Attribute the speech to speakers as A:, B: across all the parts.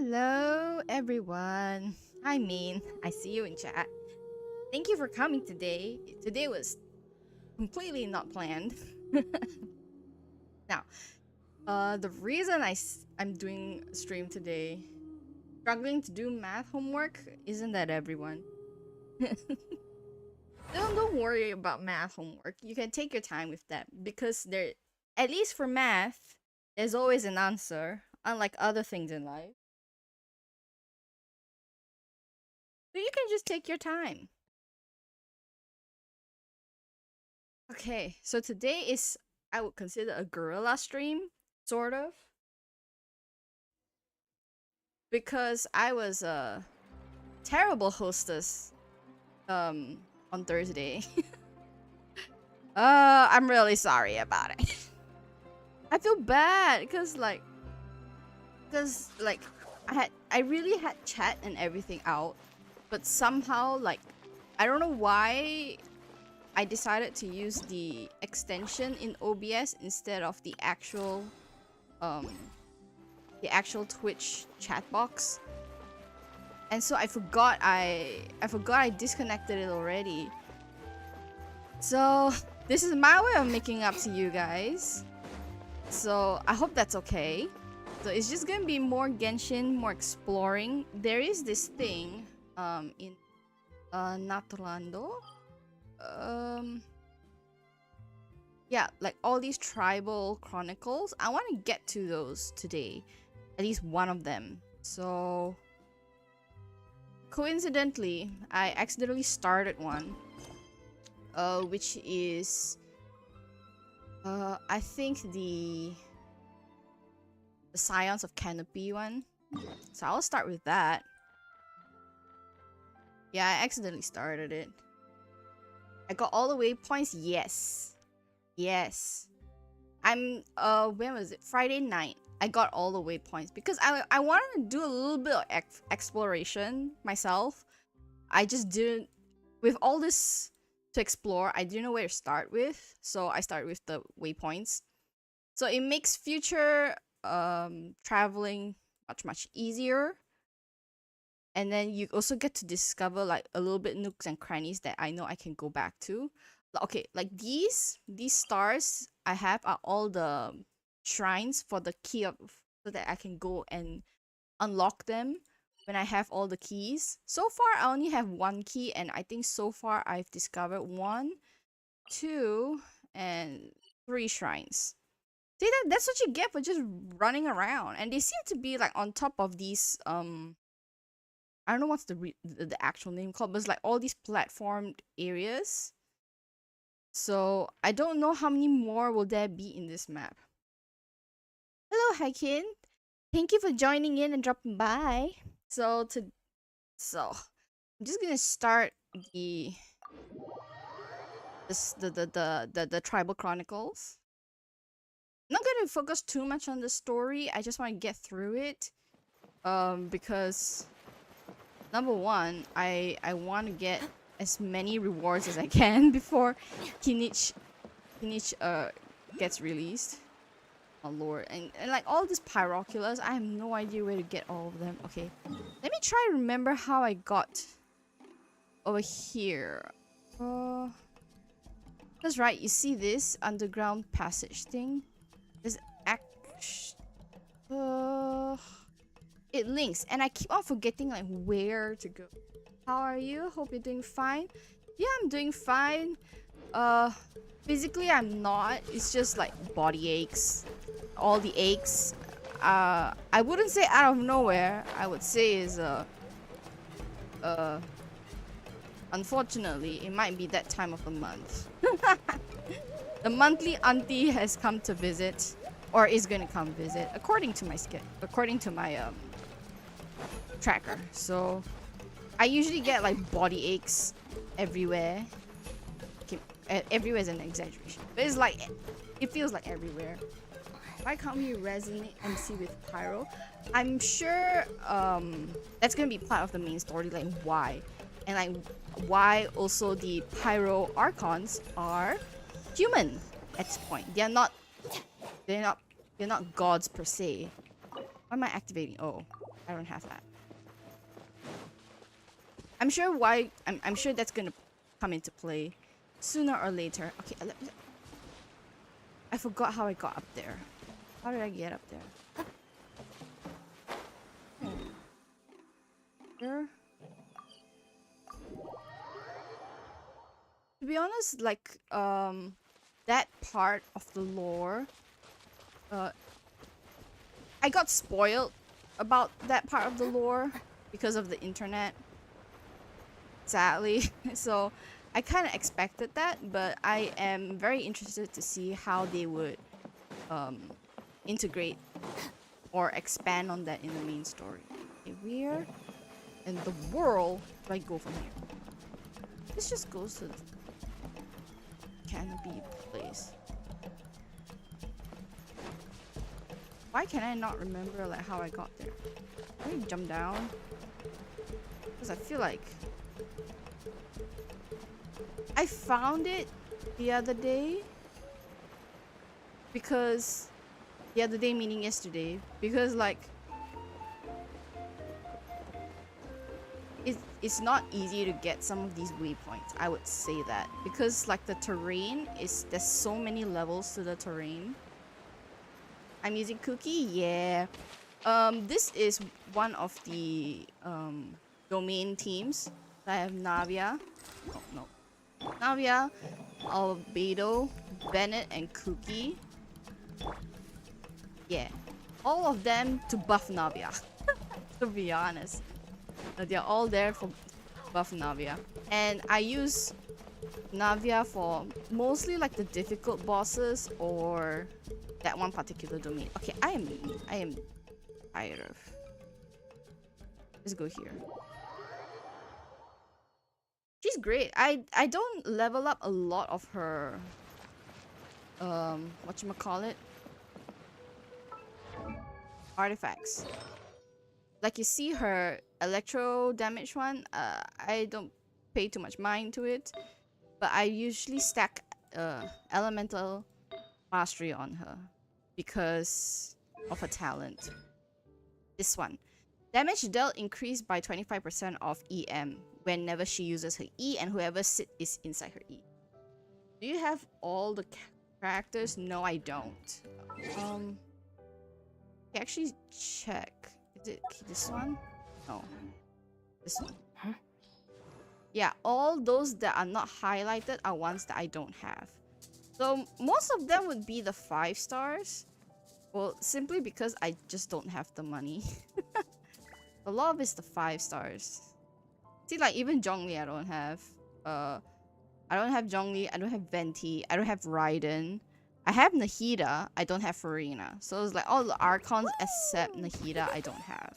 A: Hello, everyone. I see you in chat. Thank you for coming today. Today was completely not planned. Now, the reason I'm doing a stream today, struggling to do math homework, isn't that everyone? Don't worry about math homework. You can take your time with that because at least for math, there's always an answer, unlike other things in life. So you can just take your time. Okay, so today is, I would consider a guerrilla stream, sort of, because I was a terrible hostess on Thursday. I'm really sorry about it. I feel bad because I really had chat and everything out, but somehow I don't know why I decided to use the extension in OBS instead of um the actual Twitch chat box. And so I forgot I disconnected it already. So this is my way of making up to you guys. So I hope that's okay. So it's just gonna be more Genshin, more exploring. There is this thing in Naturlando. Yeah, like all these tribal chronicles. I want to get to those today, at least one of them. So coincidentally, I accidentally started one, which is I think the Scions of Canopy one. So I'll start with that. Yeah, I accidentally started it. I got all the waypoints. Yes. I'm when was it? Friday night. I got all the waypoints because I wanted to do a little bit of exploration myself. I just didn't, with all this to explore, I didn't know where to start with. So I started with the waypoints. So it makes future traveling much easier. And then you also get to discover like a little bit nooks and crannies that I know I can go back to. Okay, like these stars I have are all the shrines for the key of, so that I can go and unlock them when I have all the keys. So far I only have one key, and I think so far I've discovered 1, 2, and 3 shrines. See, that's what you get for just running around. And they seem to be like on top of these I don't know what's the actual name called, but it's like all these platformed areas. So I don't know how many more will there be in this map. Hello, Haikin. Thank you for joining in and dropping by. So I'm just gonna start the tribal chronicles. I'm not gonna focus too much on the story. I just want to get through it. Because number one, I want to get as many rewards as I can before Kinich gets released. Oh lord, and like all these pyroculars, I have no idea where to get all of them. Okay, let me try to remember how I got over here. That's right. You see this underground passage thing? There's it links, and I keep on forgetting like where to go. How are you? Hope you're doing fine. Yeah, I'm doing fine. Physically I'm not. It's just like body aches. All the aches. I wouldn't say out of nowhere. I would say is unfortunately it might be that time of the month. The monthly auntie has come to visit, or is gonna come visit, according to my tracker. So I usually get like body aches everywhere. Okay, everywhere is an exaggeration, but it's like it feels like everywhere. Why can't we resonate MC with Pyro? I'm sure that's gonna be part of the main story, like why, and like why also the Pyro Archons are human at this point. They're not gods per se. Why am I activating? Oh, I don't have that. I'm sure why. I'm sure that's gonna come into play sooner or later. Okay, I forgot how I got up there. How did I get up there? Oh. There. To be honest, like that part of the lore, uh, I got spoiled about that part of the lore because of the internet. Sadly, so I kind of expected that, but I am very interested to see how they would integrate or expand on that in the main story. Okay, where in the world do I go from here? This just goes to the canopy place. Why can I not remember like how I got there? Can I jump down? Because I feel like I found it the other day. Because the other day meaning yesterday. Because like it's not easy to get some of these waypoints. I would say that because like the terrain is there's so many levels to the terrain. I'm using Cookie, yeah. This is one of the domain teams. I have Navia. Oh no. Navia, Albedo, Bennett, and Cookie. Yeah. All of them to buff Navia. To be honest. They're all there for buff Navia. And I use Navia for mostly like the difficult bosses or that one particular domain. Okay, I am tired of. Let's go here. She's great. I don't level up a lot of her whatchamacallit? Artifacts. Like you see her electro damage one, I don't pay too much mind to it. But I usually stack elemental mastery on her because of her talent. This one. Damage dealt increased by 25% of EM whenever she uses her E and whoever is inside her E. Do you have all the characters? No, I don't. Actually check. Is it this one? No. This one.
B: Huh?
A: Yeah, all those that are not highlighted are ones that I don't have. So most of them would be the 5 stars. Well, simply because I just don't have the money. A lot of it's the 5 stars. See, like even Zhongli I don't have. I don't have Zhongli, I don't have Venti, I don't have Raiden. I have Nahida, I don't have Farina. So it's like all the Archons except Nahida I don't have.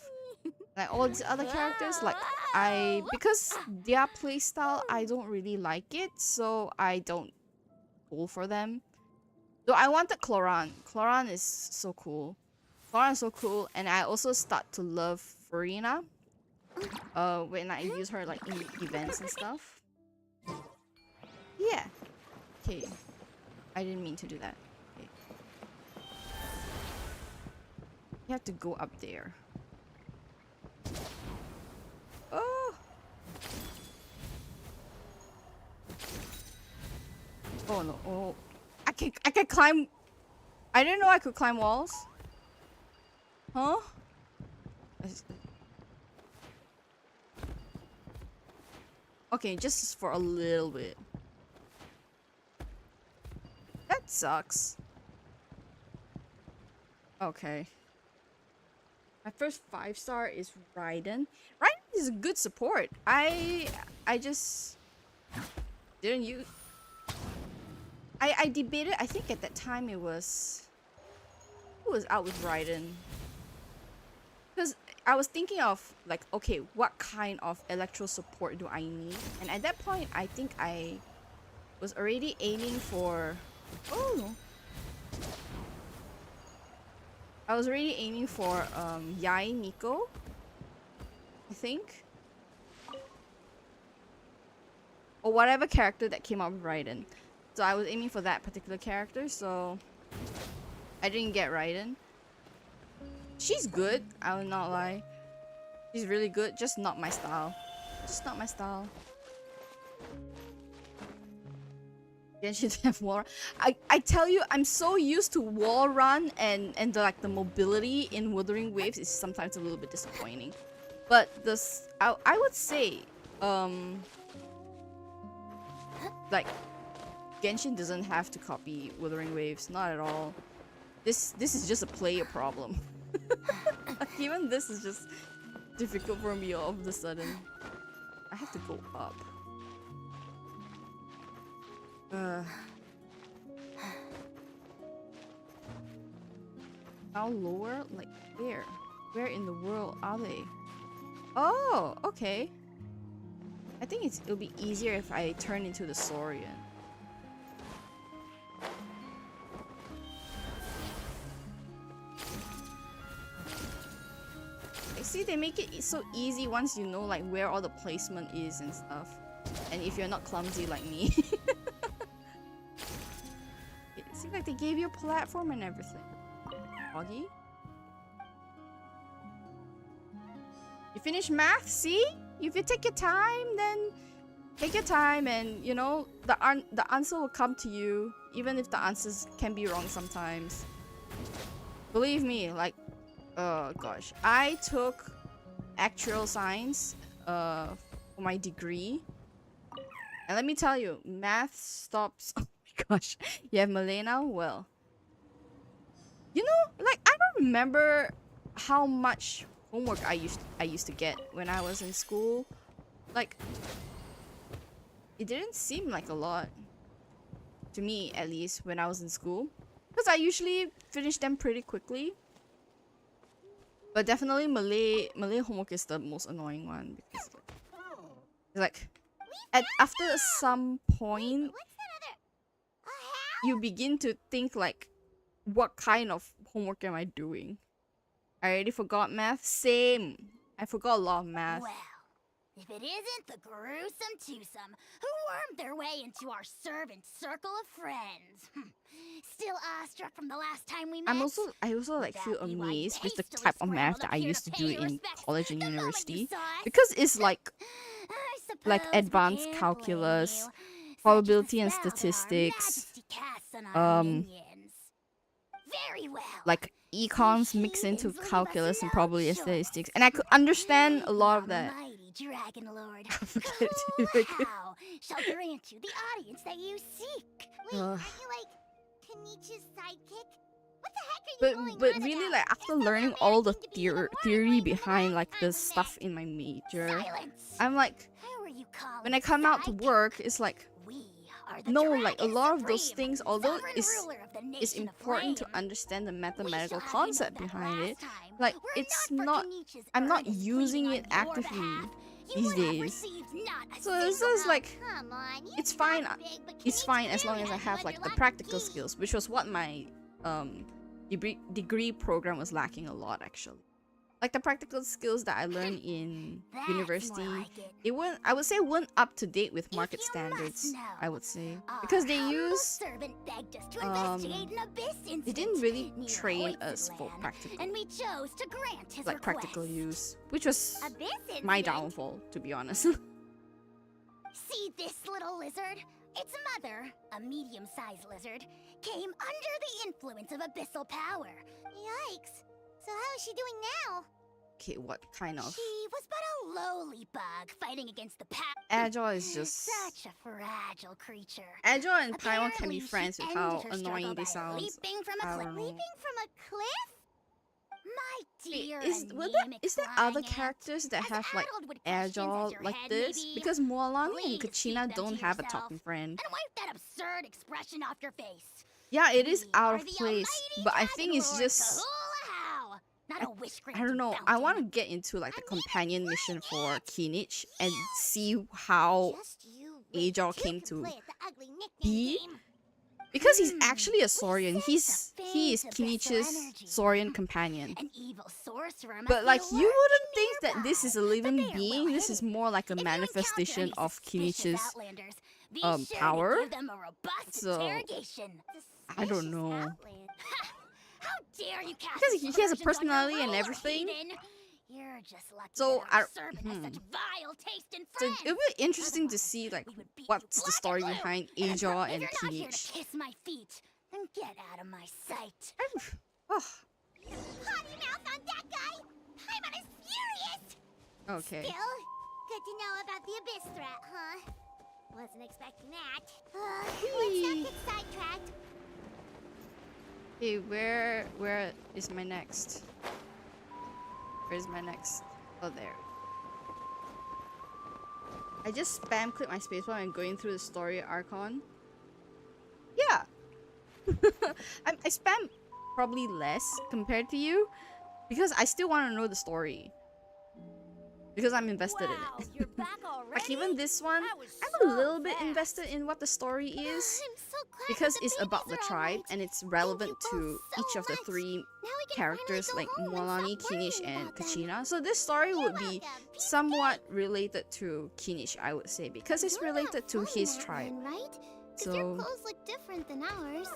A: Like all these other characters, like because their playstyle I don't really like it, so I don't go for them. Though I wanted Cloran. Cloran is so cool. Cloran is so cool, and I also start to love Farina. When I use her like in events and stuff. Yeah. Okay. I didn't mean to do that. Okay. You have to go up there. Oh. Oh no. Oh. I can climb. I didn't know I could climb walls. Huh? Okay, just for a little bit. That sucks. Okay. My first 5 star is Raiden. Raiden is a good support. I just didn't use. I debated. I think at that time it was who was out with Raiden. Because I was thinking of like, okay, what kind of electro support do I need? And at that point, I think I was already aiming for. Oh no. I was already aiming for Yai Miko, I think. Or whatever character that came out with Raiden. So I was aiming for that particular character, so I didn't get Raiden. She's good, I will not lie. She's really good, just not my style. Just not my style. Genshin have wall. I tell you, I'm so used to wall run and the mobility in Wuthering Waves is sometimes a little bit disappointing. But this, I would say, like Genshin doesn't have to copy Wuthering Waves, not at all. This is just a player problem. Even this is just difficult for me all of a sudden. I have to go up. Now lower? Like where? Where in the world are they? Oh, okay. I think it'll be easier if I turn into the Saurian. See, they make it so easy once you know like where all the placement is and stuff. And if you're not clumsy like me. It seems like they gave you a platform and everything. Oggy? You finish math? See? If you take your time, then take your time and you know the answer will come to you, even if the answers can be wrong sometimes. Believe me, like oh gosh, I took actual science for my degree, and let me tell you, math stops. Oh my gosh, you have Malay now? Well, you know, like I don't remember how much homework I used to get when I was in school. Like it didn't seem like a lot to me, at least when I was in school, because I usually finish them pretty quickly. But definitely Malay homework is the most annoying one because like after some point you begin to think like, what kind of homework am I doing? I already forgot math. Same. I forgot a lot of math.
B: Well, if it isn't the gruesome twosome who wormed their way into our servant circle of friends. Still awestruck from the last time we met.
A: I also like feel
B: That Levi
A: amazed with the
B: hastily
A: type of math
B: scrambled
A: that
B: up
A: I
B: here
A: used to
B: to
A: do
B: pay your
A: in
B: respects
A: college and
B: the moment you
A: university,
B: saw us.
A: because it's like
B: I
A: advanced
B: suppose we can't
A: calculus,
B: blame you.
A: probability
B: Such
A: and
B: is the spell that our
A: statistics,
B: Majesty casts on our minions. Very well.
A: like econs mixed into calculus and probability and statistics, and I could understand a lot of that.
B: Almighty Dragon Lord,
A: Forget it.
B: how shall grant you the audience that you seek?
C: Wait, are you like Kenichi's sidekick? What the heck are you going
A: But
C: on
A: really,
C: about?
A: like after
C: You're so
A: learning
C: not
A: all the
C: managing to be even more
A: theory
C: annoying than
A: behind
C: the
A: like
C: last
A: the
C: time we
A: stuff
C: met.
A: in my major,
B: Silence.
A: I'm like,
B: How are you calling
A: when I come out to
B: sidekick?
A: work, it's like,
B: We are the
A: no, like a
B: Dragon
A: lot of those
B: Supreme,
A: things, although
B: sovereign
A: it's
B: ruler of the
A: it's
B: nation of
A: important to
B: flame.
A: understand the
B: We
A: mathematical
B: shall have you know
A: concept
B: that
A: behind
B: last
A: it,
B: time,
A: like
B: were
A: it's
B: not
A: not,
B: for Kenichi's
A: I'm not
B: earnest
A: using
B: pleading
A: it
B: on your
A: actively
B: behalf, you
A: these
B: would have
A: days.
B: received not a
A: So it's
B: single
A: just like,
C: Come on, you
A: it's
C: talk
A: fine.
C: big, but
A: It's
C: Kenichi
A: fine as
C: really
A: long as I
C: has you
A: have
C: under
A: like the
C: lock and
A: practical
C: key.
A: skills, which was what my degree program was lacking a lot actually. Like the practical skills that I learned in
B: That's
A: university,
B: more like it.
A: it weren't, I would say, weren't up to date with
B: If
A: market
B: you
A: standards.
B: must know,
A: I would say
B: our
A: because they
B: humble
A: use
B: servant begged us to investigate an abyss
A: they
B: incident
A: didn't really
B: near
A: train
B: Hoyt's
A: us for
B: land,
A: practical,
B: and we chose to grant his
A: like
B: request.
A: practical use, which was
C: Abyss incident?
A: my downfall, to be honest.
B: See this little lizard? Its mother, a medium-sized lizard, came under the influence of abyssal power.
C: Yikes. So how is she doing now?
A: Okay, what kind of
B: She was but a lowly bug fighting against the power.
A: agile is just
B: Such a fragile creature.
A: agile and Paimon can
B: Apparently,
A: be
B: she
A: friends with
B: ended
A: how
B: her
A: annoying
B: struggle
A: they
B: by
A: sound.
B: Leaping from a
A: I
B: cliff.
A: don't know.
C: Leaping from a cliff?
B: My
A: Wait,
B: dear
A: is there other
B: anemic flying
A: characters that
B: ant,
A: have
B: as
A: like
B: addled with questions
A: agile
B: as your
A: like
B: head
A: this?
B: may be,
A: Because Mualani and
B: please keep
A: Kachina
B: them
A: don't
B: to
A: have a
B: yourself.
A: talking friend.
B: And wipe that absurd expression off your face.
A: Yeah, it is
B: We
A: out
B: are
A: of
B: the
A: place,
B: almighty
A: but I
B: Dragon
A: think it's
B: Lord
A: just,
B: Kahula-how, not a wish
A: I don't know. I want to get into like the companion mission for Kinich and see how
C: Just you wait.
A: Agile
C: Two
A: came
C: can
A: to
C: play at the ugly nickname
A: be,
C: game.
A: because he's actually a Saurian.
B: sense
A: He is
B: a faint abyssal
A: Kinich's
B: energy.
A: Saurian companion.
B: An evil sorcerer must
A: But
B: be
A: like you
B: lurking
A: wouldn't think that this
B: nearby,
A: is a
B: but
A: living
B: they are
A: being.
B: well
A: This is
B: hidden.
A: more like a
B: If you encounter
A: manifestation
B: any
A: of
B: suspicious
A: Kinich's
B: outlanders, be sure
A: power.
B: to give them a robust
A: So
B: interrogation.
A: I don't
C: Suspicious
A: know.
C: outland.
B: How dare you cast
A: Because he has a
B: aspersions on your
A: personality and
B: ruler,
A: everything.
B: heathen? You're just lucky
A: So
B: that our servant has such vile taste in
A: So
B: friends.
A: it would be interesting to
B: Otherwise,
A: see like
B: we would beat you
A: what's the
B: black
A: story
B: and blue.
A: behind
B: If
A: Asia
B: you're
A: and
B: not here to
A: Kinich.
B: kiss my feet, then get out of my sight.
A: Oh,
C: Potty mouth on that guy! Paimon is furious!
A: okay.
C: Still, good to know about the abyss threat, huh? Wasn't expecting that. Let's
A: Whee!
C: not get sidetracked.
A: Okay, where is my next? Where's my next? Oh, there. I just spam click my spacebar and going through the story Archon. Yeah. I spam probably less compared to you because I still want to know the story. Because I'm invested in it.
B: You're back already?
A: Like even this one,
B: That was
A: I'm a
B: so
A: little bit
B: fast.
A: invested in what the story is.
C: I'm so glad
A: Because
C: that the
A: it's about the
C: babies are
A: tribe
C: alright.
A: and it's
C: Thank
A: relevant
C: you
A: to
C: both so
A: each of the
C: much.
A: three
C: Now we can
A: characters
C: finally
A: like
C: go home and
A: Molani,
C: stop
A: Kinich,
C: worrying
A: and
C: about them.
A: Kachina. So this story would be
C: welcome. Peace
A: somewhat related to Kinich, I would say, because it's
C: You're
A: related
C: not
A: to
C: from
A: his
C: that
A: tribe.
C: land, right? 'Cause
A: So
C: your clothes look different than ours.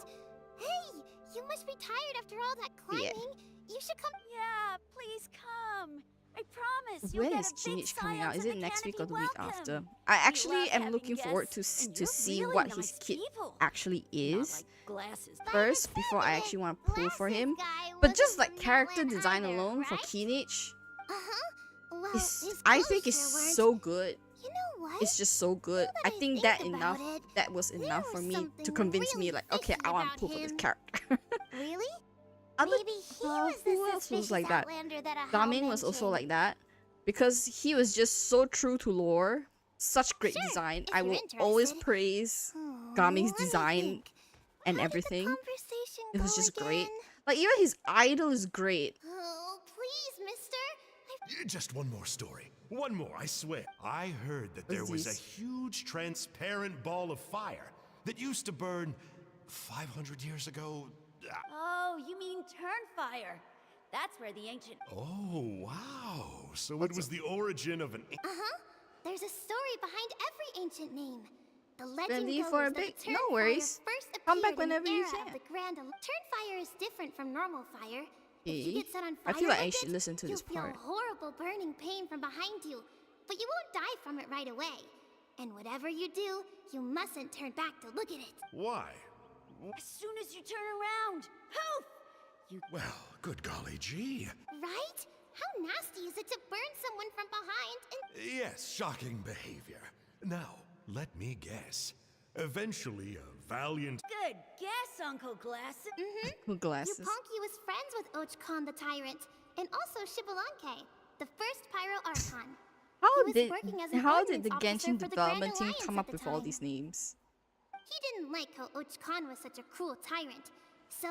C: Hey, you must be tired after all that climbing. You should come.
B: Yeah, please come. I promise.
A: when is Kinich coming out? Is it next week or the week after? I
B: We
A: actually
B: love
A: am
B: having
A: looking forward to
B: guests, and
A: to
B: you're
A: see
B: really
A: what
B: nice
A: his kid
B: people.
A: actually
B: Not
A: is
B: like glasses.
A: first before I actually want to pull for him. But just like character design alone for Kinich,
C: Well,
A: is
C: his
A: I
C: clothes
A: think is
C: sure weren't.
A: so good.
C: You know what?
A: It's just so good.
C: Now
A: I
C: that I
A: think
C: think
A: that
C: about
A: enough.
C: it,
A: That was enough
C: there
A: for
C: was
A: me to
C: something
A: convince me
C: really
A: like, okay,
C: fishy
A: I want to
C: about
A: pull for this
C: him.
A: character.
C: Really?
A: Other,
C: Maybe he was the
A: who else was
C: suspicious
A: like that?
C: outlander that Ahau
A: Gaming was also
C: mentioned.
A: like that because he was just so true to lore. Such great
C: Sure,
A: design.
C: if
A: I
C: you're
A: will always
C: interested.
A: praise
C: Oh,
A: Gaming's
C: let me
A: design
C: think.
A: and
C: How did the
A: everything.
C: conversation
A: It was
C: go
A: just great.
C: again?
A: Like even his idol is great.
C: Oh, please, mister.
D: Just one more story. One more, I swear. I heard that there
A: What's
D: was a
A: this?
D: huge transparent ball of fire that used to burn 500 years ago.
B: Oh, you mean Turnfire. That's where the ancient...
D: Oh, wow. So it was the origin of an...
C: There's a story behind every ancient name. The legend
A: Ready
C: goes
A: for a
C: that
A: bit?
C: the
A: No
C: Turnfire
A: worries.
C: first
A: Come back
C: appeared in
A: whenever
C: the
A: you
C: era
A: can.
C: of the Grand Turnfire is different from normal fire. If
A: Okay.
C: you get set on
A: I
C: fire
A: feel like I
C: with
A: should
C: it,
A: listen to
C: you'll
A: this
C: feel
A: part.
C: horrible burning pain from behind you, but you won't die from it right away. And whatever you do, you mustn't turn back to look at it.
D: Why?
B: As soon as you turn around, poof! You...
D: Well, good golly gee.
C: Right? How nasty is it to burn someone from behind and
D: Yes, shocking behavior. Now, let me guess. Eventually, a valiant...
B: Good guess, Uncle Glasses.
A: With glasses.
C: Yupanqui was friends with Ochkon the Tyrant, and also Shibalanke, the first Pyro Archon.
A: How
C: He was
A: did
C: working as an
A: how did the
C: ordnance officer
A: Genshin
C: for the Grand
A: development team
C: Alliance
A: come
C: at
A: up
C: the
A: with all
C: time.
A: these names?
C: He didn't like how Ochkon was such a cruel tyrant, so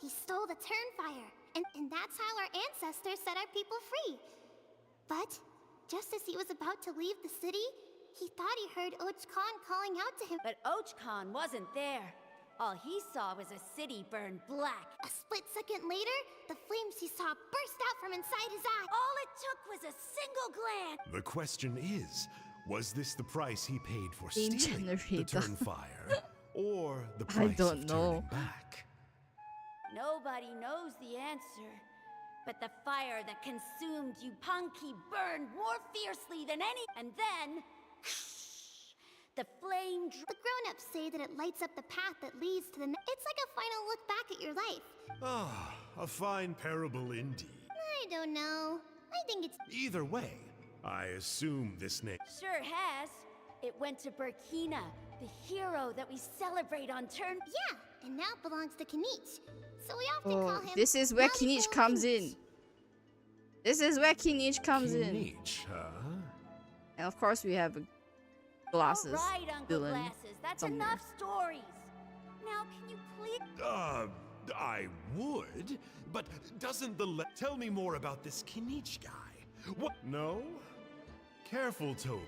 C: he stole the Turnfire, and that's how our ancestors set our people free. But just as he was about to leave the city, he thought he heard Ochkon calling out to him.
B: But Ochkon wasn't there. All he saw was a city burned black.
C: A split second later, the flames he saw burst out from inside his eye.
B: All it took was a single glance.
D: The question is, was this the price he paid for
A: Game
D: stealing the
A: generator.
D: Turnfire? Or the
A: I
D: price
A: don't
D: of
A: know.
D: turning back?
B: Nobody knows the answer. But the fire that consumed Yupanqui burned more fiercely than any. And then, the flame.
C: The grown-ups say that it lights up the path that leads to the. It's like a final look back at your life.
D: Ah, a fine parable indeed.
C: I don't know. I think it's.
D: Either way, I assume this name.
B: Sure has. It went to Burkina, the hero that we celebrate on turn.
C: Yeah, and now belongs to Kinich. So we often call
A: Oh,
C: him.
A: this is where
C: Naughty
A: Kinich
C: Boy
A: comes
C: Kinich.
A: in. This is where Kinich comes in.
D: Kinich, huh?
A: And of course we have a glasses
B: All right, Uncle
A: villain.
B: Glasses. That's
A: somewhere.
B: enough stories. Now, can you please?
D: I would, but doesn't tell me more about this Kinich guy? What? No? Careful, Toba.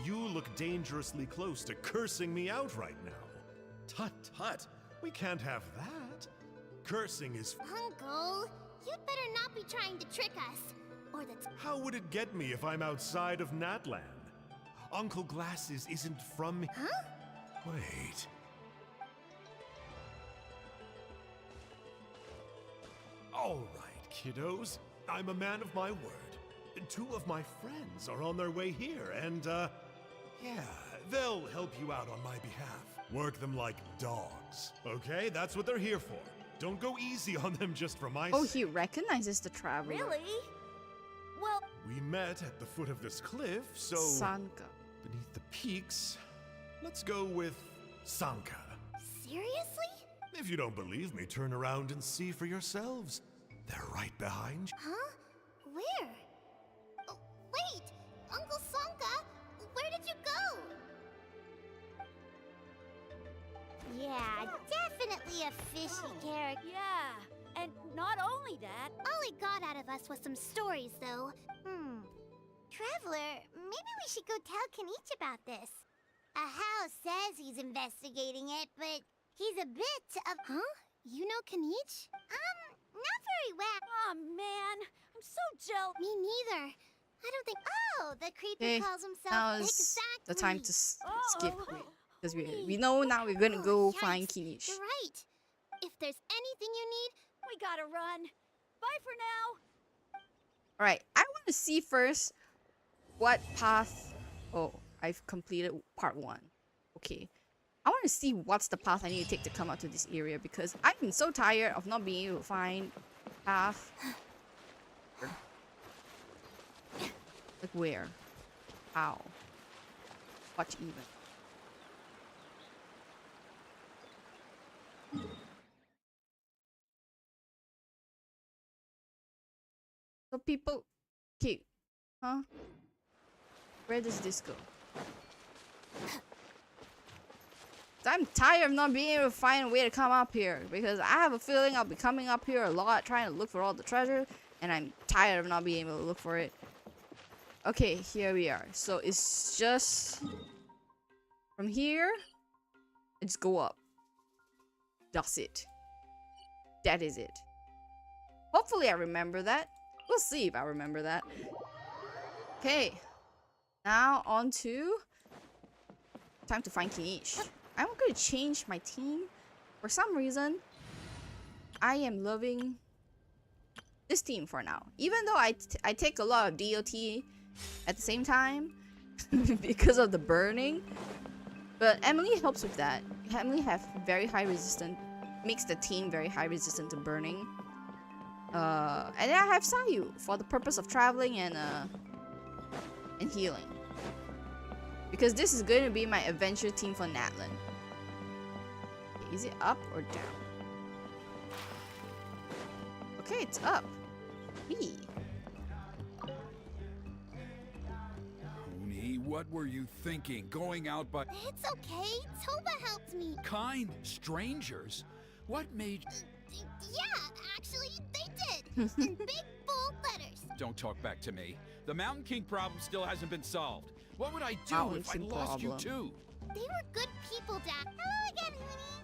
D: You look dangerously close to cursing me out right now. Tut tut. We can't have that. Cursing is.
C: Uncle, you'd better not be trying to trick us. Or the.
D: How would it get me if I'm outside of Natland? Uncle Glasses isn't from.
C: Huh?
D: Wait. All right, kiddos. I'm a man of my word. 2 of my friends are on their way here, and, yeah, they'll help you out on my behalf. Work them like dogs, okay? That's what they're here for. Don't go easy on them just for my
A: Oh,
D: sake.
A: he recognizes the traveler.
B: Really? Well,
D: We met at the foot of this cliff, so
A: Sanka.
D: beneath the peaks, let's go with Sanka.
C: Seriously?
D: If you don't believe me, turn around and see for yourselves. They're right behind you.
C: Huh? Where? Oh, wait! Uncle Sanka, where did you go? Yeah, definitely a fishy character.
B: yeah. And not only that,
C: All he got out of us was some stories, though. Traveler, maybe we should go tell Kanich about this. A house says he's investigating it, but he's a bit of... Huh? You know Kanich? Not very well.
B: oh man, I'm so jealous.
C: Me neither. I don't think... Oh, the creeper
A: Okay,
C: calls himself...
A: now is
C: exactly.
A: the time to skip
B: Oh,
A: because we know now we're gonna go
C: Yikes.
A: find Kinish.
C: You're right. If there's anything you need,
B: We gotta run. Bye for now.
A: All right, I want to see first what path. Oh, I've completed part 1. Okay, I want to see what's the path I need to take to come out to this area because I've been so tired of not being able to find path. Like where? How? What even? So people, okay, huh? Where does this go? I'm tired of not being able to find a way to come up here because I have a feeling I'll be coming up here a lot trying to look for all the treasure and I'm tired of not being able to look for it. Okay, here we are. So it's just from here, I just go up. That's it. That is it. Hopefully I remember that. We'll see if I remember that. Okay. Now on to time to find Kinish. I'm going to change my team. For some reason, I am loving this team for now. Even though I take a lot of DOT at the same time because of the burning. But Emily helps with that. Emily have very high resistance, makes the team very high resistant to burning. And then I have Sayu for the purpose of traveling and healing. Because this is going to be my adventure team for Natlan. Okay, is it up or down? Okay, it's up. Wee.
E: Huni, what were you thinking? Going out by
C: it's okay. Toba helped me.
E: kind strangers? What made...
C: Yeah, actually, they did. In big, bold letters.
E: Don't talk back to me. The Mountain King problem still hasn't been solved. What would I do
A: Mountain
E: if I
A: King
E: lost you
A: problem.
E: too?
C: They were good people, Dad. Hello again, Honey.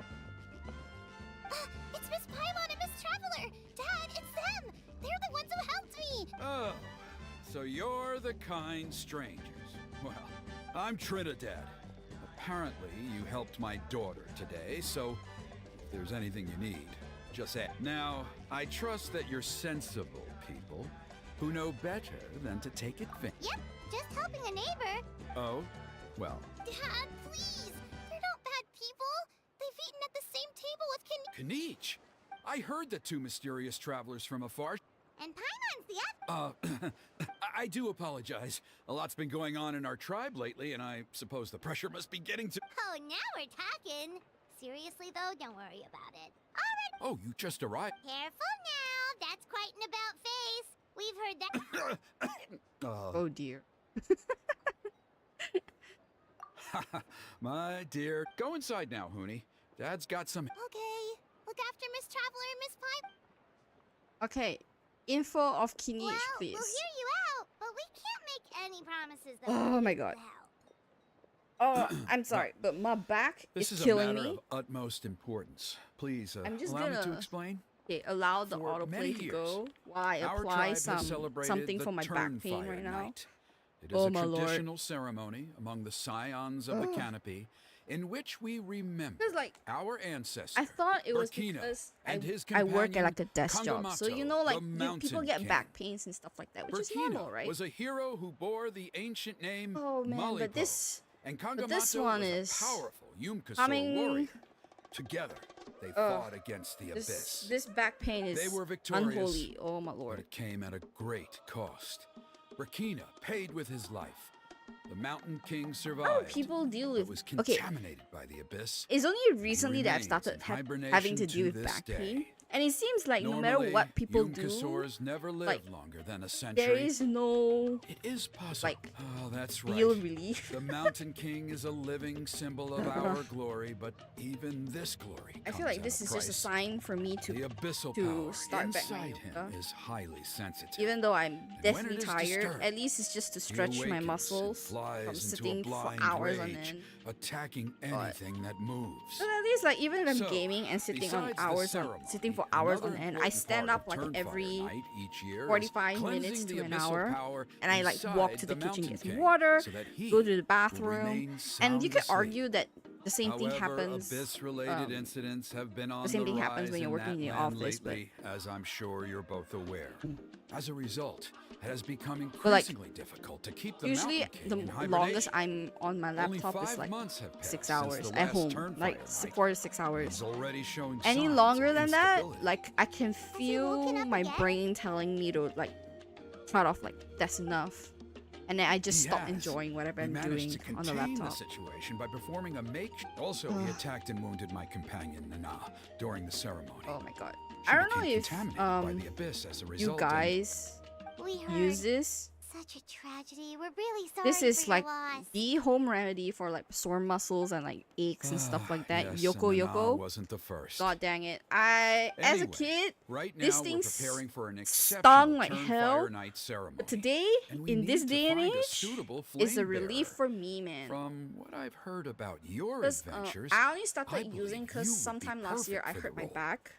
C: It's Miss Paimon and Miss Traveler. Dad, it's them. They're the ones who helped me.
E: Oh, so you're the kind strangers. Well, I'm Trinidad. Apparently, you helped my daughter today, so if there's anything you need, just ask. Now, I trust that you're sensible people who know better than to take advantage.
C: Yep, just helping a neighbor.
E: Oh, well,
C: Dad, please. They're not bad people. They've eaten at the same table with
E: Kanich! I heard the 2 mysterious travelers from afar.
C: And Paimon's the other.
E: I do apologize. A lot's been going on in our tribe lately, and I suppose the pressure must be getting to...
C: Oh, now we're talking. Seriously, though, don't worry about it. All right.
E: Oh, you just arrived.
C: Careful now. That's quite an about face. We've heard that.
A: Oh dear.
E: My dear. Go inside now, Huni. Dad's got some...
C: Okay. Look after Miss Traveler and Miss Pipe.
A: Okay, info of Kinish,
C: Well,
A: please.
C: we'll hear you out, but we can't make any promises. That
A: Oh
C: we'll
A: my
C: be able
A: God.
C: to help.
A: Oh, I'm sorry, but my back
E: This
A: is
E: is a
A: killing
E: matter
A: me.
E: of utmost importance. Please,
A: I'm just
E: allow me to
A: gonna-
E: explain.
A: Okay, allow the
E: For many
A: autoplay to
E: years,
A: go while I
E: Our
A: apply
E: tribe has
A: some
E: celebrated
A: something
E: the
A: for my back pain
E: Turnfire
A: right now.
E: Night. It is
A: Oh,
E: a
A: my lord.
E: traditional ceremony among the scions of the canopy in which we remember
A: Because like
E: our ancestor.
A: I thought it was
E: Burkina
A: because
E: and his
A: I work at
E: companion,
A: like a desk job, so you know, like
E: the
A: people
E: Mountain
A: get
E: King.
A: back pains and stuff like that, which is
E: Burkina
A: normal, right?
E: was a hero who bore the ancient name
A: Oh man,
E: Malipo,
A: but this
E: and
A: this
E: Kangamato
A: one
E: was
A: is
E: a powerful Yumkasor
A: coming-
E: warrior. Together, they fought against the abyss.
A: this back pain is
E: They were victorious,
A: unholy. Oh my
E: but
A: lord.
E: it came at a great cost. Burkina paid with his life. The Mountain King survived.
A: How do people deal
E: but
A: with
E: was
A: okay?
E: contaminated by the abyss.
A: It's only recently that I've
E: remains
A: started
E: in
A: having
E: hibernation
A: to deal
E: to
A: with
E: this
A: back
E: day.
A: pain, and it seems like no matter
E: Normally,
A: what people do,
E: Yumkasaurs never live
A: like,
E: longer than a century.
A: there is no
E: It is possible.
A: like,
E: oh, that's right.
A: real relief.
E: The Mountain King is a living symbol of our glory, but even this glory
A: I feel
E: comes
A: like
E: at
A: this
E: a
A: is just a
E: price.
A: sign for me
E: The
A: to,
E: abyssal
A: to
E: power
A: start back my
E: inside him
A: yoga.
E: is highly sensitive.
A: Even though I'm
E: when
A: deathly
E: it is
A: tired,
E: disturbed,
A: at least it's just to
E: He
A: stretch my
E: awakens and
A: muscles
E: flies
A: from
E: into a
A: sitting for
E: blind
A: hours on
E: rage,
A: end.
E: attacking anything that moves.
A: But at least like even if I'm
E: So,
A: gaming and sitting on
E: besides the
A: hours on
E: ceremony,
A: sitting for hours on
E: another
A: end, I
E: important
A: stand
E: part
A: up
E: of
A: like
E: Turnfire
A: every
E: Night each year is
A: 45
E: cleansing
A: minutes
E: the
A: to an
E: abyssal
A: hour,
E: power
A: and I like walk
E: inside
A: to the kitchen,
E: Mountain
A: get some
E: King,
A: water,
E: so that he
A: go to the
E: will
A: bathroom,
E: remain
A: and
E: sound
A: you could
E: asleep.
A: argue that the same thing
E: However,
A: happens.
E: abyss-related incidents have been on
A: same thing
E: rise
A: happens when you're
E: in
A: working
E: that
A: in the
E: land
A: office, but-
E: lately, as I'm sure you're both aware. As a result, it has become
A: like,
E: increasingly difficult to keep the
A: Usually,
E: Mountain King
A: the
E: in
A: longest
E: hibernation.
A: I'm on my
E: Only
A: laptop is
E: 5
A: like
E: months have passed
A: 6
E: since
A: hours
E: the
A: at
E: last
A: home,
E: Turnfire
A: like
E: night.
A: 4 to 6 hours.
E: He's already showing
A: Any
E: signs
A: longer
E: of
A: than that,
E: instability.
A: like I can
C: he woken
A: feel
C: up
A: my
C: again?
A: brain telling me to like cut off, like that's enough, and then I just
E: He
A: stop
E: has.
A: enjoying whatever
E: He
A: I'm
E: managed to
A: doing on the
E: contain
A: laptop.
E: situation by performing a make. Also, he attacked and wounded my companion Nana during the ceremony.
A: Oh my god.
E: She
A: I don't know
E: became
A: if
E: contaminated by the abyss as a
A: you
E: result.
A: guys
C: We heard
A: use this.
C: such a tragedy. We're really sorry
A: This is
C: for
A: like
C: your loss.
A: the home remedy for like sore muscles and like aches and stuff like that.
E: Yes,
A: Yoko
E: and Nana
A: Yoko.
E: wasn't the first.
A: God dang it. As a
E: Anyway,
A: kid,
E: right now
A: this
E: we're
A: thing
E: preparing for an
A: stung
E: exceptional
A: like
E: Turnfire
A: hell,
E: Night ceremony.
A: but today,
E: And we
A: in this
E: need to
A: day and
E: find a
A: age,
E: suitable
A: it's a
E: flame
A: relief
E: bearer.
A: for me, man.
E: From what I've heard about your
A: Because
E: adventures,
A: I only started
E: I
A: using
E: believe
A: because
E: you would be
A: sometime last year I
E: perfect for
A: hurt
E: the
A: my
E: role.
A: back.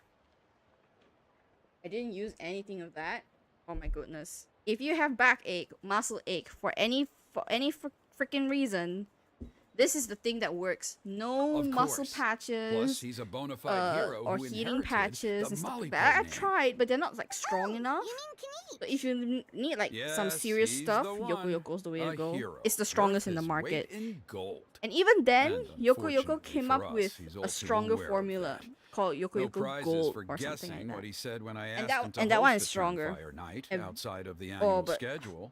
A: I didn't use anything of that. Oh my goodness. If you have backache, muscle ache for any freaking reason, this is the thing that works. No
E: Of
A: muscle
E: course. Plus,
A: patches
E: he's a bona fide hero
A: or
E: who
A: heating
E: inherited
A: patches
E: the
A: and stuff
E: Molly
A: like that. I've
E: name.
A: tried, but they're not like strong enough.
C: You mean
A: So if you need like some
E: Yes,
A: serious
E: he's
A: stuff,
E: the
A: Yoko
E: one.
A: Yoko's the way
E: A
A: to go.
E: hero,
A: It's the strongest
E: worth
A: in the
E: his
A: market.
E: weight in gold.
A: And even then,
E: And
A: Yoko Yoko
E: unfortunately
A: came
E: for
A: up
E: us,
A: with
E: he's
A: a
E: all too
A: stronger
E: aware of
A: formula
E: that.
A: called Yoko
E: No
A: Yoko
E: prizes
A: Gold
E: for
A: or something
E: guessing
A: like
E: what
A: that.
E: he said when I asked
A: And that-
E: him to
A: and that
E: host
A: one
E: the
A: is stronger.
E: Turnfire Night
A: And-
E: outside of the annual
A: but-
E: schedule.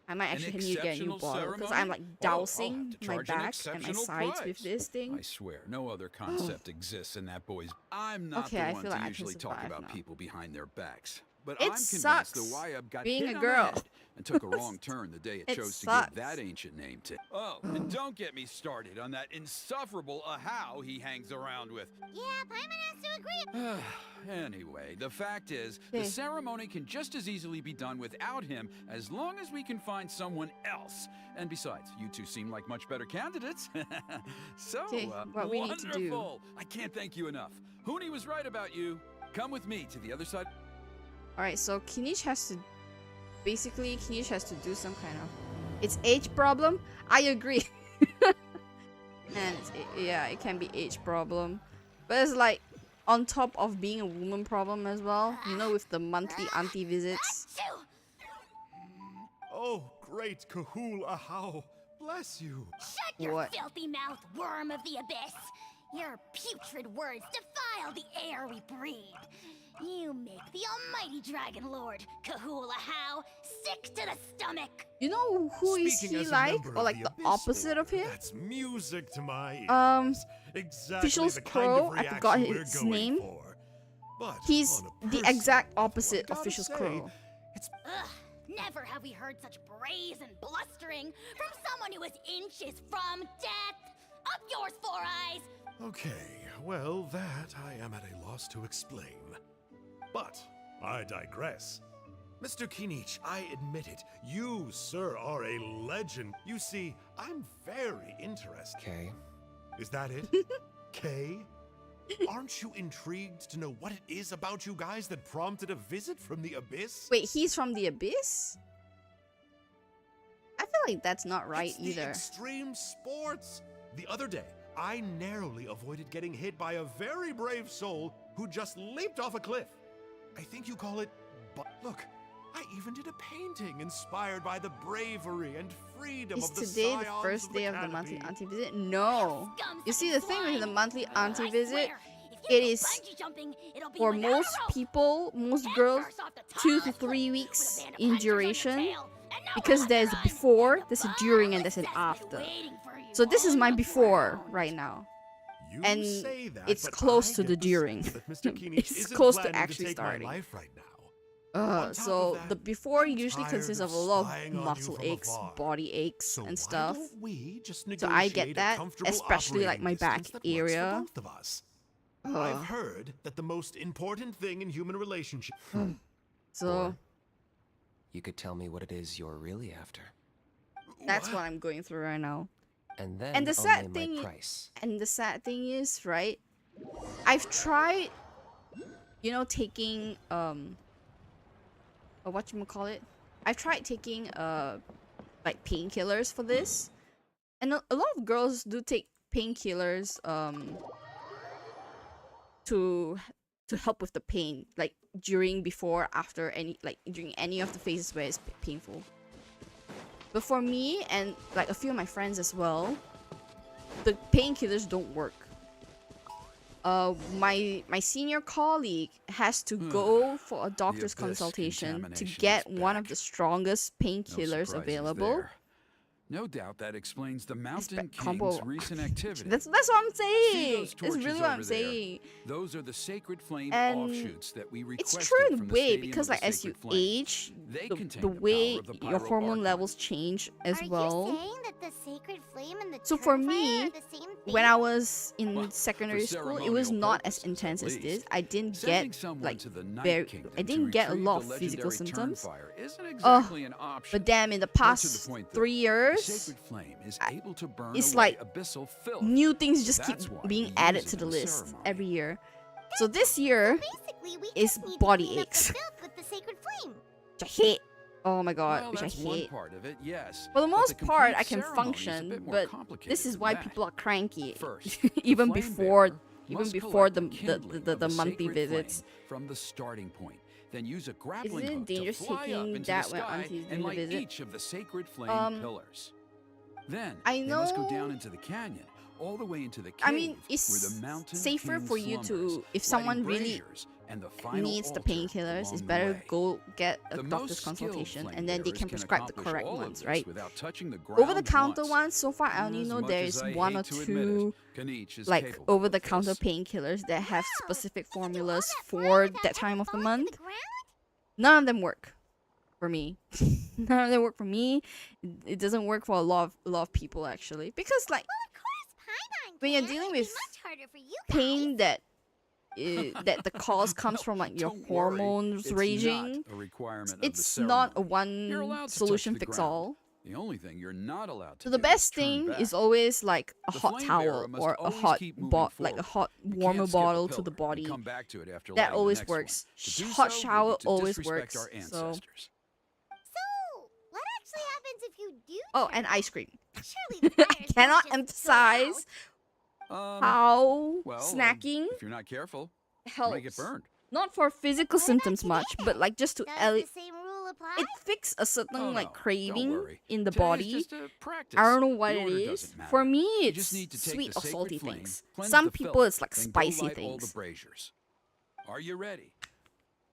A: I might actually need to get a new
E: exceptional
A: bottle because
E: ceremony?
A: I'm like
E: Oh, I'll have
A: dousing
E: to
A: my
E: charge an
A: back and my
E: exceptional
A: sides with
E: price.
A: this thing.
E: I swear, no other concept exists in that boy's. I'm not
A: Okay,
E: the
A: I
E: one
A: feel
E: to
A: like I can
E: usually talk
A: survive
E: about
A: now.
E: people behind their backs. But
A: It
E: I'm convinced
A: sucks
E: the Wyab got
A: being
E: hit
A: a
E: on the
A: girl.
E: head and took a wrong turn the day it
A: It
E: chose to
A: sucks.
E: give that ancient name to. Oh, and don't get me started on that insufferable Ahau he hangs around with.
C: Yeah, Paimon has to agree.
E: Anyway, the fact is, the
A: Okay.
E: ceremony can just as easily be done without him as long as we can find someone else. And besides, you two seem like much better candidates. So,
A: Okay, what we need to do.
E: wonderful. I can't thank you enough. Huni was right about you. Come with me to the other side.
A: Alright, so Kinich has to do some kind of it's age problem. I agree. And yeah, it can be age problem, but it's like on top of being a woman problem as well. You know, with the monthly auntie visits.
C: Achoo!
D: Oh, great Kahul Ahau. Bless you.
B: Shut your
A: What?
B: filthy mouth, worm of the abyss! Your putrid words defile the air we breathe. You make the almighty Dragon Lord, Kahul Ahau, sick to the stomach.
A: You know who is
D: Speaking
A: he
D: as a
A: like,
D: member
A: or
D: of
A: like
D: the
A: the
D: Abyss
A: opposite of
D: Lord,
A: him?
D: That's music to my ears. Exactly
A: Official's
D: the kind
A: Crow,
D: of
A: I forgot
D: reaction we're
A: his
D: going
A: name.
D: for. But
A: He's
D: on a
A: the
D: personal
A: exact
D: note,
A: opposite
D: I
A: of
D: gotta
A: Official's
D: say,
A: Crow.
D: It's
B: Ugh, never have we heard such brazen blustering from someone who is inches from death. Up yours, Four Eyes!
D: okay. Well, that I am at a loss to explain. But I digress. Mr. Kinich, I admit it. You, sir, are a legend. You see, I'm very interested.
F: Okay.
D: Is that it? Kay? Aren't you intrigued to know what it is about you guys that prompted a visit from the Abyss?
A: Wait, he's from the Abyss? I feel like that's not right
D: It's the
A: either.
D: extreme sports. The other day, I narrowly avoided getting hit by a very brave soul who just leaped off a cliff. I think you call it. Look, I even did a painting inspired by the bravery and freedom
A: Is
D: of the
A: today the
D: scions
A: first day of the
D: canopy.
A: monthly auntie visit? No. You see, the thing with the monthly auntie
B: I
A: visit,
B: swear, if you
A: it
B: go
A: is
B: bungee jumping, it'll be
A: for
B: without a
A: most
B: rope,
A: people, most
B: head
A: girls,
B: first off the
A: 2 to
B: tallest
A: 3
B: cliff
A: weeks
B: with a band of
A: in
B: punchers on your
A: duration.
B: tail, and nowhere
A: Because
B: left to
A: there's
B: run,
A: before,
B: and
A: there's a
B: the
A: during, and there's an
B: bottomless
A: after.
B: cesspit waiting for you
A: So this is
B: on
A: my
B: the
A: before
B: ground.
A: right now.
D: You
A: And
D: say that,
A: it's
D: but
A: close
D: I
A: to
D: get
A: the
D: the
A: during.
D: sense that Mr. Kinich
A: It's
D: isn't
A: close to
D: planning
A: actually
D: take
A: starting.
D: my life right now. On top
A: So
D: of that,
A: the before
D: I'm
A: usually
D: tired
A: consists of a
D: of
A: lot
D: spying
A: of
D: on you
A: muscle
D: from
A: aches,
D: afar.
A: body aches,
D: So
A: and
D: why
A: stuff.
D: don't we just
A: So I get
D: negotiate a
A: that,
D: comfortable
A: especially like
D: operating
A: my back
D: distance that works for
A: area.
D: both of us?
A: Ugh.
D: I've heard that the most important thing in human relationships.
A: So
F: Or you could tell me what it is you're really after.
A: that's what I'm going through right now.
F: And then
A: And the
F: I'll
A: sad
F: name
A: thing
F: my
A: I-
F: price.
A: And the sad thing is, right? I've tried, taking whatchamacallit? I've tried taking like painkillers for this. And a lot of girls do take painkillers to help with the pain, like during, before, after during any of the phases where it's painful. But for me and like a few of my friends as well, the painkillers don't work. My senior colleague has to go for a doctor's
E: abyss
A: consultation to
E: contamination
A: get
E: is
A: one of
E: back.
A: the strongest
E: No
A: painkillers
E: surprises
A: available.
E: there. No doubt that explains the Mountain
A: combo.
E: King's recent activity.
A: That's what I'm
E: See
A: saying.
E: those
A: That's
E: torches
A: really what I'm
E: over there?
A: saying.
E: Those are the Sacred Flame
A: And
E: offshoots that we requested
A: It's true in a
E: from the
A: way
E: Stadium
A: because
E: of
A: like
E: the
A: as you
E: Sacred Flame.
A: age,
E: They
A: the
E: contain
A: the
E: the
A: way
E: power of the
A: your hormone
E: pyroarchon.
A: levels change as
C: Are
A: well.
C: you saying that the sacred flame and the
A: So for
C: Turnfire
A: me,
C: are the same thing?
A: When I was in
E: Well,
A: secondary
E: for
A: school, it was
E: ceremonial
A: not as
E: purposes,
A: intense
E: at
A: as this.
E: least.
A: I didn't
E: Sending
A: get
E: someone
A: like
E: to the Night
A: very.
E: Kingdom
A: I
E: to
A: didn't get a
E: retrieve
A: lot
E: the
A: of physical
E: legendary
A: symptoms.
E: Turnfire isn't exactly an option.
A: But damn, in the
E: More to the
A: past
E: point, though,
A: 3
E: the
A: years,
E: Sacred Flame is able to burn
A: it's
E: away
A: like
E: abyssal filth.
A: new things just keep
E: That's why
A: being
E: we
A: added
E: use
A: to
E: it
A: the
E: in
A: list
E: ceremony.
A: every year. So this year,
C: Basically, we
A: is
C: just need
A: body
C: to clean up the
A: aches.
C: filth with the sacred flame.
A: which I hate. Oh my god,
E: Well,
A: which I
E: that's one
A: hate.
E: part of it, yes.
A: For the
E: but
A: most part,
E: complete
A: I can
E: ceremony is a
A: function,
E: bit more
A: but
E: complicated
A: this is
E: than
A: why
E: that.
A: people are cranky.
E: First,
A: even
E: the flame
A: before,
E: bearer
A: even
E: must
A: before
E: collect kindling of
A: the monthly
E: sacred
A: visits.
E: flame from the starting point, then use a grappling
A: Isn't it
E: hook
A: dangerous
E: to fly up
A: taking
E: into
A: that
E: the
A: when
E: sky
A: auntie's doing
E: and
A: the
E: light
A: visit?
E: each of the sacred flame pillars. Then
A: I
E: they must go
A: know-
E: down into the canyon, all the way into the cave,
A: I mean,
E: where
A: it's
E: the mountain
A: safer
E: king
A: for you
E: slumbers,
A: to, if
E: lighting
A: someone really
E: braziers and the final
A: needs the
E: altar
A: painkillers, it's
E: along the
A: better
E: way.
A: go get a
E: The
A: doctor's
E: most skilled
A: consultation,
E: flame
A: and then they
E: bearers
A: can prescribe the
E: accomplish
A: correct
E: all of
A: ones,
E: this
A: right?
E: without touching the ground
A: Over the counter
E: once.
A: ones, so far I only
E: As
A: know
E: much
A: there
E: as
A: is
E: I
A: one or
E: hate to admit it,
A: two
E: Kinich is
A: like
E: capable
A: over the
E: of
A: counter
E: this.
A: painkillers that have
C: Wow,
A: specific
C: you can do all
A: formulas
C: that
A: for
C: without
A: that
C: ever
A: time of the
C: falling to
A: month.
C: ground?
A: None of them work for me. None of them work for me. It doesn't work for a lot of people actually, because like
C: Well, of course, Paimon
A: when you're
C: can.
A: dealing
C: It'd be
A: with
C: much harder for you guys.
A: pain that that the cause comes from like your
E: Don't worry,
A: hormones
E: it's
A: raging,
E: Not a requirement of the
A: it's not a
E: ceremony. You're
A: one
E: allowed to touch
A: solution
E: the
A: fix
E: ground.
A: all.
E: The only thing you're not allowed to
A: So the
E: do
A: best
E: is turn
A: thing
E: back.
A: is always like a
E: The
A: hot
E: flame
A: towel
E: bearer must
A: or a
E: always
A: hot
E: keep moving
A: like a
E: forward.
A: hot
E: You can't
A: warmer
E: skip a
A: bottle to
E: pillar
A: the
E: and
A: body.
E: come back to it after
A: That
E: lighting the
A: always
E: next one.
A: works.
E: To do
A: Hot
E: so would
A: shower
E: be to
A: always
E: disrespect
A: works.
E: our
A: So
E: ancestors.
C: So, what actually happens if you do?
A: oh,
C: turn
A: and
C: back?
A: ice cream.
C: Surely the
A: I
C: fires
A: cannot
C: won't just go
A: emphasize
C: out.
A: how
E: Well,
A: snacking
E: if you're not careful,
A: helps.
E: might get burned.
A: Not for physical
C: What about
A: symptoms
C: today
A: much, but like just to
C: Does the same rule apply?
A: it fix a certain
E: Oh,
A: like
E: no, don't
A: craving
E: worry.
A: in the
E: Today's
A: body.
E: just a practice.
A: I don't know what
E: The
A: it
E: order
A: is.
E: doesn't matter.
A: For me,
E: You
A: it's
E: just need to take
A: sweet
E: the
A: or salty
E: sacred flame,
A: things.
E: cleanse
A: Some
E: the
A: people
E: filth,
A: it's like
E: then go
A: spicy
E: light all the
A: things.
E: braziers. Are you ready?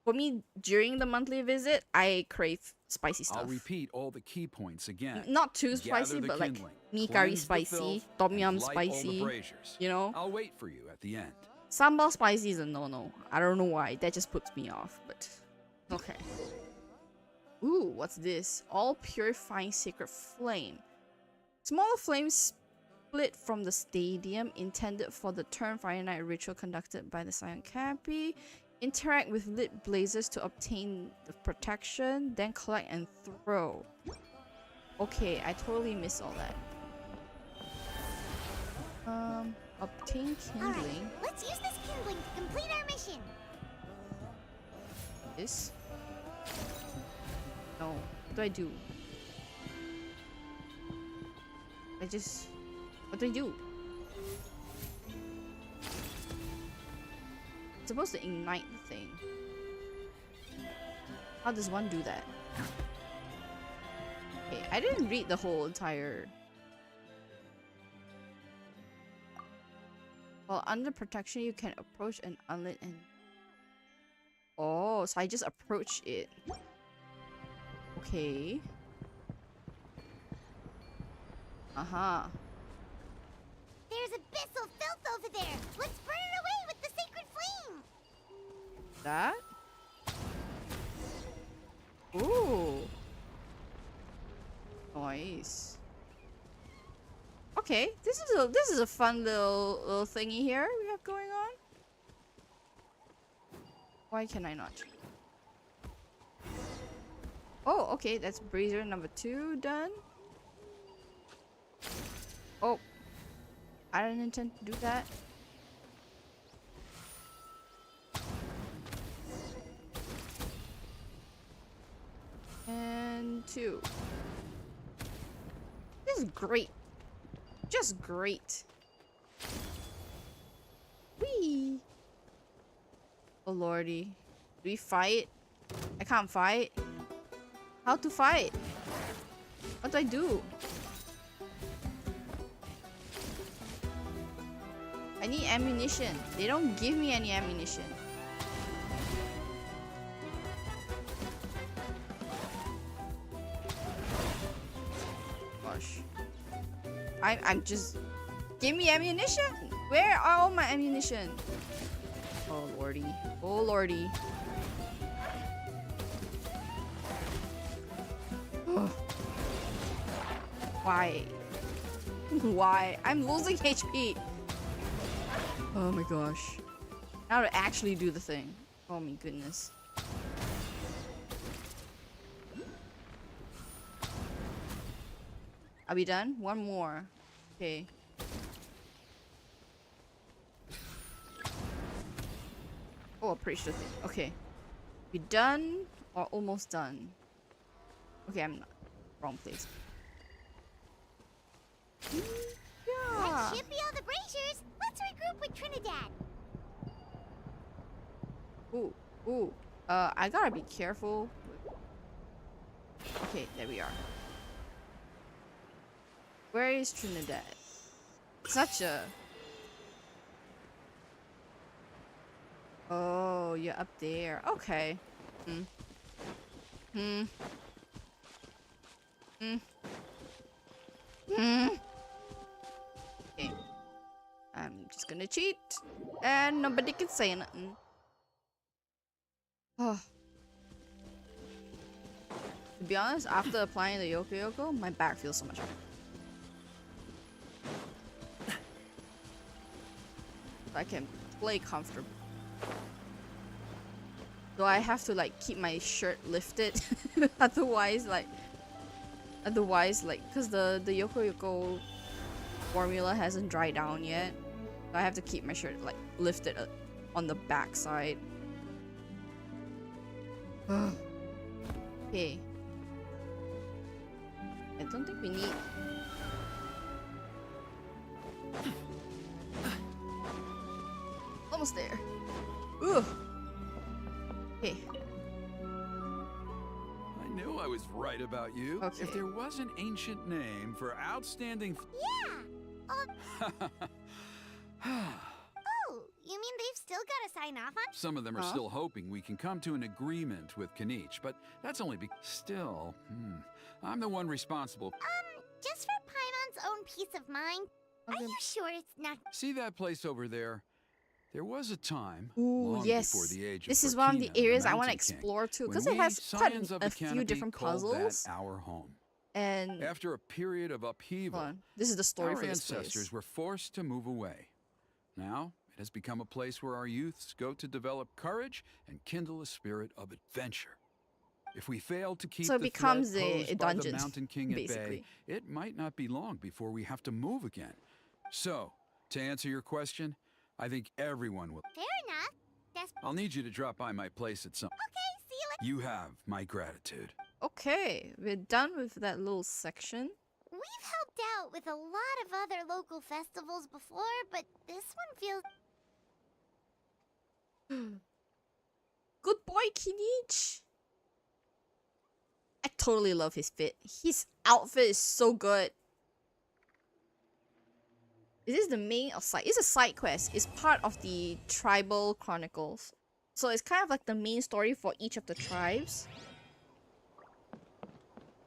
A: For me, during the monthly visit, I crave spicy stuff.
E: I'll repeat all the key points again.
A: Not too
E: Gather
A: spicy,
E: the
A: but like
E: kindling,
A: mee curry
E: cleanse the
A: spicy,
E: filth,
A: tom
E: and
A: yum
E: light all the
A: spicy.
E: braziers.
A: You know,
E: I'll wait for you at the end.
A: sambal spicy is a no-no. I don't know why. That just puts me off. But okay. Ooh, what's this? All purifying sacred flame. Smaller flames split from the stadium intended for the Turnfire Night ritual conducted by the Scion Canopy. Interact with lit blazes to obtain the protection, then collect and throw. Okay, I totally missed all that. Obtain
C: All right,
A: kindling.
C: let's use this kindling to complete our mission.
A: This? No. What do I do? What do I do? It's supposed to ignite the thing. How does one do that? Okay, I didn't read the whole entire... While under protection, you can approach an unlit and... Oh, so I just approach it. Okay. Uh-huh.
C: There's abyssal filth over there. Let's burn it away with the sacred flame.
A: That? Ooh. Nice. Okay, this is a fun little thingy here we have going on. Why can I not? Oh, okay, that's brazier number 2 done. Oh, I didn't intend to do that. And 2. This is great. Just great. Whee! Oh lordy. Do we fight? I can't fight. How to fight? What do I do? I need ammunition. They don't give me any ammunition. Gosh. I'm just... Give me ammunition! Where are all my ammunition? Oh lordy. Oh lordy. Why? Why? I'm losing HP. Oh my gosh. Now to actually do the thing. Oh my goodness. Are we done? One more. Okay. Oh, approach the thing. Okay. We done or almost done? Okay, I'm not. Wrong place. Yeah.
C: Let's ship all the braziers. Let's regroup with Trinidad.
A: Ooh, ooh. I gotta be careful. Okay, there we are. Where is Trinidad? Such a... Oh, you're up there. Okay. Hmm. Hmm. Hmm. Hmm. Okay. I'm just gonna cheat. And nobody can say nothing. Oh. To be honest, after applying the Yoko, my back feels so much better. I can play comfortably. Do I have to like keep my shirt lifted? otherwise, because the Yoko formula hasn't dried down yet. So I have to keep my shirt like lifted on the back side. Okay. I don't think we need... Almost there. Ooh. Okay.
E: I knew I was right about you.
A: Okay.
E: If there was an ancient name for outstanding...
C: Yeah. Oh, you mean they've still got to sign off on?
E: Some of them are
A: Huh?
E: still hoping we can come to an agreement with Kinich, but that's only because... Still, I'm the one responsible.
C: Just for Paimon's own peace of mind.
A: Okay.
C: Are you sure it's not?
E: See that place over there? There was a time,
A: Ooh,
E: long
A: yes.
E: before the age of
A: This is one of the
E: Burkina,
A: areas I want to
E: Mountain King,
A: explore too,
E: when
A: because it
E: we,
A: has quite
E: Scions of
A: a
E: the
A: few
E: Canopy,
A: different
E: called
A: puzzles.
E: that our home.
A: And
E: After a period of upheaval,
A: hold on, this is the story
E: our
A: for this
E: ancestors
A: place.
E: were forced to move away. Now, it has become a place where our youths go to develop courage and kindle a spirit of adventure. If we fail to keep
A: So it
E: the
A: becomes
E: threat posed
A: a
E: by
A: dungeon,
E: the Mountain King at bay,
A: basically.
E: it might not be long before we have to move again. So, to answer your question, I think everyone will.
C: Fair enough. That's
E: I'll need you to drop by my place at some...
C: okay. See you later.
E: You have my gratitude.
A: Okay, we're done with that little section.
C: We've helped out with a lot of other local festivals before, but this one feels...
A: Good boy, Kinich. I totally love his fit. His outfit is so good. Is this the main or side? It's a side quest. It's part of the Tribal Chronicles. So it's kind of like the main story for each of the tribes.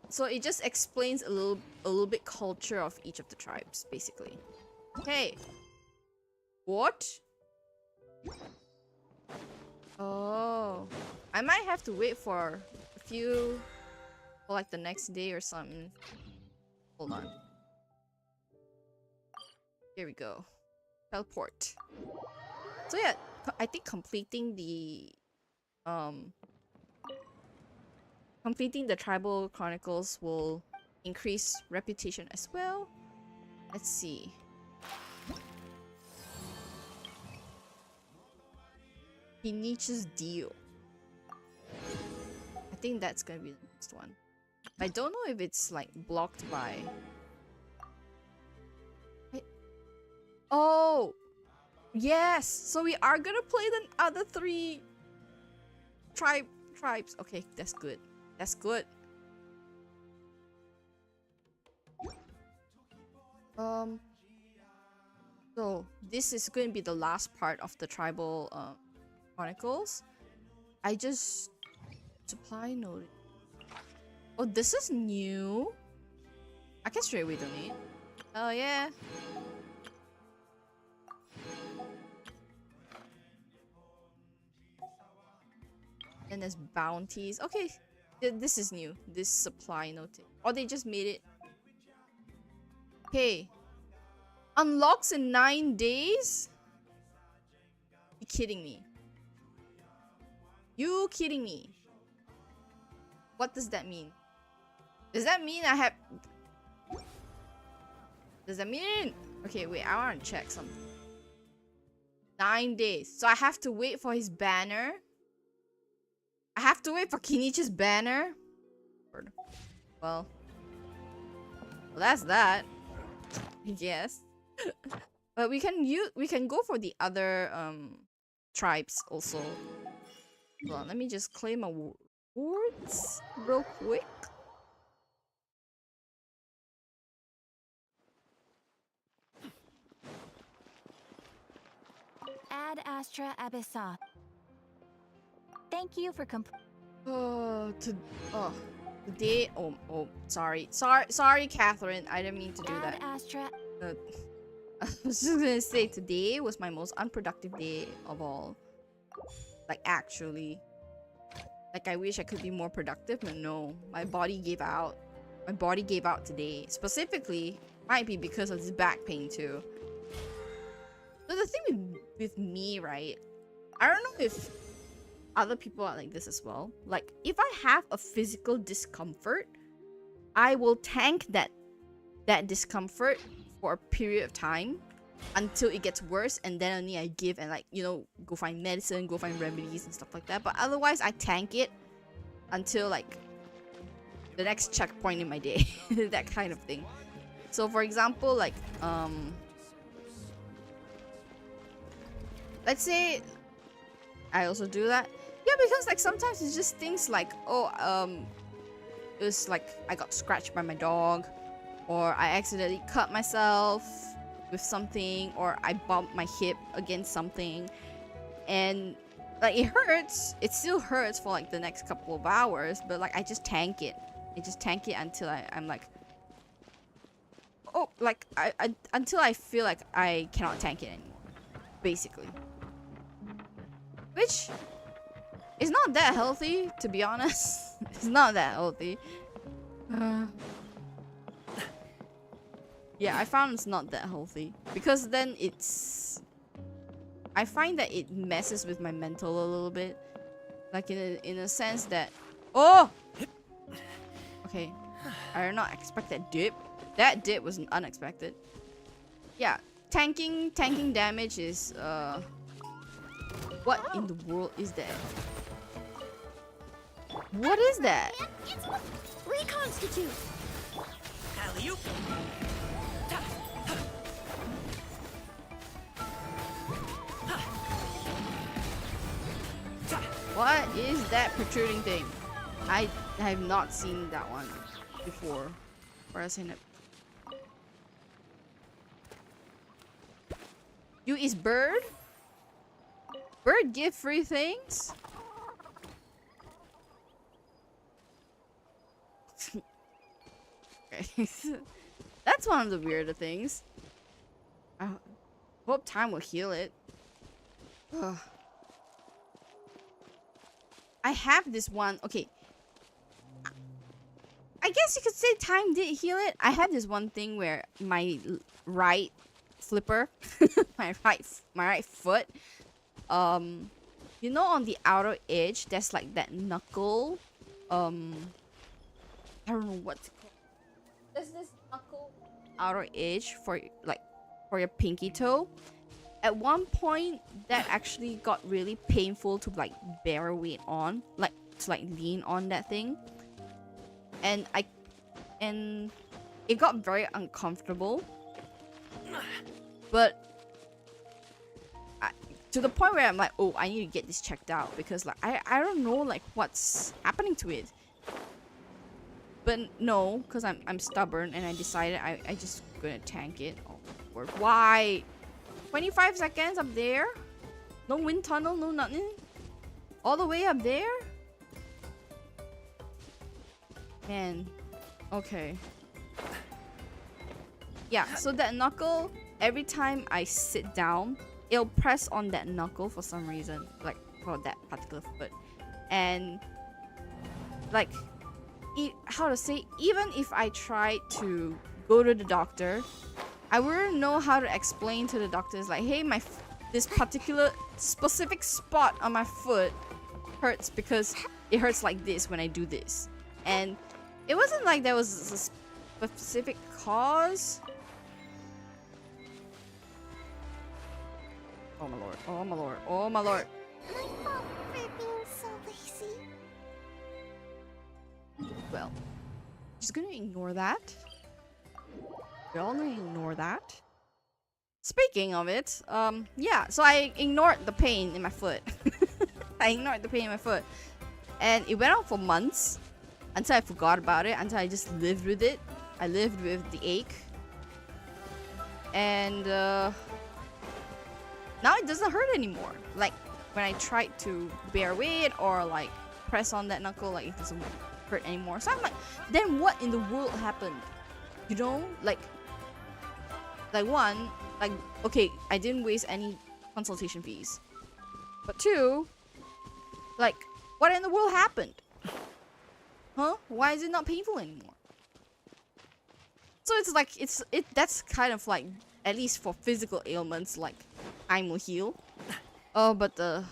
A: So it just explains a little bit culture of each of the tribes, basically. Okay. What? Oh. I might have to wait for a few... for like the next day or something. Hold on. Here we go. Teleport. So yeah, I think completing the Tribal Chronicles will increase reputation as well. Let's see. Kinichi's deal. I think that's gonna be the next one. I don't know if it's like blocked by... Oh! Yes! So we are gonna play the other 3 tribes. Okay, that's good. That's good. So this is going to be the last part of the Tribal Chronicles. I just... Supply node. Oh, this is new. I can straight away donate. Oh yeah. And there's bounties. Okay, this is new. This supply note. Or they just made it. Okay. Unlocks in 9 days? You kidding me? You kidding me? What does that mean? Does that mean I have... Does that mean... Okay, wait, I want to check something. 9 days. So I have to wait for his banner? I have to wait for Kinichi's banner? Well, that's that. Yes. But we can go for the other tribes also. Hold on, let me just claim my words real quick.
B: Ad Astra Abyssa. Thank you for
A: Today. Sorry, Catherine. I didn't mean to do that.
B: Astra.
A: I was just gonna say today was my most unproductive day of all. Like actually, like I wish I could be more productive, but no, my body gave out. My body gave out today. Specifically, might be because of this back pain too. But the thing with me, right? I don't know if other people are like this as well. Like, if I have a physical discomfort, I will tank that discomfort for a period of time until it gets worse, and then only I give and, like, you know, go find medicine, go find remedies and stuff like that. But otherwise, I tank it until, like, the next checkpoint in my day. That kind of thing. So, for example, like, let's say I also do that. Yeah, because like sometimes it's just things like, oh, it was like I got scratched by my dog, or I accidentally cut myself with something, or I bumped my hip against something, and like it hurts. It still hurts for like the next couple of hours, but like I just tank it. I just tank it until I'm like, oh, like I until I feel like I cannot tank it anymore, basically. Which is not that healthy, to be honest. It's not that healthy. Yeah, I found it's not that healthy. Because then it's... I find that it messes with my mental a little bit. Like in a sense that... Oh! Okay. I did not expect that dip. That dip was unexpected. Yeah. Tanking damage is... What in the world is that? What is that?
B: Reconstitute.
G: Alley-oop.
A: What is that protruding thing? I have not seen that one before. Or I've seen it. You is bird? Bird give free things? Okay. That's one of the weirder things. I hope time will heal it. Ugh. I have this one. Okay. I guess you could say time did heal it. I had this one thing where my right flipper, my right foot, you know, on the outer edge, there's like that knuckle. I don't know what to call. There's this knuckle outer edge for like for your pinky toe. At one point, that actually got really painful to like bear weight on, like to like lean on that thing, and it got very uncomfortable. But to the point where I'm like, oh, I need to get this checked out because like I don't know like what's happening to it. But no, because I'm stubborn and I decided I just gonna tank it. Oh, Lord. Why? 25 seconds up there? No wind tunnel, no nothing? All the way up there? Man. Okay. Yeah, so that knuckle, every time I sit down, it'll press on that knuckle for some reason. Like, for that particular foot. And, like, how to say, even if I try to go to the doctor, I wouldn't know how to explain to the doctors like, hey, this particular specific spot on my foot hurts because it hurts like this when I do this. And it wasn't like there was a specific cause. Oh my lord, oh my lord, oh my lord.
C: My fault for being so lazy.
A: Well, just gonna ignore that. We're all gonna ignore that. Speaking of it, yeah, so I ignored the pain in my foot. I ignored the pain in my foot. And it went on for months until I forgot about it, until I just lived with it. I lived with the ache. And now it doesn't hurt anymore. Like when I tried to bear weight or like press on that knuckle, like it doesn't hurt anymore. So I'm like, then what in the world happened? You know, like one, like, okay, I didn't waste any consultation fees. But two, like, what in the world happened? Huh? Why is it not painful anymore? So it's like, that's kind of like, at least for physical ailments, like, time will heal. Oh, but the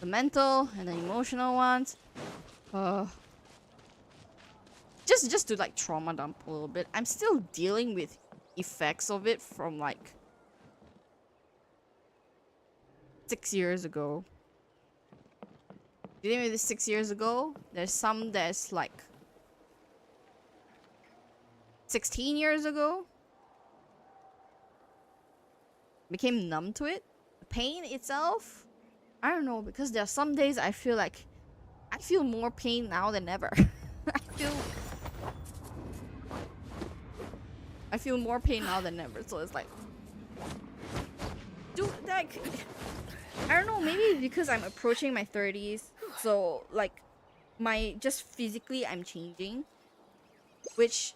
A: mental and the emotional ones, just to like trauma dump a little bit, I'm still dealing with effects of it from like 6 years ago. Dealing with this 6 years ago. There's some that's like 16 years ago. Became numb to it. The pain itself, I don't know, because there are some days I feel like I feel more pain now than ever. I feel more pain now than ever, so it's like, dude, like, I don't know, maybe because I'm approaching my 30s, so like, just physically I'm changing, which,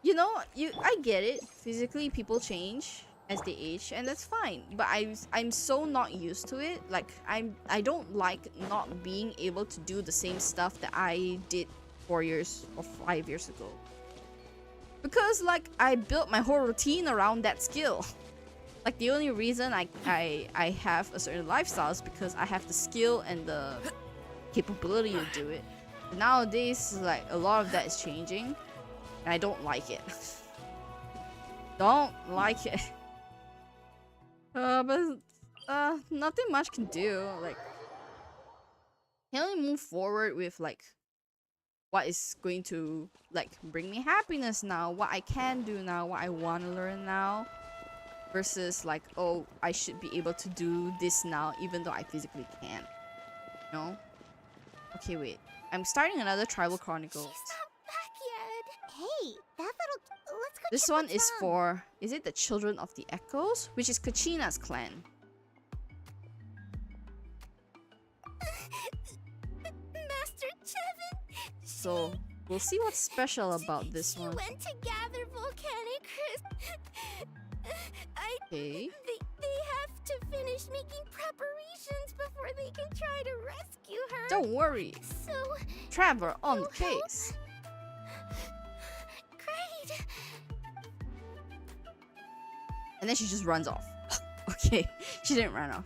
A: you know, I get it, physically people change as they age, and that's fine, but I'm so not used to it. Like, I don't like not being able to do the same stuff that I did 4 years or 5 years ago. Because like I built my whole routine around that skill. Like the only reason I have a certain lifestyle is because I have the skill and the capability to do it. But nowadays, like a lot of that is changing, and I don't like it. Don't like it. But nothing much can do. Like, can only move forward with like what is going to like bring me happiness now, what I can do now, what I want to learn now, versus like, oh, I should be able to do this now even though I physically can't, you know? Okay, wait. I'm starting another Tribal Chronicles.
C: She's not back yet. Hey, that little. Let's go
A: This
C: check
A: one
C: what's
A: is
C: wrong.
A: for, is it the Children of the Echoes? Which is Kachina's clan.
C: Master Chevin.
A: So, we'll see what's special about this
C: She
A: one.
C: went to gather volcanic crystals.
A: Okay.
C: They have to finish making preparations before they can try to rescue her.
A: Don't worry.
C: So
A: Trevor on the
C: You'll help?
A: case.
C: great.
A: And then she just runs off. Okay, she didn't run off.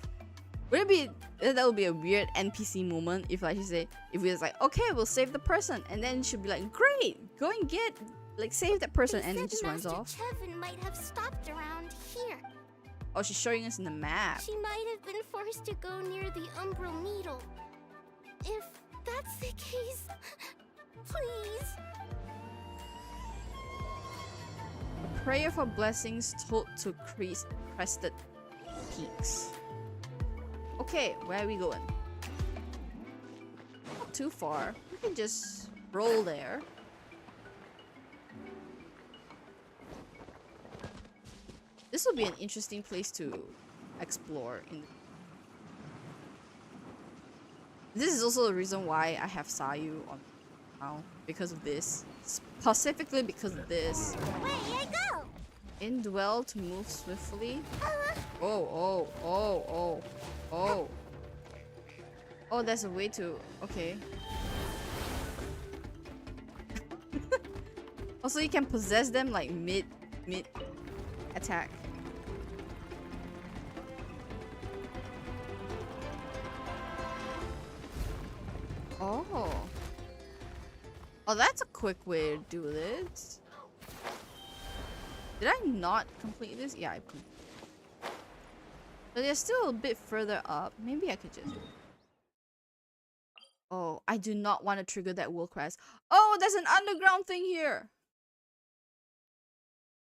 A: Would it be, that would be a weird NPC moment if like she say, if we was like, okay, we'll save the person, and then she'd be like, great, go and get, like, save that person,
C: They
A: and then
C: said
A: just runs
C: Master
A: off.
C: Chevin might have stopped around here.
A: Oh, she's showing us in the map.
C: She might have been forced to go near the Umbral Needle. If that's the case, please.
A: Prayer for blessings told to crested peaks. Okay, where are we going? Not too far. We can just roll there. This will be an interesting place to explore. This is also the reason why I have Sayu on now, because of this. Specifically because of this.
C: Way I go!
A: Indwell to move swiftly. Oh. Oh, there's a way to. Okay. Also, you can possess them like mid attack. Oh. Oh, that's a quick way to do this. Did I not complete this? Yeah, I completed. But they're still a bit further up. Maybe I could just. Oh, I do not want to trigger that wool crest. Oh, there's an underground thing here.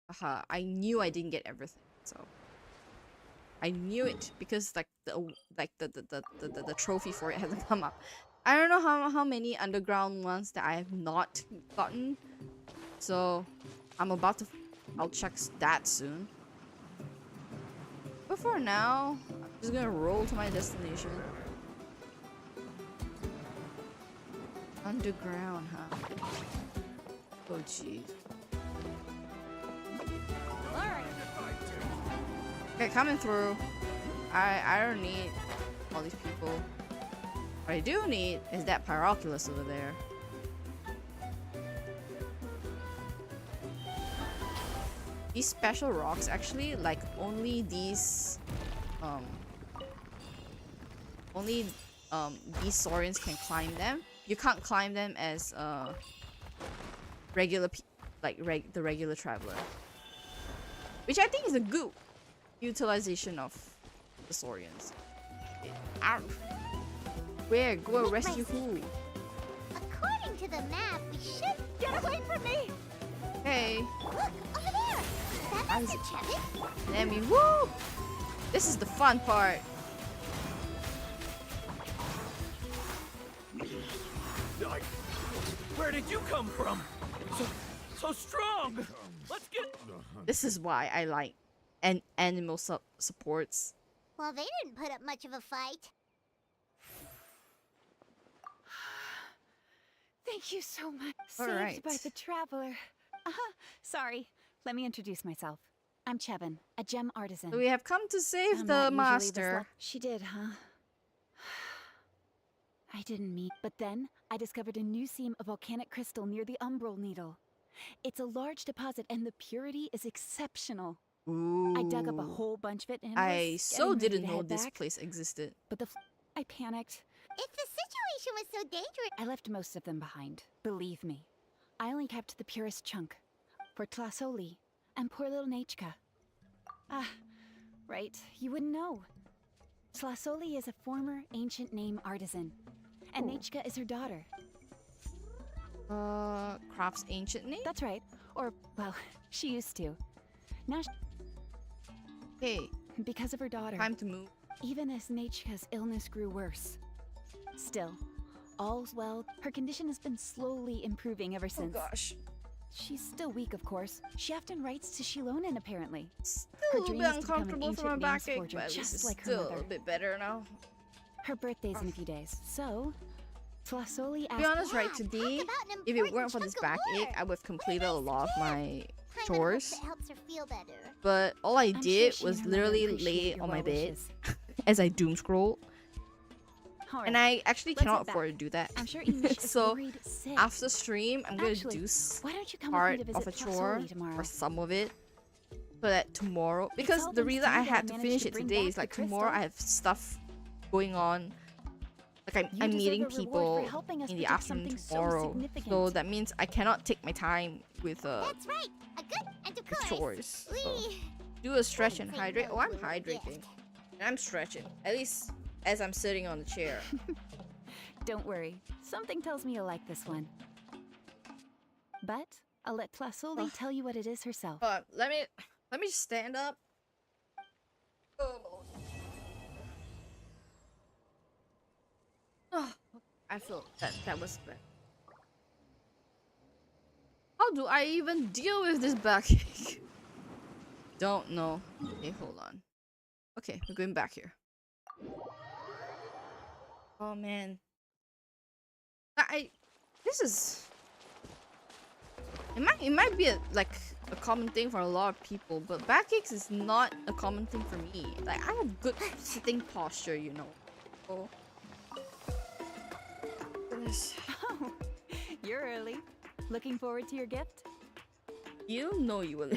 A: Aha, I knew I didn't get everything, so I knew it because like the trophy for it hasn't come up. I don't know how many underground ones that I have not gotten, so I'll check that soon. But for now, I'm just gonna roll to my destination. Underground, huh? Oh jeez. Okay, coming through. I don't need all these people. What I do need is that Pyroculus over there. These special rocks actually, like only these these Saurians can climb them. You can't climb them as regular the regular traveler. Which I think is a good utilization of the Saurians. Ow. Where? Go and rescue who?
C: According to the map, we should get away from me.
A: Hey.
C: Look, over there. That Master Chevin?
A: Let me woo! This is the fun part.
G: Where did you come from? So strong. Let's get.
A: This is why I like animal supports.
C: Well, they didn't put up much of a fight.
H: Thank you so much.
A: All
H: Saved
A: right.
H: by the traveler. Sorry. Let me introduce myself. I'm Chevin, a gem artisan.
A: So we have come to save
H: I'm
A: the
H: not usually this
A: master.
H: She did, huh? I didn't meet, but then I discovered a new seam of volcanic crystal near the Umbral Needle. It's a large deposit and the purity is exceptional.
A: Ooh.
H: I dug up a whole bunch of it and
A: I
H: was
A: so
H: getting ready
A: didn't
H: to
A: know
H: head
A: this
H: back,
A: place existed.
H: But I panicked.
C: If the situation was so dangerous,
H: I left most of them behind, believe me. I only kept the purest chunk. For Tlasoli and poor little Nachka. Ah, right, you wouldn't know. Tlasoli is a former ancient name artisan, and Nachka is her daughter.
A: Craft's ancient name?
H: That's right. Or, well, she used to. Now,
A: Hey,
H: because of her daughter,
A: time to move.
H: even as Nachka's illness grew worse. Still, all's well. Her condition has been slowly improving ever
A: Oh
H: since.
A: gosh.
H: She's still weak, of course. She often writes to Shilonen, apparently.
A: Still
H: Her
A: a little
H: dream
A: bit
H: is to become an
A: uncomfortable for my
H: ancient
A: backache,
H: names
A: but at
H: forger,
A: least
H: just
A: it's
H: like her
A: still
H: mother.
A: a bit better now.
H: Her birthday's in a few days, so Flasoli
A: To be
H: asked.
A: honest, right, today, if it weren't for this backache, I would have completed a lot of my chores.
C: It helps her feel better.
A: But all I
H: I'm sure
A: did
H: she
A: was
H: and her mother
A: literally
H: appreciate
A: lay
H: your
A: on my
H: well
A: bed
H: wishes.
A: as I doom scroll.
H: All
A: And
H: right,
A: I actually
H: let's
A: cannot
H: head back.
A: afford to do that.
H: I'm sure Emish is
A: So,
H: worried sick.
A: After stream, I'm gonna
H: Actually,
A: do
H: why don't you come
A: part
H: with me to
A: of
H: visit
A: a chore
H: Flasoli tomorrow?
A: or some of it, so that tomorrow,
H: It's
A: because
H: all
A: the
H: thanks
A: reason
H: to
A: I
H: you that I
A: had to
H: managed
A: finish
H: to
A: it
H: bring
A: today
H: back
A: is
H: the
A: like tomorrow I
H: crystal.
A: have stuff going on. Like
H: You
A: I'm
H: deserve
A: meeting
H: a reward for
A: people
H: helping us
A: in the
H: protect
A: afternoon
H: something so
A: tomorrow,
H: significant.
A: so that means I cannot take my time with
C: That's right. A good and of
A: with
C: course.
A: chores. So
C: We
A: do a stretch and
C: say
A: hydrate.
C: no
A: Oh, I'm
C: to a
A: hydrating.
C: gift.
A: And I'm stretching. At least as I'm sitting on the chair.
H: Don't worry. Something tells me you'll like this one. But I'll let Flasoli tell you what it is herself.
A: Let me stand up. Oh, oh, I feel that was bad. How do I even deal with this backache? Don't know. Okay, hold on. Okay, we're going back here. Oh man. This is it might be like a common thing for a lot of people, but backaches is not a common thing for me. Like I have good sitting posture, you know. Oh. Goodness.
H: Oh, you're early. Looking forward to your gift?
A: You know you will.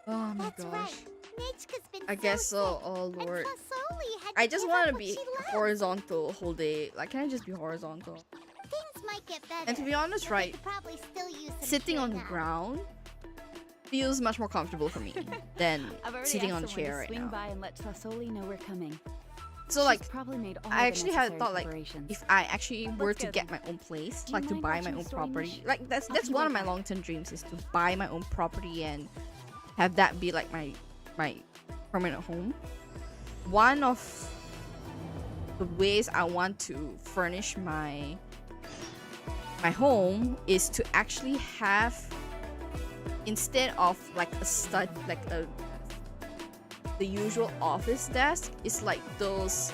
A: Oh my
C: That's
A: gosh.
C: right. Nichka's been
A: I guess
C: so
A: so.
C: sick,
A: Oh
C: and
A: lord.
C: Flasoli had
A: I
C: to
A: just
C: give
A: want
C: up
A: to
C: what
A: be
C: she loved.
A: horizontal whole day. Like, can I just be horizontal?
C: Things might get better.
A: And to be honest,
C: but they
A: right,
C: could probably still use some
A: sitting on the
C: cheering up.
A: ground feels much more comfortable for me than
H: I've already
A: sitting
H: asked
A: on the
H: someone
A: chair
H: to
A: right
H: swing
A: now.
H: by and let Flasoli know we're coming.
A: So
H: She's
A: like,
H: probably made all
A: I
H: the
A: actually had
H: necessary
A: thought like
H: preparations.
A: if I actually were
H: Let's
A: to
H: go
A: get
H: then.
A: my own place,
H: Do you
A: like to
H: mind
A: buy
H: watching
A: my own
H: the story,
A: property,
H: Mish?
A: like that's
H: I'll
A: that's
H: be
A: one
H: right
A: of my
H: back.
A: long-term dreams is to buy my own property and have that be like my permanent home. One of the ways I want to furnish my home is to actually have, instead of like the usual office desk, it's like those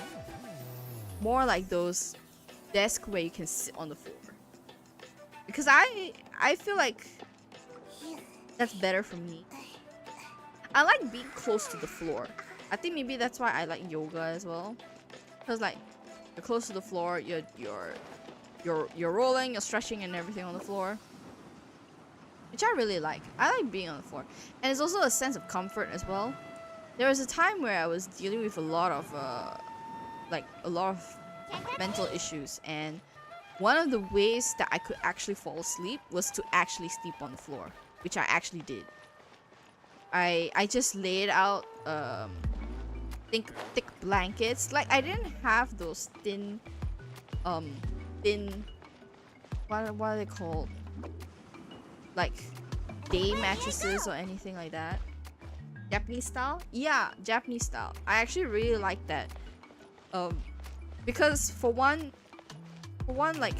A: more like those desks where you can sit on the floor, because I feel like that's better for me. I like being close to the floor. I think maybe that's why I like yoga as well, because like you're close to the floor, you're rolling, you're stretching and everything on the floor, which I really like. I like being on the floor, and it's also a sense of comfort as well. There was a time where I was dealing with a lot of mental issues, and one of the ways that I could actually fall asleep was to actually sleep on the floor, which I actually did. I just laid out thick blankets. Like I didn't have those thin what are they called? Like day mattresses or anything like that. Japanese style? Yeah, Japanese style. I actually really like that. Because for one like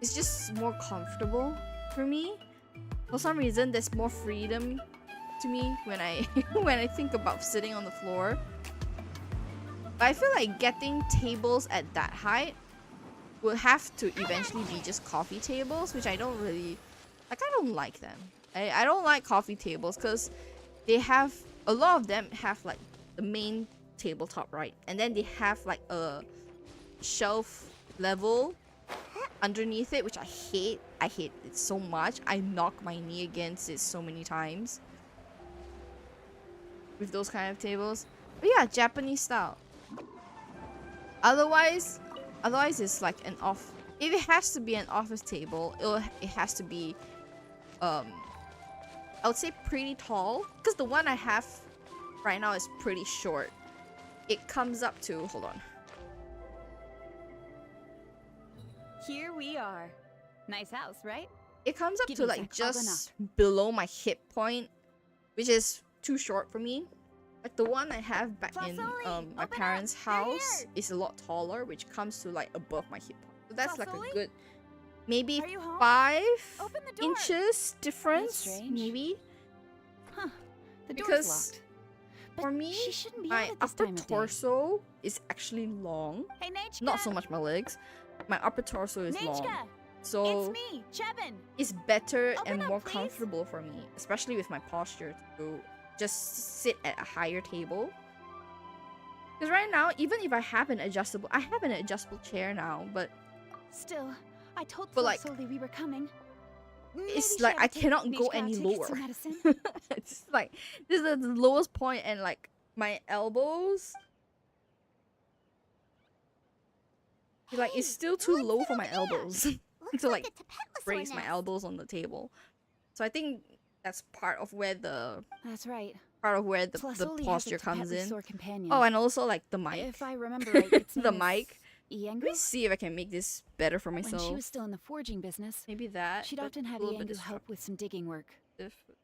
A: it's just more comfortable for me. For some reason there's more freedom to me when I when I think about sitting on the floor. But I feel like getting tables at that height will have to eventually be just coffee tables, which I don't really like. I don't like them. I don't like coffee tables because they have a lot of them have like the main tabletop, right? And then they have like a shelf level underneath it, which I hate. I hate it so much. I knock my knee against it so many times with those kind of tables. But yeah, Japanese style. Otherwise it's like an off. If it has to be an office table, it has to be I would say pretty tall, because the one I have right now is pretty short. It comes up to, hold on.
H: Here we are. Nice house, right?
A: It comes up
H: Give
A: to
H: me a
A: like
H: sec, I'll go
A: just below my hip point, which is too short for me. Like the one I have back in
H: Fasoli,
A: my
H: open
A: parents'
H: up. They're
A: house
H: here.
A: is a lot taller, which comes to like above my hip. So that's like
H: Fasoli?
A: a good, maybe
H: Are you home?
A: 5
H: Open the door.
A: inches difference,
H: strange.
A: maybe.
H: Huh. The door's
A: Because
H: locked. But
A: for me,
H: she shouldn't be
A: my
H: out at this
A: upper
H: time of day.
A: torso is actually long.
H: Hey, Nechka.
A: Not so much my legs. My upper torso is long.
H: Nechka.
A: So
H: It's me, Chevin.
A: it's better
H: Open
A: and
H: up,
A: more
H: please.
A: comfortable for me, especially with my posture, to just sit at a higher table. Because right now, even if I have an adjustable chair now, but
H: Still, I told
A: But, like,
H: Fasoli we were coming.
A: it's
H: Maybe
A: like
H: she ought
A: I
H: to take
A: cannot go
H: Nechka
A: any
H: to get some
A: lower.
H: medicine.
A: It's like this is the lowest point, and like my elbows, like it's still too low for my elbows
C: Looks
A: to
C: like
A: like
C: a Tapetlosaur
A: raise my
C: nest.
A: elbows on the table. So I think that's part of where the
H: That's right.
A: the posture comes in.
H: Companion.
A: Oh, and also like the mic.
H: If I remember right, its
A: The
H: name
A: mic.
H: is
A: Let
H: Iengu.
A: me see if I can make this better for
H: When she
A: myself.
H: was still in the forging business,
A: Maybe that.
H: she'd
A: but
H: often have
A: a little bit
H: Iengu help with some digging work.
A: disruptive.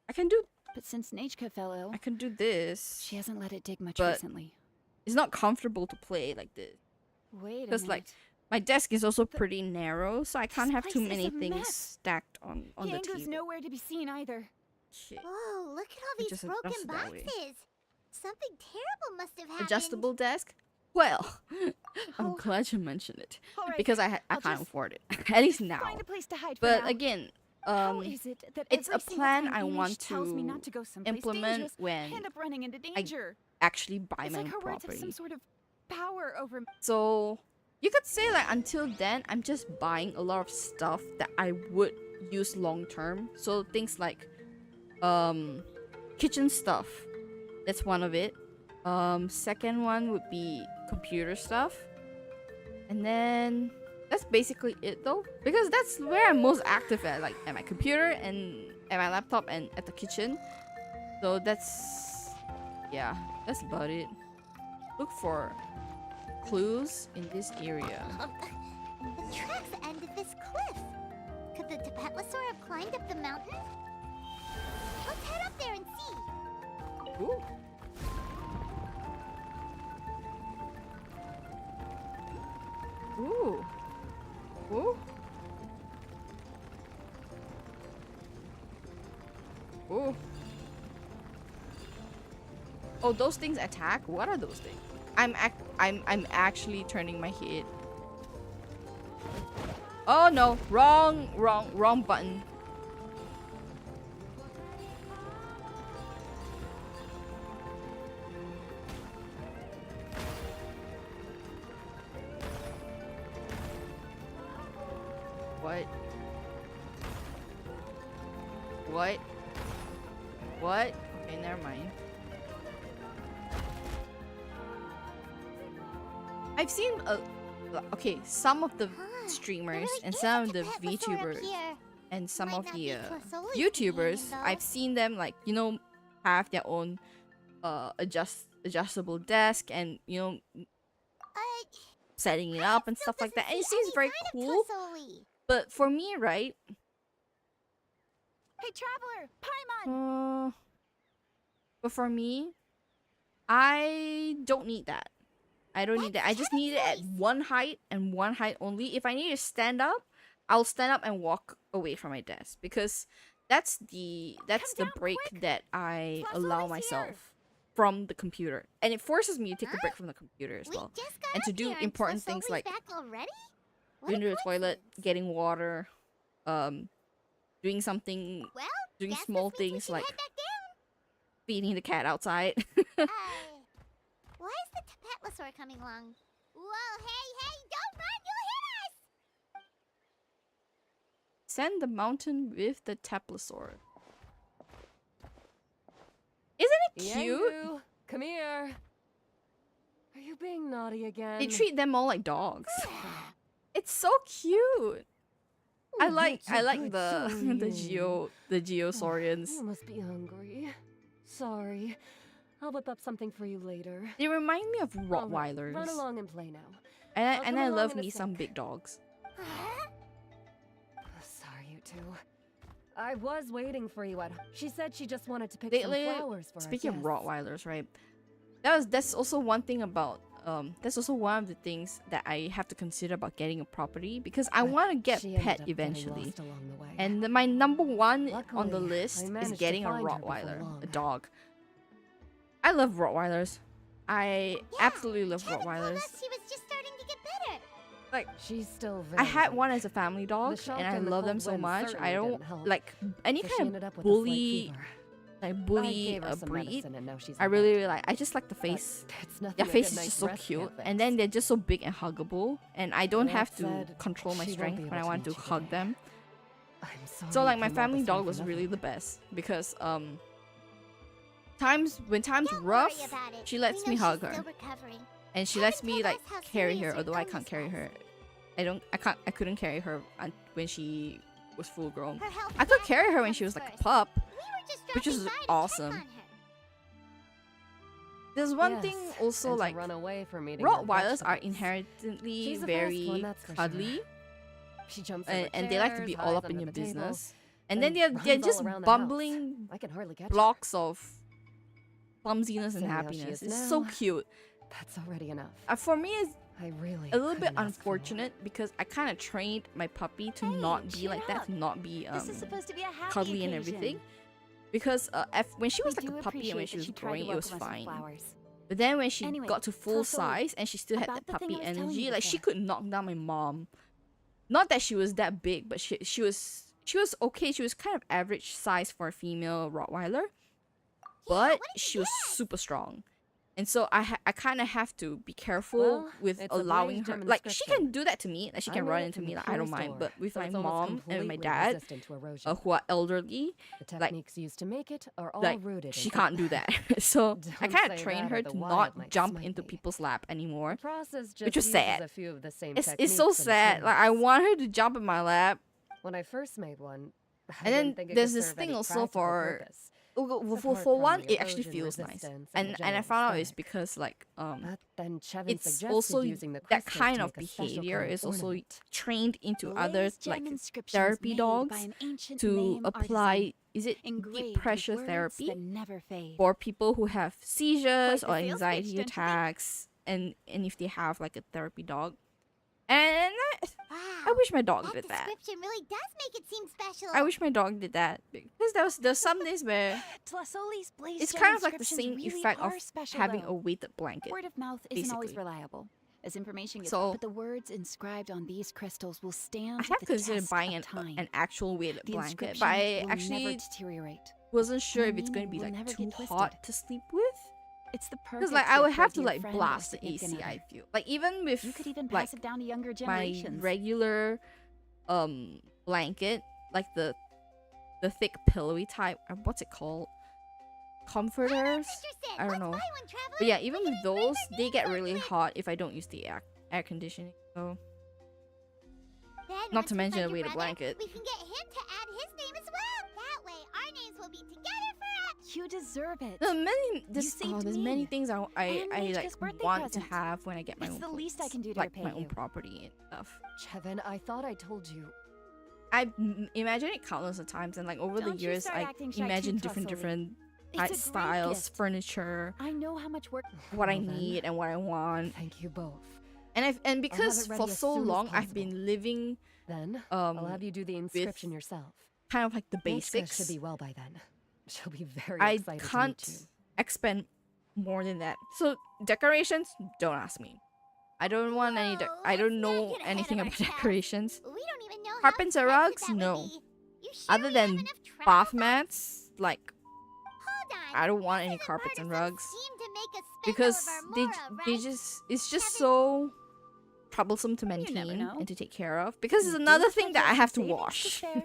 A: I can do
H: But since Nechka fell ill,
A: I can do this.
H: she hasn't let it dig much
A: But-
H: recently.
A: It's not comfortable to play like this.
H: Wait a
A: Because
H: minute.
A: like my desk is also pretty narrow, so I can't have too
H: place is
A: many
H: a
A: things
H: mess.
A: stacked on the
H: Iengu's
A: table.
H: nowhere to be seen either.
A: Okay.
C: Whoa, look at all
A: We
C: these
A: just
C: broken
A: adjust it that way.
C: boxes. Something terrible must have happened.
A: Adjustable desk? Well, I'm
H: Oh.
A: glad you mentioned it.
H: All right,
A: Because I
H: I'll
A: can't
H: just
A: afford it. At least now.
H: Find a place to hide for
A: But
H: now.
A: again,
H: How is it that
A: it's
H: every
A: a
H: single
A: plan
H: time
A: I
H: Inish
A: want
H: tells me
A: to
H: not to go someplace
A: implement
H: dangerous,
A: when
H: I end up running into danger.
A: actually buy
H: It's
A: my
H: like her
A: own
H: words have
A: property.
H: some sort of power over me.
A: So you could say like until then I'm just buying a lot of stuff that I would use long term. So things like kitchen stuff. That's one of it. Second one would be computer stuff. And then that's basically it though. Because that's where I'm most active at, like at my computer and at my laptop and at the kitchen. So that's that's about it. Look for clues in this area.
C: The tracks ended this cliff. Could the Tapetlosaur have climbed up the mountain? Let's head up there and see.
A: Ooh. Ooh. Ooh. Ooh. Oh, those things attack? What are those things? I'm actually turning my head. Oh no, wrong button. What? What? What? Okay, never mind. I've seen okay, some of the streamers
C: really
A: and
C: is
A: some
C: a
A: of the
C: Tapetlosaur up
A: VTubers
C: here.
A: and some
C: Might
A: of
C: not
A: the
C: be Clasoli's
A: YouTubers,
C: companion, though.
A: I've seen them like, you know, have their own adjustable desk and, you know, setting it up and
C: Still
A: stuff like that.
C: doesn't
A: And it
C: see
A: seems
C: any
A: very
C: sign of
A: cool.
C: Clasoli.
A: But for me, right?
H: Hey, traveler, Paimon!
A: But for me, I don't need that. I don't need that. I just need it at one height and one height only. If I need to stand up, I'll stand up and walk away from my desk because that's the
H: down
A: break
H: quick.
A: that I
H: Flasoli's
A: allow
H: here.
A: myself from the computer, and it forces me to take a break from the computer as
C: We
A: well,
C: just got
A: and to
C: up
A: do
C: here and
A: important things
C: Clasoli's
A: like
C: back already? What
A: going
C: a
A: to the toilet,
C: coincidence.
A: getting water, doing something,
C: Well,
A: doing
C: guess this
A: small
C: means we
A: things
C: should
A: like
C: head back down.
A: feeding the cat outside.
C: Why is the Tapetlosaur coming along? Whoa, hey, don't run, you'll hit us!
A: Send the mountain with the Taplosaur. Isn't it cute?
I: Yengu, come here. Are you being naughty again?
A: They treat them all like dogs. It's so cute. I like the Geosaurians.
I: You must be hungry. Sorry. I'll whip up something for you later.
A: They remind me of
I: All right,
A: Rottweilers.
I: Run along and play now.
A: And
I: I'll
A: I
I: come along
A: love
I: in a
A: me some
I: sec.
A: big dogs.
I: Sorry, you two. I was waiting for you at home. She said she just wanted to pick some
A: Lately,
I: flowers for
A: speaking
I: our
A: of
I: guests.
A: Rottweilers, right? That's also one thing about that's also one of the things that I have to consider about getting a property, because I
I: But
A: want to get
I: she ended
A: pet
I: up getting
A: eventually.
I: lost along the way.
A: And my number one on the
I: Luckily,
A: list
I: I
A: is
I: managed to
A: getting a
I: find her before
A: Rottweiler,
I: long.
A: a dog. I love Rottweilers. I
C: Yeah,
A: absolutely love
C: Kevin told
A: Rottweilers.
C: us she was just starting to get better.
A: Like,
I: She's still very
A: I had
I: weak.
A: one as a family dog,
I: The shock
A: and I
I: and the
A: love them
I: cold
A: so
I: wind
A: much. I
I: certainly
A: don't
I: didn't help,
A: like any
I: so she
A: kind
I: ended
A: of
I: up with a slight
A: bully,
I: fever.
A: like
I: I
A: bully
I: gave her
A: a
I: some
A: breed.
I: medicine and now she's
A: I
I: all
A: really,
I: right.
A: really like. I just like the face.
I: It's nothing
A: Their
I: a
A: face
I: good
A: is
I: night's
A: just so
I: rest
A: cute,
I: can't
A: and
I: fix.
A: then they're just so big and huggable, and I don't
I: That
A: have to
I: said,
A: control my
I: she won't
A: strength
I: be
A: when I
I: able to
A: want to
I: meet you
A: hug
I: today.
A: them.
I: I'm sorry
A: So like
I: you
A: my
I: came all
A: family
I: this way
A: dog
I: for
A: was
I: nothing.
A: really the best, because times
C: Don't
A: rough,
C: worry about it.
A: she lets
C: We
A: me
C: know
A: hug
C: she's
A: her,
C: still recovering.
A: and she
C: Kevin
A: lets me
C: told
A: like
C: us how
A: carry
C: serious
A: her,
C: your
A: although I
C: illness
A: can't carry
C: was.
A: her. I couldn't carry her when she was full grown.
C: Her health
A: I could
C: naturally
A: carry her when
C: comes
A: she was like a
C: first.
A: pup,
C: We were just
A: which
C: dropping
A: is
C: by to check
A: awesome.
C: on her.
A: There's one
I: Yes,
A: thing also,
I: and to
A: like
I: run away from eating her
A: Rottweilers are
I: vegetables.
A: inherently
I: She's a fast
A: very
I: one, that's for sure.
A: cuddly,
I: She jumps over
A: and they like to
I: chairs,
A: be all
I: hides
A: up in
I: under
A: your
I: the table,
A: business. And then
I: then
A: they're
I: runs all
A: just
I: around the house.
A: bumbling
I: I can hardly catch her.
A: blocks of clumsiness and
I: Seeing how she
A: happiness.
I: is
A: It's so
I: now,
A: cute.
I: That's already enough.
A: For me, it's
I: I really
A: a little bit
I: couldn't ask for more.
A: unfortunate because I kind of trained my puppy to
B: Hey,
A: not be
B: cheer
A: like that,
B: up.
A: to not be
B: This is supposed to be a happy
A: cuddly and
B: occasion.
A: everything. Because when she was
H: We
A: like
H: do
A: a puppy and when
H: appreciate
A: she
H: that
A: was
H: she tried to
A: growing, it was
H: welcome us with
A: fine.
H: flowers.
A: But then when she
H: Anyway,
A: got to full
H: tell Sully
A: size and she still had
H: about
A: that
H: the thing
A: puppy
H: I was telling
A: energy,
H: you
A: like she
H: before.
A: could knock down my mom. Not that she was that big, but she was okay. She was kind of average size for a female Rottweiler, but
C: what did
A: she
C: you
A: was super strong. And so I kind of have to be careful
I: Well,
A: with
I: it's a
A: allowing
I: brave
A: her. Like she
I: demonstration.
A: can do that to me. Like she
I: I
A: can
I: made
A: run
I: it
A: into
I: from
A: me.
I: the
A: Like I don't
I: purest
A: mind.
I: ore,
A: But with
I: so
A: my
I: it's almost
A: mom and my
I: completely
A: dad,
I: resistant to erosion.
A: who are elderly,
I: The
A: like,
I: techniques used to make it are all
A: like
I: rooted
A: she
I: in
A: can't do that. So I
I: Don't
A: kind of
I: say
A: train
I: that
A: her
I: or the
A: to
I: wild
A: not
I: might
A: jump
I: smite
A: into
I: me.
A: people's lap anymore.
I: The process just
A: Which was
I: uses
A: sad.
I: a few of the same
A: It's so
I: techniques and
A: sad. Like I
I: trainings.
A: want her to jump in my lap.
I: When I first made one, I
A: And then
I: didn't think it
A: there's
I: could
A: this
I: serve
A: thing
I: any
A: also
I: practical
A: for
I: purpose.
A: for
I: Apart from
A: one,
I: the
A: it actually
I: erosion
A: feels nice.
I: resistance
A: And
I: the
A: I
I: general
A: found out it's
I: aesthetic.
A: because like
I: But then Chevin
A: it's
I: suggested
A: also
I: using the
A: that
I: crystals
A: kind
I: to
A: of
I: make a special
A: behavior
I: kind of
A: is also
I: ornament.
A: trained into
H: The
A: other
H: latest
A: like
H: gem inscription was
A: therapy
H: made
A: dogs
H: by an ancient
A: to
H: name
A: apply.
H: artisan,
A: Is it
H: engraved
A: deep
H: with
A: pressure
H: words
A: therapy
H: that never fade.
A: for people who have seizures
H: Quite the
A: or
H: sales pitch,
A: anxiety
H: don't you think?
A: attacks, and if they have like a therapy dog? And I
C: Wow.
A: wish my dog
C: That
A: did that.
C: description really does make it seem special.
A: I wish my dog did that because there's some days where
H: Tlasoli's blaze
A: it's
H: gem
A: kind of like the
H: inscriptions
A: same
H: really
A: effect of
H: are special,
A: having
H: though.
A: a weighted blanket.
H: Word of mouth isn't always
A: basically.
H: reliable. As information gets
A: So-
H: out, but the words inscribed on these crystals will stand
A: I have
H: the
A: considered
H: test
A: buying
H: of time.
A: an actual weighted
H: The
A: blanket,
H: inscription
A: but I
H: will
A: actually
H: never deteriorate.
A: wasn't sure
H: the
A: if it's going to
H: meaning
A: be
H: will
A: like
H: never
A: too
H: get twisted.
A: hot to sleep with.
H: It's the
A: Because
H: perfect
A: like I would
H: gift for a
A: have to
H: dear
A: like
H: friend or
A: blast the
H: significant
A: AC. I
H: other.
A: feel like even with
H: You could even
A: like
H: pass it down to younger
A: my
H: generations.
A: regular blanket, like the thick pillowy type. What's it called? Comforters.
C: Interested.
A: I don't
C: Let's
A: know.
C: buy one, Traveler.
A: But yeah, even
C: We
A: with
C: can engrave
A: those,
C: our
A: they
C: names
A: get
C: onto
A: really
C: it.
A: hot if I don't use the air conditioning. So
C: Then
A: not
C: once
A: to
C: we
A: mention
C: find
A: a
C: your
A: weighted
C: brother,
A: blanket.
C: We can get him to add his name as well. That way, our names will be together forever.
H: You deserve it.
A: There's
H: saved
A: there's
H: me.
A: many things I
H: And
A: like
H: Nitschke's birthday
A: want to
H: present.
A: have when I get my
H: It's
A: own
H: the least I
A: place,
H: can do to
A: like
H: repay
A: my own
H: you.
A: property and stuff.
I: Chevin, I thought I told you.
A: I imagine it countless of times, and like over the
H: Don't you
A: years,
H: start
A: I
H: acting shy
A: imagine
H: too,
A: different
H: Trustly. It's a
A: type
H: great
A: styles,
H: gift.
A: furniture,
H: I know how much work.
A: what I
I: Well then,
A: need and what I want,
I: Thank you both.
A: and because
I: it ready
A: for
I: as
A: so
I: soon as
A: long I've
I: possible.
A: been living
I: Then I'll have you do the inscription yourself.
A: kind of like the
I: Nitschke
A: basics.
I: should be well by then. She'll be very
A: I
I: excited to
A: can't
I: meet you.
A: expend more than that. So decorations, don't ask me. I don't want any.
C: Whoa,
A: I don't
C: let's not
A: know
C: get ahead
A: anything
C: of
A: about
C: ourselves.
A: decorations.
C: We don't even know
A: Carpets
C: how
A: and
C: expensive
A: rugs?
C: that would
A: No.
C: be. You sure
A: Other
C: we
A: than
C: have enough travel
A: bath
C: funds?
A: mats, like
C: Hold on.
A: I don't want
C: This
A: any
C: isn't
A: carpets
C: part
A: and
C: of some
A: rugs
C: scheme to make us spend
A: because
C: all of our
A: they
C: mora,
A: they
C: right?
A: just it's just
C: Kevin?
A: so troublesome to
H: never
A: maintain
H: know.
A: and to take care of because it's
H: You
A: another
H: do
A: thing
H: have
A: that I
H: some
A: have to
H: savings
A: wash.
H: spare.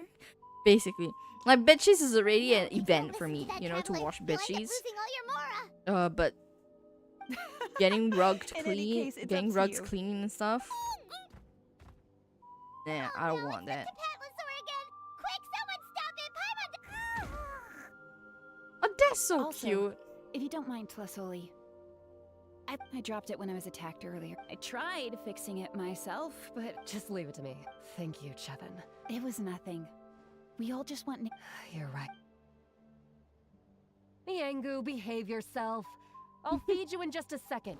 A: Basically, like bed sheets is already an
C: No, you can't
A: event for
C: listen
A: me,
C: that,
A: you know, to
C: Traveler.
A: wash
C: You'll
A: bed
C: end up
A: sheets.
C: losing all your mora.
A: But getting rugs
H: In any
A: clean,
H: case, it's
A: getting
H: up to
A: rugs
H: you.
A: clean and stuff. Nah, I don't
C: No,
A: want
C: it's
A: that.
C: the Patlosaur again. Quick, someone stop it. Paimon.
A: Oh, that's so
H: Also,
A: cute.
H: If you don't mind, Tlasoli. I dropped it when I was attacked earlier. I tried fixing it myself, but
I: Just leave it to me. Thank you, Chevin.
H: it was nothing. We all just want.
I: You're right. Miangu, behave yourself. I'll feed you in just a second.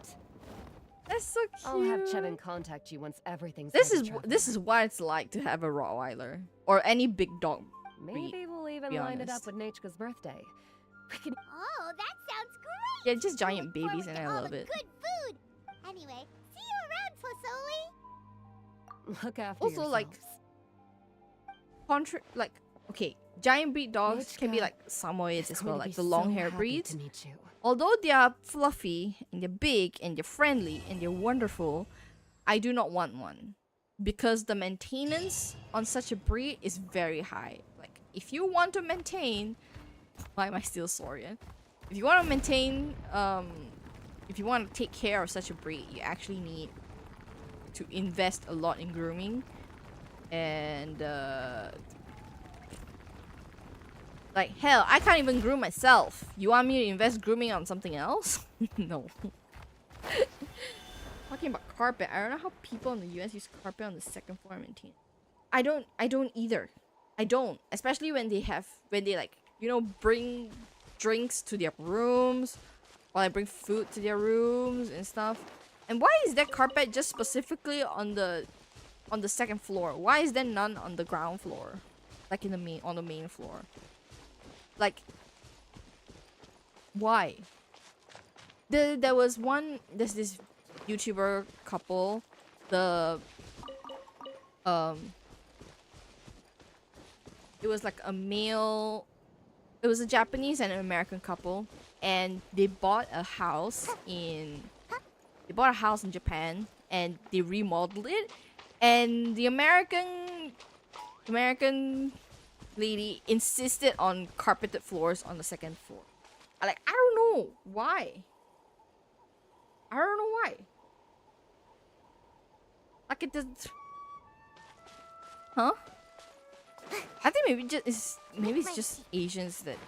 A: That's so cute.
I: I'll have Chevin contact you once everything's
A: This
I: ready,
A: is
I: Trevor.
A: this is what it's like to have a Rottweiler or any big dog.
I: Maybe we'll even
A: be
I: line it
A: honest.
I: up with Nachka's birthday. We can.
C: Oh, that sounds great!
A: Yeah, just giant
C: Look
A: babies, and
C: forward
A: I
C: to all
A: love
C: the
A: it.
C: Good food! Anyway, see you around, Flasoli!
I: Look after
A: Also, like,
I: yourselves.
A: like, okay, giant breed dogs can be
I: Nichka
A: like Samoyeds
I: is
A: as
I: going
A: well,
I: to
A: like
I: be
A: the long
I: so
A: hair
I: happy
A: breeds.
I: to meet you.
A: Although they are fluffy and they're big and they're friendly and they're wonderful, I do not want one because the maintenance on such a breed is very high. Like, if you want to maintain, why am I still Saurian? If you want to maintain, if you want to take care of such a breed, you actually need to invest a lot in grooming and like, hell, I can't even groom myself. You want me to invest grooming on something else? No. Talking about carpet, I don't know how people in the US use carpet on the second floor and maintain it. I don't either. I don't. Especially when they like, you know, bring drinks to their rooms, or like bring food to their rooms and stuff. And why is there carpet just specifically on the second floor? Why is there none on the ground floor? Like on the main floor? Like, why? There's this YouTuber couple, it was like it was a Japanese and an American couple, and they bought a house in Japan, and they remodeled it, and the American lady insisted on carpeted floors on the second floor. I don't know why. Like, it does. Huh? I think maybe it's just Asians that.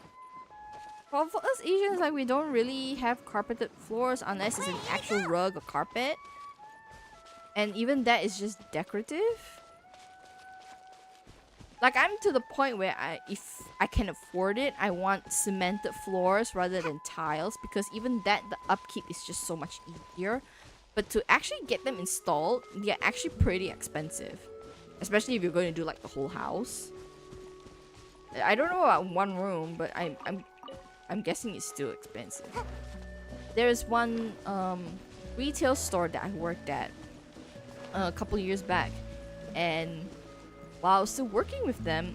A: Well, for us Asians, like, we don't really have carpeted floors unless it's an actual rug or carpet, and even that is just decorative. Like, I'm to the point where if I can afford it, I want cemented floors rather than tiles, because even that, the upkeep is just so much easier. But to actually get them installed, they're actually pretty expensive, especially if you're going to do like the whole house. I don't know about one room, but I'm guessing it's still expensive. There's one retail store that I worked at a couple years back, and while I was still working with them,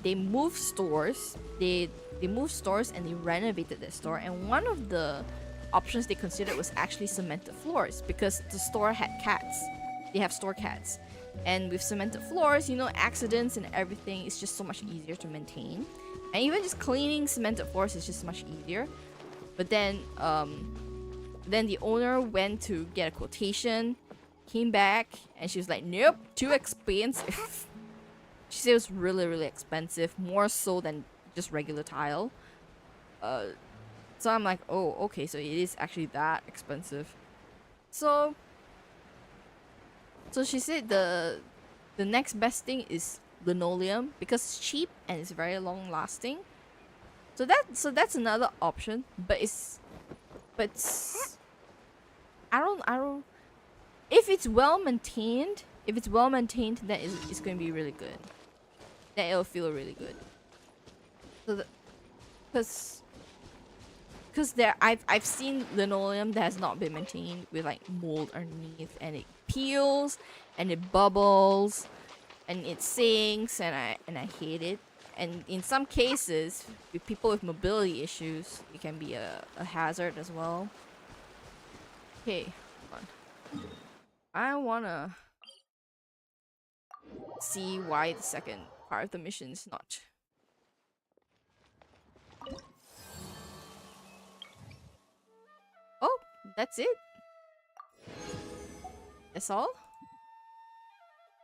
A: they moved stores. They moved stores and they renovated their store. And one of the options they considered was actually cemented floors, because the store had cats. They have store cats. And with cemented floors, you know, accidents and everything is just so much easier to maintain. And even just cleaning cemented floors is just much easier. But then the owner went to get a quotation, came back, and she was like, nope, too expensive. She said it was really, really expensive, more so than just regular tile. So I'm like, oh, okay, so it is actually that expensive. So she said the next best thing is linoleum, because it's cheap and it's very long lasting. So that's another option, but it's I don't. If it's well maintained, then it's going to be really good. Then it'll feel really good. So because I've seen linoleum that has not been maintained with like mold underneath, and it peels and it bubbles and it sinks, and I hate it. And in some cases, with people with mobility issues, it can be a hazard as well. Okay, hold on. I wanna see why the second part of the mission is not. Oh, that's it? That's all?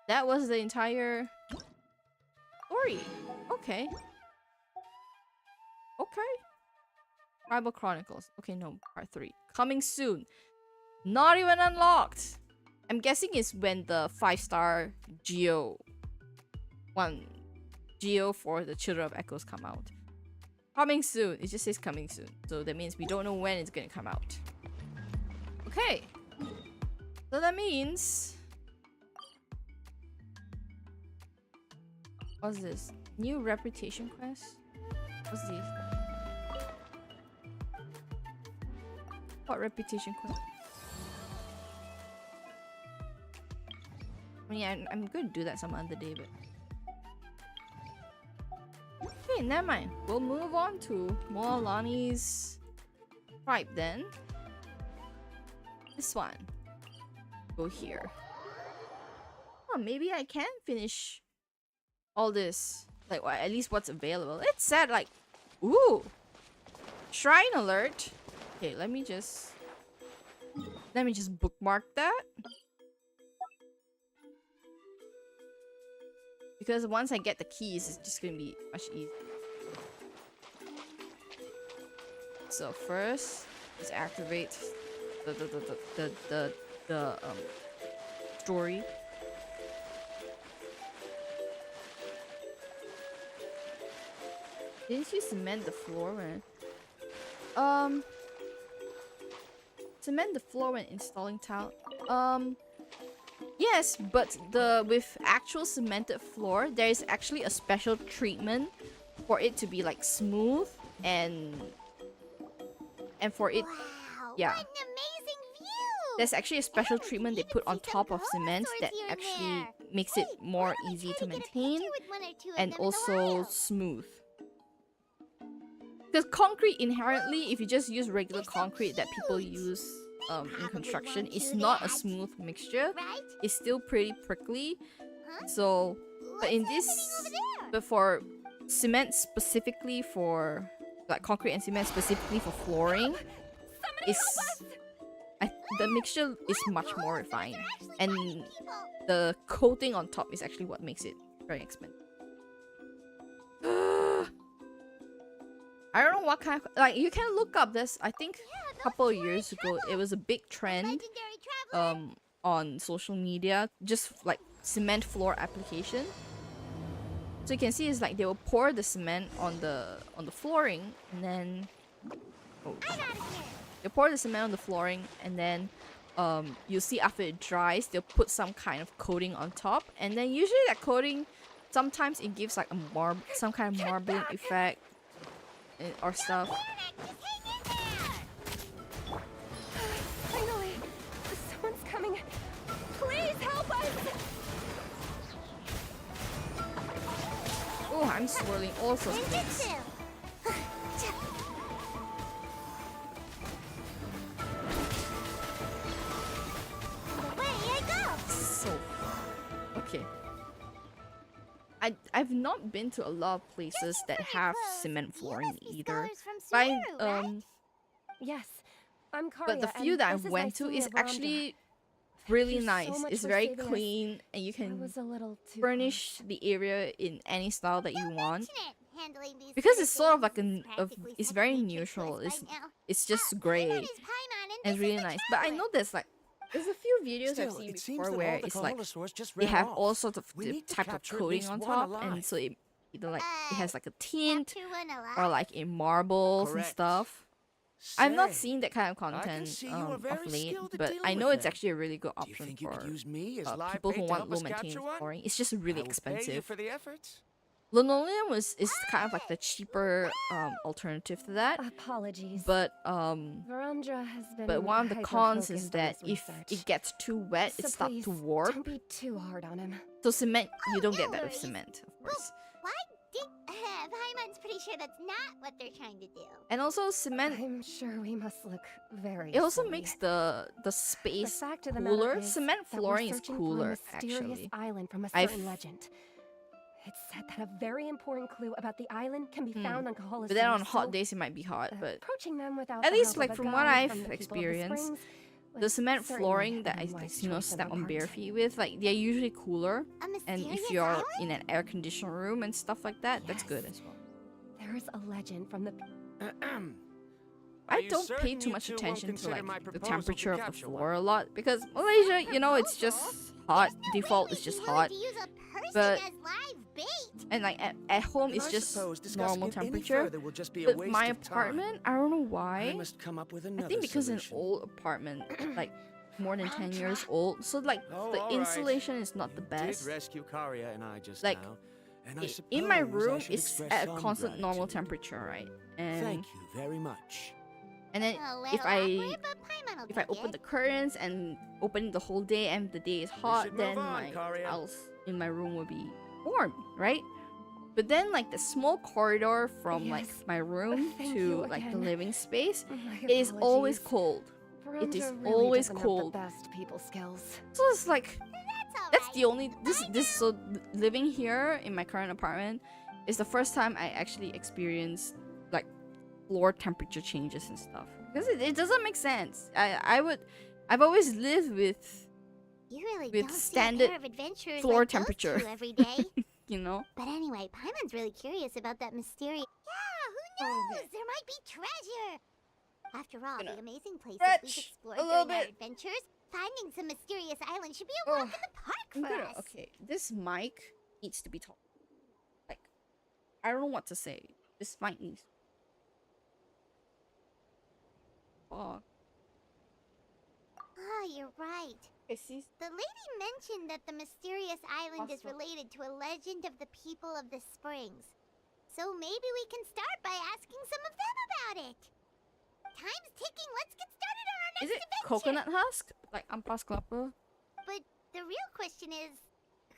A: That was the entire story. Okay. Okay. Tribal Chronicles. Okay, no, part 3. Coming soon. Not even unlocked. I'm guessing it's when the 5-star Geo one Geo for the Children of Echoes come out. Coming soon. It just says coming soon. So that means we don't know when it's gonna come out. Okay. So that means... What's this? New reputation quest? What's this? What reputation quest? I mean, I'm gonna do that some other day, but... Okay, never mind. We'll move on to Moalani's tribe then. This one. Go here. Oh, maybe I can finish all this. Like, well, at least what's available. It said like, ooh, shrine alert. Okay, let me just bookmark that. Because once I get the keys, it's just gonna be much easier. So first, let's activate the story. Didn't you cement the floor when? Cement the floor when installing tile. Yes, but with actual cemented floor, there is actually a special treatment for it to be like smooth and for it.
C: Wow,
A: Yeah.
C: what an amazing view!
A: There's actually a special
C: Everyone
A: treatment they
C: can
A: put
C: even
A: on
C: see
A: top
C: some
A: of
C: cool
A: cement
C: swords
A: that
C: here and
A: actually
C: there.
A: makes it
C: Wait,
A: more
C: why don't we
A: easy
C: try
A: to
C: get a
A: maintain
C: picture with one or two of
A: and
C: them in the
A: also
C: wild?
A: smooth. Because concrete inherently, if you just use regular
C: They're so
A: concrete that people
C: cute.
A: use in
C: Probably
A: construction,
C: won't
A: it's
C: do
A: not a
C: that.
A: smooth mixture.
C: Right?
A: It's still pretty prickly.
C: Huh?
A: So, but
C: What's
A: in
C: happening
A: this,
C: over there?
A: but for cement specifically for like concrete and cement specifically for flooring, it's the mixture is much more refined, and the coating on top is actually what makes it very expensive. I don't know what kind of, like, you can look up this. I think a couple of years ago it was a big trend
C: Legendary traveler.
A: on social media, just like cement floor application. So you can see it's like they will pour the cement on the flooring, and then they pour the cement on the flooring, and then you'll see after it dries they'll put some kind of coating on top, and then usually that coating sometimes it gives like a some kind of marbling effect or stuff.
I: Finally! Someone's coming. Please help us!
A: Oh, I'm swirling all sorts of things. So, okay. I've not been to a lot of places that have cement flooring either. But
I: Yes, I'm Karia,
A: but the few
I: and
A: that I
I: this is
A: went
I: my
A: to
I: senior
A: is
I: Ramda.
A: actually
I: Thank
A: really
I: you so
A: nice.
I: much
A: It's
I: for
A: very
I: saving us.
A: clean, and you
I: I
A: can
I: was a little too
A: furnish the area in any style that you want.
C: Handling these
A: Because
C: sort
A: it's sort of like
C: things is
A: it's
C: practically
A: very
C: second nature to
A: neutral.
C: us
A: It's
C: right now.
A: it's just
C: My
A: gray
C: name is Paimon, and
A: and
C: this
A: really
C: is the
A: nice. But I
C: traveler.
A: know there's a few videos I've
J: Still,
A: seen
J: it seems
A: before
J: that
A: where
J: all the
A: it's like
J: Koholosaurs just
A: they
J: ran
A: have
J: off.
A: all sorts of
J: We
A: the
J: need to
A: type of
J: capture at
A: coating
J: least
A: on
J: one
A: top,
J: alive.
A: and so it either like it has like a tint
C: Capture one alive?
A: or like in marbles and
J: Correct.
A: stuff. I've not
J: Say,
A: seen that kind of
J: I can
A: content
J: see you are
A: of
J: very
A: late,
J: skilled at
A: but
J: dealing
A: I know
J: with
A: it's
J: them.
A: actually a really good
J: Do you
A: option
J: think you
A: for
J: could use me as live
A: people
J: bait
A: who
J: to
A: want
J: help
A: low
J: us capture
A: maintenance
J: one?
A: flooring. It's just really
J: I will pay you
A: expensive.
J: for the efforts.
A: Linoleum is kind of like the cheaper alternative to that,
I: Apologies.
A: but
I: Varandra has been
A: but one of the cons is
I: hyper-focused on
A: that
I: his
A: if
I: research.
A: it gets too wet,
I: So
A: it starts
I: please,
A: to warp.
I: Don't be too hard on him.
A: So cement, you don't
C: no
A: get that with
C: worries.
A: cement, of course.
C: Why did... Paimon's pretty sure that's not what they're trying to do.
A: And also cement,
I: I'm sure we must look very
A: it also
I: silly.
A: makes the
I: The
A: space
I: fact of the
A: cooler.
I: matter is
A: Cement
I: that we're
A: flooring is
I: searching for a
A: cooler,
I: mysterious
A: actually.
I: island from a
A: I've-
I: certain legend. It's said that a very important clue about the island can be
A: Hmm.
I: found on Koholosaurs.
A: But then on hot
I: so,
A: days it might be hot. But
I: approaching them without
A: at
I: the
A: least
I: help
A: like
I: of a
A: from what
I: guide
A: I've
I: from the people of the
A: experienced,
I: springs
A: the
I: was
A: cement
I: certainly
A: flooring that
I: an
A: I
I: unwise
A: you know
I: choice of
A: step
I: their
A: on bare
I: part.
A: feet with, like they're usually cooler.
C: A
A: And
C: mysterious
A: if you're
C: island?
A: in an air conditioned room and stuff like that, that's good
I: Yes.
A: as well.
I: There is a legend from the
A: I
J: you
A: don't pay
J: certain
A: too
J: you
A: much
J: two won't
A: attention to
J: consider
A: like
J: my
A: the
J: proposal to
A: temperature of the
J: capture
A: floor
J: one?
A: a lot because Malaysia, you know, it's just hot. Default is just hot.
C: To use a person
A: But
C: as live bait.
A: And like at home
G: Then
A: it's
G: I
A: just
G: suppose discussing
A: normal
G: it any
A: temperature.
G: further will just be a
A: But
G: waste
A: my
G: of time.
A: apartment, I don't know why.
G: I must come up with
A: I
G: another
A: think because an
G: solution.
A: old apartment, like more than
C: Wrong
A: 10 years
C: track.
A: old, so like
G: Oh,
A: the
G: all right.
A: insulation is not the
G: You
A: best.
G: did rescue Karia and I just
A: Like,
G: now, and I
A: In my
G: suppose I
A: room
G: should
A: it's
G: express
A: at a
G: some
A: constant normal
G: gratitude.
A: temperature, right? And
G: Thank you very much.
A: and then
C: A
A: if
C: little
A: I
C: awkward, but Paimon will
A: if I
C: take
A: open
C: it.
A: the curtains and open the whole day and the day is hot,
G: should
A: then
G: move on,
A: my
G: Karia.
A: house in my room will be warm, right? But then like the small corridor from like
I: Yes.
A: my room
I: Thank
A: to
I: you
A: like the
I: again.
A: living space,
I: My
A: it is always
I: apologies.
A: cold. It is
I: Brenda really
A: always
I: doesn't
A: cold.
I: Have the best people skills.
A: So it's like that's the only this so living here in my current apartment is the first time I actually experienced like floor temperature changes and stuff, because it doesn't make sense. I've always lived with
C: You really
A: with
C: don't
A: standard
C: see a pair of adventurers
A: floor
C: like
A: temperature.
C: those two every day.
A: you know.
C: But anyway, Paimon's really curious about that mysterious. Yeah, who knows? There might be treasure. After all,
A: Gonna
C: the amazing places we've
A: stretch
C: explored
A: a little
C: during our
A: bit.
C: adventures, finding some mysterious island should be a walk in the park
A: I'm
C: for
A: gonna,
C: us.
A: okay, this mic needs to be tall. Like, I don't know what to say. This mic needs. Oh,
C: Ah, you're right.
A: okay, see.
C: The lady mentioned that the mysterious island is
A: Awesome.
C: related to a legend of the people of the springs. So maybe we can start by asking some of them about it. Time's ticking. Let's get started on our next
A: Is it
C: adventure.
A: coconut husk? Like ampas kelapa?
C: But the real question is,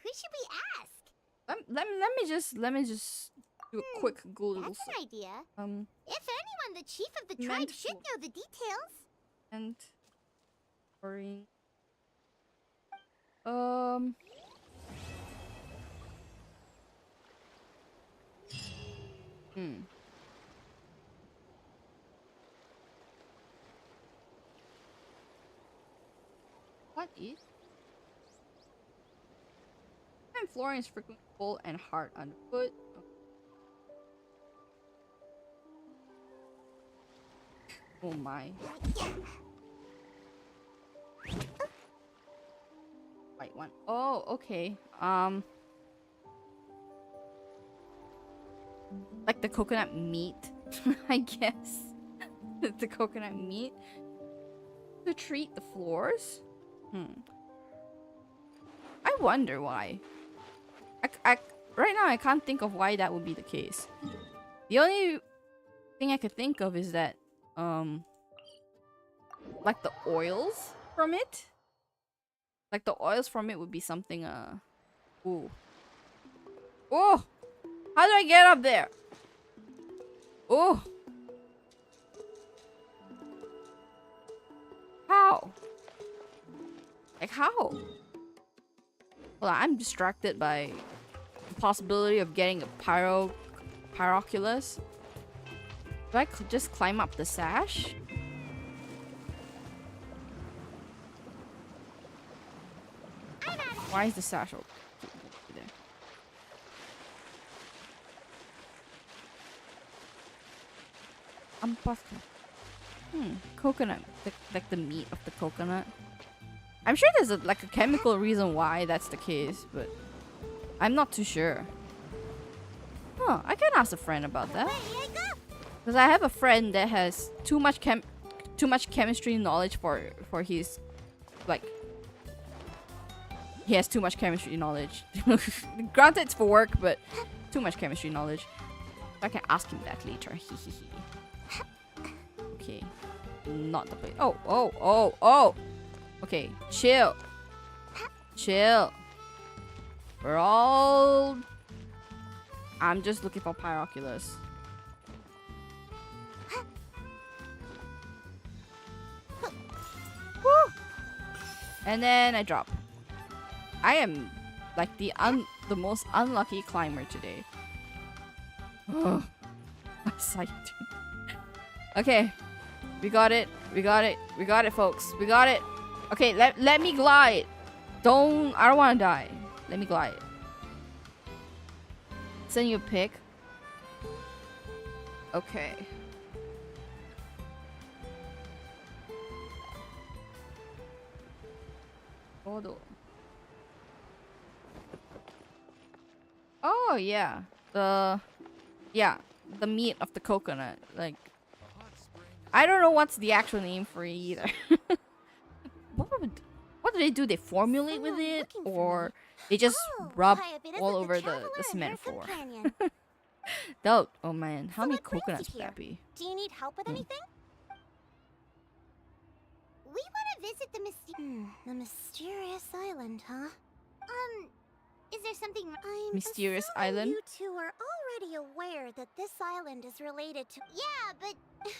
C: who should we ask?
A: Let me just do a quick Google.
C: That's an idea. If anyone, the chief of the tribe
A: Meant
C: should
A: for-
C: know the details.
A: and worrying. Um. What is? And flooring is frequently cold and hard underfoot. Oh my. White one. Oh, okay. Like the coconut meat, I guess. The coconut meat to treat the floors. I wonder why. Right now I can't think of why that would be the case. The only thing I could think of is that like the oils from it. Like the oils from it would be something ooh. Oh! How do I get up there? Oh! How? Like how? Well, I'm distracted by the possibility of getting a pyroculus. Do I just climb up the sash? Why is the sash open? There. Coconut. Like the meat of the coconut. I'm sure there's like a chemical reason why that's the case, but I'm not too sure. Huh, I can ask a friend about that. Because I have a friend that has too much chemistry knowledge for his, like, he has too much chemistry knowledge. Granted, it's for work, but too much chemistry knowledge. I can ask him that later. Okay, not the place. Oh. Okay, chill. Chill. We're all... I'm just looking for pyroculus. Woo! And then I drop. I am like the most unlucky climber today. Ugh. I'm psyched. Okay. We got it. We got it. We got it, folks. We got it. Okay, let me glide. I don't want to die. Let me glide. Send you a pic. Okay. Hold on. Oh yeah, the meat of the coconut. Like, I don't know what's the actual name for it either. What do they do? They formulate with
C: Someone
A: it,
C: looking for
A: or
C: me.
A: they just
C: Oh,
A: rub
C: why, if it
A: all
C: isn't the
A: over the
C: traveler and her
A: cement floor?
C: companion.
A: Oh man, how
C: So
A: many
C: what brings you
A: coconuts would
C: here?
A: that be?
C: Do you need help with anything? We want to visit the mysterious island, huh? Is there something I'm
A: Mysterious
C: assuming
A: island?
C: You two are already aware that this island is related to. Yeah, but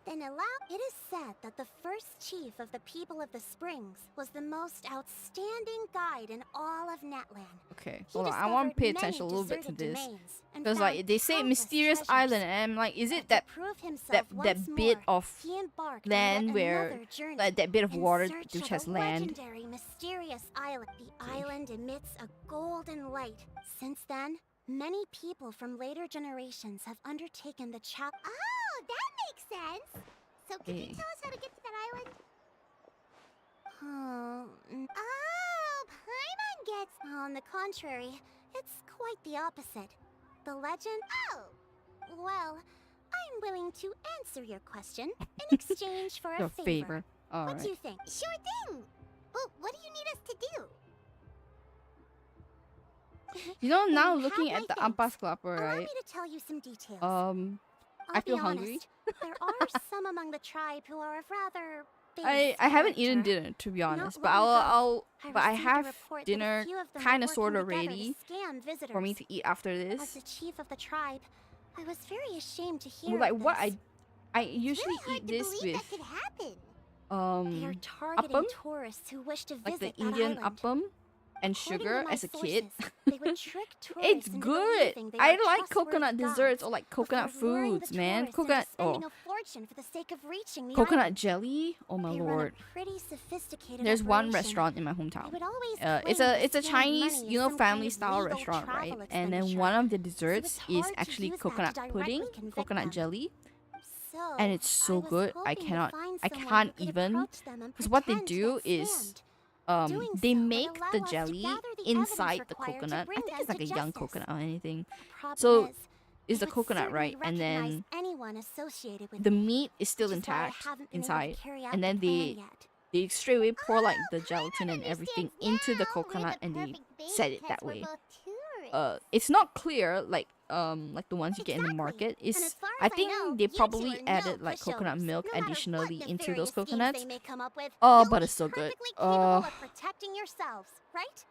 C: then allow. It is said that the first chief of the people of the Springs was the most outstanding guide in all of Netland.
A: Okay,
C: He
A: hold on. I want to
C: discovered
A: pay
C: many
A: attention a little bit to
C: deserted
A: this.
C: domains and
A: Because
C: found
A: like they say
C: countless
A: mysterious
C: treasures.
A: island, and I'm like, is it
C: But
A: that
C: to prove himself
A: that
C: once
A: bit
C: more,
A: of
C: he embarked on
A: land
C: yet
A: where
C: another journey
A: like that bit of
C: in
A: water
C: search
A: which
C: of
A: has
C: a
A: land?
C: legendary mysterious island. The island emits a golden light. Since then, many people from later generations have undertaken the challenge. Oh, that makes sense. So can you
A: Okay.
C: tell us how to get to that island? Oh, Paimon gets. On the contrary, it's quite the opposite. The legend. Oh, well, I'm willing to answer your question in exchange for a
A: Your
C: favor.
A: favor. All
C: What do
A: right.
C: you think? Sure thing. But what do you need us to do?
A: You know,
C: Then
A: now
C: you
A: looking
C: have
A: at the
C: my thanks.
A: ampas clapper,
C: Allow
A: right?
C: me to tell you some details.
A: I
C: I'll
A: feel
C: be
A: hungry.
C: honest, there are some among the tribe who are of rather
A: I
C: base
A: haven't eaten
C: character.
A: dinner, to be honest,
C: Not
A: but
C: long ago,
A: but I
C: received a
A: have
C: report that a
A: dinner
C: few of them were
A: kind of
C: working
A: sort of
C: together to
A: ready
C: scam visitors.
A: for me to eat after
C: As
A: this.
C: the chief of the tribe, I was very ashamed to hear
A: Well, like
C: of
A: what
C: this.
A: I usually
C: It's really
A: eat this
C: hard to believe
A: with
C: that could happen. They are targeting
A: appam,
C: tourists who wish to
A: like
C: visit
A: the
C: that
A: Indian
C: island.
A: appam and
C: According to
A: sugar
C: my
A: as a kid.
C: sources, they would trick tourists
A: It's
C: into
A: good.
C: believing they
A: I
C: were
A: like
C: trustworthy
A: coconut desserts
C: guides
A: or like coconut
C: before luring
A: foods,
C: the
A: man.
C: tourists into
A: Coconut
C: spending a fortune for the sake of reaching the
A: coconut
C: island.
A: jelly. Oh my
C: They
A: lord.
C: run a pretty sophisticated
A: There's one
C: operation.
A: restaurant in my
C: They
A: hometown.
C: would always
A: It's
C: claim
A: a
C: to scam
A: Chinese,
C: money
A: you
C: as
A: know,
C: some
A: family
C: kind of
A: style
C: legal
A: restaurant, right?
C: travel
A: And then
C: expenditure.
A: one of the
C: So
A: desserts
C: it's
A: is
C: hard to
A: actually
C: use that
A: coconut
C: to
A: pudding,
C: directly convict
A: coconut
C: them.
A: jelly,
C: So,
A: and it's
C: I
A: so
C: was
A: good.
C: hoping to find
A: I
C: someone
A: can't
C: who could
A: even,
C: approach them and
A: because what they
C: pretend to
A: do
C: get
A: is
C: scammed. Doing
A: they
C: so would
A: make
C: allow
A: the
C: us to
A: jelly
C: gather the
A: inside
C: evidence
A: the
C: required to
A: coconut. I
C: bring
A: think
C: them
A: it's like a
C: to
A: young
C: justice.
A: coconut or anything.
C: The problem
A: So
C: is,
A: is
C: they
A: the
C: would
A: coconut,
C: certainly
A: right? And
C: recognize
A: then
C: anyone associated with
A: the
C: it,
A: meat is still
C: which is why I
A: intact
C: haven't been able
A: inside,
C: to carry out
A: and
C: the
A: then
C: plan yet.
A: they straight away pour like the
C: Oh,
A: gelatin
C: Paimon
A: and everything
C: understands
A: into the
C: now. We're
A: coconut
C: the
A: and they
C: perfect bait
A: set it
C: because
A: that
C: we're
A: way.
C: both tourists.
A: It's not clear like the ones you get in the
C: Exactly.
A: market.
C: And as
A: Is
C: far
A: I
C: as I
A: think
C: know,
A: they
C: you two
A: probably
C: are no
A: added like coconut
C: pushovers.
A: milk
C: No matter what
A: additionally into
C: nefarious
A: those
C: schemes
A: coconuts.
C: they may come up with,
A: Oh,
C: you'll
A: but
C: be
A: it's so good.
C: perfectly capable of protecting yourselves, right?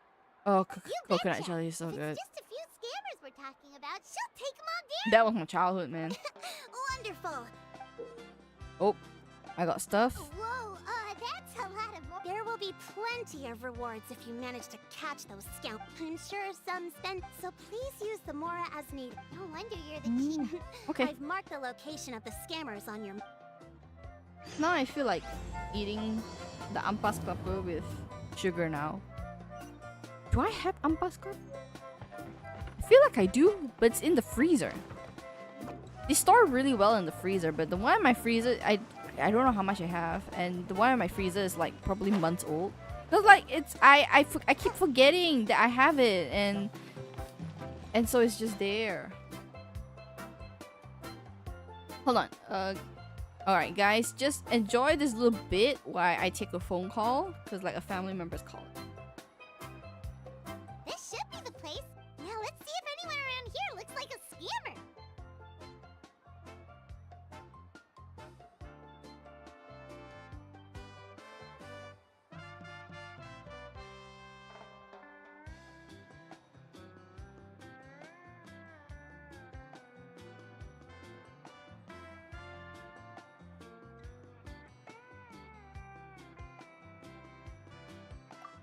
A: Oh,
C: You
A: coconut
C: betcha.
A: jelly is so
C: If
A: good.
C: it's just a few scammers we're talking about, she'll take them all down.
A: That was my childhood, man.
C: Wonderful.
A: Oh, I got stuff.
C: Whoa, that's a lot of more. There will be plenty of rewards if you manage to catch those scalp. I'm sure some spend, so please use the Mora as needed. No wonder you're the key.
A: Okay.
C: I've marked the location of the scammers on your.
A: Now I feel like eating the ampas clapper with sugar now. Do I have ampas clapper? I feel like I do, but it's in the freezer. They store really well in the freezer, but the one in my freezer, I don't know how much I have, and the one in my freezer is like probably months old. Cause like it's I keep forgetting that I have it, and so it's just there. Hold on. Alright guys, just enjoy this little bit while I take a phone call, cause like a family member's calling.
C: This should be the place. Now let's see if anyone around here looks like a scammer.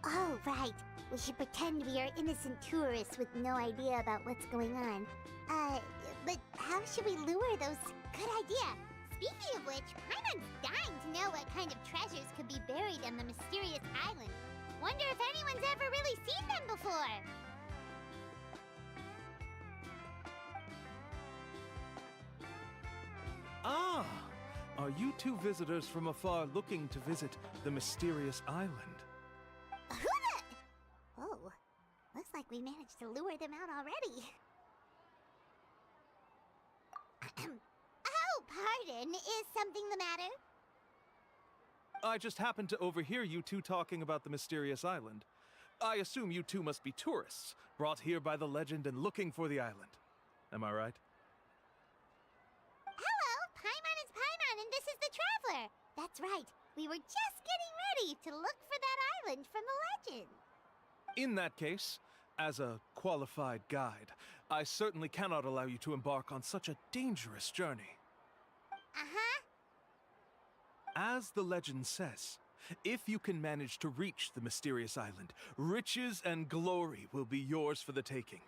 C: Oh, right. We should pretend we are innocent tourists with no idea about what's going on. But how should we lure those? Good idea. Speaking of which, Paimon's dying to know what kind of treasures could be buried on the mysterious island. Wonder if anyone's ever really seen them before.
J: Ah! Are you two visitors from afar looking to visit the mysterious island?
C: Who the? Oh, looks like we managed to lure them out already. pardon, is something the matter?
J: I just happened to overhear you two talking about the mysterious island. I assume you two must be tourists, brought here by the legend and looking for the island. Am I right?
C: Hello, Paimon is Paimon, and this is the Traveler. That's right. We were just getting ready to look for that island from the legend.
J: In that case, as a qualified guide, I certainly cannot allow you to embark on such a dangerous journey.
C: Uh-huh.
J: As the legend says, if you can manage to reach the mysterious island, riches and glory will be yours for the taking.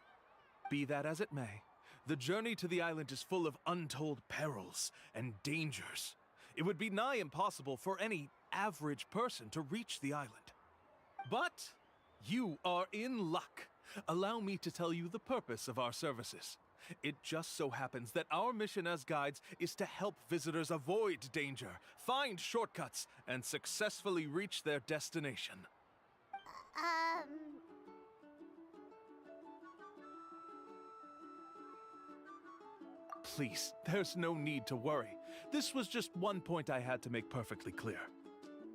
J: Be that as it may, the journey to the island is full of untold perils and dangers. It would be nigh impossible for any average person to reach the island. But you are in luck. Allow me to tell you the purpose of our services. It just so happens that our mission as guides is to help visitors avoid danger, find shortcuts, and successfully reach their destination. Please, there's no need to worry. This was just one point I had to make perfectly clear.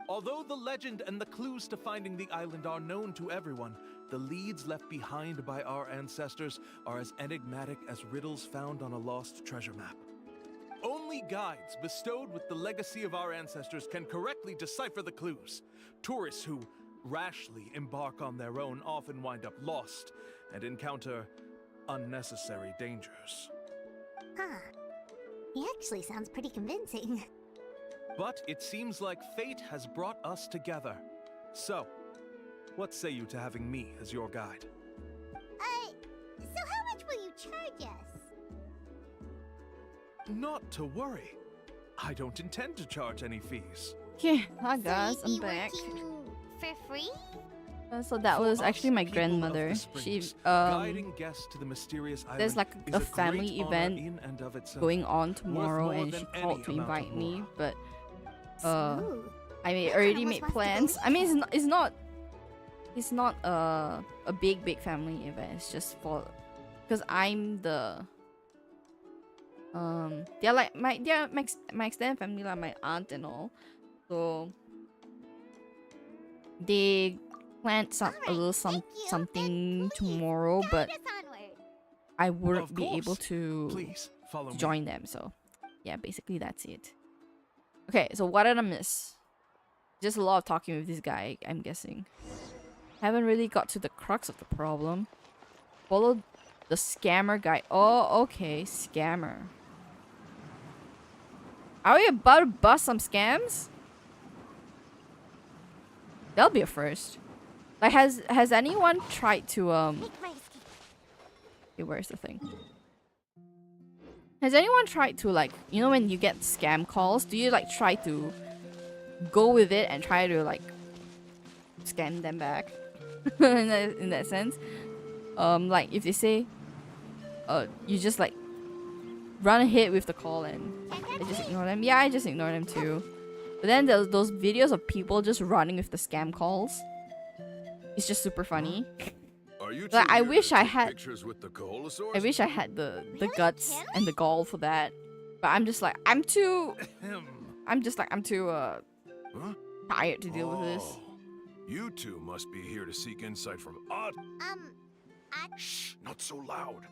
J: Although the legend and the clues to finding the island are known to everyone, the leads left behind by our ancestors are as enigmatic as riddles found on a lost treasure map. Only guides bestowed with the legacy of our ancestors can correctly decipher the clues. Tourists who rashly embark on their own often wind up lost and encounter unnecessary dangers.
C: Huh. He actually sounds pretty convincing.
J: But it seems like fate has brought us together. So, what say you to having me as your guide?
C: So how much will you charge us?
J: Not to worry. I don't intend to charge any fees.
A: Okay, hi guys,
C: So
A: I'm
C: you'd be
A: back.
C: working for free?
A: So that was
J: For
A: actually
J: us,
A: my
J: people of the
A: grandmother. She
J: Springs, guiding guests to the mysterious island
A: there's like
J: is
A: a
J: great
A: family
J: honor
A: event
J: in and of itself.
A: going on tomorrow,
J: more
A: and
J: than
A: she
J: any
A: called to
J: amount of
A: invite me,
J: law.
A: but
C: Smooth.
A: I
C: What
A: already
C: kind of
A: made
C: responsibility?
A: plans. I mean, it's not a big family event. It's just for because I'm the they're like my extended family, like my aunt and all. So they planned a
C: Alright,
A: little
C: thank you.
A: something
C: And please,
A: tomorrow,
C: guide
A: but
C: us onward.
A: I wouldn't
J: Of
A: be able
J: course.
A: to
J: Please follow me.
A: join them. So yeah, basically that's it. Okay, so what did I miss? Just a lot of talking with this guy, I'm guessing. Haven't really got to the crux of the problem. Follow the scammer guy. Oh, okay, scammer. Are we about to bust some scams? That'll be a first. Like, has anyone tried to
C: Make my escape.
A: okay, where's the thing? Has anyone tried to, like, you know when you get scam calls, do you like try to go with it and try to like scam them back? in that sense? Like if they say you just like run ahead with the call and I just ignore them. Yeah, I just ignore them too. But then there's those videos of people just running with the scam calls. It's just super funny.
K: Are you
A: Like,
K: two
A: I
K: here
A: wish
K: to
A: I
K: take
A: had-
K: pictures with the Coholosaurs?
A: I wish I had the
C: Really,
A: guts
C: Tim?
A: and the gall for that. But I'm just like I'm too
K: Huh?
A: tired to deal with this.
K: Oh, you two must be here to seek insight from Shh, not so loud.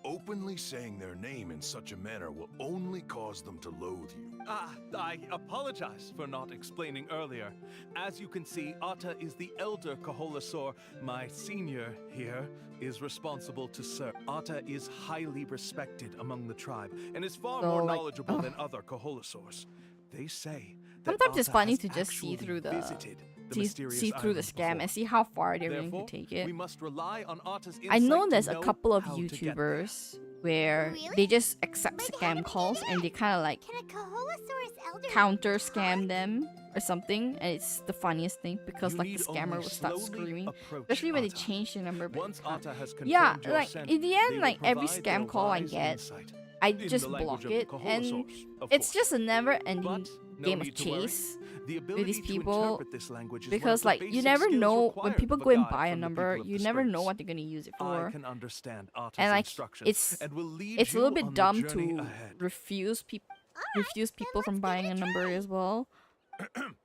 K: Openly saying their name in such a manner will only cause them to loathe you.
J: I apologize for not explaining earlier. As you can see, Atta is the elder Coholosaur. My senior here is responsible to serve. Atta is highly respected among the tribe and is far
A: So,
J: more
A: like,
J: knowledgeable than other Coholosaurs. They say that
A: Sometimes it's
J: Atta
A: funny
J: has
A: to just see
J: actually
A: through the
J: visited the
A: see
J: mysterious
A: through the
J: island
A: scam
J: before.
A: and see how far they're willing
J: Therefore,
A: to take it.
J: we must rely on Atta's
A: I know
J: insight
A: there's
J: to
A: a
J: know
A: couple of
J: how to get there.
A: YouTubers where
C: Really?
A: they just accept
C: But how
A: scam
C: did
A: calls
C: they get
A: and they kind of like
C: Can a Coholosaurus elder
A: counter scam them or something, and it's the funniest thing because
J: You
A: like the
J: need
A: scammer
J: only
A: will start
J: slowly
A: screaming,
J: approach
A: especially when they
J: Atta.
A: change the number. But
J: Once Atta has confirmed
A: yeah,
J: your
A: like
J: scent,
A: in the
J: they
A: end,
J: will
A: like every
J: provide their
A: scam call I
J: wise
A: get,
J: insight.
A: I
J: In
A: just
J: the language
A: block
J: of
A: it,
J: the
A: and
J: Coholosaurs, of
A: it's
J: course.
A: just a never-ending
J: But no
A: game of
J: need to worry.
A: chase.
J: The ability
A: these
J: to
A: people,
J: interpret this language is one of
A: because
J: the
A: like you
J: basic
A: never
J: skills
A: know when
J: required
A: people
J: of a
A: go and
J: guide
A: buy a
J: from the
A: number,
J: people of
A: you
J: the
A: never know
J: Springs.
A: what they're gonna use it
J: I
A: for.
J: can understand Atta's
A: And like
J: instructions
A: it's
J: and will lead
A: it's a little
J: you
A: bit
J: on the
A: dumb
J: journey
A: to
J: ahead.
A: refuse people refuse people from buying a number as well.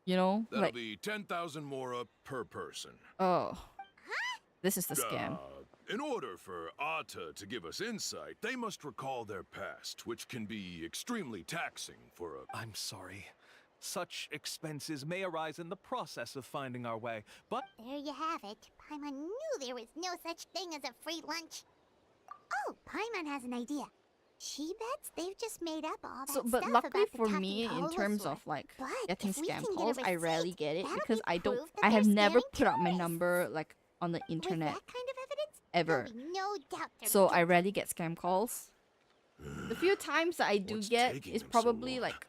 A: You know,
K: That'll
A: like,
K: be 10,000 mora per person.
A: oh, this is the scam.
K: In order for Ata to give us insight, they must recall their past, which can be extremely taxing for a...
J: I'm sorry. Such expenses may arise in the process of finding our way, but
C: There you have it. Paimon knew there was no such thing as a free lunch. Oh, Paimon has an idea. She bets they've just made up all that
A: So,
C: stuff
A: but luckily
C: about the
A: for
C: talking
A: me, in
C: Kaholosaur.
A: terms of like
C: But
A: getting
C: if we
A: scam
C: can get a
A: calls, I rarely
C: receipt,
A: get it
C: that'll
A: because
C: be
A: I don't.
C: proof that
A: I have
C: they're
A: never
C: scamming
A: put up my
C: tourists.
A: number like on the
C: With
A: internet
C: that kind of evidence,
A: ever.
C: there'll be no doubt they're
A: So I
C: guilty.
A: rarely get scam calls. The few times that I do
K: What's
A: get
K: taking
A: is
K: them so
A: probably
K: long?
A: like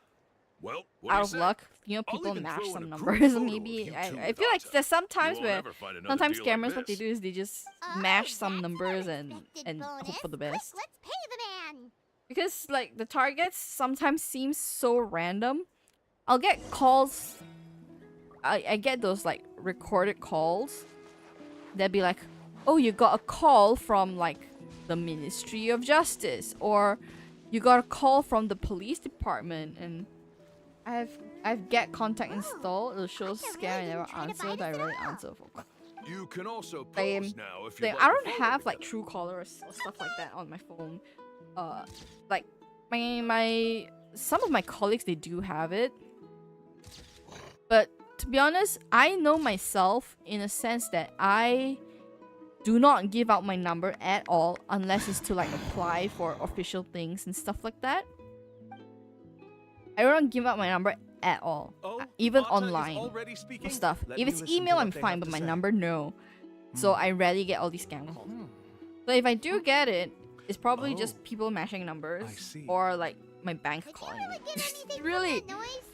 K: Well, what do
A: out
K: you
A: of
K: say?
A: luck. You know,
K: I'll
A: people
K: even
A: match
K: throw in
A: some
K: a group
A: numbers.
K: photo of
A: Maybe
K: you
A: I
K: two
A: feel
K: with
A: like
K: Ata.
A: there's sometimes
K: You'll
A: where
K: never find another
A: sometimes
K: deal like
A: scammers what they
K: this.
A: do is they just
C: Oh,
A: mash some
C: that's an
A: numbers and
C: unexpected
A: hope
C: bonus.
A: for the
C: Quick,
A: best.
C: let's pay the man.
A: Because like the targets sometimes seem so random. I'll get calls. I get those like recorded calls. They'll be like, "Oh, you got a call from like the Ministry of Justice," or "You got a call from the police department," and I've get contact installed. It'll show scam. I never answered. I really answer for.
K: You can also
A: Same.
K: pose now if
A: Same.
K: you'd
A: I
K: like a
A: don't
K: photo
A: have like
K: together.
A: Truecaller or stuff like that on my phone. Like my some of my colleagues, they do have it, but to be honest, I know myself in a sense that I do not give out my number at all unless it's to like apply for official things and stuff like that. I don't give out my number at all,
J: oh,
A: even
J: Ata is
A: online
J: already
A: for
J: speaking.
A: stuff.
J: Let
A: If
J: me
A: it's
J: listen to
A: email,
J: what
A: I'm
J: they
A: fine,
J: have
A: but
J: to
A: my
J: say.
A: number, no. So I rarely get all these scam calls. So if I do get it, it's probably
J: Oh,
A: just people mashing numbers
J: I see.
A: or like my bank
C: Could you
A: calling
C: ever
A: me.
C: get anything
A: Really,
C: from that noise?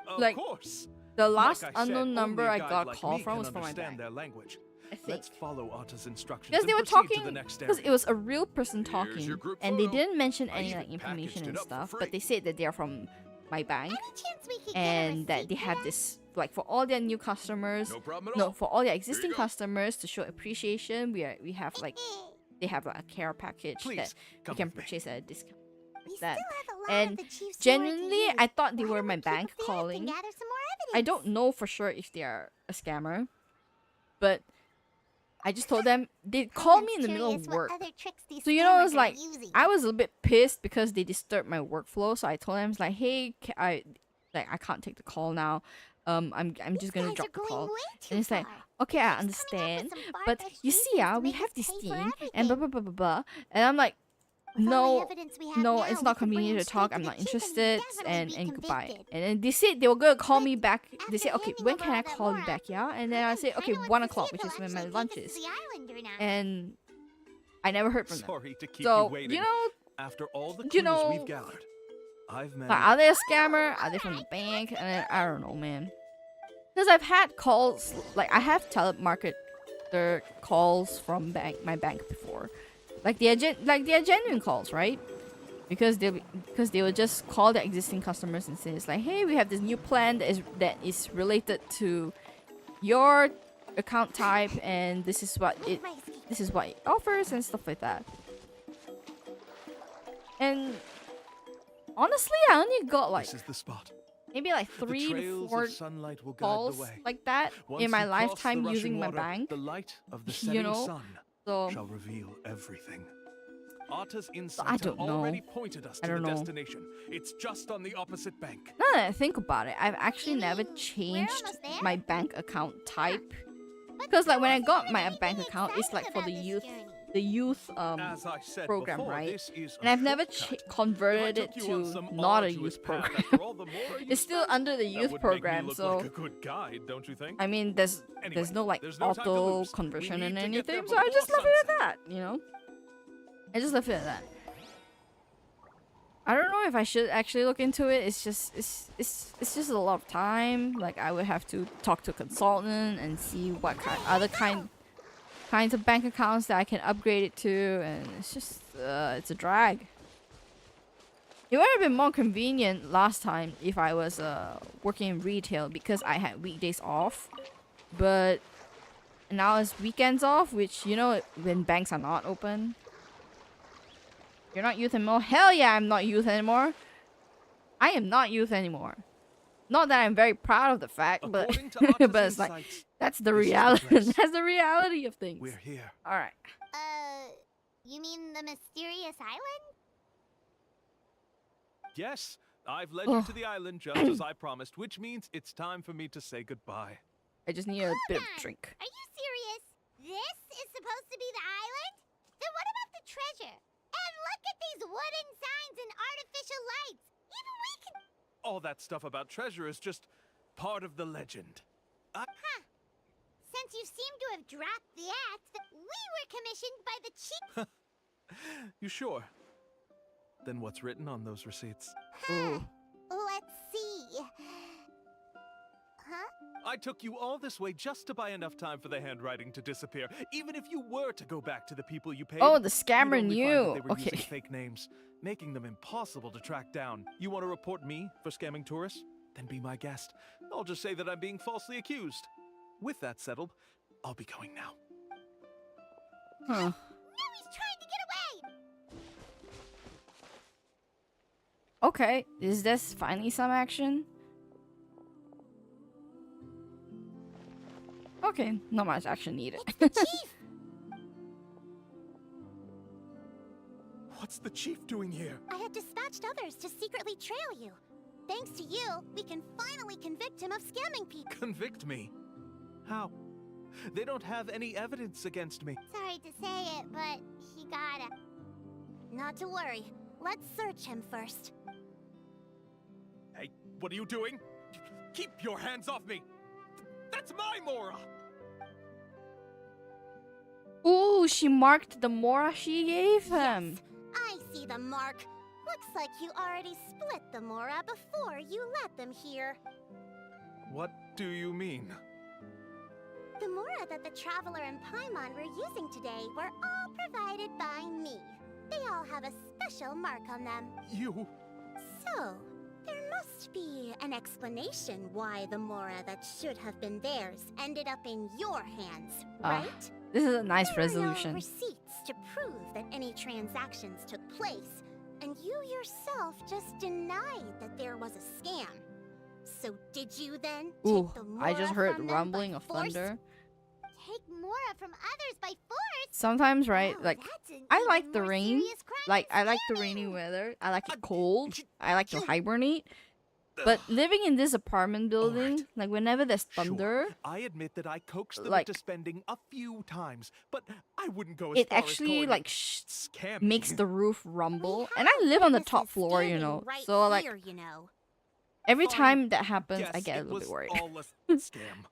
J: Of
A: like,
J: course.
A: the
J: Like
A: last
J: I said,
A: unknown number
J: only a
A: I
J: guide
A: got a
J: like
A: call
J: me
A: from
J: can
A: was from my
J: understand
A: bank.
J: their language.
A: I think.
J: Let's follow Ata's instructions
A: Because
J: and
A: they were
J: proceed to
A: talking,
J: the next
A: because
J: area.
A: it was a real person
K: Here's
A: talking,
K: your group
A: and they
K: photo.
A: didn't mention
K: I
A: any
K: even
A: like information
K: packaged it
A: and
K: up for
A: stuff,
K: free.
A: but they said that they're from my bank
C: Any chance we could
A: and
C: get a
A: that they
C: receipt
A: have
C: for
A: this like for all their new customers.
K: No problem at
A: No,
K: all.
A: for all their
K: you
A: existing
K: go.
A: customers to show appreciation, we have like
C: that?
A: they have like a care package
J: Please,
A: that you
J: come
A: can
J: with me.
A: purchase at a discount.
C: We
A: that.
C: still have a lot
A: And
C: of the chief's lore to
A: genuinely,
C: use.
A: I thought they
C: Why
A: were
C: don't
A: my
C: we keep
A: bank
C: up the act and
A: calling.
C: gather some more
A: I
C: evidence?
A: don't know for sure if they are a scammer, but I just told them they called me in the middle of
C: Curious what
A: work.
C: other tricks these
A: So you know,
C: scammers
A: it's
C: are
A: like
C: using.
A: I was a little bit pissed because they disturbed my workflow. So I told them, it's like, hey, I can't take the call now. I'm just
C: These
A: gonna
C: guys
A: drop
C: are
A: the
C: going
A: call.
C: way too
A: And it's like,
C: far.
A: okay, I
C: Keeps coming up with
A: understand,
C: some
A: but
C: far-fetched
A: you
C: reasons
A: see,
C: to
A: we
C: make
A: have
C: us
A: this
C: pay for
A: thing and blah
C: everything.
A: blah blah blah blah. And I'm like,
C: With all the
A: no,
C: evidence we have
A: no,
C: now,
A: it's
C: we
A: not
C: can bring
A: convenient
C: him
A: to talk.
C: straight
A: I'm
C: to
A: not
C: the chief and
A: interested,
C: definitely be
A: and goodbye.
C: convicted.
A: And then they said they were gonna call
C: But
A: me back. They
C: after
A: said, okay,
C: handing
A: when
C: over
A: can I
C: all that
A: call you
C: lore,
A: back? Yeah, and then I said, okay,
C: kinda
A: 1
C: wants to see
A: o'clock,
C: if
A: which
C: he'll
A: is when my
C: actually
A: lunch
C: take us
A: is.
C: to the island or not.
A: And I never heard from them.
J: Sorry to keep you
A: So
J: waiting.
A: you know,
J: After all the
A: you
J: clues
A: know,
J: we've gathered, I've
A: like,
J: managed.
A: are they a scammer? Are they from the bank? And I don't know, man. Because I've had calls, like I have telemarketer calls from my bank before, like they are genuine calls, right? Because they will just call their existing customers and say, it's like, hey, we have this new plan that is related to your account type, and this is what it offers and stuff like that. And honestly, I only got like
J: This is the spot.
A: maybe like
J: The
A: 3 to
J: trails
A: 4
J: of sunlight will guide
A: calls
J: the way.
A: like that
J: Once
A: in my
J: you cross the
A: lifetime
J: rushing
A: using my
J: water,
A: bank.
J: The light of the
A: You
J: setting
A: know,
J: sun
A: so
J: shall reveal everything. Ata's
A: I
J: insights have
A: don't know.
J: already pointed us
A: I
J: to the
A: don't know.
J: destination. It's just on the opposite bank.
A: now that I think about it, I've actually
C: You
A: never
C: mean we're
A: changed
C: almost there?
A: my bank account type.
C: But
A: Because like
C: how
A: when I
C: is
A: got
C: there
A: my
C: anything
A: bank account, it's like for
C: exciting
A: the
C: about
A: youth,
C: this journey?
A: the youth
J: As I said
A: program,
J: before,
A: right?
J: this is
A: And
J: a
A: I've never
J: shortcut.
A: converted
J: If I
A: it
J: took you on
A: to
J: some
A: not a
J: arduous
A: youth
J: path
A: program.
J: after all the more you
A: It's still
J: spent,
A: under the
J: that
A: youth
J: would
A: program,
J: make me look
A: so
J: like a good guide, don't you think?
A: I mean, there's
J: Anyway,
A: no like
J: there's no time to
A: auto
J: lose.
A: conversion
J: We
A: and
J: need to get there
A: anything, so I
J: before
A: just left it
J: sunset.
A: at that, you know. I just left it at that. I don't know if I should actually look into it. It's just a lot of time. Like I would have to talk to a consultant and see what kinds of bank accounts that I can upgrade it to, and it's just it's a drag. It would have been more convenient last time if I was working in retail because I had weekdays off, but now it's weekends off, which you know when banks are not open. You're not youth anymore. Hell yeah, I'm not youth anymore. I am not youth anymore. Not that I'm very proud of the fact, but
J: According to Atta's
A: but it's like
J: insights,
A: that's the
J: this is the
A: reality.
J: place.
A: That's the reality of things.
J: We're here.
A: All right.
C: You mean the mysterious island?
J: Yes, I've led you to the island just as I promised, which means it's time for me to say goodbye.
A: I just need a bit of drink.
C: Are you serious? This is supposed to be the island? Then what about the treasure? And look at these wooden signs and artificial lights. Even we can...
J: All that stuff about treasure is just part of the legend.
C: Since you seem to have dropped the act, we were commissioned by the chief...
J: You sure? Then what's written on those receipts?
A: Ooh.
C: Let's see. Huh?
J: I took you all this way just to buy enough time for the handwriting to disappear. Even if you were to go back to the people you paid,
A: Oh, the
J: you'd
A: scammer
J: only find that
A: knew.
J: they were
A: Okay.
J: using fake names, making them impossible to track down. You want to report me for scamming tourists? Then be my guest. I'll just say that I'm being falsely accused. With that settled, I'll be going now.
A: Huh.
C: No, he's trying to get away!
A: Okay. Is this finally some action? Okay, not much action needed.
C: Chief!
J: What's the chief doing here?
C: I had dispatched others to secretly trail you. Thanks to you, we can finally convict him of scamming people.
J: Convict me? How? They don't have any evidence against me.
C: Sorry to say it, but he gotta. Not to worry. Let's search him first.
J: Hey, what are you doing? Keep your hands off me! That's my Mora!
A: Ooh, she marked the Mora she gave him.
C: Yes, I see the mark. Looks like you already split the Mora before you let them here.
J: What do you mean?
C: The Mora that the Traveler and Paimon were using today were all provided by me. They all have a special mark on them.
J: You...
C: So, there must be an explanation why the Mora that should have been theirs ended up in your hands,
A: Ah,
C: right?
A: This is a nice
C: There are
A: resolution.
C: no receipts to prove that any transactions took place, and you yourself just denied that there was a scam. So did you then
A: Ooh,
C: take the
A: I
C: Mora
A: just heard
C: from them
A: rumbling
C: by
A: of
C: force?
A: thunder.
C: Take Mora from others by force?
A: Sometimes, right?
C: Oh,
A: Like,
C: that's an
A: I
C: even
A: like the
C: more
A: rain.
C: serious crime
A: Like,
C: than
A: I like the rainy
C: scamming.
A: weather. I like it cold. I like to
J: you-
A: hibernate. But living in this apartment building,
J: Alright.
A: like whenever there's thunder,
J: Sure, I admit that I coaxed them
A: like-
J: into spending a few times, but I wouldn't go as
A: it
J: far as
A: actually
J: calling
A: like
J: it scamming.
A: makes the roof rumble.
C: We
A: And I
C: have
A: live on the
C: witnesses
A: top floor, you
C: standing
A: know.
C: right
A: So like
C: here, you know.
A: every
J: Fine.
A: time that happens, I
J: Yes,
A: get a
J: it
A: little
J: was
A: bit worried.
J: all a scam.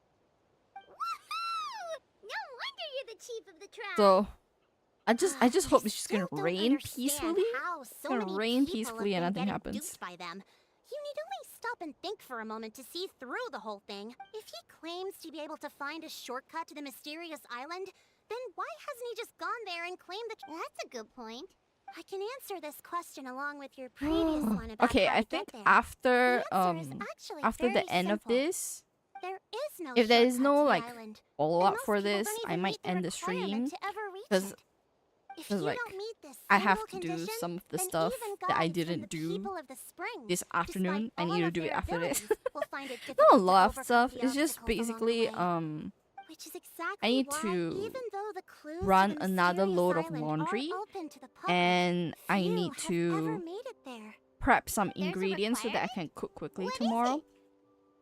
C: Woohoo! No wonder you're the chief of the tribe.
A: So I just hope it's just
C: still
A: gonna
C: don't
A: rain
C: understand
A: peacefully.
C: how so
A: Gonna
C: many
A: rain
C: people
A: peacefully
C: have
A: and
C: been
A: nothing
C: getting
A: happens.
C: duped by them. You need only stop and think for a moment to see through the whole thing. If he claims to be able to find a shortcut to the mysterious island, then why hasn't he just gone there and claimed that? That's a good point. I can answer this question along with your previous one about
A: Okay,
C: how
A: I
C: to get
A: think
C: there.
A: after
C: The answer is actually
A: after the
C: very
A: end of
C: simple.
A: this,
C: There is no
A: if there is
C: shortcut
A: no
C: to the
A: like
C: island,
A: follow
C: and
A: up
C: most
A: for
C: people
A: this,
C: don't
A: I
C: even
A: might
C: meet the
A: end the
C: requirement
A: stream
C: to ever reach
A: 'cause-
C: it. If
A: 'cause,
C: you
A: like,
C: don't meet this
A: I have
C: single
A: to do
C: condition,
A: some of the
C: then
A: stuff
C: even
A: that I
C: guides from
A: didn't
C: the
A: do
C: people of the spring,
A: this
C: despite
A: afternoon. I
C: all
A: need to
C: of
A: do it
C: their
A: after this.
C: abilities, will find it
A: Not a
C: difficult to
A: lot of
C: overcome
A: stuff.
C: the
A: It's just
C: obstacles along the
A: basically
C: way. Which is exactly
A: I need
C: why,
A: to
C: even though the clues to
A: run
C: the
A: another
C: mysterious
A: load of
C: island are
A: laundry,
C: open to the public,
A: and I
C: few
A: need
C: have ever
A: to
C: made it there.
A: prep some
C: There's a
A: ingredients so that I can cook quickly
C: What is
A: tomorrow.
C: it?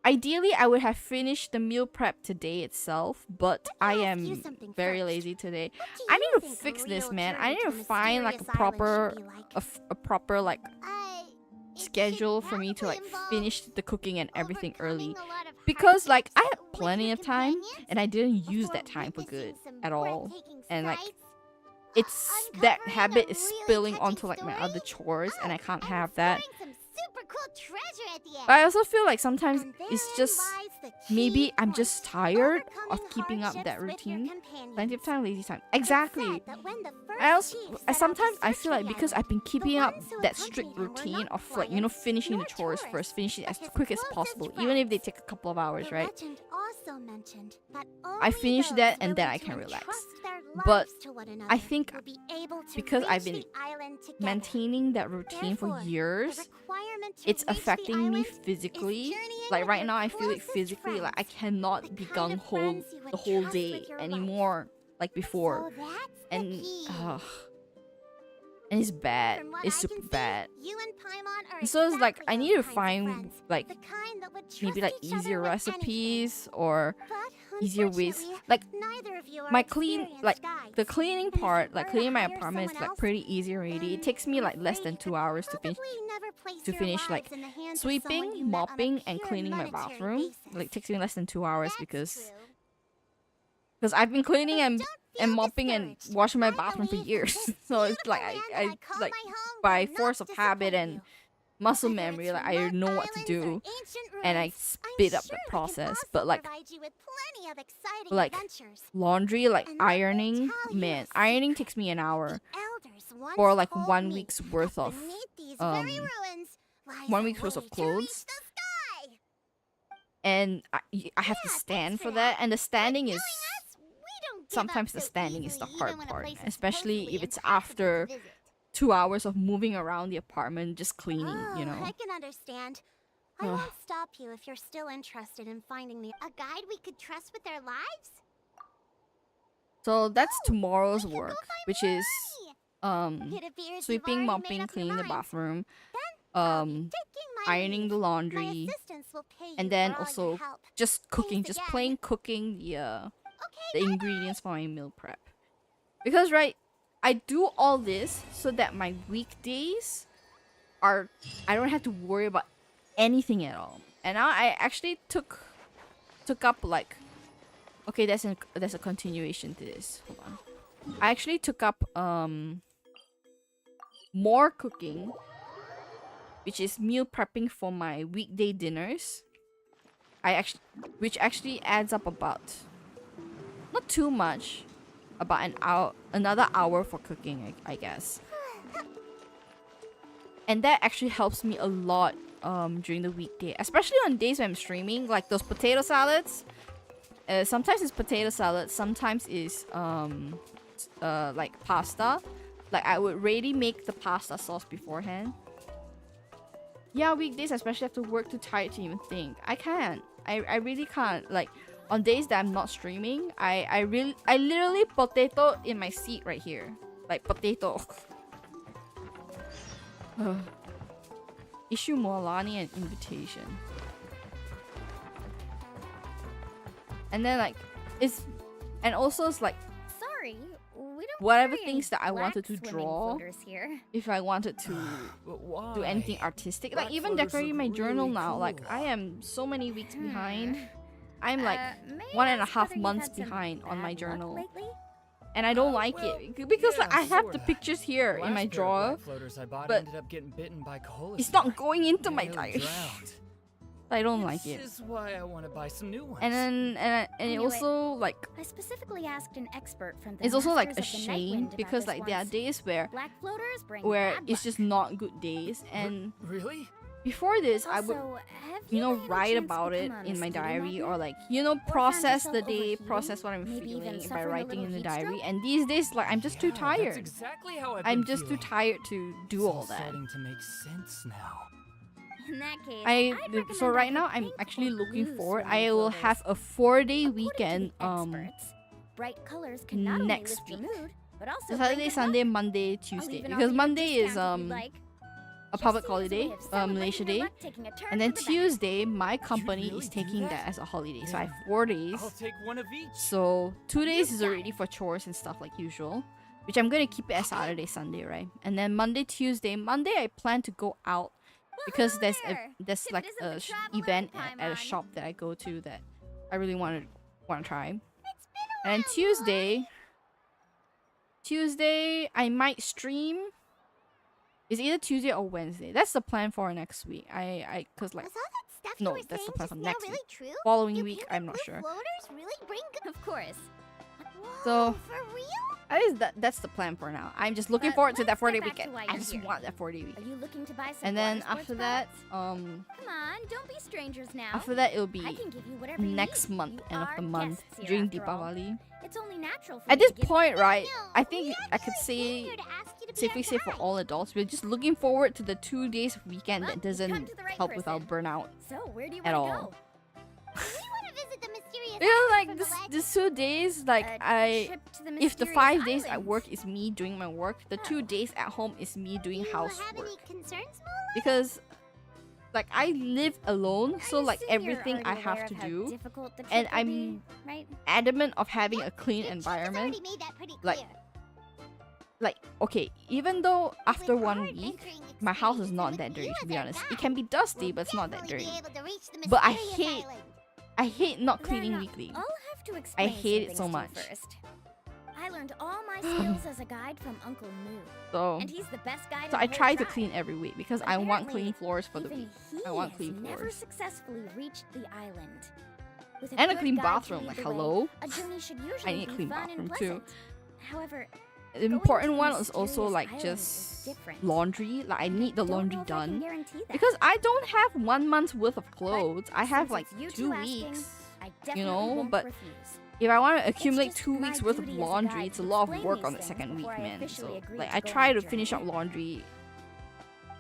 A: Ideally, I would have finished the meal prep today itself, but I
C: Let me ask you
A: am
C: something
A: very
C: first.
A: lazy today.
C: What do
A: I
C: you
A: need to
C: think a
A: fix this,
C: real
A: man. I
C: journey
A: need
C: to
A: to
C: the
A: find like a
C: mysterious island
A: proper,
C: should be like?
A: a proper like
C: It should
A: schedule for me to
C: probably
A: like
C: involve
A: finish the cooking and everything early,
C: overcoming a lot of
A: because like I
C: hardships
A: had
C: with
A: plenty
C: your
A: of time
C: companions
A: and I didn't use
C: before
A: that time for good
C: witnessing some
A: at all.
C: breathtaking
A: And like
C: sights,
A: it's that
C: uncovering
A: habit
C: a
A: is
C: really
A: spilling
C: touching
A: onto like my other
C: story.
A: chores, and I
C: Oh,
A: can't
C: and
A: have that.
C: discovering some super cool treasure at the end.
A: But I also feel like sometimes
C: And
A: it's
C: therein
A: just
C: lies the key
A: maybe I'm
C: point,
A: just tired of
C: overcoming
A: keeping up that
C: hardships with your
A: routine.
C: companions.
A: Plenty of time, lazy time.
C: It's
A: Exactly.
C: said that when the first
A: I also
C: chief set out to
A: sometimes I
C: search
A: feel
C: for
A: like
C: the
A: because
C: island,
A: I've been
C: the
A: keeping up
C: ones who
A: that strict
C: accompanied him were
A: routine
C: not
A: of like
C: clients,
A: finishing the
C: nor
A: chores
C: tourists,
A: first, finishing it
C: but
A: as
C: his
A: quick as
C: closest
A: possible, even if they
C: friends.
A: take a couple of hours,
C: The
A: right?
C: legend also mentioned that
A: I
C: only
A: finish
C: those
A: that and then
C: willing
A: I
C: to
A: can relax.
C: entrust their lives
A: But
C: to one another,
A: I think
C: we'll be able to
A: because
C: reach
A: I've been
C: the island together.
A: maintaining that routine for
C: Therefore, the
A: years,
C: requirement to
A: it's
C: reach the
A: affecting me
C: island is
A: physically.
C: journeying
A: Like
C: with
A: right
C: your
A: now, I feel it
C: closest
A: physically. Like I
C: friends.
A: cannot
C: The
A: be
C: kind
A: gung
C: of
A: ho
C: friends you would
A: the whole
C: trust
A: day
C: with your life.
A: anymore, like before.
C: So that's the
A: And
C: key.
A: and it's bad.
C: From what
A: It's
C: I
A: super
C: can see,
A: bad.
C: you and Paimon are
A: And so it's like
C: exactly
A: I
C: those
A: need to
C: kinds of
A: find
C: friends.
A: like
C: The kind that would
A: maybe
C: trust
A: like
C: each other
A: easier
C: with anything.
A: recipes or
C: But
A: easier ways.
C: unfortunately,
A: Like
C: neither of you are
A: my clean,
C: experienced
A: like
C: guides.
A: the cleaning
C: And if you
A: part,
C: were
A: like
C: to
A: cleaning my
C: hire
A: apartment is
C: someone
A: like
C: else,
A: pretty easy already. It takes me
C: I'm
A: like less
C: afraid
A: than
C: you
A: 2
C: could
A: hours to finish
C: probably never place
A: to
C: your
A: finish like
C: lives in the hands of someone
A: sweeping,
C: you met on a
A: mopping, and
C: pure
A: cleaning my
C: monetary
A: bathroom.
C: basis.
A: Like takes me less than 2 hours
C: That's
A: because
C: true.
A: I've been cleaning
C: But
A: and
C: don't feel
A: mopping and
C: discouraged.
A: washing my
C: I
A: bathroom for
C: believe
A: years.
C: this
A: So it's like
C: beautiful
A: I
C: land that I call
A: like
C: my home
A: by
C: will
A: force
C: not
A: of habit
C: disappoint
A: and
C: you.
A: muscle
C: Whether
A: memory,
C: it's
A: like I
C: remote
A: know what to
C: islands or
A: do
C: ancient
A: and I
C: ruins,
A: speed
C: I'm
A: up the
C: sure we can
A: process.
C: also
A: But like
C: provide you with plenty of exciting
A: like
C: adventures.
A: laundry, like
C: And let me
A: ironing,
C: tell you
A: man,
C: a
A: ironing
C: secret.
A: takes me an hour
C: The elders once
A: for like
C: told
A: 1
C: me
A: week's worth
C: that
A: of
C: beneath these very ruins lies
A: 1
C: a
A: week's worth
C: way
A: of
C: to reach
A: clothes.
C: the sky.
A: And I have to
C: Yeah,
A: stand
C: thanks
A: for
C: for
A: that,
C: that.
A: and the standing
C: Knowing
A: is
C: us, we don't give
A: sometimes
C: up
A: the
C: so
A: standing is the
C: easily,
A: hard
C: even when a
A: part,
C: place is
A: especially
C: supposedly
A: if it's
C: impossible
A: after
C: to visit.
A: 2 hours of moving around the apartment just cleaning,
C: Oh,
A: you know.
C: I can understand. I won't stop you if you're still interested in finding a guide we could trust with their lives.
A: So that's
C: Oh,
A: tomorrow's
C: we can go
A: work,
C: find
A: which
C: more
A: is
C: money. It appears you've
A: sweeping,
C: already made
A: mopping,
C: up your
A: cleaning the
C: minds.
A: bathroom,
C: Then I'll be taking my
A: ironing
C: leave.
A: the
C: My
A: laundry,
C: assistants will pay you
A: and then
C: for all
A: also
C: your help.
A: just cooking,
C: Thanks
A: just
C: again.
A: plain cooking the
C: Okay,
A: the
C: bye-bye.
A: ingredients for my meal prep. Because right, I do all this so that my weekdays are I don't have to worry about anything at all. And now I actually took up like okay, there's a continuation to this. Hold on. I actually took up more cooking, which is meal prepping for my weekday dinners. Which actually adds up about not too much, about another hour for cooking, I guess. And that actually helps me a lot during the weekday, especially on days when I'm streaming, like those potato salads. Sometimes it's potato salad, sometimes it's like pasta. Like I would ready make the pasta sauce beforehand. Yeah, weekdays I especially have to work too tired to even think. I can't. I really can't. Like on days that I'm not streaming, I literally potato in my seat right here. Like potato. Issue Moalani an invitation. And then like it's also it's like
B: Sorry, we don't
A: whatever
B: carry any
A: things that I
B: black
A: wanted to
B: swimming
A: draw,
B: floaters here.
A: if I wanted to
G: But why?
A: do anything artistic, like
G: Black
A: even
G: floaters
A: decorating my
G: look
A: journal
G: really
A: now, like
G: cool.
A: I am so many weeks behind. I'm like
B: May I
A: 1.5
B: ask whether you've
A: months
B: had some
A: behind on my
B: bad luck
A: journal,
B: lately?
A: and I don't like
G: well,
A: it because like
G: yeah,
A: I have the
G: sorta.
A: pictures here in my drawer,
G: Floaters I bought
A: but
G: ended up getting bitten by Cola.
A: it's not going into my
G: nearly
A: diary.
G: drowned.
A: I don't like it.
G: This is why I want to buy some new ones.
A: And then it
B: Anyway,
A: also like
B: I specifically asked an expert from the
A: it's also like a
B: Masters of the
A: shame
B: Nightwind about
A: because
B: this
A: like there are
B: once.
A: days where
B: Black floaters bring
A: where
B: bad
A: it's
B: luck.
A: just not good days, and
G: Really?
A: before this I would
B: Also, have
A: you know
B: by any
A: write
B: chance
A: about it
B: become a
A: in my
B: student
A: diary,
B: of
A: or
B: it?
A: like you know
B: found
A: process the
B: yourself
A: day,
B: overheating?
A: process what I'm
B: Maybe even
A: feeling by
B: suffering a
A: writing
B: little
A: in the
B: heat
A: diary.
B: stroke?
A: And these days like I'm just too
G: Yeah,
A: tired.
G: That's exactly how I've
A: I'm
G: been
A: just too
G: feeling.
A: tired to do
G: It's
A: all that.
G: starting to make sense now.
B: In that case,
A: I
B: I'd
A: so
B: recommend
A: right
B: either
A: now I'm
B: pink
A: actually
B: or
A: looking
B: blue
A: forward.
B: swimming
A: I will
B: floaters.
A: have a 4-day
B: According to
A: weekend
B: the experts, bright colors can not
A: next
B: only lift
A: week.
B: your mood, but also
A: Saturday,
B: bring good
A: Sunday,
B: luck.
A: Monday,
B: I'll
A: Tuesday,
B: even offer
A: because
B: you a
A: Monday is
B: discount if you'd like.
A: a
B: Just
A: public
B: see it as a
A: holiday,
B: way of celebrating
A: Malaysia
B: your
A: Day.
B: luck taking a turn
A: And then
B: for the better.
A: Tuesday, my company
G: really
A: is
G: do
A: taking
G: that?
A: that as a holiday. So I have
G: Yeah.
A: 4 days.
G: I'll take one of each.
A: So 2 days is
B: got
A: already
B: it.
A: for chores and stuff like usual. Which I'm gonna keep it as Saturday, Sunday, right? And then Monday, Tuesday. Monday I plan to go out because there's
B: If
A: like
B: it isn't the
A: a
B: traveler
A: event
B: in
A: at a
B: Paimon.
A: shop that I go to that I really want to try.
C: It's been a
A: And then
C: while,
A: Tuesday I might stream. It's either Tuesday or Wednesday. That's the plan for next week. Cause like
C: Was all that stuff
A: no,
C: you were
A: that's the
C: saying
A: plan
C: just
A: for
C: now
A: next
C: really
A: week.
C: true?
A: Following
C: Do
A: week
C: pink
A: I'm
C: and
A: not
C: blue
A: sure.
C: floaters really bring good?
B: Of course.
C: Whoa,
A: So-
C: for real?
A: At least that's the plan for now. I'm just looking
B: But
A: forward to that
B: let's get
A: 4-day
B: back to
A: weekend.
B: why
A: I
B: you're
A: just
B: here.
A: want that 4-day
B: Are
A: weekend.
B: you looking to buy some
A: And then
B: water sports
A: after that,
B: products? Come on, don't be strangers now.
A: after that it'll
B: I
A: be
B: can give you whatever you
A: next
B: need.
A: month,
B: You
A: end of
B: are
A: the month,
B: guests here
A: during
B: after all.
A: Deepavali.
B: It's only natural for
A: At
B: me
A: this
B: to give
A: point, right,
C: No,
A: I
C: we
A: think I could
C: actually came
A: say
C: here to ask you to be
A: safely
C: our
A: say for
C: guide.
A: all adults, we're just looking forward to the 2 days weekend
B: Well,
A: that
B: you've come
A: doesn't
B: to the right
A: help with our
B: person.
A: burnout.
B: So, where do you
A: At
B: want to
A: all.
B: go?
C: We want to visit the mysterious
A: You know,
C: island
A: like
C: from
A: this
C: the legend.
A: these 2 days, like
B: A trip to the
A: if the
B: mysterious
A: 5 days at
B: island.
A: work is me doing my work, the 2 days at home is me doing
C: You
A: housework.
C: have any concerns, Mola?
A: Because like I live alone, so
B: I
A: like
B: assume you're
A: everything I
B: already
A: have
B: aware
A: to
B: of how
A: do,
B: difficult the trip
A: and
B: will
A: I'm
B: be, right?
A: adamant of having a clean
C: Your chief has
A: environment.
C: already made that pretty
A: Like,
C: clear.
A: Like, okay, even though after
C: With
A: 1
C: our
A: week,
C: entering
A: my house is
C: experience
A: not
C: and
A: that
C: with
A: dirty
C: you
A: to be
C: as our
A: honest. It
C: guide,
A: can be dusty,
C: we'll
A: but it's not that
C: definitely
A: dirty.
C: be able to reach the
A: But I
C: mysterious
A: hate-
C: island.
A: I hate not cleaning
B: Then,
A: weekly.
B: I'll have to explain
A: hate it
B: some
A: so
B: things
A: much.
B: to you first. I learned all my skills as a guide from Uncle Moo,
A: So,
B: and he's the best guide.
A: so
B: in
A: I
B: the whole
A: try to
B: tribe.
A: clean every week because
B: But
A: I want
B: apparently,
A: clean floors for the
B: Even
A: week.
B: he
A: I want
B: has
A: clean
B: never
A: floors.
B: successfully reached the island. With
A: And a
B: good
A: clean
B: guide to
A: bathroom,
B: lead
A: like,
B: the way,
A: hello?
B: A journey should usually
A: need a
B: be
A: clean
B: fun and
A: bathroom, too.
B: pleasant. However,
A: The
B: going
A: important
B: to the
A: one is also
B: mysterious
A: like
B: island
A: just
B: is different.
A: laundry. Like I need the
B: Don't know
A: laundry
B: if I can
A: done
B: guarantee that.
A: because I don't have 1 month's worth of clothes. I have
B: since
A: like
B: it's you
A: 2
B: two asking,
A: weeks.
B: I definitely
A: know,
B: won't
A: but
B: refuse.
A: If I want to accumulate
B: just
A: 2
B: my
A: weeks worth of
B: duty as a
A: laundry,
B: guide
A: it's a
B: to
A: lot of
B: explain
A: work
B: these
A: on the
B: things
A: second week,
B: before I
A: man.
B: officially
A: So
B: agree
A: like
B: to
A: I
B: go
A: try
B: on
A: to
B: the
A: finish up
B: journey.
A: laundry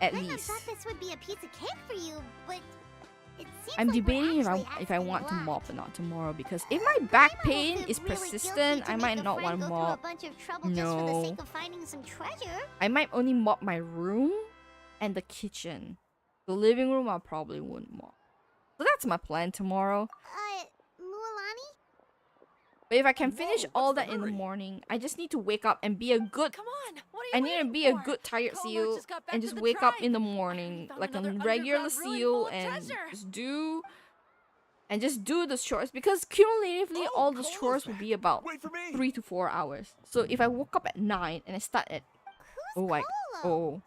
A: at
C: Glenn, I
A: least.
C: thought this would be a piece of cake for you, but it seems
A: I'm
C: like we're
A: debating if I
C: actually
A: want to
C: asking a
A: mop
C: lot.
A: or not tomorrow because if my back
C: Grandma will
A: pain
C: feel
A: is
C: really
A: persistent,
C: guilty to
A: I
C: make
A: might
C: a
A: not
C: friend
A: want to
C: go through a
A: mop.
C: bunch of trouble just for the
A: No.
C: sake of finding some treasure.
A: I might only mop my room and the kitchen. The living room I probably wouldn't mop. So that's my plan tomorrow.
C: Mualani?
A: But if I can
G: Whoa,
A: finish
G: what's
A: all
G: the
A: that in the
G: hurry?
A: morning, I just need to wake up and be a good.
I: Come on, what are you
A: I need to
I: waiting
A: be a
I: for?
A: good tired
I: Como
A: seal
I: just got back
A: and
I: to
A: just
I: the
A: wake up in the
I: tribe.
A: morning
I: Found
A: like a
I: another
A: regular
I: underground ruin
A: seal
I: full of
A: and
I: treasure.
A: just do the chores because cumulatively
D: Oh,
A: all those
D: Cola's
A: chores will
D: back.
A: be about
D: Wait for me.
A: 3 to 4 hours. So if I woke up at 9 and I start at
C: Who's
A: like
C: Colo?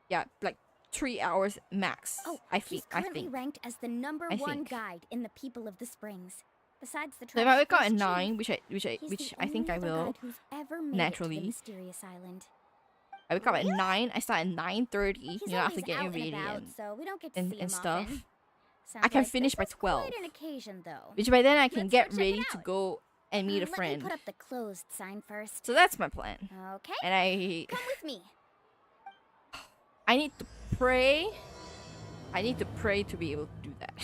A: yeah, like 3 hours max.
B: Oh,
A: I
B: he's
A: think.
B: currently ranked as the number
A: I
B: one
A: think.
B: guide in the People of the Springs. Besides the
A: So if I
B: tribe's
A: wake up at
B: first
A: 9,
B: chief,
A: which
B: he's the
A: I think
B: only
A: I
B: other
A: will.
B: guide who's ever made it to
A: naturally.
B: the mysterious island.
A: I wake up at 9. I start at 9:30.
B: He's
A: You know, after
B: always
A: getting
B: out
A: ready
B: and about,
A: and
B: so we don't get to
A: and-
B: see
A: and
B: him
A: stuff.
B: often.
A: I can
B: Sounds like
A: finish
B: this
A: by
B: is
A: 12.
B: Quite an occasion, though.
A: which by then I can
B: Let's
A: get
B: go check
A: ready
B: it
A: to
B: out.
A: go and meet a
B: Let me
A: friend.
B: put up the closed sign first.
A: So that's my plan.
B: Okay,
A: And
B: come with me.
A: I need to pray. I need to pray to be able to do that.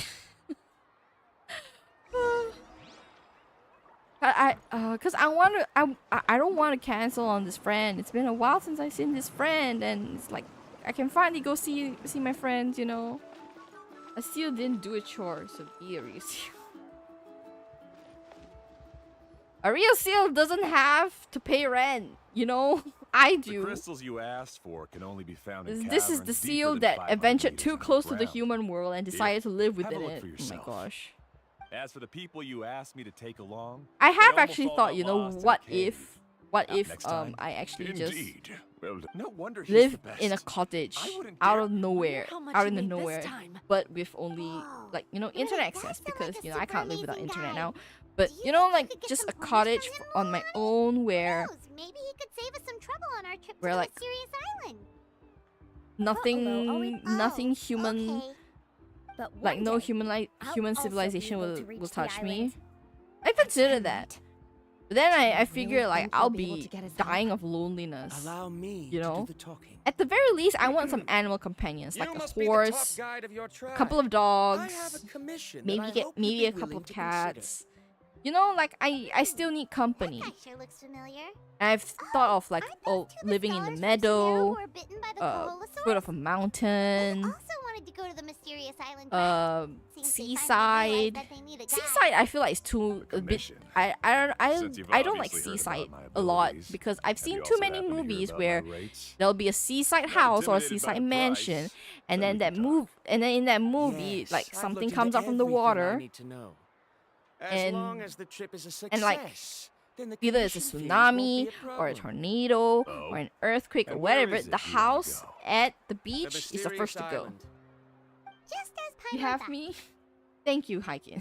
A: Cause I don't want to cancel on this friend. It's been a while since I've seen this friend, and it's like I can finally go see my friends. You know, I still didn't do a chore, so be a real seal. A real seal doesn't have to pay rent. You know, I
D: The
A: do.
D: crystals you asked for can only be found in
A: This is
D: caverns
A: the
D: deeper
A: seal
D: than
A: that
D: 500
A: adventured
D: meters
A: too close to the
D: underground.
A: human world and
D: Here,
A: decided to live
D: have a
A: within
D: look
A: it.
D: for
A: Oh my
D: yourself.
A: gosh.
D: As for the people you asked me to take along,
A: I
D: they
A: have
D: almost
A: actually
D: all
A: thought,
D: got
A: you know,
D: lost in a
A: what
D: cave.
A: if
D: Next time.
A: I actually just
K: Indeed. Well, no wonder he's
A: live
K: the best.
A: in a cottage
K: I wouldn't
A: out
K: dare-
A: of nowhere,
I: how much
A: out
I: you
A: in the
I: made this
A: nowhere,
I: time.
A: but with only
C: Whoa.
A: like, you know,
C: Really,
A: internet
C: that
A: access
C: sounds
A: because,
C: like a
A: you know, I
C: super
A: can't live without
C: amazing
A: internet
C: guy.
A: now. But,
C: Do
A: you
C: you
A: know,
C: think we
A: like
C: could get
A: just
C: some
A: a
C: pointers
A: cottage
C: from him,
A: on my
C: Mualani?
A: own where
C: Who knows? Maybe he could save us some trouble on our trip to
A: Where,
C: the
A: like,
C: mysterious island.
A: nothing
C: Oh,
A: human
C: okay.
B: But one
A: like no
B: day, I'll
A: human
B: also be
A: civilization
B: able
A: will
B: to reach the
A: touch me.
B: island.
A: I considered that. But then I figured like
I: think he'll
A: I'll
I: be able
A: be
I: to get us
A: dying
I: out?
A: of loneliness.
G: Allow me
A: You know?
G: to do the talking.
A: At the very least, I want some animal companions, like
G: you
A: a
G: must be the
A: horse,
G: top guide of your tribe.
A: a couple of
G: I
A: dogs,
G: have a commission that
A: maybe
G: I
A: get
G: hope you'd
A: maybe
G: be
A: a couple
G: willing
A: of
G: to consider.
A: cats. You know, like I still need company.
C: That sure looks familiar.
A: And I've thought of like
C: Aren't those two the
A: living in the
C: scholars from Sumeru
A: meadow,
C: who were bitten by the Koholosaurus?
A: foot of a
C: They
A: mountain,
C: also wanted to go to the mysterious island. but since they finally
A: seaside.
C: realized that they need a guide,
A: Seaside, I feel like it's too a bit.
K: Commission.
A: I
K: Since you've
A: don't like
K: obviously heard
A: seaside
K: about my
A: a lot
K: abilities,
A: because I've
K: have
A: seen
K: you
A: too
K: also
A: many
K: happened to hear
A: movies
K: about
A: where
K: my rates?
A: there'll be a seaside
K: Not
A: house or a
K: intimidated by
A: seaside
K: the
A: mansion,
K: price,
A: and
K: then
A: then
K: we can talk.
A: and then in that movie,
G: Yes,
A: like
G: I've
A: something
G: looked
A: comes
G: into
A: up from the
G: everything I
A: water,
G: need to know. As
A: and-
G: long as the trip is a success,
A: and, like,
G: then the
A: either it's a
G: commission fees won't be
A: tsunami
G: a
A: or a
G: problem.
A: tornado
K: Oh.
A: or an earthquake or
K: And where
A: whatever.
K: is
A: The
K: it you wanna
A: house
K: go?
A: at the
G: The
A: beach is the
G: mysterious
A: first to go.
G: island.
C: just as
A: You
C: Paimon
A: have
C: thought.
A: me. Thank you, Hiking.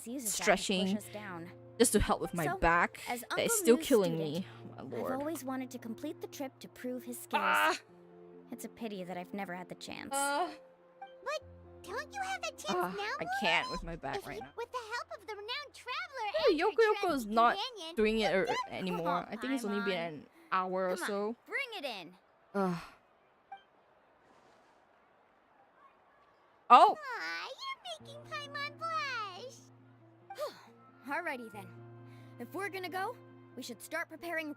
L: always uses
A: stretching
L: that to push us down.
A: just to help with my
L: So,
A: back.
L: as
A: That is
L: Uncle
A: still
L: Moo's
A: killing
L: student,
A: me. My lord.
L: I've always wanted to complete the trip to prove his skills.
A: Ah!
L: It's a pity that I've never had the chance.
C: Don't you have the tips
A: Ah,
C: now,
A: I can't with my back right now.
C: With the help of the renowned traveler
A: Oh,
C: and your
A: Yoko Yoko is
C: trusty
A: not
C: companion,
A: doing it
C: you'll
A: anymore. I think it's only been an hour or
B: Come on,
A: so.
B: bring it in.
A: Ugh. Oh!
C: Aw, you're making Paimon blush.
B: Alrighty then. If we're gonna go, we should start preparing.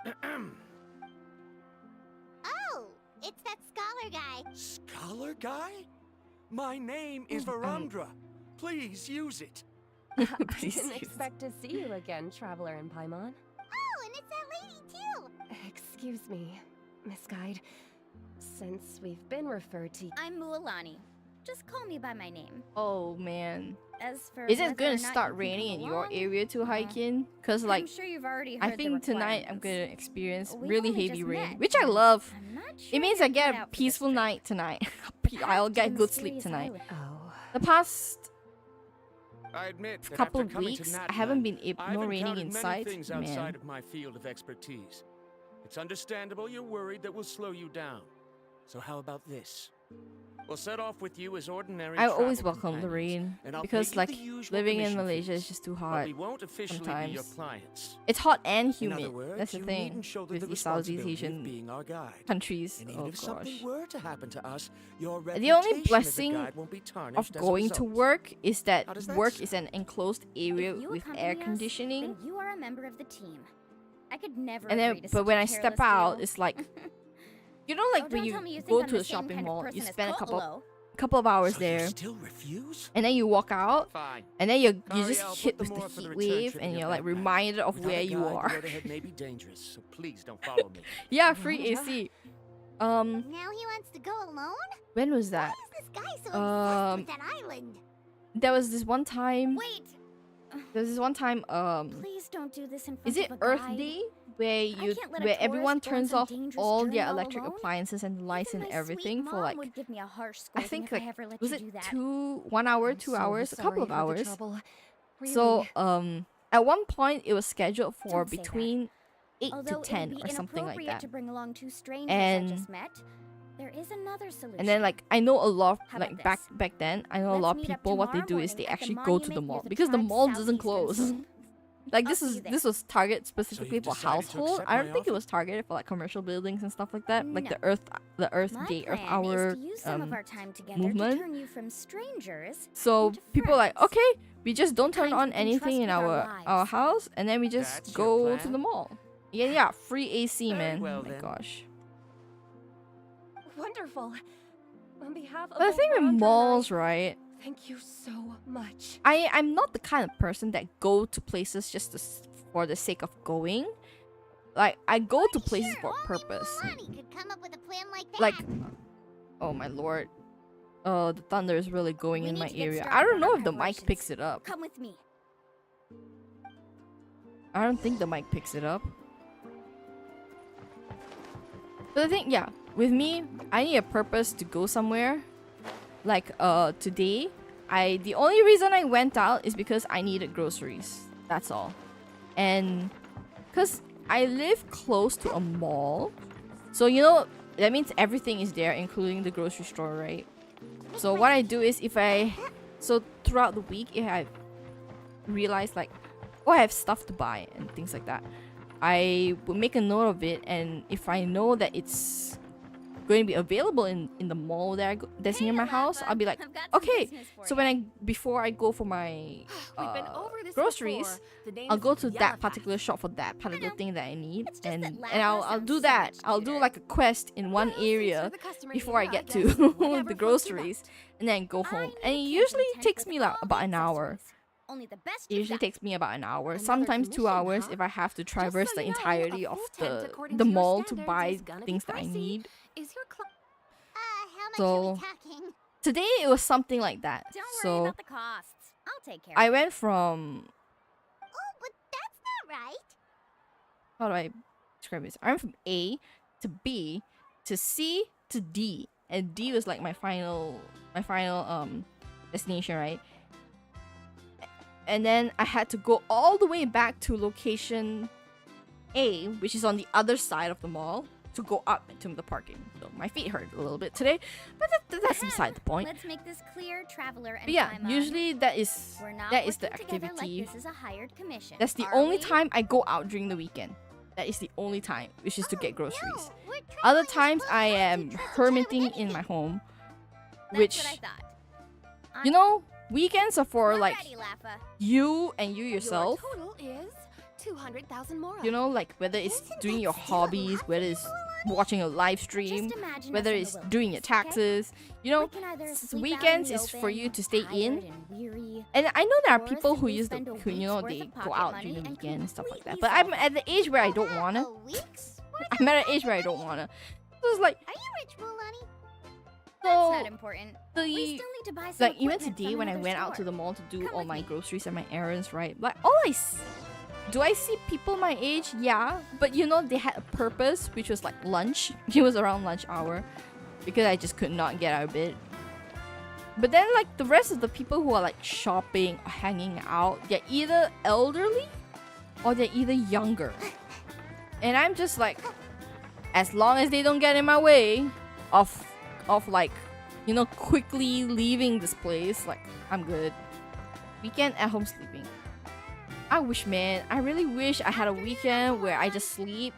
C: Oh, it's that scholar guy.
G: Scholar guy? My name is Varundra. Please use it.
I: I
A: Please
I: didn't
A: use
I: expect to see you again, Traveler in Paimon.
C: Oh, and it's that lady too.
I: Excuse me, Miss Guide. Since we've been referred to...
B: I'm Mualani. Just call me by my name.
A: Oh man.
B: As for
A: Is it
B: whether
A: gonna
B: or not
A: start
B: you can
A: raining
B: come
A: in your
B: along,
A: area to hike in? Cause like
B: I'm sure you've already
A: I
B: heard the
A: think tonight I'm
B: requirements.
A: gonna experience
B: We
A: really
B: only
A: heavy
B: just
A: rain,
B: met,
A: which I
B: and
A: love.
B: I'm not sure
A: It means
B: you're
A: I get
B: cut
A: a
B: out for this
A: peaceful
B: trip.
A: night tonight. I'll
B: Perhaps
A: get
B: the
A: good sleep
B: mysterious
A: tonight.
B: island.
I: Oh.
A: The past
G: I admit that
A: couple
G: after
A: of
G: coming to
A: weeks, I
G: Natlan,
A: haven't been
G: I've
A: no raining
G: encountered
A: inside.
G: many things outside
A: Man,
G: of my field of expertise. It's understandable you're worried that will slow you down. So how about this? We'll set off with you as ordinary
A: I always
G: travel
A: welcome the
G: companions,
A: rain
G: and I'll
A: because
G: pay you
A: like
G: the usual
A: living in
G: commission
A: Malaysia is
G: fees.
A: just too
G: But
A: hot.
G: we won't officially be your
A: sometimes.
G: clients.
A: It's hot and
G: In
A: humid.
G: other words,
A: That's the
G: you
A: thing
G: needn't shoulder
A: with
G: the
A: these Southeast
G: responsibility of
A: Asian
G: being our guide.
A: countries.
G: And even
A: Oh
G: if something
A: gosh.
G: were to happen to us, your
A: The only
G: reputation as a
A: blessing
G: guide won't be
A: of
G: tarnished as a
A: going to
G: result.
A: work is
G: How
A: that
G: does that
A: work
G: sound?
A: is an enclosed area
B: If you
A: with
B: accompany
A: air
B: us,
A: conditioning.
B: Then you are a member of the team. I could never
A: And then,
B: agree to
A: but
B: such
A: when
B: a
A: I step
B: careless
A: out,
B: deal.
A: it's like, you know, like
B: Oh,
A: when
B: don't
A: you
B: tell me you
A: go
B: think I'm
A: to
B: the
A: a
B: same
A: shopping
B: kind of
A: mall, you
B: person as
A: spend a
B: Kokolo.
A: couple of hours
G: So
A: there,
G: you still refuse?
A: and then you walk out,
G: Fine.
A: and then you
G: Sorry,
A: just
G: I'll
A: hit
G: put
A: with
G: them
A: the
G: more for the
A: heat
G: return
A: wave,
G: trip in
A: and
G: your
A: you're like
G: backpack.
A: reminded of
G: Without
A: where
G: a
A: you
G: guide,
A: are.
G: The road ahead may be dangerous, so please don't follow me.
A: Yeah, free
I: Rhonda?
A: AC.
C: Now he wants to go alone?
A: When was that?
C: Why is this guy so obsessed with that island?
A: There was this one time.
B: Wait!
A: There was this one time.
B: Please don't do this in front
A: Is it
B: of a
A: Earth
B: guide.
A: Day where you
B: can't let a
A: where everyone
B: tourist go on
A: turns
B: some
A: off
B: dangerous
A: all
B: journey
A: their
B: all
A: electric
B: alone?
A: appliances and lights
B: Even
A: and
B: my
A: everything
B: sweet
A: for
B: mom
A: like
B: would give me a harsh
A: I
B: scolding
A: think
B: if
A: like
B: I ever let
A: was
B: you
A: it
B: do that.
A: 1 hour,
I: I'm
A: 2
I: so
A: hours, a couple
I: sorry
A: of
I: for the
A: hours.
I: trouble.
A: So
I: Really.
A: at one point it was scheduled for
B: Don't say that.
A: between 8
B: Although
A: to
B: it would
A: 10
B: be
A: or something like
B: inappropriate
A: that.
B: to bring along two strangers
A: And-
B: I just met, there is another solution.
A: And then like I know a lot
B: How
A: like
B: about
A: back then I know a
B: Let's
A: lot of
B: meet up
A: people what they
B: tomorrow
A: do is they
B: morning at the
A: actually go to the
B: monument near
A: mall
B: the
A: because the
B: tribe's
A: mall doesn't
B: southeastern
A: close.
B: slope.
A: Like
B: I'll
A: this
B: see
A: is
B: you there.
A: this was targeted specifically for
K: decided to
A: household.
K: accept
A: I don't
K: my
A: think it
K: offer?
A: was targeted for like commercial buildings and stuff like that. Like
B: No.
A: the Earth
B: My
A: Day, Earth
B: plan
A: Hour
B: is to use some of our time together
A: movement.
B: to turn you from strangers
A: So
B: into
A: people are like,
B: friends.
A: okay, we just don't turn
B: kind
A: on
B: we can trust
A: anything in
B: with our
A: our
B: lives.
A: house, and then we just
G: That's your
A: go to
G: plan?
A: the mall. Yeah, free AC,
G: Very
A: man.
G: well,
A: Oh my
G: then.
A: gosh.
I: Wonderful. On behalf of
A: But the
I: both
A: thing with
I: Rhonda and I,
A: malls, right?
I: thank you so much.
A: I'm not the kind of person that go to places just for the sake of going. Like I go to places
C: Sure,
A: for a
C: only
A: purpose.
C: Mualani could come up with a plan like that.
A: Like, oh my lord. Oh, the thunder is really going
B: We
A: in
B: need
A: my
B: to get
A: area.
B: started
A: I don't
B: on
A: know
B: our
A: if the mic
B: preparations.
A: picks it up.
B: Come with me.
A: I don't think the mic picks it up. But the thing, yeah, with me, I need a purpose to go somewhere. Like, today, the only reason I went out is because I needed groceries. That's all. And, cause I live close to a mall, so you know, that means everything is there, including the grocery store, right? So what I do is so throughout the week, if I realize like, oh, I have stuff to buy and things like that, I would make a note of it, and if I know that it's going to be available in the mall that's near my house, I'll be like, okay. So before I go for my groceries, I'll go to that particular shop for that particular thing that I need,
B: It's just
A: and
B: that
A: I'll
B: Lava
A: do
B: sounds so
A: that.
B: much
A: I'll do
B: cuter.
A: like a quest in one area before I get to the groceries, and then go home. And it usually takes me like about an hour.
B: Only the best
A: It
B: do
A: usually
B: that.
A: takes me about an hour,
I: Another
A: sometimes 2
I: commission,
A: hours
I: huh?
A: if I have to traverse
I: so
A: the
I: you know,
A: entirety
I: a
A: of
I: full tent according
A: the
I: to your
A: mall to
I: standards
A: buy
I: is gonna be
A: things that I
I: pricey.
A: need.
I: Is your
C: How much are
A: So
C: we talking?
A: today it was something like that.
B: Don't worry
A: So
B: about the costs. I'll take care
A: I
B: of it.
A: went from,
C: Oh, but that's not right.
A: how do I describe this? I went from A to B to C to D, and D was like my final destination, right? And then I had to go all the way back to location A, which is on the other side of the mall, to go up into the parking. So my feet hurt a little bit today, but that's beside the point.
L: Let's make this clear, traveler and
A: But yeah,
L: Paimon.
A: usually that is
L: We're not
A: the
L: working together
A: activity.
L: Like this is a hired commission.
A: That's the
L: are
A: only
L: we?
A: time I go out during the weekend. That is the only time, which is to get groceries.
C: No, we're
A: Other
C: traveling
A: times
C: as
A: I
C: close as
A: am
C: you trust each other with
A: hermiting in
C: anything.
A: my home,
L: That's
A: which
L: what I thought.
A: you know, weekends are for
L: We're
A: like
L: ready, Laffa.
A: you and you yourself.
I: Your total is 200,000 more.
A: You know, like whether it's doing your hobbies, whether it's watching a live stream,
L: Just imagine
A: whether
L: us in
A: it's
L: the
A: doing your
L: wilderness, okay?
A: taxes. You know,
L: We can either sleep out in
A: weekends
L: the
A: is for
L: open,
A: you to stay
L: tired
A: in.
L: and weary,
A: And I know there are
L: or
A: people who
L: simply
A: use the,
L: spend a
A: who, you know,
L: week's
A: they
L: worth of
A: go
L: pocket
A: out
L: money
A: during the
L: and
A: weekend and stuff like that.
L: completely
A: But I'm
L: solve
A: at the age where I don't wanna.
C: A week's?
A: I'm at an age where I don't wanna. So it's like,
C: Are you rich, Mulan?
L: That's
A: so
L: not important. We
A: the
L: still need to buy some
A: like even
L: equipment
A: today
L: from
A: when I
L: another
A: went out to
L: store.
A: the mall to do
L: Come
A: all
L: with
A: my
L: me.
A: groceries and my errands, right? Like do I see people my age? Yeah, but you know they had a purpose, which was like lunch. It was around lunch hour, because I just could not get out of bed. But then like the rest of the people who are like shopping or hanging out, they're either elderly or they're either younger. And I'm just like, as long as they don't get in my way of like, you know, quickly leaving this place, like I'm good. Weekend at home sleeping. I wish, man, I really wish I had a weekend where I just sleep.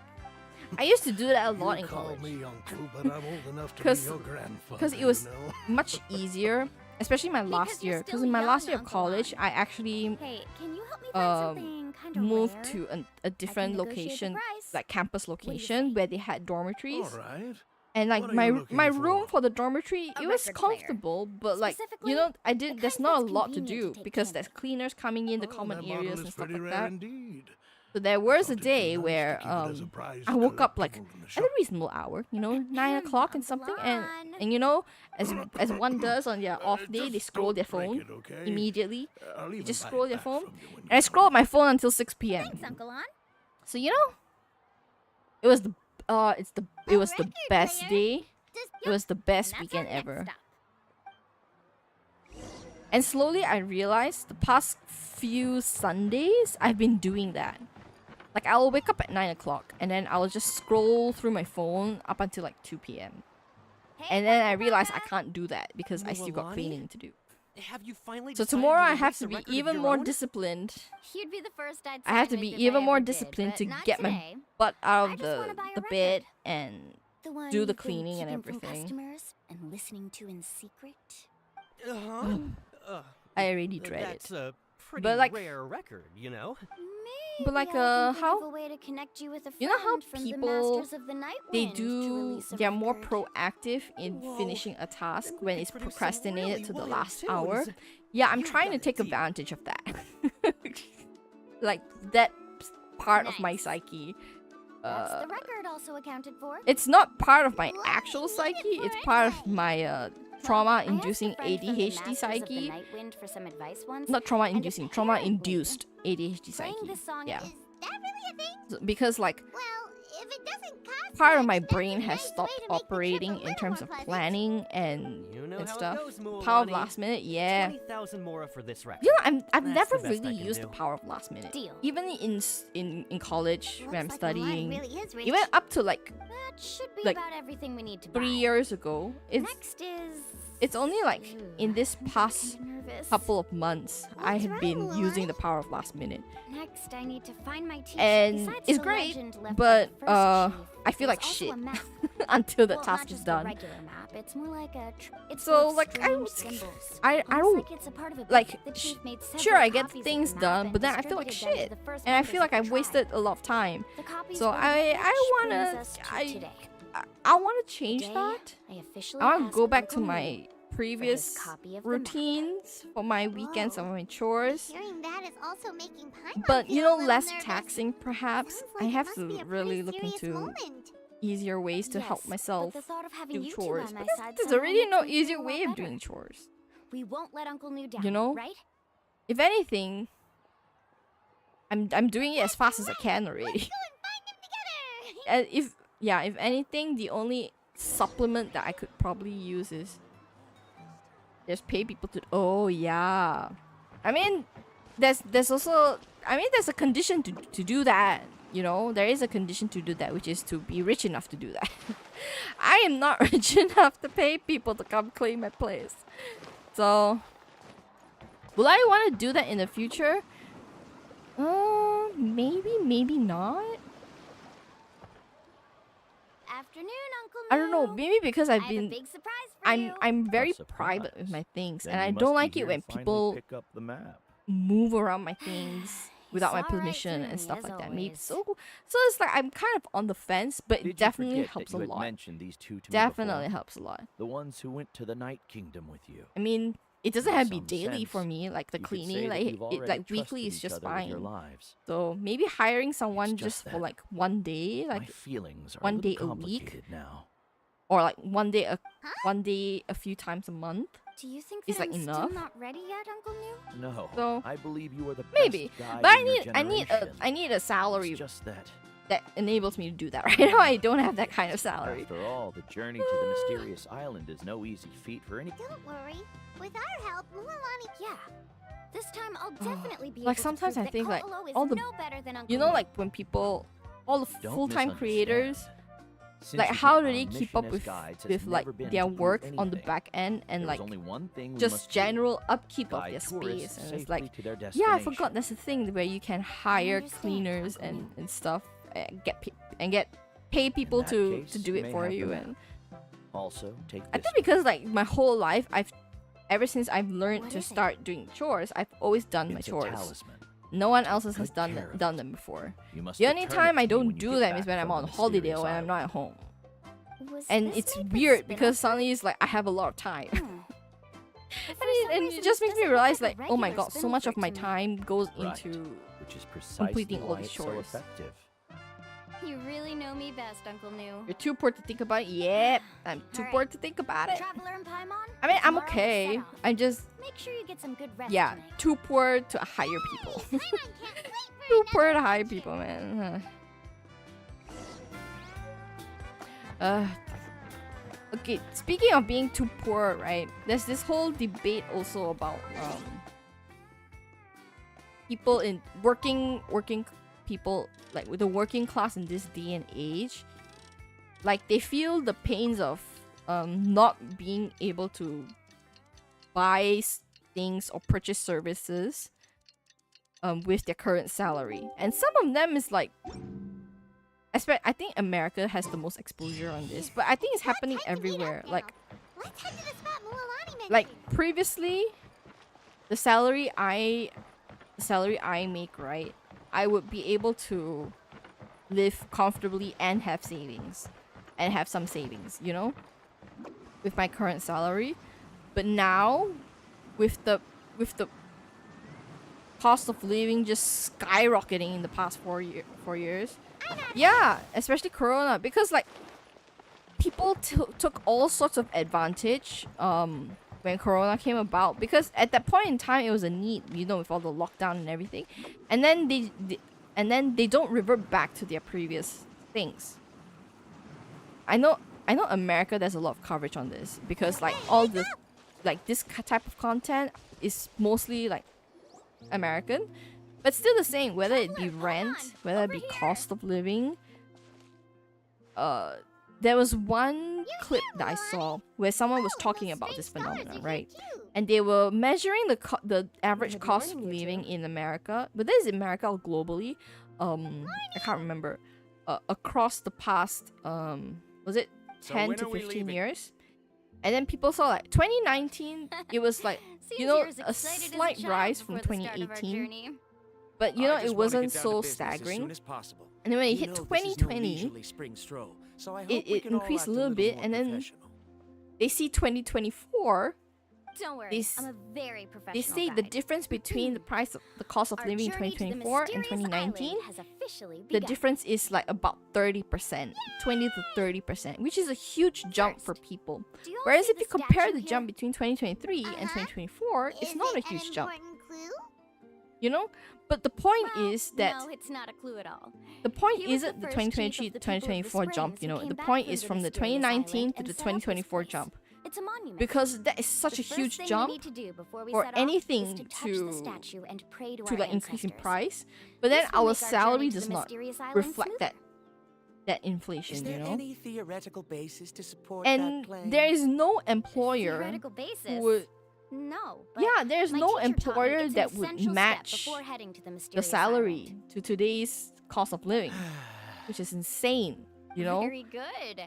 A: I used to do that a lot in college.
M: Me uncle, but I'm old enough to
A: 'Cause-
M: be your grandfather.
A: Because it was
M: you know?
A: much easier, especially my last
L: you're
A: year. Because
L: still
A: in my
L: young,
A: last year of
L: Uncle
A: college,
L: Lon.
A: I actually
L: Hey, can you help me find something kind of
A: moved
L: rare?
A: to a different
L: negotiate the
A: location,
L: price.
A: like campus
L: do you
A: location,
L: say?
A: where they had dormitories.
M: All right.
A: And like
M: What are
A: my
M: you looking
A: my
M: for?
A: room for the dormitory,
L: A
A: it was
L: record player.
A: comfortable, but like
L: Specifically,
A: you know, I
L: the
A: did. There's
L: kind
A: not a
L: that's
A: lot to
L: convenient
A: do
L: to take
A: because
L: in.
A: there's cleaners coming in the
M: Oh,
A: common
M: that model
A: areas
M: is
A: and stuff
M: pretty
A: like
M: rare
A: that.
M: Indeed.
A: So there was
M: Thought
A: a
M: it'd be
A: day
M: nice to
A: where
M: keep it as a prize
A: I woke up like
M: collectible in the
A: at a
M: shop.
A: reasonable hour, you know, 9 o'clock and something, and you know, as one does on their off day, they
M: Just
A: scroll their
M: don't break
A: phone
M: it, okay?
A: immediately.
M: I'll
A: They
M: even
A: just
M: buy it
A: scroll their
M: back
A: phone,
M: from you when
A: and I
M: you
A: scrolled my phone until 6 p.m.
L: Thanks, Uncle Lon.
A: So you know, it was the it was the
C: record
A: best
C: player?
A: day.
C: Just
A: It was the best
L: And that's our
A: weekend
L: next
A: ever.
L: stop.
A: And slowly I realized the past few Sundays I've been doing that. Like I'll wake up at 9 o'clock and then I'll just scroll through my phone up until like 2 p.m. And then I realized I can't do that because I still got
N: Milani?
A: cleaning to do.
N: Have you finally
A: So
N: decided
A: tomorrow
N: to
A: I have
N: release
A: to
N: a
A: be
N: record of
A: even
N: your
A: more
N: own?
A: disciplined.
L: You'd be the first I'd
A: I have to
L: sign
A: be
L: with if
A: even
L: I
A: more
L: ever did,
A: disciplined
L: but
A: to
L: not
A: get
L: today.
A: my butt out
L: I
A: of
L: just wanna buy
A: the
L: a
A: bed
L: record.
A: and
L: The one
A: do the
L: you've been
A: cleaning and
L: keeping from
A: everything.
L: customers and listening to in secret.
N: Uh-huh.
A: I already dread
N: That's
A: it.
N: a pretty
A: But, like-
N: rare record, you know?
A: But like
L: Maybe I can think
A: how
L: of a way to connect you with a
A: you know how
L: friend from the
A: people
L: Masters of the Night
A: they
L: Wind to
A: do
L: release a
A: they're more
L: record.
A: proactive in
N: Whoa.
A: finishing a task
N: Then we
A: when
N: could
A: it's
N: produce some
A: procrastinated
N: really
A: to the
N: wild
A: last
N: tunes.
A: hour. Yeah, I'm
N: You've
A: trying to
N: got
A: take
N: it, T.
A: advantage of that. Like that part of my
L: Nice.
A: psyche.
L: That's the record also accounted for.
A: It's not part of my
C: Well,
A: actual
C: you need it
A: psyche.
C: for
A: It's part of
C: anything.
A: my
L: I asked a
A: trauma-inducing
L: friend from the
A: ADHD
L: Masters of the
A: psyche.
L: Night Wind for some advice once,
A: Not
L: and
A: trauma-inducing,
L: apparently
A: trauma-induced ADHD
L: playing
A: psyche.
L: this song
A: Yeah,
C: Is that really a thing?
A: because like
C: Well, if it doesn't cost
A: part of
C: much,
A: my
C: that's
A: brain
C: a
A: has
C: nice way
A: stopped
C: to make the trip
A: operating
C: a
A: in
C: little
A: terms
C: more
A: of
C: pleasant.
A: planning and
N: You know how
A: stuff.
N: it goes,
A: Power of
N: Mualani.
A: last minute, yeah.
N: 20,000 more for this record.
A: You know, I've
N: That's
A: never
N: the best I
A: really
N: can
A: used the
N: do.
A: power of last minute.
L: Deal.
A: Even in college when I'm
C: Looks like Mulan
A: studying,
C: really is rich.
A: even up to like
L: That should be
A: like,
L: about everything we need to
A: 3
L: buy.
A: years ago,
L: Next is.
A: it's only like in this
L: I'm
A: past
L: kinda nervous.
A: couple of months I
C: What's
A: have
C: wrong,
A: been using
C: Mulan?
A: the power of last minute,
L: Next, I need to find my teacher.
A: and
L: Besides
A: it's
L: the
A: great,
L: legend left by
A: but
L: the first chief,
A: I feel like
L: there's also
A: shit
L: a map.
A: until the
L: Well,
A: task
L: not
A: is
L: just
A: done.
L: A regular map. It's more like a. It's
A: So,
L: full of
A: like,
L: strange symbols.
A: I
L: Almost
A: don't
L: like it's a part of a book.
A: like
L: The chief made
A: sure
L: several
A: I get
L: copies of
A: things
L: the map
A: done,
L: and
A: but then I feel like
L: distributed them
A: shit,
L: to the first
A: and I
L: members
A: feel like
L: of
A: I've
L: the
A: wasted
L: tribe.
A: a lot of time.
L: The copies
A: So
L: were
A: I
L: which brings
A: wanna
L: us to today.
A: I want to change
L: Today,
A: that.
L: I officially
A: I want to
L: ask
A: go back to
L: Uncle
A: my
L: Lee
A: previous
L: copy of the map.
A: routines for my weekends and
C: Whoa.
A: my chores.
C: Hearing that is also making Paimon
A: But
C: feel
A: you
C: a
A: know,
C: little
A: less
C: nervous.
A: taxing perhaps.
C: Sounds
A: I
C: like it
A: have
C: must
A: to
C: be a
A: really
C: pretty
A: look
C: serious
A: into
C: moment.
A: easier ways to help
L: Yes,
A: myself
L: but the thought of having
A: do
L: you two
A: chores.
L: by my
A: Because
L: side
A: there's
L: somehow
A: already
L: makes
A: no
L: me feel
A: easier
L: a lot
A: way of
L: better.
A: doing chores.
L: We won't let Uncle New down,
A: You know?
L: right?
A: If anything, I'm doing it as fast as I can already.
C: Go and find them together.
A: And if anything, the only supplement that I could probably use is just pay people to. Oh yeah, I mean, there's also, I mean, there's a condition to do that. You know, there is a condition to do that, which is to be rich enough to do that. I am not rich enough to pay people to come clean my place. So, will I want to do that in the future? Maybe, maybe not.
B: Afternoon, Uncle
A: I don't know. Maybe because I've
B: I have a
A: been,
B: big surprise for you.
A: I'm very
O: A surprise.
A: private with my things,
O: Then
A: and I
O: you must
A: don't
O: be
A: like it
O: here
A: when
O: to finally
A: people
O: pick up the map.
A: move around my things without my
B: It's all right
A: permission
B: through
A: and
B: me,
A: stuff
B: as
A: like that. Maybe
B: always.
A: so it's like I'm kind of on the fence, but
O: Did
A: it definitely
O: you forget
A: helps
O: that
A: a
O: you had
A: lot.
O: mentioned these two to me
A: Definitely
O: before?
A: helps a lot.
O: The ones who went to the Night Kingdom with you.
A: I mean, it doesn't
O: In
A: have to be
O: some
A: daily for
O: sense,
A: me, like the
O: you could
A: cleaning,
O: say that
A: like
O: you've already
A: like weekly
O: trusted
A: is
O: each
A: just
O: other with your
A: fine.
O: lives.
A: So maybe hiring someone
O: just
A: for
O: that
A: like one day,
O: My
A: like
O: feelings are
A: one
O: a
A: day
O: little
A: a week,
O: complicated now.
A: or like one day a few times a month.
B: Do you think
A: Is
B: that
A: like
B: I'm
A: enough?
B: still not ready yet, Uncle New?
O: No,
A: So,
O: I believe you are the best
A: Maybe,
O: guide
A: but
O: in your
A: I need a
O: generation.
A: salary
O: It's just that.
A: that enables me to do that. Right now, I don't have that kind of salary.
O: After all, the journey to the mysterious island is no easy feat for any.
C: Don't worry. With our help, Mualani.
B: Yeah. This time I'll definitely be
A: Like
B: able
A: sometimes
B: to
A: I
B: prove
A: think
B: that
A: like
B: Kokolo is
A: all the,
B: no better than Uncle
A: you know,
B: New.
A: like when people, all the
O: Don't
A: full-time
O: misunderstand.
A: creators,
O: Since
A: like
O: you
A: how
O: get
A: do
O: on
A: they
O: a
A: keep
O: mission
A: up
O: as
A: with
O: guides has
A: with like
O: never been
A: their
O: to prove
A: work on the
O: anything.
A: back end and
O: There's
A: like
O: only one thing we
A: just
O: must do.
A: general upkeep of
O: Guide
A: their
O: tourists
A: space? And it's
O: safely
A: like,
O: to their
A: yeah, I
O: destination.
A: forgot that's the thing where you can hire
B: understand,
A: cleaners
B: Uncle New.
A: and stuff and get pay people
O: that
A: to
O: case,
A: do
O: you
A: it
O: may
A: for
O: have the
A: you.
O: map.
A: And
O: Also, take
A: I
O: this.
A: think because like my whole life ever since I've learned
B: What
A: to
B: is it?
A: start doing chores, I've always done my
O: It's a
A: chores.
O: talisman.
A: No one else has
O: Good
A: done
O: care of
A: done
O: it.
A: them before.
O: You must
A: The only
O: return
A: time
O: it
A: I
O: to me when
A: don't
O: you
A: do
O: get
A: them is
O: back
A: when I'm
O: from
A: on
O: the
A: holiday or
O: mysterious
A: when I'm not
O: island.
A: at home.
B: Was
A: And
B: this
A: it's
B: made with
A: weird
B: spin
A: because
B: off?
A: suddenly it's like I have a lot of time.
B: Hmm. But for some
A: And
B: reason,
A: it just
B: this
A: makes me
B: doesn't look
A: realize
B: like
A: like,
B: a
A: oh my
B: regular
A: god, so
B: spin
A: much of
B: fruit
A: my
B: to me.
A: time goes
O: Right.
A: into
O: Which is precisely
A: completing all
O: why
A: these
O: it's so
A: chores.
O: effective.
B: You really know me best, Uncle New.
A: You're too poor to think about it. Yep, I'm too
B: Alright.
A: poor to think about it.
B: Traveler and Paimon,
A: I mean, I'm
B: tomorrow we'll
A: okay.
B: set off.
A: I'm just,
B: Make sure you get some good rest
A: yeah,
B: tonight.
A: too poor to hire people.
C: Paimon can't wait for
A: Too
C: another
A: poor to hire
C: adventure.
A: people, man. Okay, speaking of being too poor, right? There's this whole debate also about people in working people, like with the working class in this day and age. Like they feel the pains of not being able to buy things or purchase services with their current salary. And some of them is like, I think America has the most exposure on this, but I think it's happening
C: Time to meet up
A: everywhere.
C: now.
A: Like
C: Let's head to the spot Mualani mentioned.
A: like previously, the salary I make, right, I would be able to live comfortably and have savings and have some savings, you know, with my current salary. But now with the cost of living just skyrocketing in the past 4 years, yeah, especially Corona, because like people took all sorts of advantage when Corona came about, because at that point in time it was a need, you know, with all the lockdown and everything, and then they don't revert back to their previous things. I know America, there's a lot of coverage on this because like all the like this type of content is mostly like American, but still the same, whether it be rent, whether it be cost of living. There was one clip that I saw where someone was talking about this phenomenon, right? And they were measuring the average cost of living in America, whether it's in America or globally. I can't remember. Across the past, was it 10
G: when
A: to
G: are we
A: 15
G: leaving?
A: years? And then people saw like 2019, it was like,
B: Seems
A: you know,
B: you're as
A: a
B: excited as a
A: slight
B: child
A: rise from
B: before the start of our
A: 2018.
B: journey.
A: But you know,
G: I just
A: it
G: wanna
A: wasn't
G: get down to
A: so
G: business as
A: staggering.
G: soon as possible.
A: And then when it
G: You
A: hit
G: know, this is no
A: 2020,
G: leisurely spring stroll, so I hope
A: it
G: we can all
A: increased
G: act
A: a little bit,
G: more
A: and then
G: professional.
A: they see 2024.
B: Don't worry,
A: This-
B: I'm a very professional
A: They say the
B: guide.
A: difference between the cost of
B: Our
A: living in
B: journey to the
A: 2024 and
B: mysterious
A: 2019,
B: island has officially
A: the
B: begun.
A: difference is like about 30%, 20 to 30%, which is a huge jump for people.
B: Do you all
A: Whereas
B: see
A: if
B: the
A: you compare
B: statue
A: the
B: here?
A: jump between 2023 and 2024, it's
C: Is
A: not a
C: it
A: huge
C: an
A: jump,
C: important clue?
A: you know? But the point
B: Well,
A: is that
B: no, it's not a clue at all.
A: the point
B: He was the
A: isn't the
B: first chief of
A: 2023
B: the people of the
A: 2024 jump,
B: Springs
A: you
B: who
A: know.
B: came
A: The
B: back
A: point
B: from
A: is
B: the
A: from the
B: mysterious
A: 2019
B: island
A: to
B: and
A: the
B: set up this
A: 2024
B: place.
A: jump.
L: It's a monument.
A: because that is such
L: The
A: a
L: first
A: huge
L: thing we
A: jump
L: need to do before we
A: for
L: set off is
A: anything
L: to touch the statue and pray to our
A: like increase in
L: ancestors.
A: price. But then
L: This will
A: our
L: make our
A: salary
L: journey to
A: does
L: the
A: not
L: mysterious island
A: reflect
L: smoother.
A: that
G: Is
A: inflation,
G: there
A: you know.
G: any theoretical basis to support that
A: And
G: claim?
A: there is no employer
L: Theoretical
A: who
L: basis?
A: would.
L: No. But
A: Yeah, there's
L: my
A: no
L: teacher taught me
A: employer
L: it's an
A: that would
L: essential step
A: match
L: before heading to the
A: the
L: mysterious
A: salary
L: island.
A: to today's cost of living, which is insane, you know.
L: Very good.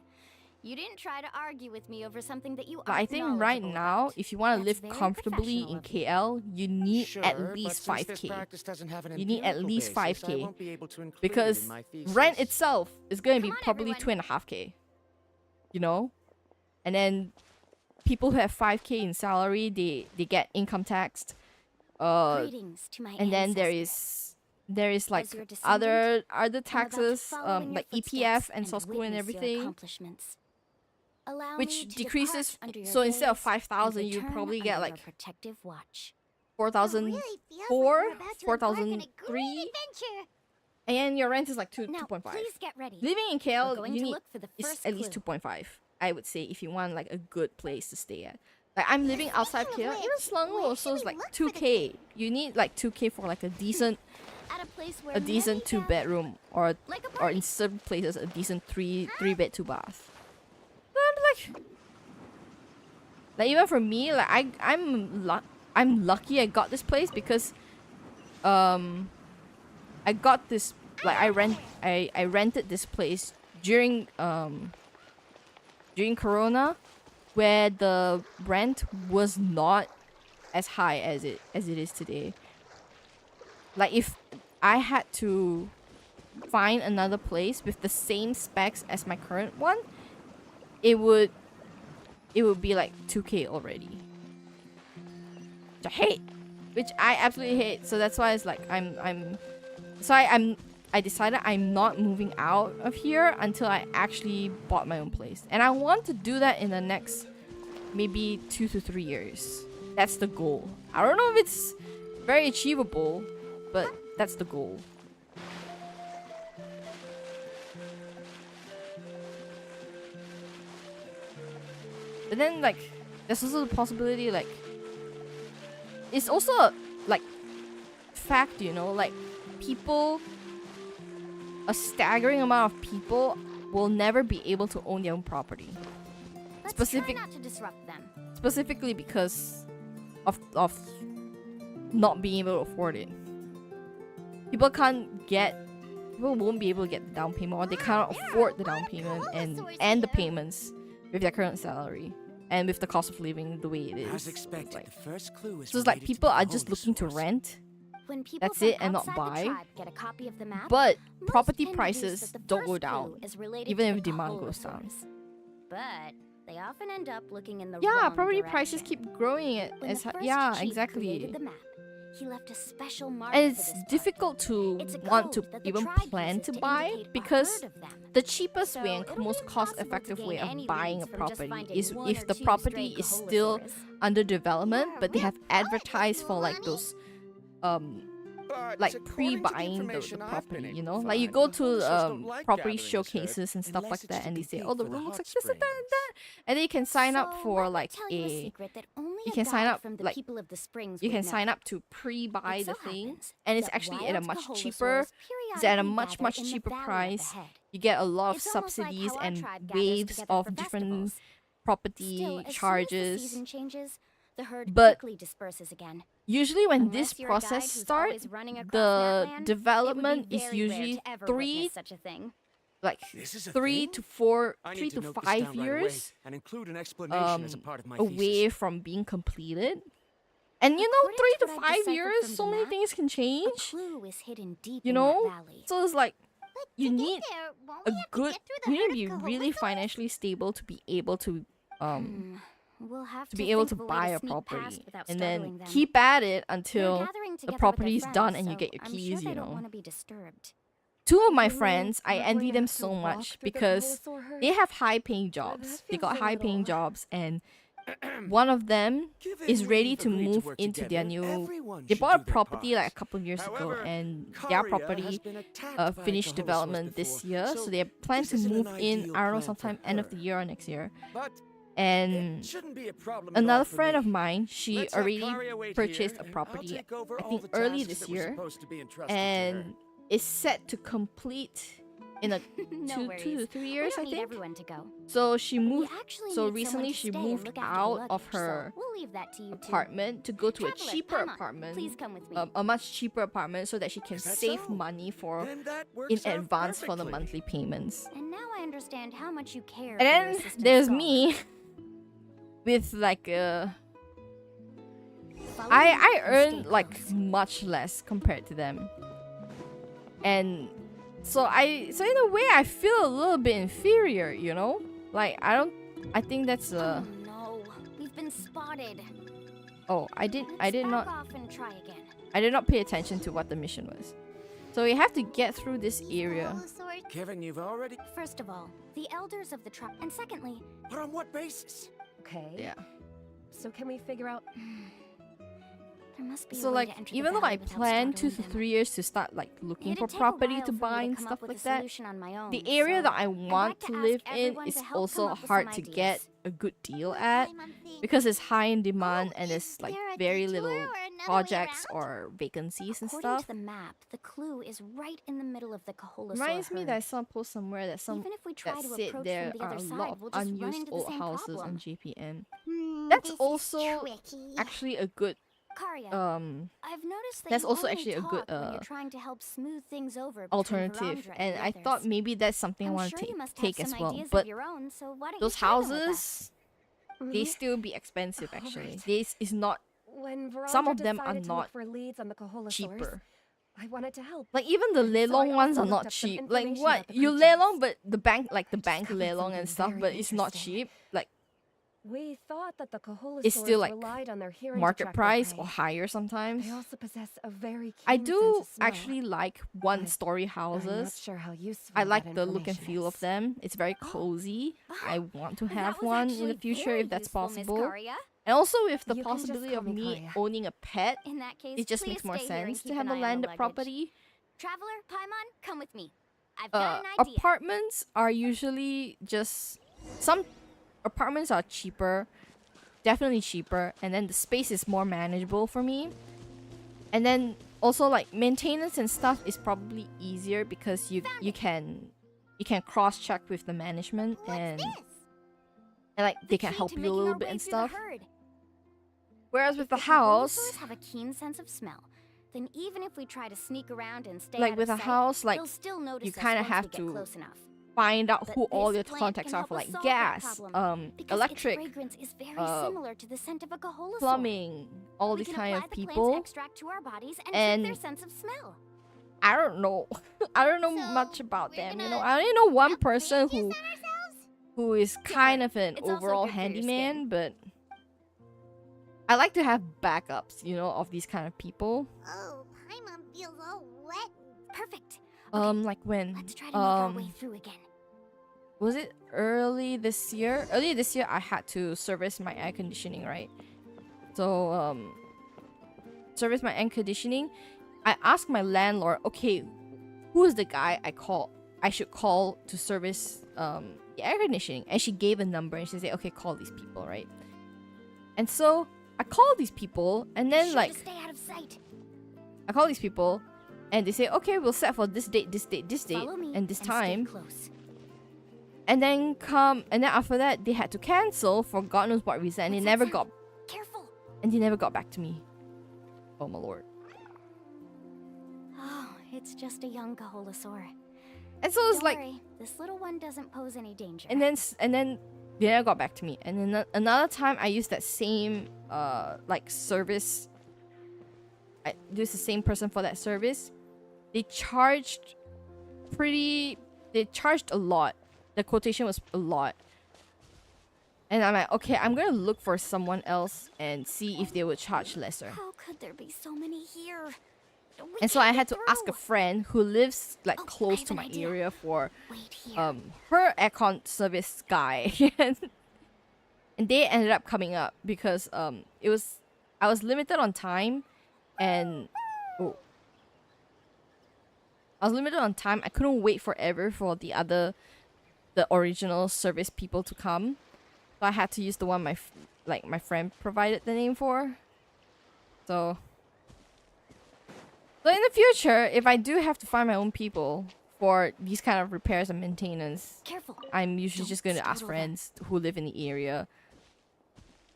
L: You didn't try to argue with me over something that you
A: But I
L: aren't
A: think right
L: knowledgeable
A: now,
L: about.
A: if you want to
L: That's
A: live
L: very
A: comfortably
L: professional
A: in
L: of you.
A: KL, you need
G: Sure,
A: at
G: but
A: least
G: since this
A: 5k.
G: practice doesn't have an
A: You need at
G: empirical
A: least
G: basis, I
A: 5k
G: won't be able to include it
A: because
G: in my
A: rent
G: thesis.
A: itself is going to be
L: Come on,
A: probably
L: everyone.
A: 2.5k. You know, and then people who have 5k in salary, they get income taxed.
L: Greetings to my
A: And then there is like
L: As your descendant,
A: other
L: I'm about to
A: taxes,
L: follow in your
A: like
L: footsteps
A: EPF and social and
L: witness your
A: everything,
L: accomplishments. Allow me
A: which
L: to
A: decreases.
L: depart under your
A: So instead of
L: gaze
A: 5,000,
L: and
A: you
L: return
A: probably get
L: under your
A: like
L: protective watch.
A: 4,004,
C: we're about to embark on a great
A: 4,003,
C: adventure.
A: and your rent is like
L: Now,
A: 2.5.
L: please get ready.
A: Living in
L: We're
A: KL,
L: going
A: you
L: to
A: need
L: look for the
A: is
L: first
A: at least
L: clue.
A: 2.5. I would say if you want like a good place to stay at. Like I'm living outside
C: Speaking
A: KL,
C: of
A: even
C: which,
A: Selangor
C: where
A: also
C: should
A: is
C: we
A: like
C: look for the
A: 2k. You need like 2k for like a decent
L: At a place where
A: a decent
L: many gather.
A: 2-bedroom or
L: Like a
A: or in
L: party.
A: certain places a decent 3-bed 2-bath. But like even for me, like I'm lucky I got this place because I got this like I rented this place during Corona, where the rent was not as high as it is today. Like if I had to find another place with the same specs as my current one, it would be like 2k already. Which I hate. Which I absolutely hate. So that's why it's like I decided I'm not moving out of here until I actually bought my own place. And I want to do that in the next maybe 2 to 3 years. That's the goal. I don't know if it's very achievable, but that's the goal. But then like there's also the possibility like it's also a like fact, you know, like people, a staggering amount of people will never be able to own their own property.
L: Let's try not to disrupt them.
A: Specifically because of not being able to afford it. People won't be able to get the down payment, or they cannot afford the down payment and the payments with their current salary and with the cost of living the way it is.
G: As expected,
A: Like,
G: the first clue is
A: so it's like
G: related to
A: people
G: the
A: are just
G: holy
A: looking to
G: source.
A: rent.
L: When people
A: That's
L: from
A: it, and not
L: outside the
A: buy.
L: tribe get a copy of the map,
A: But
L: most
A: property
L: can deduce
A: prices
L: that the
A: don't go
L: first
A: down,
L: clue is related
A: even
L: to
A: if
L: the
A: demand goes down.
L: Kaholosaurus. But they often end up looking in the
A: Yeah,
L: wrong
A: property
L: direction.
A: prices keep growing it
L: When
A: as
L: the first
A: yeah,
L: chief
A: exactly.
L: created the map, he left a special mark
A: And
L: for
A: it's
L: this part.
A: difficult to
L: It's a
A: want to
L: code that the
A: even
L: tribe
A: plan
L: uses
A: to
L: to
A: buy
L: indicate a
A: because
L: herd of them.
A: the cheapest
L: So
A: way and
L: it'll be
A: most
L: impossible to
A: cost-effective
L: gain
A: way of
L: any
A: buying a
L: leads from just
A: property
L: finding
A: is
L: one
A: if
L: or
A: the
L: two
A: property
L: stray
A: is still
L: Kaholosaurus.
A: under development,
C: You're
A: but they
C: a
A: have
C: real poet,
A: advertised for like
C: Lani.
A: those
G: But
A: like
G: according to the
A: pre-buying the
G: information I've been
A: property, you
G: able
A: know,
G: to
A: like you
G: find,
A: go
G: the
A: to
G: Holosers don't like
A: property
G: gathering this herd
A: showcases and stuff
G: unless
A: like
G: it's
A: that,
G: to
A: and they say,
G: compete
A: oh, the
G: for
A: room
G: hot
A: looks like this and that and that,
G: springs.
A: and then you can sign up
L: So
A: for
L: let me
A: like
L: tell you a
A: a
L: secret that only
A: you
L: a
A: can sign
L: guide
A: up
L: from the
A: like
L: people of the springs
A: you
L: would
A: can
L: know.
A: sign up to pre-buy
L: It
A: the
L: so
A: thing,
L: happens
A: and it's
L: that
A: actually at a
L: wild
A: much
L: Kaholosaurs
A: cheaper. It's at a
L: periodically
A: much
L: gather in the
A: cheaper
L: valley up
A: price.
L: ahead.
A: You get a lot of
L: It's almost like
A: subsidies
L: how our
A: and
L: tribe gathers
A: waves
L: together
A: of
L: for
A: different
L: festivals.
A: property
L: Still, as
A: charges.
L: soon as the season changes, the herd
A: But
L: quickly disperses again.
A: usually when
L: Unless
A: this
L: you're a guide
A: process
L: who's
A: starts,
L: always running across
A: the
L: Natland,
A: development
L: it would be
A: is
L: very rare
A: usually
L: to ever
A: three
L: witness such a thing.
A: like
G: This is a
A: 3
G: thing?
A: to 4
G: I
A: 3
G: need
A: to
G: note this
A: 5
G: down right away
A: years
G: and include an explanation as a part of my
A: away
G: thesis.
A: from being completed. And you know,
L: According
A: 3
L: to
A: to
L: what I've
A: 5
L: deciphered
A: years,
L: from
A: so
L: the
A: many
L: map,
A: things can
L: A
A: change.
L: clue is hidden deep
A: You
L: in
A: know?
L: that valley.
A: So it's like
C: But
A: you
C: to get
A: need
C: there, won't
A: a
C: we have to
A: good
C: get through the
A: you
C: herd
A: need to
C: of
A: be really
C: Kaholosaurs?
A: financially stable to be able to
L: We'll have
A: to be able to
L: think of a way
A: buy a
L: sneak past
A: property
L: without
A: and
L: startling
A: then
L: them.
A: keep at it
L: They're
A: until
L: gathering
A: the
L: together with their
A: property is
L: friends,
A: done and you
L: so
A: get your
L: I'm
A: keys,
L: sure they
A: you
L: don't
A: know.
L: want to be disturbed.
A: 2 of my
I: Really?
A: friends, I
I: We're
A: envy
I: going
A: them
I: to have to
A: so
I: walk
A: much
I: through the
A: because
I: Kaholosaur herd?
A: they have high paying
I: that
A: jobs. They
I: feels
A: got
I: a
A: high paying
I: little-
A: jobs, and one of them
G: Given
A: is ready
G: we've
A: to
G: agreed
A: move
G: work
A: into their
G: together,
A: new.
G: everyone
A: They
G: should
A: bought a
G: do their
A: property like a
G: part.
A: couple of years ago,
G: However,
A: and their
G: Karia has
A: property
G: been attacked by
A: finished
G: Kaholosaurs
A: development this
G: before,
A: year,
G: so
A: so they plan
G: this
A: to
G: isn't an
A: move in.
G: ideal
A: I don't know,
G: plan for
A: sometime end of the
G: her.
A: year or next year.
G: But
A: And
G: Shouldn't be a problem at all
A: another
G: for
A: friend
G: me.
A: of mine, she
G: Let's have
A: already
G: Karia wait
A: purchased
G: here,
A: a
G: and I'll
A: property,
G: take over
A: I
G: all
A: think
G: the
A: early
G: tasks
A: this
G: that were
A: year,
G: supposed to be entrusted to her.
A: and is set to complete in a
L: No
A: two
L: worries.
A: to 3
L: We
A: years,
L: don't
A: I
L: need
A: think.
L: everyone to go.
A: So she moved.
L: actually
A: So
L: need someone
A: recently
L: to
A: she
L: stay and
A: moved
L: look after the
A: out of
L: luggage, so
A: her
L: we'll leave that to you two.
A: apartment to go to a
L: Traveler,
A: cheaper
L: Paimon,
A: apartment,
L: please come with me.
A: a much cheaper apartment, so that she can
G: Is that
A: save
G: so?
A: money for
G: Then that
A: in
G: works out
A: advance for the
G: perfectly.
A: monthly payments.
L: And now I understand how much you care
A: And
L: for your
A: then
L: assistant
A: there's
L: scholar.
A: me with like
L: Follow me
A: I
L: and
A: earn
L: stay
A: like
L: close.
A: much less compared to them, and so in a way I feel a little bit inferior, you know. Like I think that's
L: Oh no, we've been spotted.
A: oh I did
L: Let's
A: not
L: back off and try again.
A: I did not pay attention to what the mission was. So we have to get through this area.
G: Kevin, you've already.
L: First of all, the elders of the tribe, and secondly,
G: But on what basis?
I: Okay.
A: Yeah.
I: So can we figure out?
L: there must be
A: So
L: a way
A: like
L: to enter
A: even
L: the
A: though I
L: valley without
A: plan 2 to
L: startling them.
A: 3 years to start like looking
L: It'd
A: for
L: take a
A: property
L: while
A: to
L: for me
A: buy and
L: come
A: stuff
L: up with
A: like
L: a
A: that,
L: solution on my own,
A: the area
L: so
A: that I
L: I'd
A: want
L: like
A: to
L: ask
A: live in
L: everyone
A: is
L: to help
A: also
L: come up with
A: hard
L: some
A: to
L: ideas.
A: get a good deal at, because it's high in demand and
C: is
A: there's like
C: there a
A: very
C: detour
A: little
C: or another way
A: projects
C: around?
A: or vacancies and
L: According
A: stuff.
L: to the map, the clue is right in the middle of the Kaholasaur
A: Reminds me
L: herd.
A: that I saw a post somewhere that
L: Even if we try
A: that
L: to
A: said
L: approach
A: there
L: from the
A: are
L: other
A: a
L: side,
A: lot of
L: we'll just run
A: unused
L: into the
A: old
L: same
A: houses
L: problem.
A: on JPM.
C: Hmm,
A: That's
C: this is
A: also
C: tricky.
A: actually a good
L: Karia, I've noticed that
A: that's
L: you
A: also
L: only
A: actually a good
L: talk when you're trying to help smooth things over between
A: alternative,
L: Varandra
A: and
L: the
A: I thought
L: others.
A: maybe that's something I
L: I'm
A: want
L: sure
A: to
L: you must
A: take
L: have
A: as
L: some
A: well.
L: ideas of
A: But
L: your own, so why don't
A: those
L: you share them with us?
A: houses, they still be expensive actually.
I: Alright.
A: This is not
I: When
A: Some
I: Verandra
A: of them are
I: decided to
A: not
I: look for leads on the Kaholasaurs,
A: cheaper.
I: I wanted to help.
A: Like even the
I: And so I
A: lelong ones
I: also
A: are
I: looked
A: not
I: up some
A: cheap. Like
I: information
A: what
I: about the
A: you
I: creatures.
A: lelong, but the bank like the bank
I: discovered
A: lelong
I: something
A: and stuff,
I: very
A: but it's not
I: interesting.
A: cheap. Like
I: We thought that the Kaholasaurs
A: it's still like
I: relied on their hearing to
A: market
I: track their
A: price
I: prey.
A: or higher sometimes.
I: They also possess a very keen
A: I
I: sense
A: do
I: of smell.
A: actually like one
I: but
A: story
I: I'm not
A: houses.
I: sure how useful
A: I
I: that
A: like the look and
I: information
A: feel of
I: is.
A: them. It's very cozy. I want to have
L: That was
A: one in
L: actually
A: the future
L: very
A: if that's
L: useful, Miss
A: possible.
L: Karia.
A: And also with the
I: You can just
A: possibility
I: call
A: of
I: me
A: me
I: Karia.
A: owning a pet,
L: In that case,
A: it just
L: please
A: makes more
L: stay here and
A: sense to
L: keep
A: have
L: an
A: a
L: eye on the
A: landed
L: luggage.
A: property.
L: Traveler, Paimon, come with me. I've got an idea.
A: Apartments are usually just some apartments are cheaper, definitely cheaper, and then the space is more manageable for me. And then also like maintenance and stuff is probably easier because you can cross check with the management and like they can
L: Key
A: help
L: to
A: you a
L: making
A: little
L: our
A: bit
L: way
A: and
L: through the
A: stuff.
L: herd.
A: Whereas with
L: If
A: the
L: Kaholasaurs
A: house,
L: have a keen sense of smell, then even if we try to sneak around and stay
A: like
L: out
A: with a
L: of sight,
A: house, like
L: they'll still notice
A: you
L: us
A: kind of
L: once
A: have
L: we get
A: to
L: close enough.
A: find out
L: But
A: who all
L: this
A: your
L: plant
A: contacts
L: can
A: are
L: help
A: for
L: us
A: like
L: solve that
A: gas,
L: problem, because
A: electric,
L: its fragrance is very similar to the scent of a Kaholasaur.
A: plumbing, all
L: We
A: these
L: can
A: kind
L: apply
A: of
L: the
A: people.
L: plant's extract to our bodies and
A: And
L: trick their sense of smell.
A: I don't know. I don't know
C: So,
A: much about
C: we're
A: them. You
C: gonna
A: know, I only know one
C: dump
A: person
C: bandages on ourselves?
A: who is kind
L: worry,
A: of an
L: it's also
A: overall
L: good for your
A: handyman,
L: skin.
A: but I like to have backups, you know, of these kind of people.
C: Oh, Paimon feels all wet.
L: Perfect.
A: Like when
L: Let's try to make our way through again.
A: was it early this year? Earlier this year, I had to service my air conditioning, right? So, service my air conditioning. I asked my landlord, okay, who's the guy I should call to service the air conditioning? And she gave a number and she said, okay, call these people, right? And so I called these people, and then
L: Sure
A: like
L: to stay out of sight.
A: I call these people, and they say, okay, we'll set for this date, this date, this date,
L: Follow me
A: and this
L: stay
A: time.
L: close.
A: And then after that, they had to cancel for God knows what reason, and
L: What's
A: they
L: that
A: never
L: sound?
A: got,
L: Careful.
A: and they never got back to me. Oh my lord!
L: Oh, it's just a young Kaholasaur.
A: And so it's
L: Don't
A: like,
L: worry, this little one doesn't pose any danger.
A: and then they never got back to me. And then another time, I used that same like service. I used the same person for that service. They charged a lot. The quotation was a lot. And I'm like, okay, I'm gonna look for someone else and see if they would charge lesser.
L: How could there be so many here? We
A: And so I
L: can't
A: had
L: get
A: to ask a
L: through.
A: friend who lives like
L: Oh, I
A: close
L: have
A: to
L: an
A: my
L: idea.
A: area for
L: Wait here.
A: her aircon service guy. And they ended up coming up because I was limited on time, and I was limited on time. I couldn't wait forever for the original service people to come. So I had to use the one my friend provided the name for. So in the future, if I do have to find my own people for these kind of repairs and maintenance,
B: Careful.
A: I'm usually just going to ask friends who live in the area,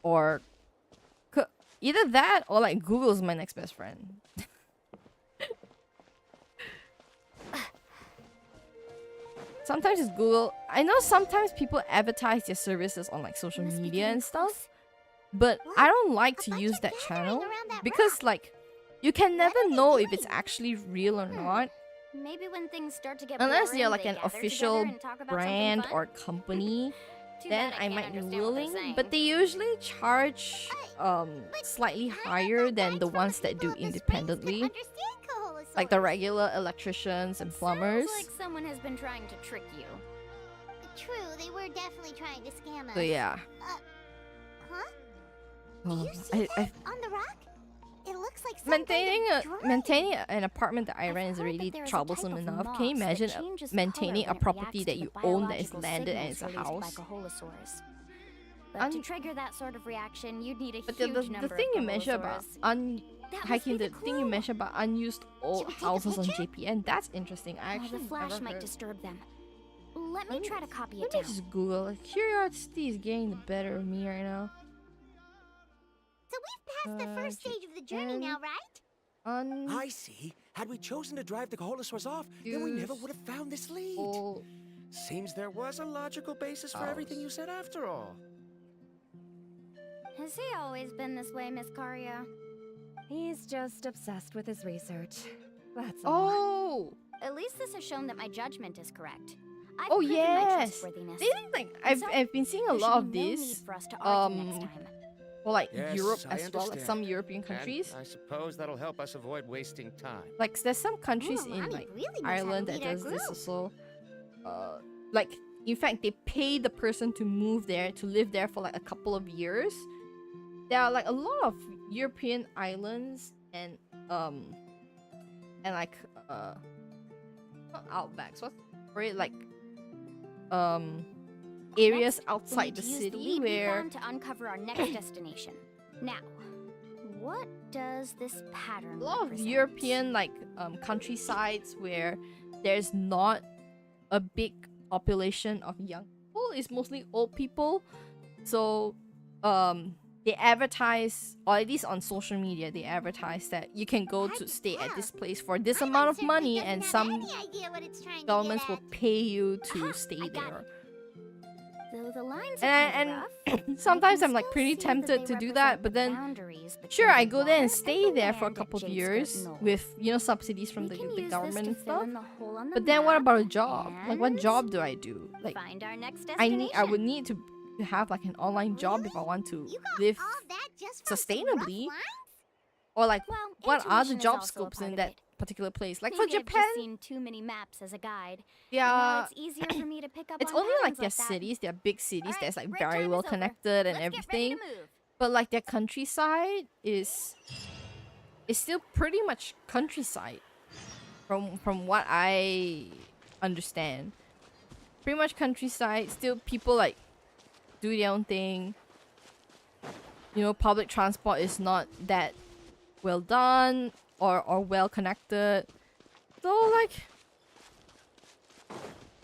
A: or either that or like Google's my next best friend. Sometimes it's Google. I know sometimes people advertise their services on like social media and stuff, but I don't like to use that channel because like you can never know if it's actually real or not.
L: Maybe when things start to get
A: Unless
L: boring,
A: they're like
L: they
A: an
L: gather
A: official
L: together and talk about
A: brand
L: something
A: or
L: fun.
A: company,
L: Too
A: then
L: bad
A: I
L: can't
A: might be
L: understand what they're
A: willing.
L: saying.
A: But they usually charge slightly higher than the ones that do independently, like the regular electricians and plumbers.
L: Sounds like someone has been trying to trick you.
C: True, they were definitely trying to scam us.
A: So yeah.
C: Huh? Do you see that on the rock? It looks like some
A: Maintaining an apartment that I rent is
L: heard that
A: already
L: there is a
A: troublesome
L: type of
A: enough. Can you
L: moss that
A: imagine
L: changes
A: maintaining
L: color
A: a
L: when it
A: property
L: reacts
A: that
L: to
A: you
L: the
A: own that is
L: biological
A: landed and it's a
L: signals released
A: house?
L: by Kaholosaurs. But to trigger that sort of reaction, you'd need a
A: But
L: huge
A: the
L: number
A: thing
L: of
A: you mentioned about hiking, the thing you mentioned about unused old houses on JPN, that's interesting. I actually
L: the flash
A: never
L: might
A: heard.
L: disturb them. Let me try to copy it
A: Let me
L: down.
A: just Google. Like, curiosity is getting the better of me right now.
C: So we've passed the first stage of the journey now, right?
G: I see. Had we chosen to drive the Kaholosaurs off, then we never would have found this lead. Seems there was a logical basis for everything you said after all.
L: Has he always been this way, Miss Karia?
I: He's just obsessed with his research. That's
A: all.
I: all.
L: At least this has shown that my judgment is correct. I've
A: Oh
L: proven my
A: yes.
L: trustworthiness.
A: They think like I've been seeing a
L: there
A: lot
L: should
A: of
L: be no need
A: this.
L: for us to argue next time.
A: For like
G: Yes,
A: Europe
G: I
A: as well, like
G: understand.
A: some European countries.
G: And I suppose that'll help us avoid wasting time.
A: Like there's some countries in
C: Mommy
A: like
C: really knows how to
A: Ireland that
C: lead our
A: does this
C: group.
A: also. Like in fact they pay the person to move there to live there for like a couple of years. There are like a lot of European islands and like not outbacks, what's for it, like areas
L: Next,
A: outside the
L: we'll need to use
A: city
L: lead we
A: where
L: found to uncover our next destination. Now, what does this pattern
A: a lot of
L: represent?
A: European like countrysides where there's not a big population of young people. It's mostly old people. So they advertise, or at least on social media, they advertise that you can go to stay at this place for this amount of money, and some governments will pay you to stay there.
L: Though the lines are
A: And
L: rough,
A: sometimes I'm like pretty tempted to do that, but then sure, I go there and stay there for a couple of years with, you know, subsidies from the government and stuff. But then what about a job? Like what job do I do? Like
L: find our next
A: I would need to have like an online job if I want to live sustainably. Or like what are the
L: intuition is
A: job
L: also a
A: scopes
L: part
A: in
L: of
A: that
L: it.
A: particular place? Like for
L: Maybe I've
A: Japan,
L: just seen too many maps as a guide.
A: yeah,
L: And now it's easier for me to pick up
A: it's
L: on
A: only like
L: patterns
A: their
L: that.
A: cities, their big cities
L: Alright,
A: that's like
L: break
A: very
L: time
A: well
L: is over.
A: connected and
L: Let's get ready
A: everything.
L: to move.
A: But like their countryside is still pretty much countryside from what I understand. Pretty much countryside, still people like do their own thing. You know, public transport is not that well done or well connected. So like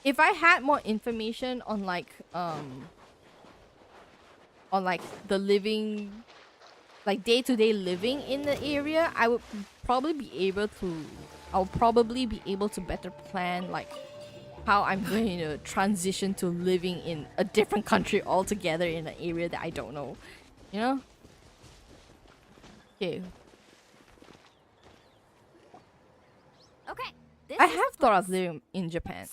A: if I had more information on like the living, like day-to-day living in the area, I would probably be able to better plan like how I'm going to transition to living in a different country altogether in an area that I don't know. You know? Okay.
L: Okay.
A: I have thought of living in Japan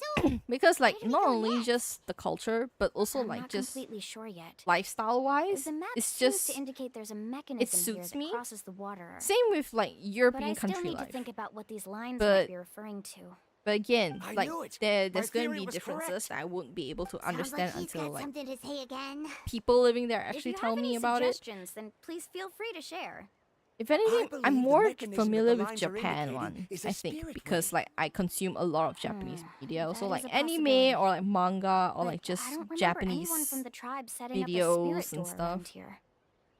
A: because like not only just the culture but also
L: I'm
A: like
L: not
A: just
L: completely sure yet.
A: lifestyle wise,
L: The map
A: it's
L: seems
A: just
L: to indicate there's a mechanism here
A: suits
L: that
A: me.
L: crosses the water.
A: Same with like
L: But I
A: European
L: still
A: country
L: need to
A: life.
L: think about what these lines
A: But-
L: might be referring to.
A: But again,
G: I
A: like
G: knew it.
A: there's
G: My
A: going to
G: theory
A: be
G: was
A: differences
G: correct.
A: that I won't be able to
C: Sounds
A: understand
C: like he's
A: until
C: got
A: like
C: something to say again.
A: people living there
L: If
A: actually
L: you
A: tell
L: have
A: me
L: any
A: about it.
L: suggestions, then please feel free to share.
A: If anything,
G: believe
A: I'm
G: the
A: more
G: mechanism that
A: familiar
G: the
A: with
G: lines are
A: Japan
G: indicating
A: one,
G: is a
A: I think,
G: spirit
A: because
G: way.
A: like I consume a lot of Japanese media, so
L: that
A: like
L: is a
A: anime
L: possibility.
A: or like manga or
L: But
A: like just
L: I don't remember
A: Japanese
L: anyone from the tribe setting up a
A: videos
L: spirit
A: and
L: door
A: stuff.
L: around here.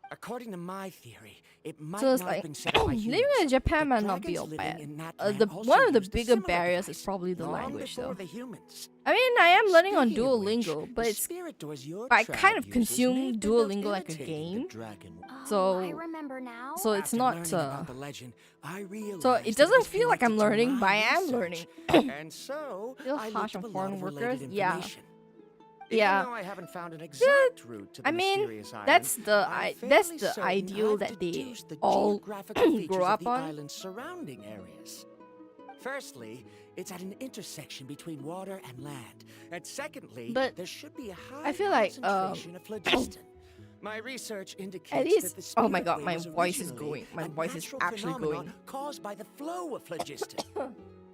G: According to my theory, it might
A: So it's
G: not have
A: like
G: been set up by
A: living
G: humans.
A: in Japan
G: The
A: might not be
G: dragons
A: all
G: living
A: bad.
G: in that
A: The
G: land also
A: one of the
G: used a
A: bigger
G: similar
A: barriers is
G: device
A: probably the
G: long
A: language,
G: before
A: though.
G: the humans.
A: I mean, I am learning on
G: Speaking of which,
A: Duolingo, but
G: the
A: it's
G: spirit doors your
A: I
G: tribe
A: kind of
G: uses may
A: consume
G: have been built
A: Duolingo like a
G: imitating
A: game,
G: the dragon.
L: Oh, I
A: so
L: remember now.
A: it's
G: After
A: not
G: learning about the legend, I realized
A: so
G: that
A: it
G: it
A: doesn't
G: was
A: feel like I'm
G: connected to
A: learning,
G: my
A: but I am
G: research.
A: learning.
G: And so
A: Feel
G: I
A: harsh
G: looked up
A: on
G: a lot
A: foreign
G: of
A: workers?
G: related
A: Yeah.
G: information.
A: Yeah.
G: Even though I haven't found an exact route to the
A: I mean,
G: mysterious island,
A: that's the
G: I'm
A: that's
G: fairly
A: the
G: certain
A: ideal
G: I've
A: that they
G: deduced the
A: all
G: geographical features
A: grow
G: of
A: up
G: the
A: on.
G: island's surrounding areas. Firstly, it's at an intersection between water and land. And secondly,
A: But
G: there should be a high
A: I feel like
G: concentration of phlogiston. My research indicates
A: at least
G: that the
A: oh my
G: spirit
A: god,
G: way
A: my
G: was
A: voice is
G: originally
A: going. My
G: a
A: voice is
G: natural
A: actually
G: phenomenon
A: going.
G: caused by the flow of phlogiston.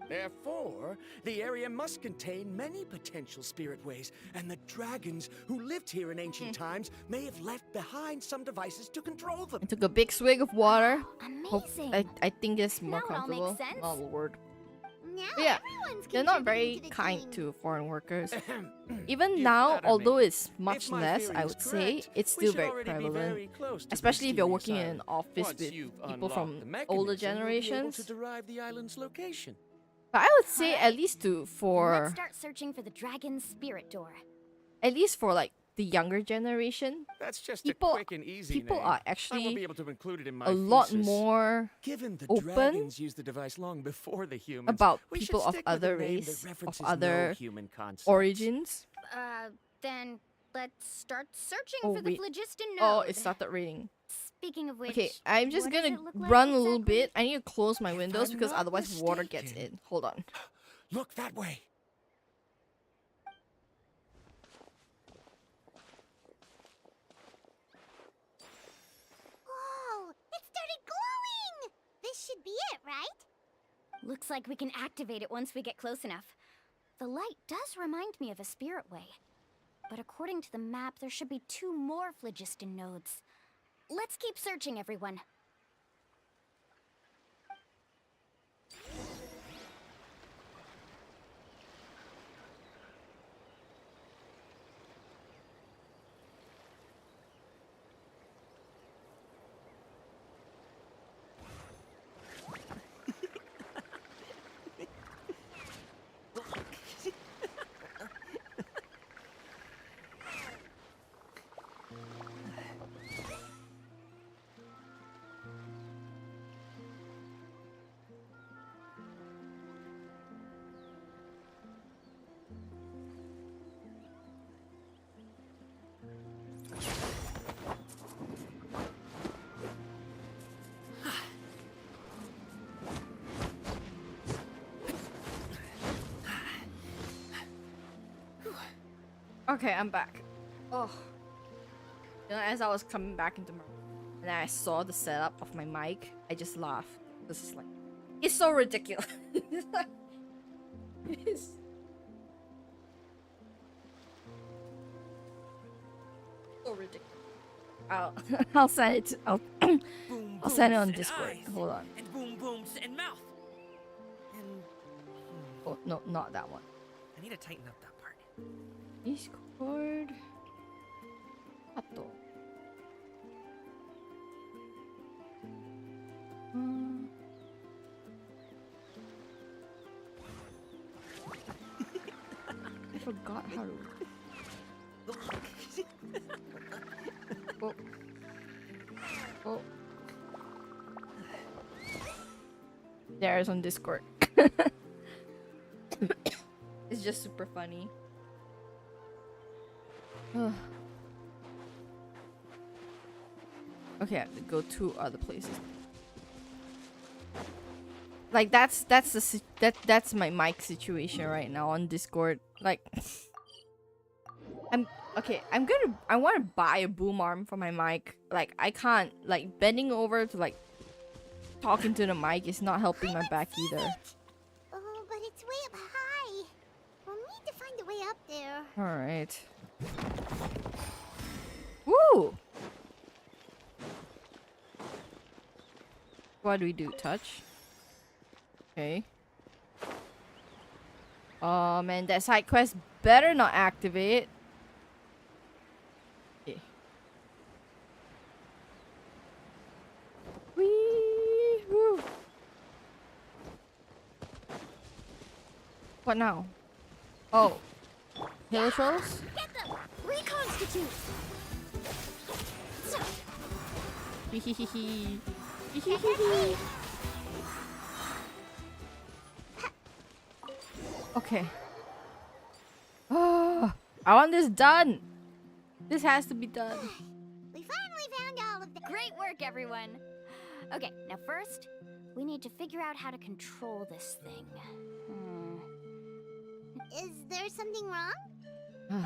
G: Therefore, the area must contain many potential spirit ways, and the dragons who lived here in ancient times may have left behind some devices to control them.
A: I took a big swig of water.
L: Amazing.
A: I think it's more
L: Now it all makes
A: comfortable.
L: sense.
A: Oh lord.
C: Now
A: Yeah,
C: everyone's
A: they're not
C: contributing
A: very
C: to the
A: kind
C: team.
A: to foreign workers. Even
G: You
A: now,
G: flatter
A: although
G: me.
A: it's much
G: If my
A: less,
G: theory
A: I
G: is
A: would say
G: correct,
A: it's
G: we
A: still
G: should
A: very
G: already be
A: prevalent.
G: very close to
A: Especially if you're
G: mysterious
A: working in an
G: island.
A: office
G: Once
A: with
G: you've
A: people from
G: unlocked the
A: older
G: mechanism, you'll be able
A: generations.
G: to derive the island's location.
A: But I would say at least
L: Let's
A: for
L: start searching for the dragon's spirit door.
A: like the younger generation,
G: That's just
A: people
G: a quick and easy
A: people
G: name.
A: are
G: I won't
A: actually
G: be able to include it in my
A: a lot
G: thesis.
A: more
G: Given the
A: open
G: dragons used the device long before the humans,
A: about
G: we should
A: people of
G: stick with
A: other
G: a name that
A: race, of
G: references no
A: other
G: human concepts.
A: origins.
L: Then let's start searching
A: Oh,
L: for the
A: wait.
L: phlogiston node.
A: Oh, it started raining.
L: Speaking of which,
A: Okay, I'm just
L: what does
A: gonna
L: it look like
A: run a little
L: exactly?
A: bit. I need to close my windows
G: I'm
A: because
G: not
A: otherwise water gets
G: mistaken-
A: in. Hold on.
G: Look that way.
C: Whoa! It started glowing! This should be it, right?
L: Looks like we can activate it once we get close enough. The light does remind me of a spirit way. But according to the map, there should be 2 more phlogiston nodes. Let's keep searching, everyone.
A: Okay, I'm back. Oh. You know, as I was coming back into my room and I saw the setup of my mic, I just laughed. This is like, it's so ridiculous. It's like, it's so ridiculous. I'll send it. I'll send it on Discord. Hold on.
P: And boom booms and mouth. And
A: Oh no, not that one.
P: I need to tighten up that part.
A: Discord. Ato. I forgot how to. Oh. Oh. There is on Discord. It's just super funny. Okay, I have to go to other places. Like that's my mic situation right now on Discord. Like I want to buy a boom arm for my mic. Like I can't, like bending over to like talking to the mic is not helping my back either.
C: Oh, but it's way up high. We'll need to find a way up there.
A: All right. Woo! What do we do? Touch? Okay. Oh man, that side quest better not activate. Okay. Wee-hoo. What now? Oh. Hill trolls?
L: Get them! Reconstitute!
A: Hehehehe. Okay. Oh, I want this done. This has to be done.
L: We finally found all of them. Great work, everyone. Okay, now first, we need to figure out how to control this thing.
C: Is there something wrong?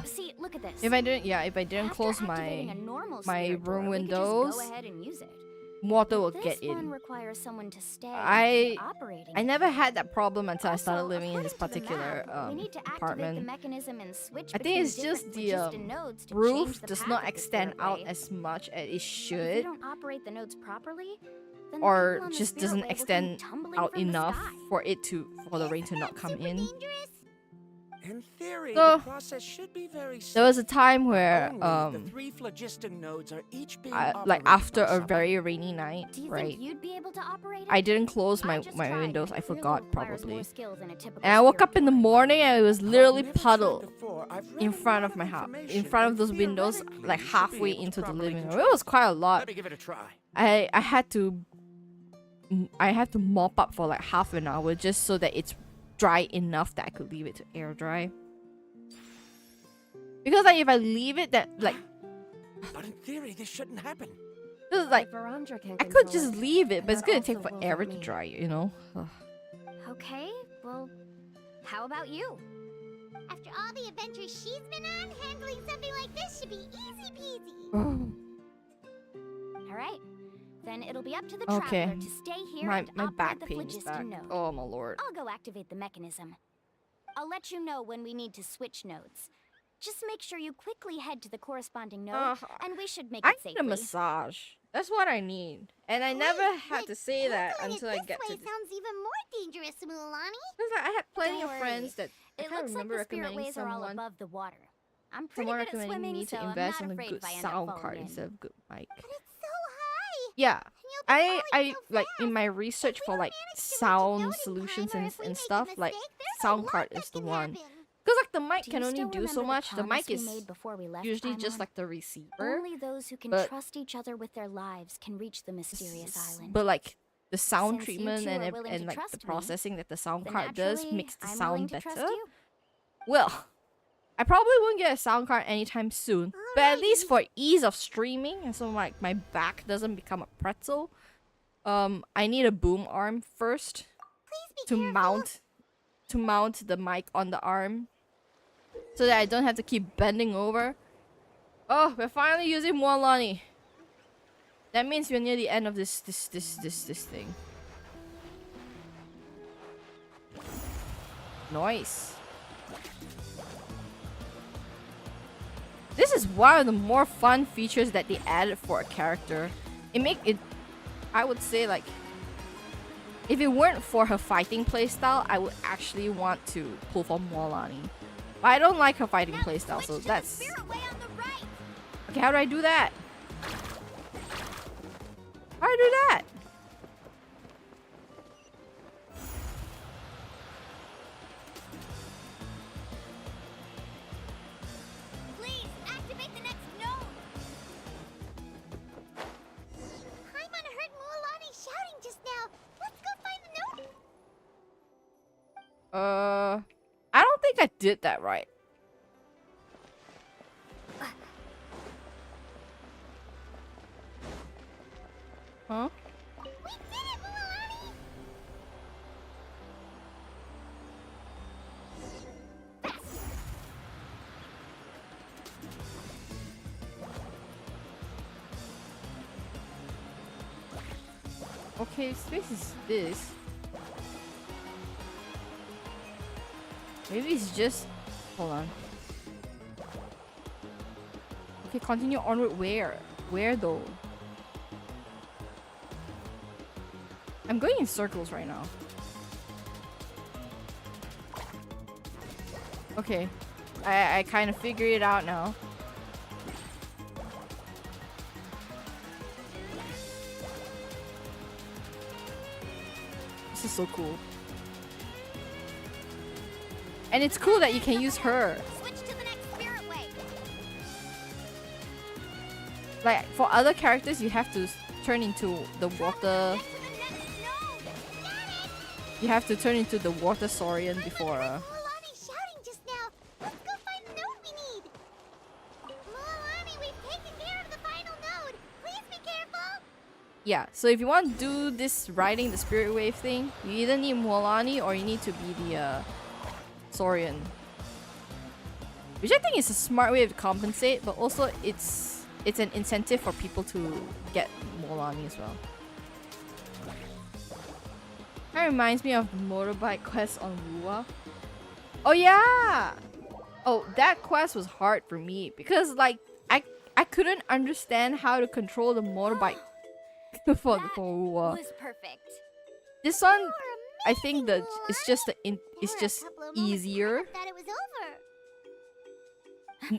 L: See, look at this.
A: If I didn't close
L: activating a normal
A: my
L: spirit door,
A: room
L: we could just
A: windows,
L: go ahead and use it.
A: water will
L: This
A: get
L: one
A: in.
L: requires someone to stay
A: I
L: operating.
A: I never had that problem until I started
L: Also,
A: living in this
L: according to the
A: particular
L: map, we need to activate the
A: apartment.
L: mechanism and switch
A: I think
L: between
A: it's just
L: different
A: the
L: phlogiston nodes to change
A: roof
L: the
A: does
L: path
A: not
L: of the
A: extend
L: spirit
A: out
L: way.
A: as much as it
L: If you
A: should,
L: don't operate the nodes properly, then the
A: or
L: people on the
A: just
L: spirit
A: doesn't
L: way will come
A: extend
L: tumbling
A: out
L: from the
A: enough
L: sky.
A: for the rain to not come in.
G: In theory,
A: So,
G: the process should be very simple.
A: There was a time where
G: Only the 3 phlogiston nodes are each being
A: like
G: operated
A: after
G: by
A: a
G: someone.
A: very rainy night,
L: Do you
A: right?
L: think you'd be able to operate it?
A: I didn't close
L: I
A: my
L: just
A: my
L: tried,
A: windows.
L: but
A: I
L: it clearly
A: forgot
L: requires
A: probably.
L: more skills than a typical
A: And I woke
L: spirit
A: up in the
L: door.
A: morning and it was literally
G: never tried
A: puddle
G: before. I've read
A: in
G: a
A: front
G: lot
A: of my house, in
G: information,
A: front of
G: and
A: those windows,
G: theoretically,
A: like
G: you should be
A: halfway
G: able to
A: into the
G: properly
A: living room.
G: control
A: It was quite a lot.
G: Let me give it a try.
A: I had to mop up for like half an hour just so that it's dry enough that I could leave it to air dry. Because like if I leave it that like
G: But in theory, this shouldn't happen.
A: this is like
I: Verandra can
A: I could
I: control
A: just
I: it,
A: leave it,
I: and
A: but it's
I: that
A: gonna
I: also
A: take
I: will help
A: forever to
I: me.
A: dry, you know? Ugh.
L: Okay, well, how about you?
C: After all the adventures she's been on, handling something like this should be easy peasy.
L: All right, then it'll be up to the
A: Okay.
L: traveler to stay here
A: My
L: and
A: my
L: operate
A: back
L: the
A: pains
L: phlogiston
A: back.
L: node.
A: Oh my lord.
L: I'll go activate the mechanism. I'll let you know when we need to switch nodes. Just make sure you quickly head to the corresponding node, and we should make
A: I
L: it
A: need
L: safely.
A: a massage. That's what I need. And I never had to say that until I get to
C: This
A: this.
C: way sounds even more dangerous, Mulan.
A: Because I had plenty
L: Don't
A: of
L: worry.
A: friends that I
L: It
A: can't
L: looks like
A: remember
L: the spirit
A: recommending
L: ways are all
A: someone.
L: above the water. I'm pretty
A: Someone
L: good at
A: recommending
L: swimming,
A: me
L: so
A: to
L: I'm
A: invest
L: not
A: in a
L: afraid
A: good
L: if I end up
A: sound
L: falling
A: card
L: in.
A: instead of good mic.
C: But it's so high.
A: Yeah,
C: And you'll be falling so
A: like in
C: fast.
A: my research for like sound solutions and stuff, like sound card is the one. Because like the mic
L: Do
A: can
L: you
A: only
L: still
A: do so
L: remember the
A: much. The mic
L: promise we
A: is
L: made before we left,
A: usually just
L: Paimon?
A: like the receiver.
L: Only those who can
A: but-
L: trust each other with their lives can reach the mysterious island.
A: But like the sound
L: Since you
A: treatment
L: two
A: and
L: are willing to
A: like the
L: trust me,
A: processing that the sound
L: then
A: card does
L: naturally,
A: makes the
L: I'm
A: sound
L: willing to trust
A: better.
L: you.
A: Well, I probably won't get a sound card anytime soon, but at least for ease of streaming, and so like my back doesn't become a pretzel, I need a boom arm first to mount the mic on the arm, so that I don't have to keep bending over. Oh, we're finally using more Lonnie. That means we're near the end of this thing. Nice. This is one of the more fun features that they added for a character. I would say like, if it weren't for her fighting playstyle, I would actually want to pull for more Lonnie. But I don't like her fighting playstyle, so that's... Okay, how do I do that? How do I do that?
C: Please activate the next node. Paimon heard Mulan shouting just now. Let's go find the node.
A: I don't think I did that right. Huh?
C: We did it, Mulan.
A: Okay, space is this. Maybe it's just... Hold on. Okay, continue onward where? Where though? I'm going in circles right now. Okay. I kind of figured it out now. This is so cool. And it's cool that you can use her.
C: Switch to the next spirit way.
A: Like, for other characters, you have to turn into the water... You have to turn into the water saurian before...
C: Mualani shouting just now. Let's go find the node we need. Mualani, we've taken care of the final node. Please be careful.
A: Yeah, so if you want to do this riding the spirit wave thing, you either need Mualani or you need to be the saurian. Which I think is a smart way to compensate, but also it's an incentive for people to get Mualani as well. That reminds me of the motorbike quest on Rua. Oh yeah! Oh, that quest was hard for me because like I couldn't understand how to control the motorbike for Rua.
L: Was perfect.
A: This one, I think that it's just easier
C: Thought it was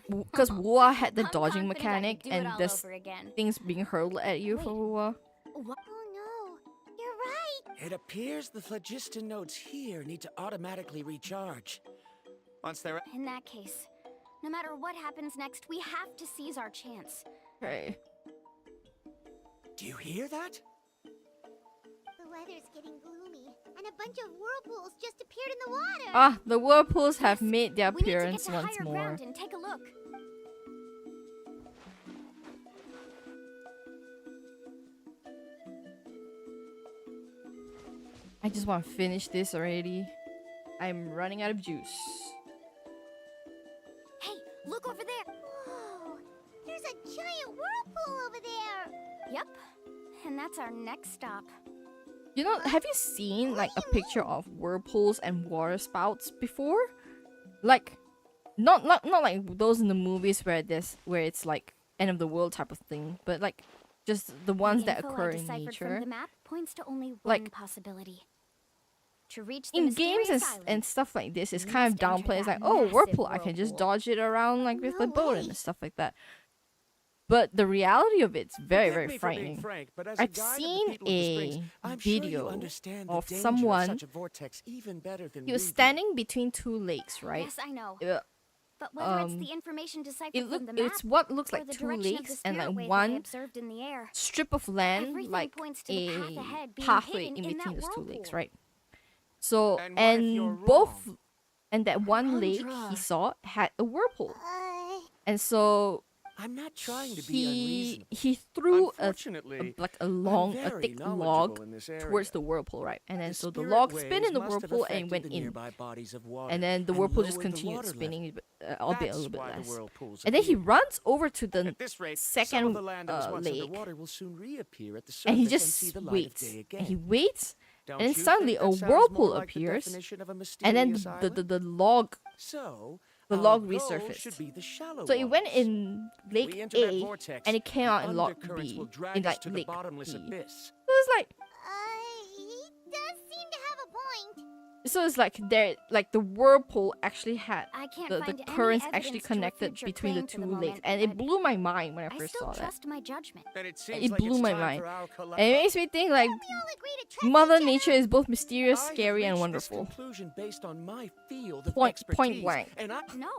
C: over.
A: because Rua had the
L: I'm
A: dodging
L: confident I
A: mechanic
L: can do it
A: and
L: all
A: there's
L: over again.
A: things being hurled at you for Rua.
C: Oh no, you're right.
G: It appears the phlogiston nodes here need to automatically recharge. Once they're...
L: In that case, no matter what happens next, we have to seize our chance.
A: Okay.
G: Do you hear that?
C: The weather's getting gloomy, and a bunch of whirlpools just appeared in the water.
A: Ah, the whirlpools have made their
L: We need to get
A: appearance
L: to
A: once
L: higher
A: more.
L: ground and take a look.
A: I just want to finish this already. I'm running out of juice.
L: Hey, look over there.
C: Whoa, there's a giant whirlpool over there.
L: Yep, and that's our next stop.
A: You know, have you seen like a picture of whirlpools and water spouts before? Like, not like those in the movies where it's like end of the world type of thing, but like just the ones that
L: info I
A: occur in
L: deciphered
A: nature.
L: From the map points to only one
A: Like,
L: possibility. To reach the
A: in games
L: mysterious island,
A: and stuff like this, it's
L: we
A: kind of
L: must enter
A: downplayed. It's like,
L: that
A: oh,
L: massive
A: whirlpool, I can just
L: whirlpool.
A: dodge it around like with
C: No
A: a boat
C: way.
A: and stuff like that. But the reality of it's very,
G: Forgive
A: very
G: me for being
A: frightening.
G: frank, but as a
A: I've
G: guide of the
A: seen
G: people of the Springs,
A: a
G: I'm sure you
A: video
G: understand the
A: of
G: danger
A: someone.
G: such a vortex even better than
A: He was
G: we do.
A: standing between two lakes, right?
L: Yes, I know.
A: But
L: whether it's the information deciphered from the map,
A: it's what looks
L: or
A: like
L: the
A: two
L: direction of the
A: lakes and
L: spirit
A: like
L: wave I
A: one
L: observed in the air,
A: strip of land,
L: everything
A: like
L: points to the path
A: a
L: ahead being
A: pathway
L: hidden
A: in
L: in
A: between
L: that
A: those two lakes,
L: whirlpool.
A: right? So
G: And what if you're
A: both
G: wrong?
A: and that one lake
G: Alondra.
A: he saw had a whirlpool,
C: Uh,
A: and so
G: I'm not trying to be unreasonable.
A: he threw
G: Unfortunately,
A: like a
G: I'm
A: long,
G: very
A: thick
G: knowledgeable
A: log
G: in this
A: towards
G: area.
A: the whirlpool, right? And then so the
G: spirit
A: log
G: waves
A: spin in the
G: must have
A: whirlpool and it
G: affected
A: went
G: the
A: in,
G: nearby bodies of water
A: and then the
G: and
A: whirlpool just
G: lowered the
A: continued
G: water
A: spinning,
G: level.
A: albeit a
G: That's
A: little bit
G: why the
A: less.
G: whirlpools
A: And then he
G: appear.
A: runs over to the
G: At this rate, some of
A: second
G: the land that was once
A: lake,
G: underwater will soon reappear at the surface
A: and he
G: and see
A: just
G: the light
A: waits.
G: of day again.
A: And he waits,
G: Don't
A: and then
G: you
A: suddenly
G: think
A: a
G: that sounds
A: whirlpool
G: more like the
A: appears,
G: definition of a
A: and then
G: mysterious
A: the log
G: So,
A: the
G: our
A: log
G: goal
A: resurfaced.
G: should be the shallow
A: So it went
G: waters.
A: in Lake
G: We enter that
A: A,
G: vortex,
A: and it came out
G: the
A: in Log
G: undercurrents
A: B,
G: will drag
A: in
G: us
A: like
G: to the
A: Lake
G: bottomless
A: B.
G: abyss.
A: So it's like,
C: he does seem to have a point.
A: so it's like there, like the whirlpool actually had
L: I can't
A: the
L: find any
A: currents
L: evidence
A: actually
L: to a
A: connected
L: future
A: between the
L: claim for
A: two
L: the
A: lakes,
L: moment,
A: and it
L: but
A: blew my mind when I
L: I
A: first
L: still
A: saw that.
L: trust my judgment.
G: Then it seems
A: It
G: like
A: blew
G: it's
A: my
G: time
A: mind.
G: for our
A: And it
G: collective-
A: makes me think like
C: We all agree to trust
A: Mother
C: each other.
A: Nature is both mysterious,
G: I have
A: scary, and
G: reached this
A: wonderful.
G: conclusion based on my field of
A: Point
G: expertise,
A: blank.
G: and I
L: No,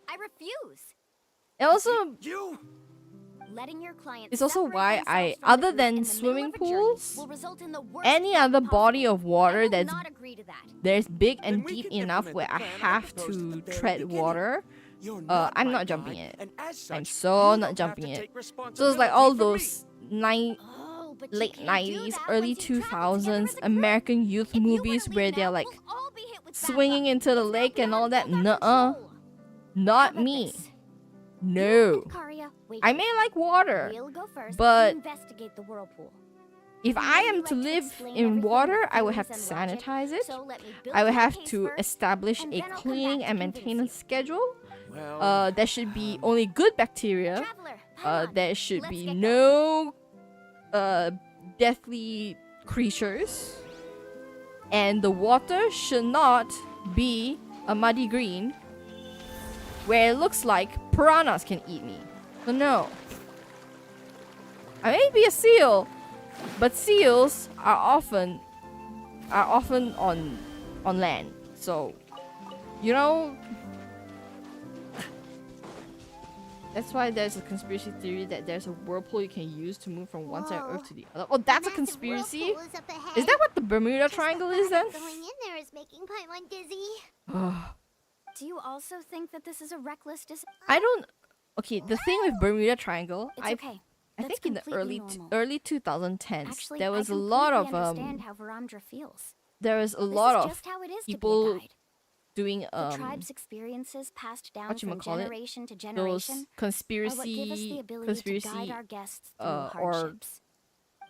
L: I refuse.
A: And also,
G: you
L: Letting your clients
A: it's also
L: separate
A: why
L: themselves
A: I,
L: from the
A: other
L: group
A: than
L: in the middle
A: swimming
L: of a journey
A: pools,
L: will result in the worst
A: any
L: outcome
A: other body
L: possible.
A: of water
L: I will
A: that's
L: not agree to that.
A: there's big
G: Then
A: and
G: we
A: deep
G: can
A: enough
G: implement
A: where
G: the
A: I
G: plan I
A: have
G: proposed at
A: to
G: the very
A: tread
G: beginning.
A: water,
G: You're not
A: I'm
G: my
A: not jumping
G: guide,
A: it.
G: and as such,
A: I'm
G: you
A: so
G: don't
A: not
G: have
A: jumping
G: to
A: it.
G: take
A: So it's like
G: responsibility
A: all
G: for me.
A: those
L: Oh, but you
A: late
L: can't do
A: 90s,
L: that
A: early
L: once you travel together
A: 2000s
L: as a group.
A: American youth
L: If you
A: movies
L: wanna
A: where
L: leave
A: they're
L: now,
A: like
L: we'll all be hit with bad
A: swinging
L: luck.
A: into the
L: It's now
A: lake and all
L: beyond
A: that.
L: both our
A: Nuh-uh.
L: control.
A: Not
L: How about
A: me.
L: this?
A: No.
L: Karia, wait
A: I
L: here.
A: may like water,
L: We'll go first
A: but
L: and investigate the whirlpool.
A: if
L: And
A: I
L: then
A: am
L: you
A: to
L: like
A: live
L: explain
A: in
L: everything
A: water,
L: with
A: I would have to
L: feelings and logic.
A: sanitize it.
L: So let me build
A: I would
L: my
A: have
L: case
A: to
L: first,
A: establish
L: and
A: a
L: then I'll come
A: cleaning
L: back
A: and
L: to convince
A: maintenance
L: you.
A: schedule.
G: Well,
A: There should be only good bacteria.
L: Traveler, come on.
A: There should
L: Let's
A: be
L: get
A: no deathly creatures, and the water should not be a muddy green where it looks like piranhas can eat me. So no. I may be a seal, but seals are often on land. So, you know, that's why there's a conspiracy theory that there's a whirlpool you can use to move from one side of Earth to the other. Oh, that's a conspiracy? Is that what the Bermuda Triangle is then?
C: Going in there is making Paimon dizzy.
L: Do you also think that this is a reckless decision?
A: I don't. Okay, the thing with Bermuda Triangle,
L: It's okay.
A: I
L: That's
A: think in the
L: completely normal.
A: early 2010s,
L: Actually,
A: there was
L: I
A: a lot of
L: understand how Varamdra feels.
A: there was a
L: This
A: lot
L: is
A: of
L: just how it is to be a
A: people
L: guide.
A: doing
L: The tribe's experiences passed down from
A: whatchamacallit,
L: generation to
A: those
L: generation are what give us the
A: conspiracy
L: ability to guide our guests through
A: or
L: hardships.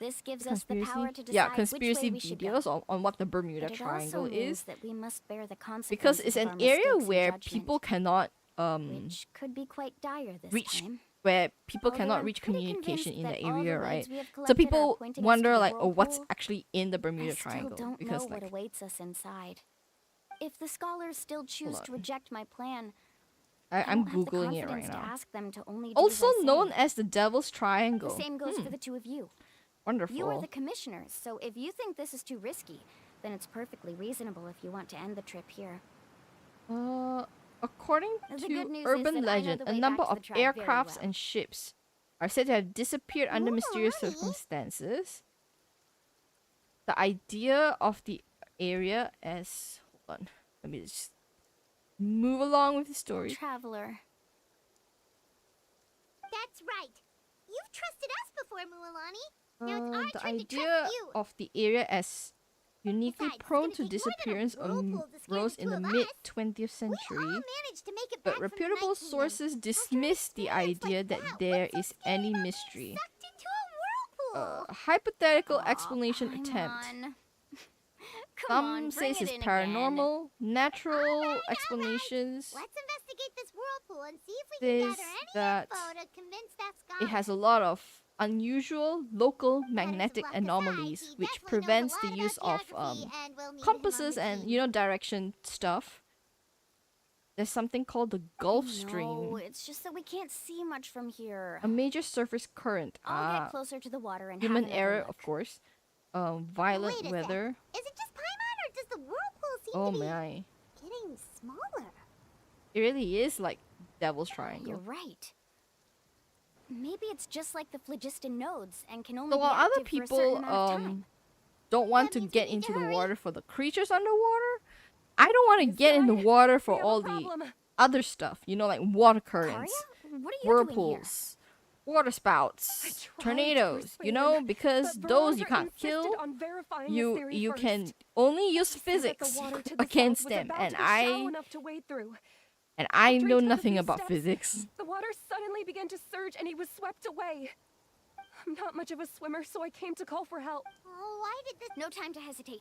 L: This gives us the power to decide
A: yeah,
L: which
A: conspiracy
L: way we should go.
A: videos on what the Bermuda
L: But it
A: Triangle
L: also
A: is,
L: means that we must bear the
A: because
L: consequences
A: it's
L: of
A: an
L: our
A: area
L: mistakes and
A: where
L: judgment,
A: people cannot
L: which could be quite dire this
A: reach
L: time.
A: where people
L: Although
A: cannot
L: I'm
A: reach
L: pretty
A: communication in
L: convinced
A: the
L: that all
A: area,
L: the
A: right?
L: leads we have
A: So
L: collected are
A: people
L: pointing us
A: wonder
L: to the
A: like, oh, what's
L: whirlpool.
A: actually in the
L: I
A: Bermuda
L: still
A: Triangle?
L: don't
A: Because
L: know what
A: like,
L: awaits us inside. If the scholars still choose
A: on.
L: to reject my plan,
A: I'm
L: don't have the
A: googling it right
L: confidence to
A: now.
L: ask them to only do
A: Also
L: as I say.
A: known as the Devil's Triangle.
L: The same goes for the two of you.
A: Wonderful.
L: You are the commissioners, so if you think this is too risky, then it's perfectly reasonable if you want to end the trip here.
A: According
L: The
A: to
L: good news is
A: urban
L: that I know
A: legend,
L: the
A: a
L: way
A: number
L: back to
A: of
L: the tribe very
A: aircrafts
L: well.
A: and ships are said to have disappeared under mysterious circumstances. The idea of the area as... Hold on. Let me just move along with the story.
L: Traveler.
C: That's right. You've trusted us before, Mualani. Now it's our
A: The
C: turn to
A: idea
C: trust you.
A: of the area as uniquely
C: Besides, it's
A: prone
C: gonna
A: to
C: take more than a
A: disappearance
C: whirlpool to scare
A: rose
C: the
A: in
C: two
A: the
C: of
A: mid
C: us.
A: 20th
C: We all
A: century,
C: managed to make it
A: but
C: back from the
A: reputable
C: Night Kingdom
A: sources dismissed the idea that there is any mystery.
C: sucked into a whirlpool.
A: Hypothetical explanation
L: Paimon.
A: attempt.
L: Come on,
A: Some
L: bring
A: says
L: it
A: it's
L: in
A: paranormal, natural
C: Alright.
A: explanations.
C: Let's investigate this whirlpool and see if we can
A: Says
C: gather any
A: that
C: info to convince that scholar.
A: it has a lot of unusual local
C: Let his
A: magnetic
C: luck aside,
A: anomalies,
C: he
A: which
C: definitely knows a
A: prevents
C: lot
A: the
C: about
A: use of
C: geography, and we'll need him on
A: compasses
C: the
A: and
C: team.
A: direction stuff. There's something called the Gulf Stream,
L: No, it's just that we can't see much from here.
A: a major surface current.
L: I'll get closer to the water and
A: Human
L: have another
A: error,
L: look.
A: of course. Violent
C: Wait a
A: weather.
C: Is it just Paimon, or does the whirlpool seem
A: Oh
C: to be
A: my!
C: getting smaller?
A: It really is like Devil's
L: You're
A: Triangle.
L: right. Maybe it's just like the phlogiston nodes and can only
A: So
L: be
A: while other
L: active for a certain
A: people
L: amount of time.
A: don't want
C: That
A: to
C: means we
A: get
C: need
A: into
C: to
A: the
C: hurry.
A: water for the creatures underwater, I don't want to get in the water for
I: We have a
A: all the
I: problem.
A: other stuff. You know, like water currents,
L: Karya? What are you
A: whirlpools, water spouts,
I: tried to
A: tornadoes. You
I: persuade
A: know,
I: him,
A: because
I: but
A: those you
I: Varamdra
A: can't
I: insisted
A: kill.
I: on verifying his
A: You
I: theory
A: you
I: first.
A: can only use
I: He said that
A: physics
I: the water to the
A: against
I: south was
A: them,
I: about
A: and
I: to be shallow
A: I
I: enough to wade through.
A: and I
I: After he
A: know
I: took a
A: nothing
I: few
A: about
I: steps,
A: physics.
I: The water suddenly began to surge and he was swept away. I'm not much of a swimmer, so I came to call for help.
C: Oh, why did this?
L: No time to hesitate.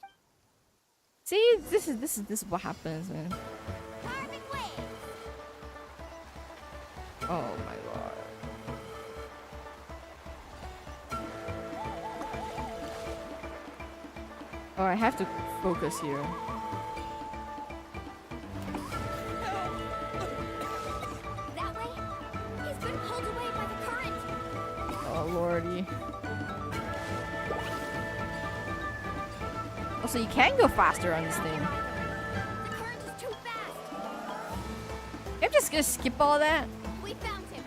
A: See, this is what happens, man.
C: Carbon wave.
A: Oh my god. Oh, I have to focus here.
L: That way? He's been pulled away by the current.
A: Oh lordy. Also, you can go faster on this thing.
L: The current is too fast.
A: I'm just gonna skip all that.
L: We found him.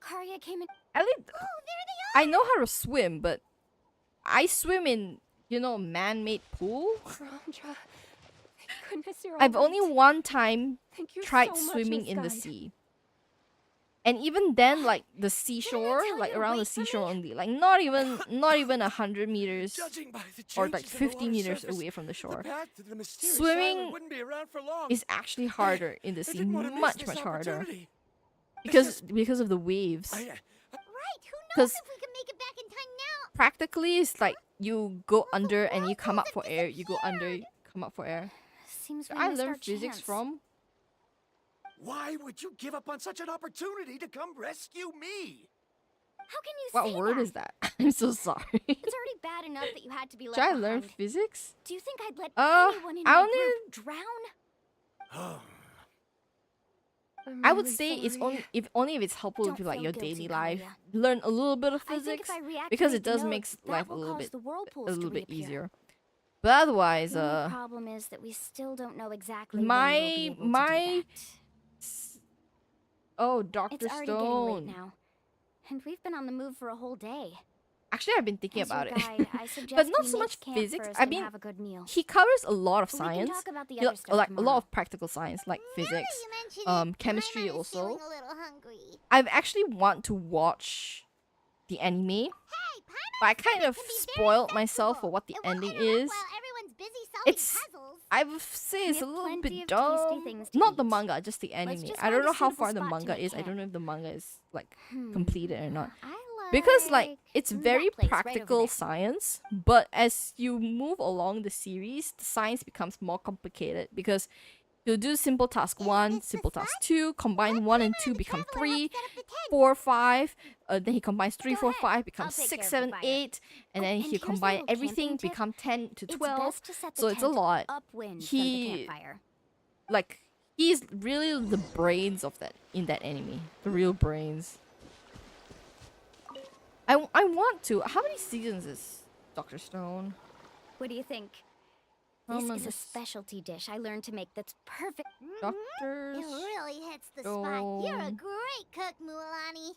L: Karya came in.
A: At least I know how to swim, but I swim in, you know, man-made pool.
I: Varamdra, thank goodness you're
A: I've
I: all
A: only
I: right.
A: one time
I: Thank you
A: tried
I: so much,
A: swimming
I: Miss
A: in the
I: Guide.
A: sea. And even then, like the seashore,
C: tell
A: like
C: you to
A: around the
C: wait for me?
A: seashore only, like not even 100 meters
G: Judging by the
A: or like
G: changes in the
A: 50
G: water
A: meters
G: surface,
A: away from the shore.
G: The path to the mysterious
A: Swimming
G: island wouldn't be around for long.
A: is actually harder in the
G: I
A: sea,
G: didn't want to miss
A: much
G: this
A: harder,
G: opportunity.
A: because of the waves.
C: Right, who knows
A: 'Cause
C: if we can make it back in time now?
A: Practically, it's like you go under and you come up for air. You go under, come up for air.
L: Seems we
A: I
L: missed our
A: learned physics
L: chance.
A: from.
G: Why would you give up on such an opportunity to come rescue me?
L: How can you
A: What
L: say
A: word
L: that?
A: is that? I'm so sorry.
L: It's already bad enough that you had to be left
A: Should I
L: behind.
A: learn physics?
L: Do you think I'd let
A: Uh,
L: anyone in
A: I
L: my
A: only-
L: group drown?
A: I would say it's only if it's helpful
L: Don't
A: with like
L: feel
A: your
L: guilty,
A: daily life.
L: Kalia.
A: Learn a little bit of
L: I think if
A: physics
L: I reactivate
A: because it
L: the
A: does
L: nodes,
A: make
L: that
A: life a
L: will
A: little
L: cause
A: bit
L: the whirlpools
A: a
L: to
A: little bit
L: reappear.
A: easier. But otherwise,
L: The only problem is that we still don't know exactly when
A: my-
L: we'll be able to
A: my-
L: do
A: oh,
L: that.
A: Dr.
L: It's already getting late
A: Stone.
L: now, and we've been on the move for a whole day.
A: Actually, I've been thinking
L: As your
A: about
L: guide,
A: it,
L: I suggest
A: but not
L: we
A: so
L: make
A: much
L: camp
A: physics.
L: first
A: I
L: and
A: mean,
L: have a good meal.
A: he covers a lot of
L: We can
A: science.
L: talk about the
A: He-
L: other stuff
A: like a lot
L: tomorrow.
A: of practical science, like physics,
C: You mention it,
A: chemistry
C: Paimon is
A: also.
C: feeling a little hungry.
A: I've actually want to watch the anime,
C: Hey,
A: but I kind of
C: can be very
A: spoiled myself
C: sensible.
A: for what the
C: It won't
A: ending
C: interrupt
A: is.
C: while everyone's busy solving
A: It's
C: puzzles.
A: I would say it's
L: We
A: a
L: have
A: little
L: plenty
A: bit
L: of tasty
A: dumb.
L: things to
A: Not the
L: eat.
A: manga, just the anime.
L: just
A: I don't
L: find a
A: know how
L: suitable
A: far the
L: spot to
A: manga
L: make
A: is. I don't
L: camp.
A: know if the manga is like
L: Hmm.
A: completed or not.
L: I
A: Because like it's
L: that
A: very
L: place right over
A: practical
L: there.
A: science, but as you move along the series, the science becomes more complicated because you'll do simple task 1,
C: this the
A: simple task
C: slide?
A: 2, combine 1 and 2
C: the
A: become
C: traveler
A: 3,
C: helped set up the tent.
A: 4, 5, then he combines 3,
L: Go
A: 4,
L: ahead.
A: 5, becomes
L: I'll take
A: 6,
L: care of
A: 7,
L: the fire.
A: 8, and
L: Oh,
A: then
L: and
A: he
L: here's a
A: combine
L: little
A: everything,
L: camping tip.
A: become 10 to
L: It's
A: 12.
L: best to set the
A: So it's a
L: tent
A: lot.
L: upwind from
A: He-
L: the campfire.
A: Like he's really the brains of that in that anime. The real brains. I want to. How many seasons is Dr. Stone?
L: What do you think?
A: How
L: This is a
A: much-
L: specialty dish I learned to make that's perfect.
A: Doctor
C: It really hits the spot. You're a
A: Stone.
C: great cook, Mualani.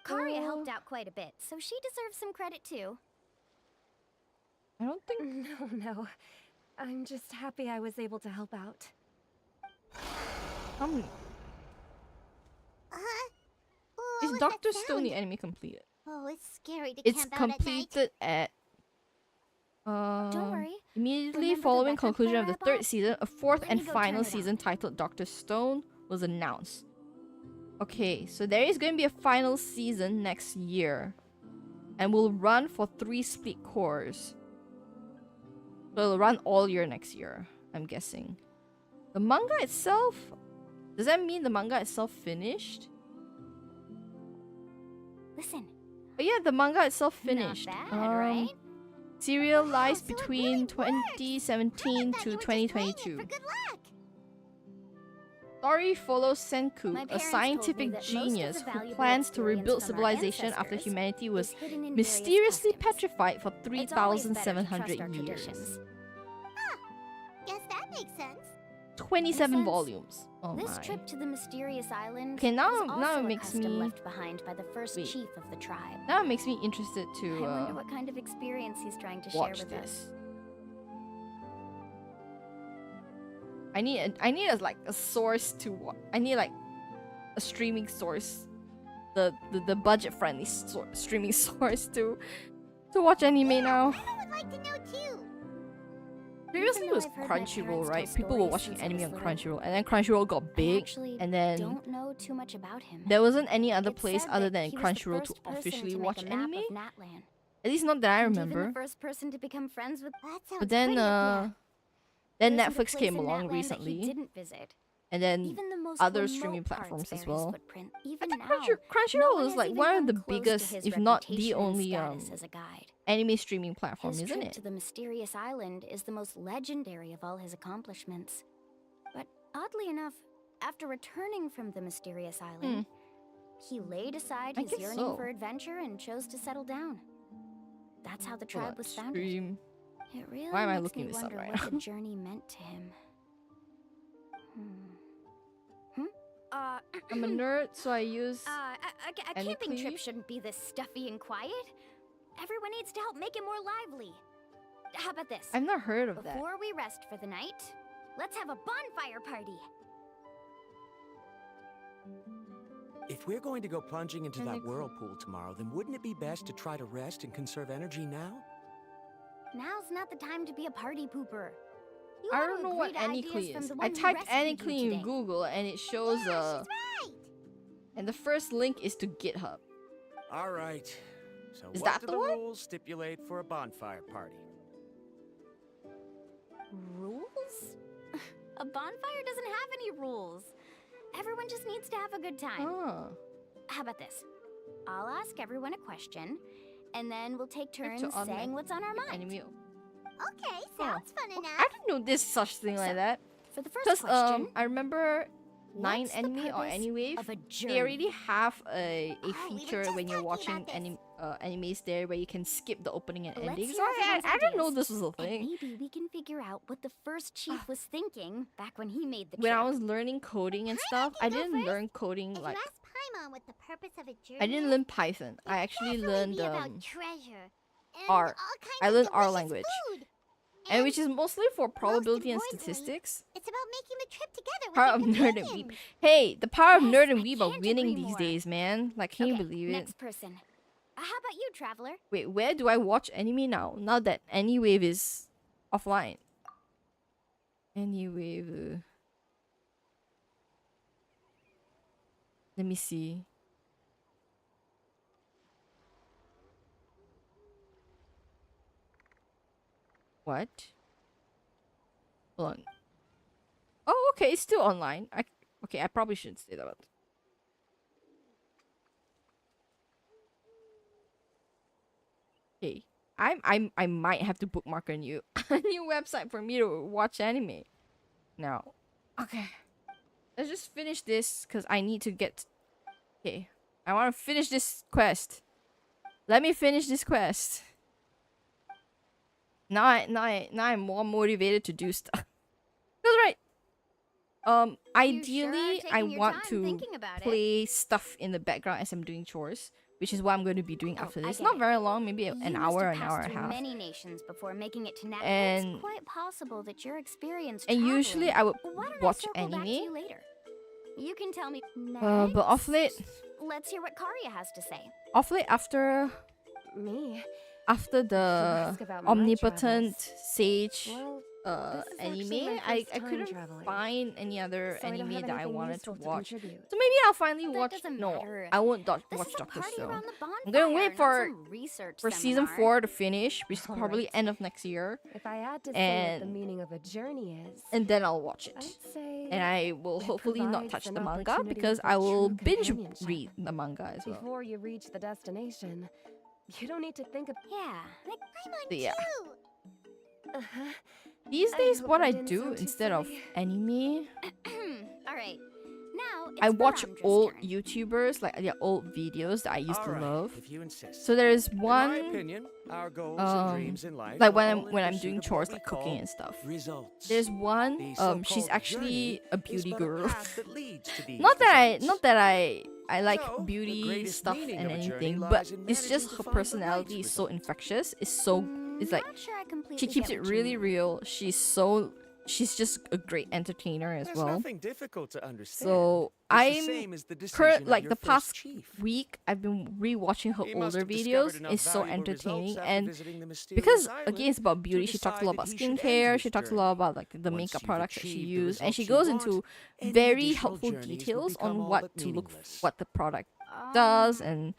L: Karia
A: Oh.
L: helped out quite a bit, so she deserves some credit too.
A: I don't think
I: No. I'm just happy I was able to help out.
C: What
A: is
C: was that
A: Dr. Stone the
C: sound?
A: anime completed?
C: Oh, it's scary to
A: It's
C: camp out at night.
A: completed at
L: Don't worry.
A: immediately
L: Remember the
A: following
L: record
A: conclusion of
L: player
A: the
L: I bought?
A: third season, a fourth
L: Let
A: and
L: me go
A: final
L: turn it on.
A: season titled Dr. Stone was announced. Okay, so there is going to be a final season next year, and will run for 3 split cores. So it'll run all year next year, I'm guessing. The manga itself, does that mean the manga itself finished?
L: Listen.
A: Oh yeah, the manga itself finished.
L: Not bad, right?
A: Serialized
C: so it
A: between
C: really works.
A: 2017
C: thought
A: to
C: you were just playing it
A: 2022.
C: for good luck.
A: Story follows Senku,
L: My
A: a
L: parents told me
A: scientific
L: that most of
A: genius
L: the
A: who
L: valuable
A: plans to
L: experience
A: rebuild
L: from our
A: civilization after
L: ancestors
A: humanity was
L: is hidden in various
A: mysteriously
L: customs.
A: petrified for
L: It's always better to trust
A: 3,700
L: our
A: years.
L: traditions.
C: Guess that makes sense.
A: 27
L: sense.
A: volumes. Oh
L: This
A: my.
L: trip to the mysterious island
A: Okay, now-
L: was
A: now
L: also
A: it
L: a
A: makes
L: custom
A: me-
L: left behind by the first
A: Wait.
L: chief of the tribe.
A: Now it makes me interested
L: I
A: to
L: wonder what kind of experience he's trying to share
A: watch
L: with
A: this.
L: us.
A: I need like a source to I need like a streaming source, the budget friendly streaming source to watch anime now.
C: I would like to know too.
A: Previously it
L: though
A: was
L: I've heard my
A: Crunchyroll,
L: parents
A: right?
L: tell
A: People were
L: stories
A: watching
L: since I
A: anime
L: was
A: on
L: little.
A: Crunchyroll, and then Crunchyroll got
L: I
A: big,
L: actually
A: and then
L: don't know too much about him.
A: there wasn't any other
L: It's
A: place
L: said
A: other
L: that
A: than
L: he was the
A: Crunchyroll to
L: first person
A: officially
L: to make
A: watch
L: a map
A: anime.
L: of Natlan.
A: At least not that I
L: And even
A: remember.
L: the first person to become friends with.
C: That sounds
A: But then
C: pretty up here.
A: then
L: There isn't a
A: Netflix
L: place
A: came
L: in
A: along
L: Natlan that he
A: recently,
L: didn't visit.
A: and then
L: Even the most
A: other
L: remote
A: streaming
L: parts
A: platforms
L: bear
A: as
L: his
A: well.
L: footprint.
A: I
L: Even
A: think
L: now,
A: Crunchyroll
L: no one
A: is
L: has
A: like
L: even
A: one of
L: come
A: the
L: close to
A: biggest,
L: his
A: if not the
L: reputation and
A: only
L: status as a guide.
A: anime streaming platform,
L: His
A: isn't
L: trip
A: it?
L: to the mysterious island is the most legendary of all his accomplishments. But oddly enough, after returning from the mysterious island, he laid aside
A: I
L: his
A: guess
L: yearning
A: so.
L: for adventure and chose to settle down. That's how the
A: Hold
L: tribe
A: on,
L: was founded.
A: stream.
L: It really
A: Why am I
L: makes
A: looking
L: me
A: this up
L: wonder
A: right
L: what
A: now?
L: the journey meant to him.
A: I'm a nerd, so I use.
L: A
A: Any
L: camping trip
A: clue?
L: shouldn't be this stuffy and quiet. Everyone needs to help make it more lively. How about this?
A: I've not heard of that.
L: Before we rest for the night, let's have a bonfire party.
G: If we're going to go plunging into that
A: Any clue?
G: whirlpool tomorrow, then wouldn't it be best to try to rest and conserve energy now?
L: Now's not the time to be a party pooper. You
A: I
L: ought to
A: don't know
L: agree
A: what
L: to
A: Anyclee
L: ideas from
A: is.
L: the
A: I
L: one who
A: typed
L: rescued you
A: Anyclee in
L: today.
A: Google and it shows
C: Yeah, she's right.
A: and the first link is to GitHub.
G: All right. So
A: Is
G: what
A: that
G: do
A: the
G: the
A: one?
G: rules stipulate for a bonfire party?
L: Rules? A bonfire doesn't have any rules. Everyone just needs to have a good time.
A: Oh.
L: How about this? I'll ask everyone a question, and then we'll take turns
A: To
L: saying what's on our mind.
A: Anime.
C: Okay, sounds fun enough.
A: I didn't know this such thing like that.
L: For the first
A: Because
L: question,
A: I remember Nine
L: what's the
A: Anime or
L: purpose
A: Anywave,
L: of a
A: they
L: journey?
A: already have a
C: we were
A: feature
C: just
A: when you're
C: talking
A: watching
C: about
A: animes there where you can skip the opening and
L: Let's
A: ending.
L: hear
A: So
L: everyone's
A: I didn't know
L: ideas,
A: this was a
L: and
A: thing.
L: maybe we can figure out what the first chief was thinking back when he made the
A: When
L: trip.
A: I was learning coding and stuff, I didn't learn coding
C: If
A: like
C: you ask Paimon what the purpose of a journey
A: I didn't learn Python. I
C: it'd
A: actually
C: definitely
A: learned
C: be about treasure and
A: R.
C: all kinds
A: I
C: of
A: learned R
C: delicious
A: language.
C: food.
A: And which is mostly for probability and
C: importantly,
A: statistics.
C: It's about making the trip together with
A: Power
C: your
A: of nerd and weeb.
C: companions.
A: Hey, the power of
L: Yes,
A: nerd and
L: I
A: weeb are
L: can't
A: winning
L: agree
A: these
L: more.
A: days, man. Like, can you
L: Okay,
A: believe it?
L: next person. How about you, traveler?
A: Wait, where do I watch anime now? Now that Anywave is offline. Anywave. Let me see. What? Hold on. Oh, okay, it's still online. Okay, I probably shouldn't say that. Okay, I might have to bookmark a new a new website for me to watch anime. Now, okay, let's just finish this because I need to get. Okay, I want to finish this quest. Let me finish this quest. Now I'm more motivated to do stuff. That's right. Ideally, I want to play stuff in the background as I'm doing chores, which is what I'm going to be doing after this. Not very long, maybe an hour, an hour and a half.
L: Many nations before making it to Nat.
A: And
L: It's quite possible that your experience.
A: usually I would
L: Why don't
A: watch
L: I circle back to
A: anime.
L: you later? You can tell me.
A: But off late,
L: Let's hear what Karya has to say.
A: after
I: Me?
A: the
I: ask about my
A: omnipotent sage
I: Well, this is actually
A: anime,
I: my
A: I
I: first time
A: couldn't
I: traveling,
A: find any other
I: so I don't
A: anime
I: have
A: that I
I: anything
A: wanted to
I: useful to
A: watch.
I: contribute.
A: So maybe I'll finally
L: That
A: watch.
L: doesn't
A: No,
L: matter.
A: I won't watch
L: This is a
A: Doctor
L: party
A: Stone.
L: around the
A: I'm gonna wait
L: bonfire, not some research
A: for season
L: seminar.
A: 4 to finish, which is
I: All
A: probably
I: right.
A: end of next year,
I: If I had to say what the
A: and
I: meaning of a journey is,
A: then I'll watch it.
I: I'd say
A: And I will
I: it
A: hopefully not
I: provides
A: touch
I: an
A: the manga
I: opportunity
A: because
I: for
A: I will
I: true
A: binge
I: companionship.
A: read the manga as well.
I: before you reach the destination, you don't need to think of.
L: Yeah.
A: So yeah.
I: Uh-huh.
A: These
I: I
A: days,
I: hope
A: what
I: I
A: I
I: didn't
A: do
I: sound too
A: instead of
I: silly.
A: anime,
L: All right. Now it's
A: I watch
L: Bahamdra's
A: old
L: turn.
A: YouTubers, like their old videos that I used to
G: All right,
A: love.
G: if you insist.
A: So there's
G: In
A: one,
G: my opinion, our goals and dreams in life
A: like
G: are
A: when
G: all in
A: I'm
G: pursuit
A: doing
G: of
A: chores
G: what we
A: like cooking
G: call
A: and stuff.
G: results.
A: There's one,
G: The
A: she's
G: so-called
A: actually
G: journey
A: a
G: is
A: beauty
G: but a
A: guru.
G: path that leads to these
A: Not
G: results.
A: that I like
G: So, the
A: beauty
G: greatest
A: stuff
G: meaning
A: and
G: of a journey
A: anything,
G: lies
A: but
G: in
A: it's just
G: managing to
A: her
G: find the
A: personality
G: right
A: is so
G: result.
A: infectious. It's like
L: Not sure I completely
A: she keeps
L: get
A: it
L: what you
A: really
L: mean.
A: real. She's just a great entertainer as
G: There's
A: well.
G: nothing difficult to understand.
A: So
G: It's the
A: I'm
G: same as the decision of
A: like
G: your
A: the
G: first
A: past
G: chief.
A: week I've been rewatching her
G: He must
A: older
G: have discovered
A: videos.
G: enough
A: It's so
G: valuable results
A: entertaining,
G: after
A: and
G: visiting the mysterious
A: because
G: island
A: again it's about
G: to
A: beauty, she talks a lot about
G: decide that he should end
A: skincare.
G: his
A: She talks a
G: journey.
A: lot about like the
G: Once
A: makeup
G: you've
A: products that she
G: achieved the
A: uses, and she
G: results
A: goes
G: you
A: into
G: want, any
A: very
G: additional
A: helpful
G: journeys will
A: details
G: become
A: on
G: all
A: what
G: but
A: to look
G: meaningless.
A: what the product does and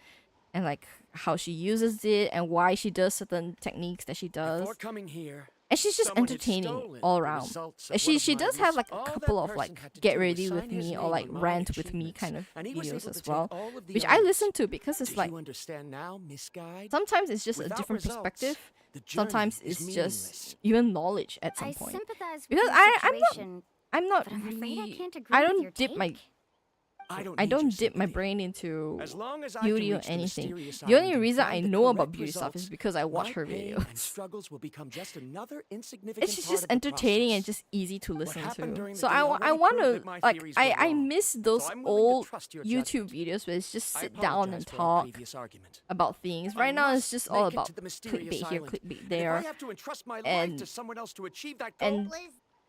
A: like how she uses it and why she does certain techniques that she does.
G: Before coming here,
A: And she's just
G: someone had
A: entertaining
G: stolen
A: all
G: the
A: around.
G: results
A: And
G: of one
A: she
G: of my
A: does have like
G: lists.
A: a
G: All
A: couple
G: that
A: of
G: person
A: like
G: had to
A: get
G: do was
A: ready with
G: sign his
A: me or
G: name
A: like
G: on my
A: rant with me
G: achievements,
A: kind of
G: and he was
A: videos
G: able
A: as
G: to take
A: well,
G: all of the
A: which I
G: honors.
A: listen to because it's
G: Do
A: like
G: you understand now, Miss Guide?
A: sometimes it's just a
G: Without
A: different
G: results,
A: perspective.
G: the journey
A: Sometimes
G: is
A: it's
G: meaningless.
A: just even knowledge at some
L: I
A: point.
L: sympathize with
A: Because
L: your situation,
A: I'm not
L: but I'm afraid I
A: really.
L: can't agree
A: I
L: with
A: don't
L: your
A: dip my.
L: take.
G: I don't
A: I
G: need your
A: don't dip my
G: sympathy.
A: brain into
G: As long as I
A: beauty
G: can
A: or
G: reach the
A: anything.
G: mysterious
A: The only
G: island and
A: reason I
G: find the
A: know about
G: correct
A: beauty stuff is
G: results,
A: because I watch
G: my
A: her
G: pain
A: videos.
G: and struggles will become just another insignificant
A: It's
G: part
A: just
G: of the
A: entertaining and
G: process.
A: just easy to listen
G: happened
A: to.
G: during the
A: So
G: day
A: I
G: already
A: want
G: proved
A: to
G: that my
A: like
G: theories were
A: I
G: wrong,
A: miss those
G: so I'm willing to
A: old
G: trust your
A: YouTube
G: judgment.
A: videos where it's just
G: I
A: sit down
G: apologize
A: and
G: for our
A: talk
G: previous argument.
A: about things.
G: I
A: Right now it's
G: must
A: just all
G: make it
A: about
G: to the mysterious
A: clickbait here,
G: island.
A: clickbait
G: And
A: there.
G: if I have to entrust my life
A: And
G: to someone else to achieve that goal,
A: and
C: Was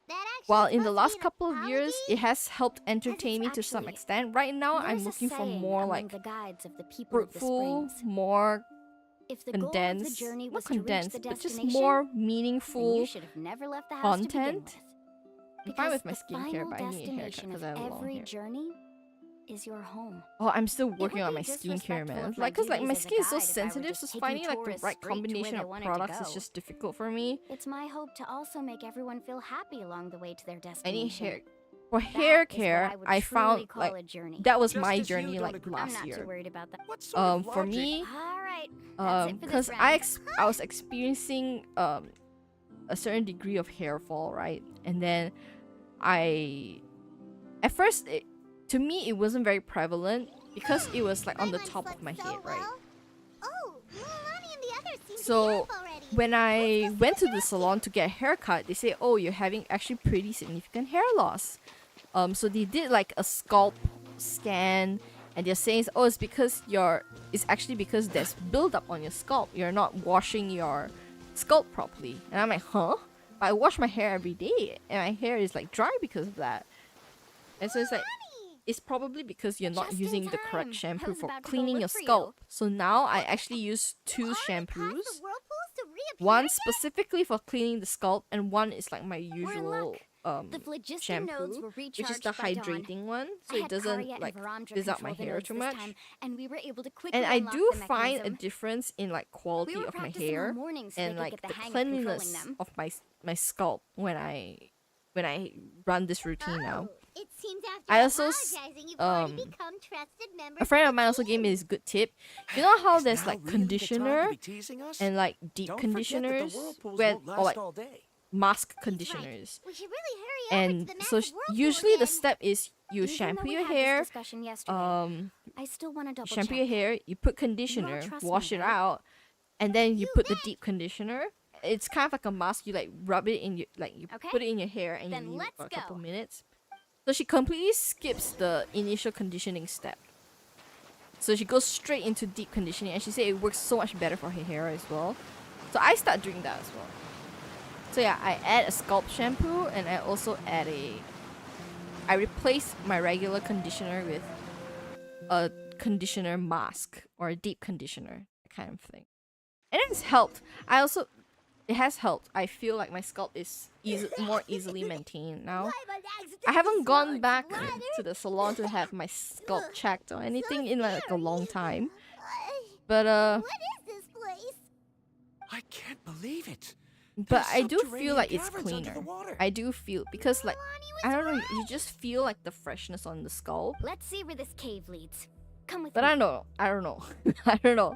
C: that actually
A: while in the
C: supposed to
A: last
C: be an
A: couple of years
C: apology?
A: it has helped entertain me to some
L: actually-
A: extent, right now I'm
L: There's a
A: looking for
L: saying
A: more
L: among
A: like
L: the guides of the people of the
A: fruitful,
L: springs.
A: more
L: If the goal of the
A: condensed,
L: journey
A: not
L: was to reach
A: condensed,
L: the
A: but just
L: destination,
A: more
L: then
A: meaningful
L: you should have never left the house to begin
A: content.
L: with.
A: I'm fine with my
L: the
A: skincare,
L: final
A: but I need a haircut
L: destination
A: because
L: of
A: I have long
L: every
A: hair.
L: journey is your home.
A: Oh, I'm still
L: It
A: working
L: would
A: on
L: be
A: my skincare,
L: disrespectful
A: man.
L: of my
A: Like, cause like my
L: duties as a
A: skin is so
L: guide if I were
A: sensitive, so
L: just taking
A: finding like the
L: tourists
A: right
L: straight to where
A: combination
L: they
A: of
L: wanted to
A: products is
L: go.
A: just difficult for me.
L: It's my hope to also make everyone feel happy along the way to their
A: I need
L: destination.
A: hair. For
L: That
A: hair
L: is what
A: care,
L: would
A: I
L: truly
A: found
L: call
A: like
L: a journey.
A: that was
G: Just
A: my
G: as you
A: journey
G: don't
A: like
G: agree-
L: I'm
A: last
L: not too
A: year.
L: worried about that.
G: What sort of
A: For
G: logic?
A: me,
L: All right, that's it for this
A: because
L: round.
A: I was experiencing a certain degree of hair fall, right? And then at first to me it wasn't very prevalent because it was like on the top of my head, right?
C: Oh, Milani and the others seem to be
A: So
C: here already.
A: when I went to the salon to get a haircut, they say, "Oh, you're having actually pretty significant hair loss." So they did like a scalp scan, and they're saying, "Oh, it's actually because there's buildup on your scalp. You're not washing your scalp properly." And I'm like, "Huh?" But I wash my hair every day, and my hair is like dry because of that. And so it's like, it's probably because you're not
L: Just in
A: using the
L: time.
A: correct
L: I
A: shampoo
L: was
A: for
L: about to go
A: cleaning
L: look
A: your
L: for you.
A: scalp. So now I actually use two shampoos. One specifically for cleaning the scalp, and one is like my usual
L: The phlogiston nodes
A: shampoo,
L: were
A: which is
L: recharged
A: the
L: by dawn.
A: hydrating one, so
L: I
A: it
L: had
A: doesn't
L: Karya
A: like
L: and Varandra
A: fizz out my
L: control the
A: hair
L: nodes
A: too
L: this
A: much.
L: time, and we were able to quickly
A: And I
L: unlock
A: do
L: the
A: find a
L: mechanism.
A: difference in like quality
L: were
A: of my
L: practicing all
A: hair
L: morning so they
A: and
L: could
A: like
L: get the
A: the
L: hang of controlling
A: cleanliness
L: them.
A: of my scalp when I run this routine now.
C: It seems after
A: I also
C: apologizing, you've already become trusted members.
A: a friend of mine also gave me this good tip. You know how there's
G: Now
A: like
G: really the time to
A: conditioner
G: be teasing us?
A: and like deep
G: Don't forget that the
A: conditioners
G: whirlpools
A: where
G: won't
A: or
G: last
A: like
G: all day.
A: mask conditioners.
C: We should really hurry over
A: And
C: to the
A: so
C: massive whirlpool
A: usually the
C: again.
A: step is you
L: Even though
A: shampoo
L: we
A: your
L: had this
A: hair,
L: discussion yesterday, I still want to double
A: shampoo
L: check.
A: your hair, you put conditioner,
L: trust me,
A: wash it
L: right?
A: out, and then you put the deep conditioner. It's kind of like a mask. You like rub it in your you
L: Okay,
A: put it in your hair and
L: then
A: you leave it
L: let's
A: for a couple
L: go.
A: minutes. So she completely skips the initial conditioning step. So she goes straight into deep conditioning, and she said it works so much better for her hair as well. So I start doing that as well. So yeah, I add a scalp shampoo, and I also add I replace my regular conditioner with a conditioner mask or a deep conditioner, that kind of thing. And it's helped. It has helped. I feel like my scalp is more easily maintained now. I haven't gone back to the salon to have my scalp checked or anything in like a long time. But
C: What is this place?
G: I can't believe it.
A: but I
G: There's
A: do feel
G: subterranean
A: like it's
G: caverns under
A: cleaner.
G: the water.
A: I do feel because like I don't know, you just feel like the freshness on the scalp.
L: Let's see where this cave leads. Come with
A: But
L: me.
A: I don't know. I don't know. I don't know.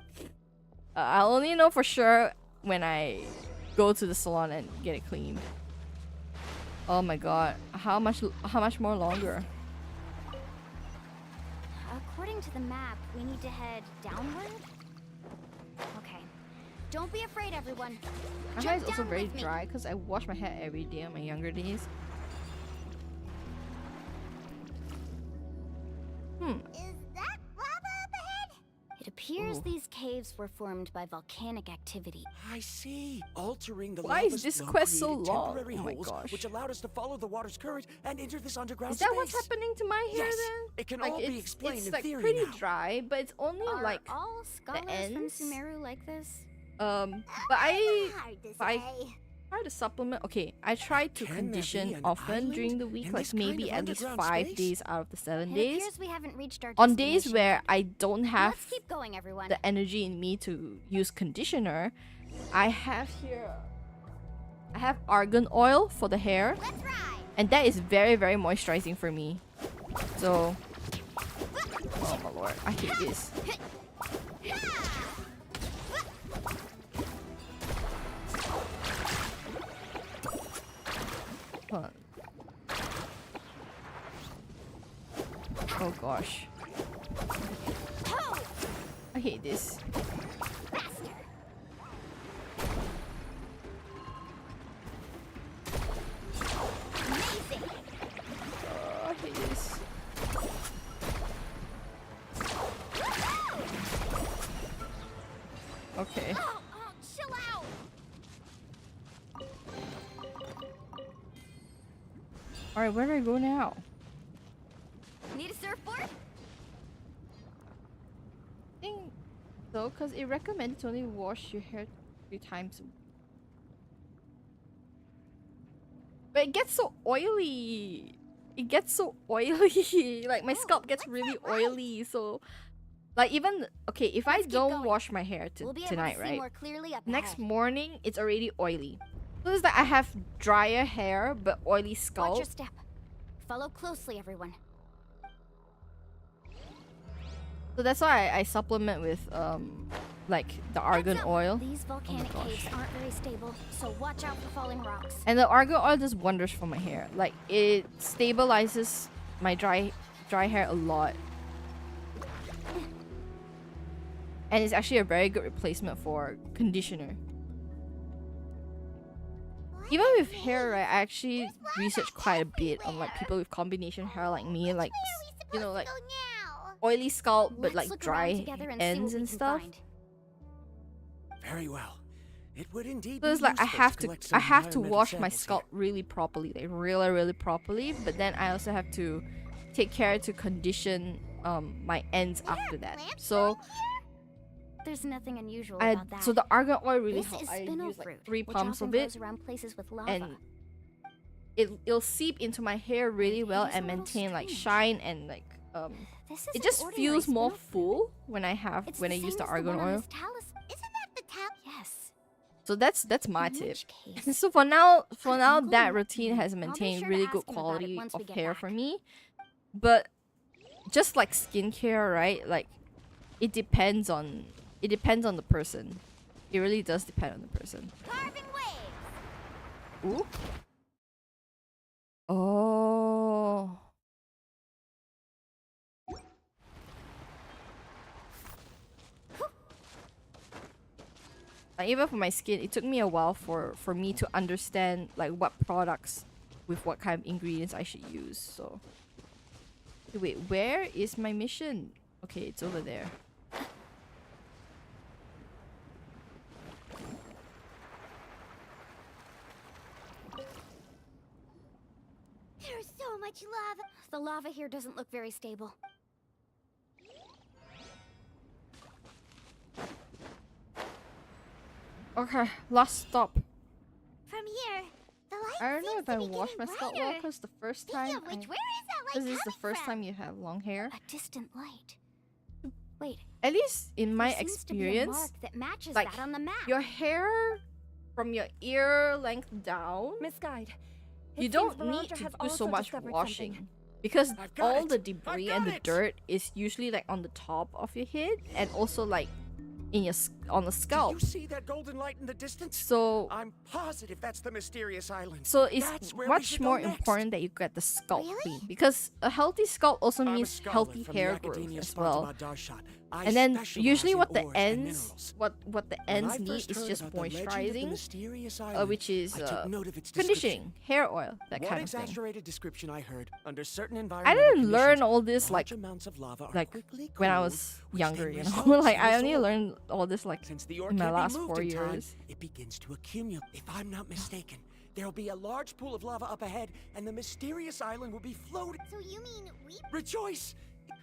A: I'll only know for sure when I go to the salon and get it cleaned. Oh my god. How much more longer?
L: According to the map, we need to head downward. Okay. Don't be afraid, everyone.
A: My
L: Jump
A: hair is also
L: down
A: very
L: with me.
A: dry because I wash my hair every day in my younger days.
C: Is that lava up ahead?
L: It appears
A: Ooh.
L: these caves were formed by volcanic activity.
G: I see. Altering the
A: Why is
G: lava's
A: this
G: flow
A: quest so
G: created
A: long?
G: temporary
A: Oh my
G: holes,
A: gosh.
G: which allowed us to follow the water's current and enter this underground
A: Is that
G: space.
A: what's happening to my hair
G: Yes,
A: then?
G: it can
A: like
G: all
A: it's,
G: be explained
A: it's
G: in
A: like
G: theory
A: pretty
G: now.
A: dry, but it's only
L: Are
A: like
L: all scholars from
A: ends.
L: Sumeru like this?
A: but I
C: Hard to
A: I
C: say.
A: try to supplement. Okay, I try to
G: Can there be
A: condition
G: an
A: often
G: island
A: during the week,
G: in
A: like
G: this kind
A: maybe
G: of
A: at least
G: underground
A: 5
G: space?
A: days out of the 7
L: It
A: days.
L: appears we haven't reached our
A: On days
L: destination.
A: where I don't have
L: Let's keep going, everyone.
A: the energy in me to use conditioner, I have argan oil for the hair,
C: Let's ride.
A: and that is very very moisturizing for me. So, oh my lord, I hate this. Hold on. Oh gosh, I hate this. I hate this. Okay.
C: Chill out.
A: Alright, where do I go now?
L: Need a surfboard?
A: I think so, because it recommends to only wash your hair 3 times a week. But it gets so oily. it gets so oily. Like my scalp gets really oily. So like even okay, if I don't wash my hair tonight, right? Next morning it's already oily. So it's like I have drier hair but oily scalp.
L: Watch your step. Follow closely, everyone.
A: So that's why I supplement with like the argan oil.
L: These volcanic caves aren't very stable, so watch out for falling rocks.
A: And the argan oil does wonders for my hair. Like it stabilizes my dry hair a lot. And it's actually a very good replacement for conditioner. Even with hair, right, I actually researched quite a bit on like people with combination hair like me, like you know, like oily scalp but like dry ends and stuff.
G: Very well. It would indeed.
A: So it's like I have to wash my scalp really properly, like really properly. But then I also have to take care to condition my ends after that. So
L: there's nothing unusual about that.
A: so the argan oil really
L: This
A: helps.
L: is
A: I
L: spinel
A: use like
L: fruit,
A: 3
L: which
A: pumps
L: often
A: of it,
L: grows around places with lava.
A: and it'll seep into my hair really well and maintain like shine and like it just feels more full when I use the argan oil.
C: Isn't that the
L: Yes.
A: So that's my tip. So for now that routine has maintained really good quality of hair for me. But just like skincare, right? Like it depends on the person. It really does depend on the person. Ooh. Oh. Even for my skin, it took me a while for me to understand like what products with what kind of ingredients I should use. So wait, where is my mission? Okay, it's over there.
L: There's so much lava. The lava here doesn't look very stable.
A: Okay, last stop.
C: From here, the light
A: I don't know
C: seems
A: if
C: to
A: I
C: be
A: wash my
C: getting
A: scalp well
C: brighter.
A: because the first
C: Speaking
A: time
C: of which, where is that light
A: this is the
C: coming
A: first
C: from?
A: time you have long hair.
L: A distant light. Wait.
A: At least in my
L: there seems to be a
A: experience,
L: mark that matches
A: like
L: that on the map.
A: your hair from your ear length down,
I: Miss Guide,
A: you don't need to do so much washing because all the debris and the dirt is usually like on the top of your head and also like in your on the scalp.
G: Do you see that golden light in the distance?
A: So
G: I'm positive that's the mysterious island.
A: So it's
G: That's where we
A: much
G: should
A: more
G: go next.
A: important that you get the scalp clean because a healthy scalp also
G: I'm a
A: means
G: scholar
A: healthy
G: from the
A: hair
G: Academia
A: growth as well.
G: Sparta Darshan. I
A: And then
G: specialize
A: usually
G: in
A: what the
G: ores and
A: ends
G: minerals.
A: what the
G: When
A: ends
G: I
A: need
G: first
A: is
G: heard
A: just
G: about the legend of the
A: moisturizing,
G: mysterious island,
A: which is
G: I took note of its
A: conditioning, hair oil, that
G: One
A: kind of thing.
G: exaggerated description I heard under certain
A: I
G: environmental
A: didn't learn
G: conditions,
A: all this
G: large
A: like
G: amounts of lava are quickly
A: when I
G: cooled,
A: was
G: which
A: younger,
G: then
A: you know.
G: results
A: Like
G: in
A: I only
G: dissolve.
A: learned all this like
G: Since the ore
A: in my
G: can't be
A: last
G: moved
A: 4
G: in time,
A: years.
G: it begins to accumulate. If I'm not mistaken, there'll be a large pool of lava up ahead, and the mysterious island will be floating.
C: So you mean we...
G: Rejoice!
C: Really?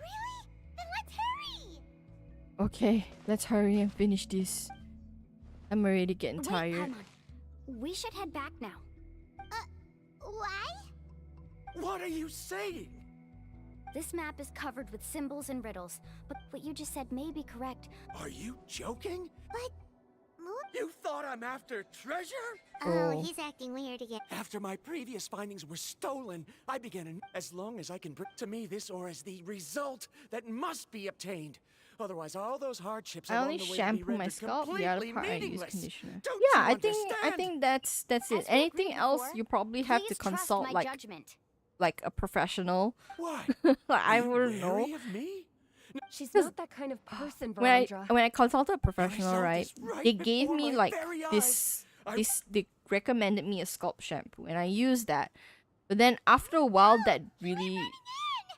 C: Then let's hurry!
A: Okay, let's hurry and finish this. I'm already getting
L: Wait,
A: tired.
L: Paimon. We should head back now.
C: Why?
G: What are you saying?
L: This map is covered with symbols and riddles, but what you just said may be correct.
G: Are you joking?
C: But...
G: You thought I'm after treasure?
C: Oh, he's acting weird again.
G: After my previous findings were stolen, I began as long as I can bring to me this ore as the result that must be obtained. Otherwise, all those hardships
A: I
G: along
A: only
G: the way will be
A: shampoo my
G: rendered
A: scalp. The other
G: completely
A: part I use
G: meaningless.
A: conditioner.
G: Don't
A: Yeah,
G: you
A: I think
G: understand?
A: that's it.
L: As we
A: Anything
L: agreed
A: else
L: before,
A: you probably have to
L: please trust
A: consult
L: my
A: like
L: judgment.
A: a professional.
G: Why?
A: Like, I
G: Are you
A: wouldn't know.
G: wary of me?
I: She's
A: 'Cause
I: not that kind of person,
A: When I
I: Verandra.
A: when I consulted a professional,
G: saw
A: right,
G: this right
A: they gave
G: before
A: me
G: my
A: like
G: very
A: this
G: eyes.
A: they recommended me a scalp shampoo and I used that. But then after a while that really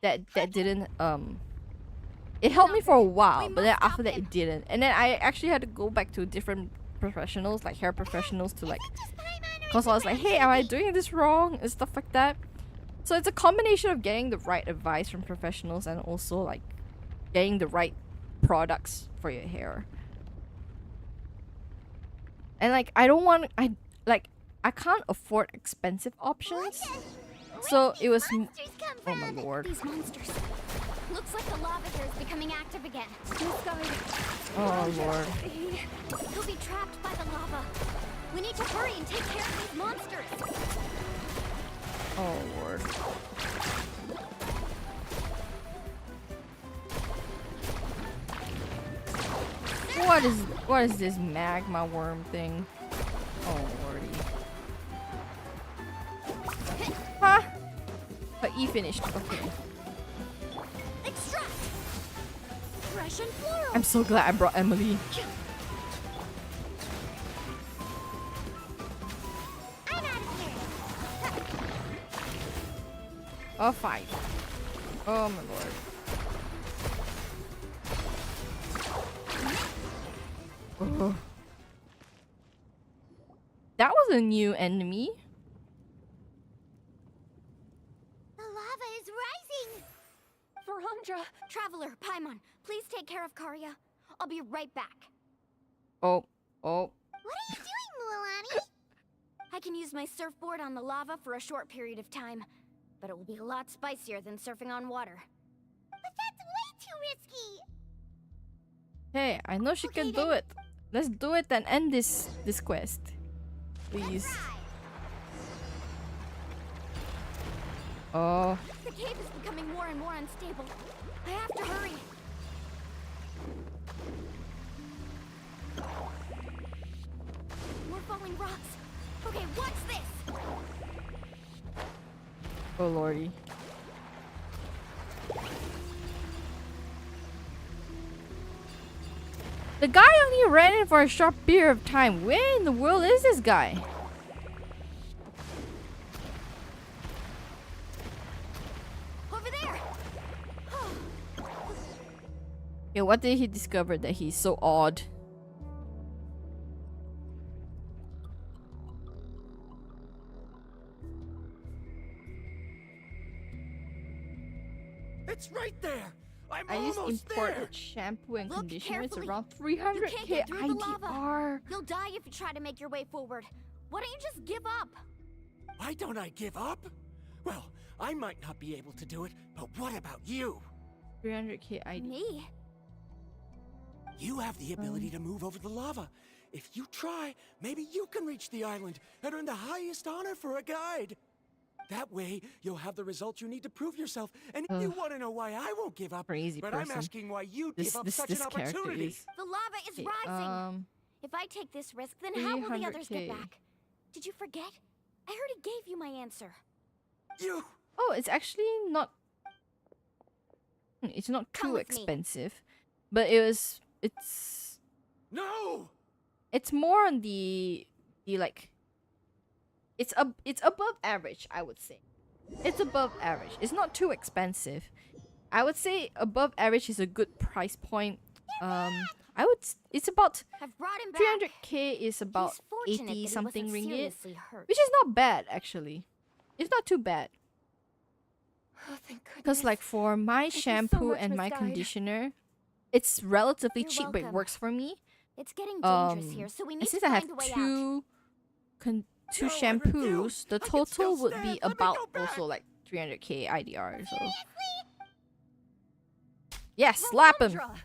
A: that didn't it helped me for a while, but then after that it didn't. And then I actually had to go back to different professionals, like hair professionals, to like consult. I was like, hey, am I doing this wrong and stuff like that. So it's a combination of getting the right advice from professionals and also like getting the right products for your hair. And like I can't afford expensive options. So it was Oh my lord.
L: These monsters. Looks like the lava here is becoming active again.
A: Oh lord.
L: He'll be trapped by the lava. We need to hurry and take care of these monsters.
A: Oh lord. What is this magma worm thing? Oh lordy. Huh? But E finished. Okay.
L: Extract. Fresh and floral.
A: I'm so glad I brought Emily.
C: I'm out of here.
A: Oh, 5. Oh my lord. Oh. That was a new enemy.
C: The lava is rising.
I: Verandra!
L: Traveler, Paimon, please take care of Karya. I'll be right back.
A: Oh.
C: What are you doing, Mualani?
L: I can use my surfboard on the lava for a short period of time, but it will be a lot spicier than surfing on water.
C: But that's way too risky.
A: Hey, I know she can do it. Let's do it and end this quest. Please. Oh.
L: The cave is becoming more and more unstable. I have to hurry. More falling rocks. Okay, what's this?
A: Oh lordy. The guy only ran in for a short period of time. Where in the world is this guy?
L: Over there.
A: Yeah, what did he discover that he's so odd?
G: It's right there.
A: I used
G: almost
A: imported
G: there.
A: shampoo and
L: Look
A: conditioner. It's
L: carefully.
A: around
L: You can't
A: 300k
L: get through the lava.
A: IDR.
L: You'll die if you try to make your way forward. Why don't you just give up?
G: Why don't I give up? Well, I might not be able to do it, but what about you?
A: 300k IDR.
L: Me?
G: You have the ability to move over the lava. If you try, maybe you can reach the island and earn the highest honor for a guide. That way, you'll have the results you need to prove yourself. And you want to know why I won't give up.
A: Crazy
G: but
A: person.
G: I'm asking why you give up such
A: this
G: an
A: character
G: opportunity.
A: is.
L: The lava is
A: Okay,
L: rising. If I take this risk, then how will the others get
A: 300K.
L: back? Did you forget? I already gave you my answer.
G: You.
A: Oh, it's actually not. It's not
L: Come
A: too
L: with me.
A: expensive, but it's
G: No.
A: it's more on the like. It's above average, I would say. It's above average. It's not too expensive. I would say above average is a good price point. It's about
L: I've brought him back.
A: 300k is about
L: He's fortunate that
A: 80
L: he
A: something
L: wasn't
A: ringgit,
L: seriously hurt.
A: which is not bad actually. It's not too bad.
I: Oh, thank goodness.
A: Because like for my
I: Thank you so
A: shampoo
I: much,
A: and
I: Miss
A: my
I: Guide.
A: conditioner, it's relatively
L: You're
A: cheap, but it
L: welcome.
A: works for me.
L: It's getting dangerous here, so we
A: And
L: need to
A: since I have
L: find a way out.
A: two
G: No, I
A: shampoos, the
G: I can
A: total
G: still
A: would
G: stand.
A: be
G: Let me
A: about
G: go back.
A: also like 300k IDR. So yeah, slap him.
I: Verandra!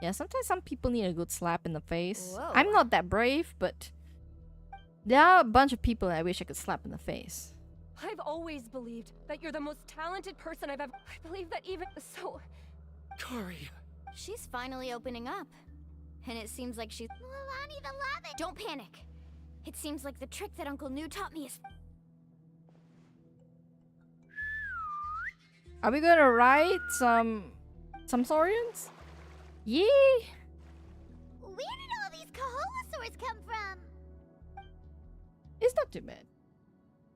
A: Yeah, sometimes some people need a good slap in the face.
L: Whoa.
A: I'm not that brave, but there are a bunch of people that I wish I could slap in the face.
I: I've always believed that you're the most talented person I've ever. I believe that even so.
G: Kari.
L: She's finally opening up. And it seems like she's...
C: Mualani, the lava.
L: Don't panic. It seems like the trick that Uncle New taught me is...
A: Are we gonna ride some saurians? Yeah.
C: Where did all these Kaholosaurs come from?
A: It's not too bad.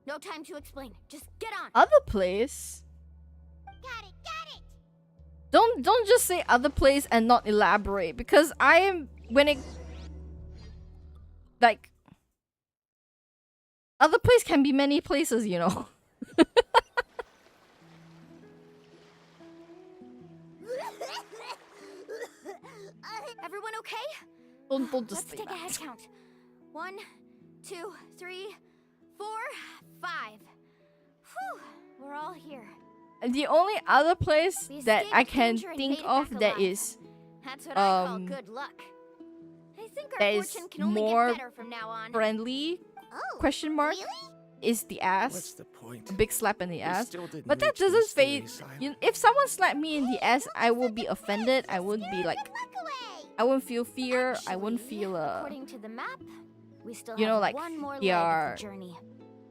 L: No time to explain. Just get on.
A: Other place.
C: Got it, got it.
A: Don't just say other place and not elaborate, because I am when it like other place can be many places, you know.
L: Everyone okay?
A: Don't just
L: Let's
A: say
L: take a
A: that.
L: head count. 1, 2, 3, 4, 5. Whew. here.
A: The only other place
L: We
A: that I
L: escaped
A: can
L: danger and
A: think
L: made it
A: of
L: back
A: that
L: alive.
A: is
L: That's what I call good luck. I think our
A: that is
L: fortune can only
A: more
L: get better from now on.
A: friendly
C: Oh,
A: question mark is the ass.
G: What's the point?
A: A big slap in the ass.
G: still didn't
A: But that
G: reach the
A: doesn't fade.
G: mysterious
A: You if someone slapped me in the ass, I would be offended. I wouldn't be like, I wouldn't feel fear. I wouldn't feel
L: According to the map, we still
A: you know,
L: have
A: like
L: one more
A: they
L: leg of
A: are
L: the journey.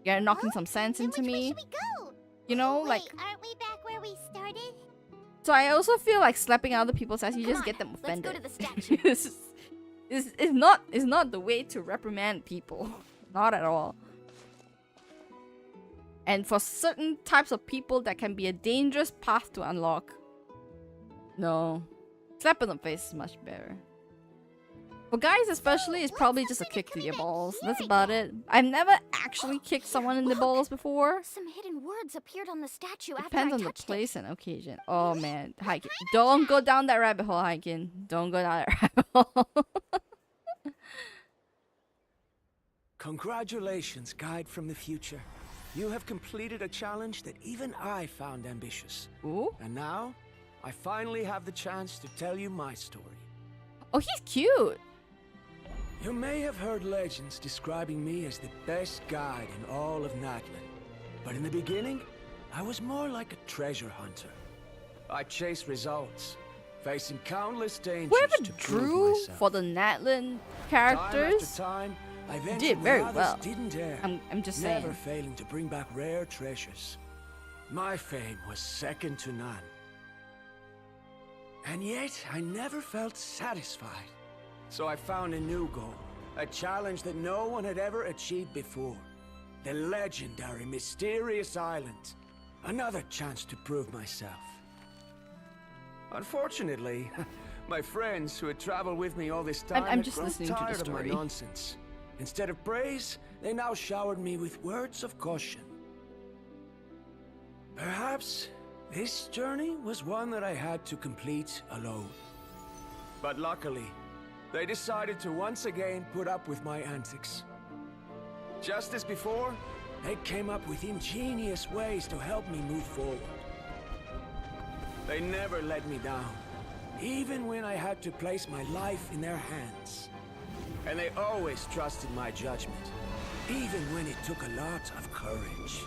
A: you're knocking some sense into me.
C: Go.
A: You know,
C: Wait,
A: like
C: aren't we back where we started?
A: so. I also feel like slapping other people's ass. You
L: Come
A: just
L: on,
A: get them
L: let's go
A: offended.
L: to the statue.
A: It's not the way to reprimand people. Not at all. And for certain types of people, that can be a dangerous path to unlock. No. Slap in the face is much better. For guys especially, it's probably just a kick to your balls. That's about it. I've never actually kicked someone in the balls before.
L: Some hidden words appeared on the statue after
A: Depends
L: I
A: on the
L: touched
A: place and occasion. Oh man, Hiking. Don't go down that rabbit hole, Hiking. Don't go down that rabbit hole.
G: Congratulations, guide from the future. You have completed a challenge that even I found ambitious.
A: Ooh.
G: And now, I finally have the chance to tell you my story.
A: Oh, he's cute.
G: You may have heard legends describing me as the best guide in all of Natlan. But in the beginning, I was more like a treasure hunter. I chased results, facing countless dangers
A: Whoever
G: to prove
A: drew
G: myself.
A: for the Natlan
G: Time
A: characters
G: after time, I ventured
A: did
G: where
A: very
G: others
A: well.
G: didn't dare,
A: I'm just
G: never
A: saying.
G: failing to bring back rare treasures. My fame was second to none. And yet, I never felt satisfied. So I found a new goal, a challenge that no one had ever achieved before. The legendary Mysterious Island. Another chance to prove myself. Unfortunately, my friends who had traveled with me all this time
A: I'm
G: had
A: just
G: grown
A: listening to the
G: tired of my
A: story.
G: nonsense. Instead of praise, they now showered me with words of caution. Perhaps this journey was one that I had to complete alone. But luckily, they decided to once again put up with my antics. Just as before, they came up with ingenious ways to help me move forward. They never let me down, even when I had to place my life in their hands. And they always trusted my judgment, even when it took a lot of courage.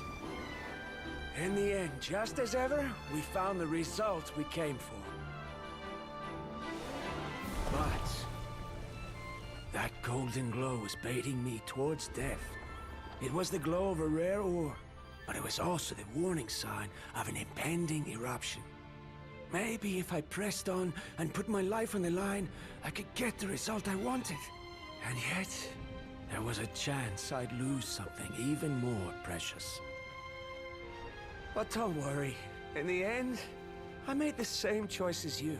G: In the end, just as ever, we found the result we came for. But that golden glow was baiting me towards death. It was the glow of a rare ore, but it was also the warning sign of an impending eruption. Maybe if I pressed on and put my life on the line, I could get the result I wanted. And yet, there was a chance I'd lose something even more precious. But don't worry. In the end, I made the same choice as you.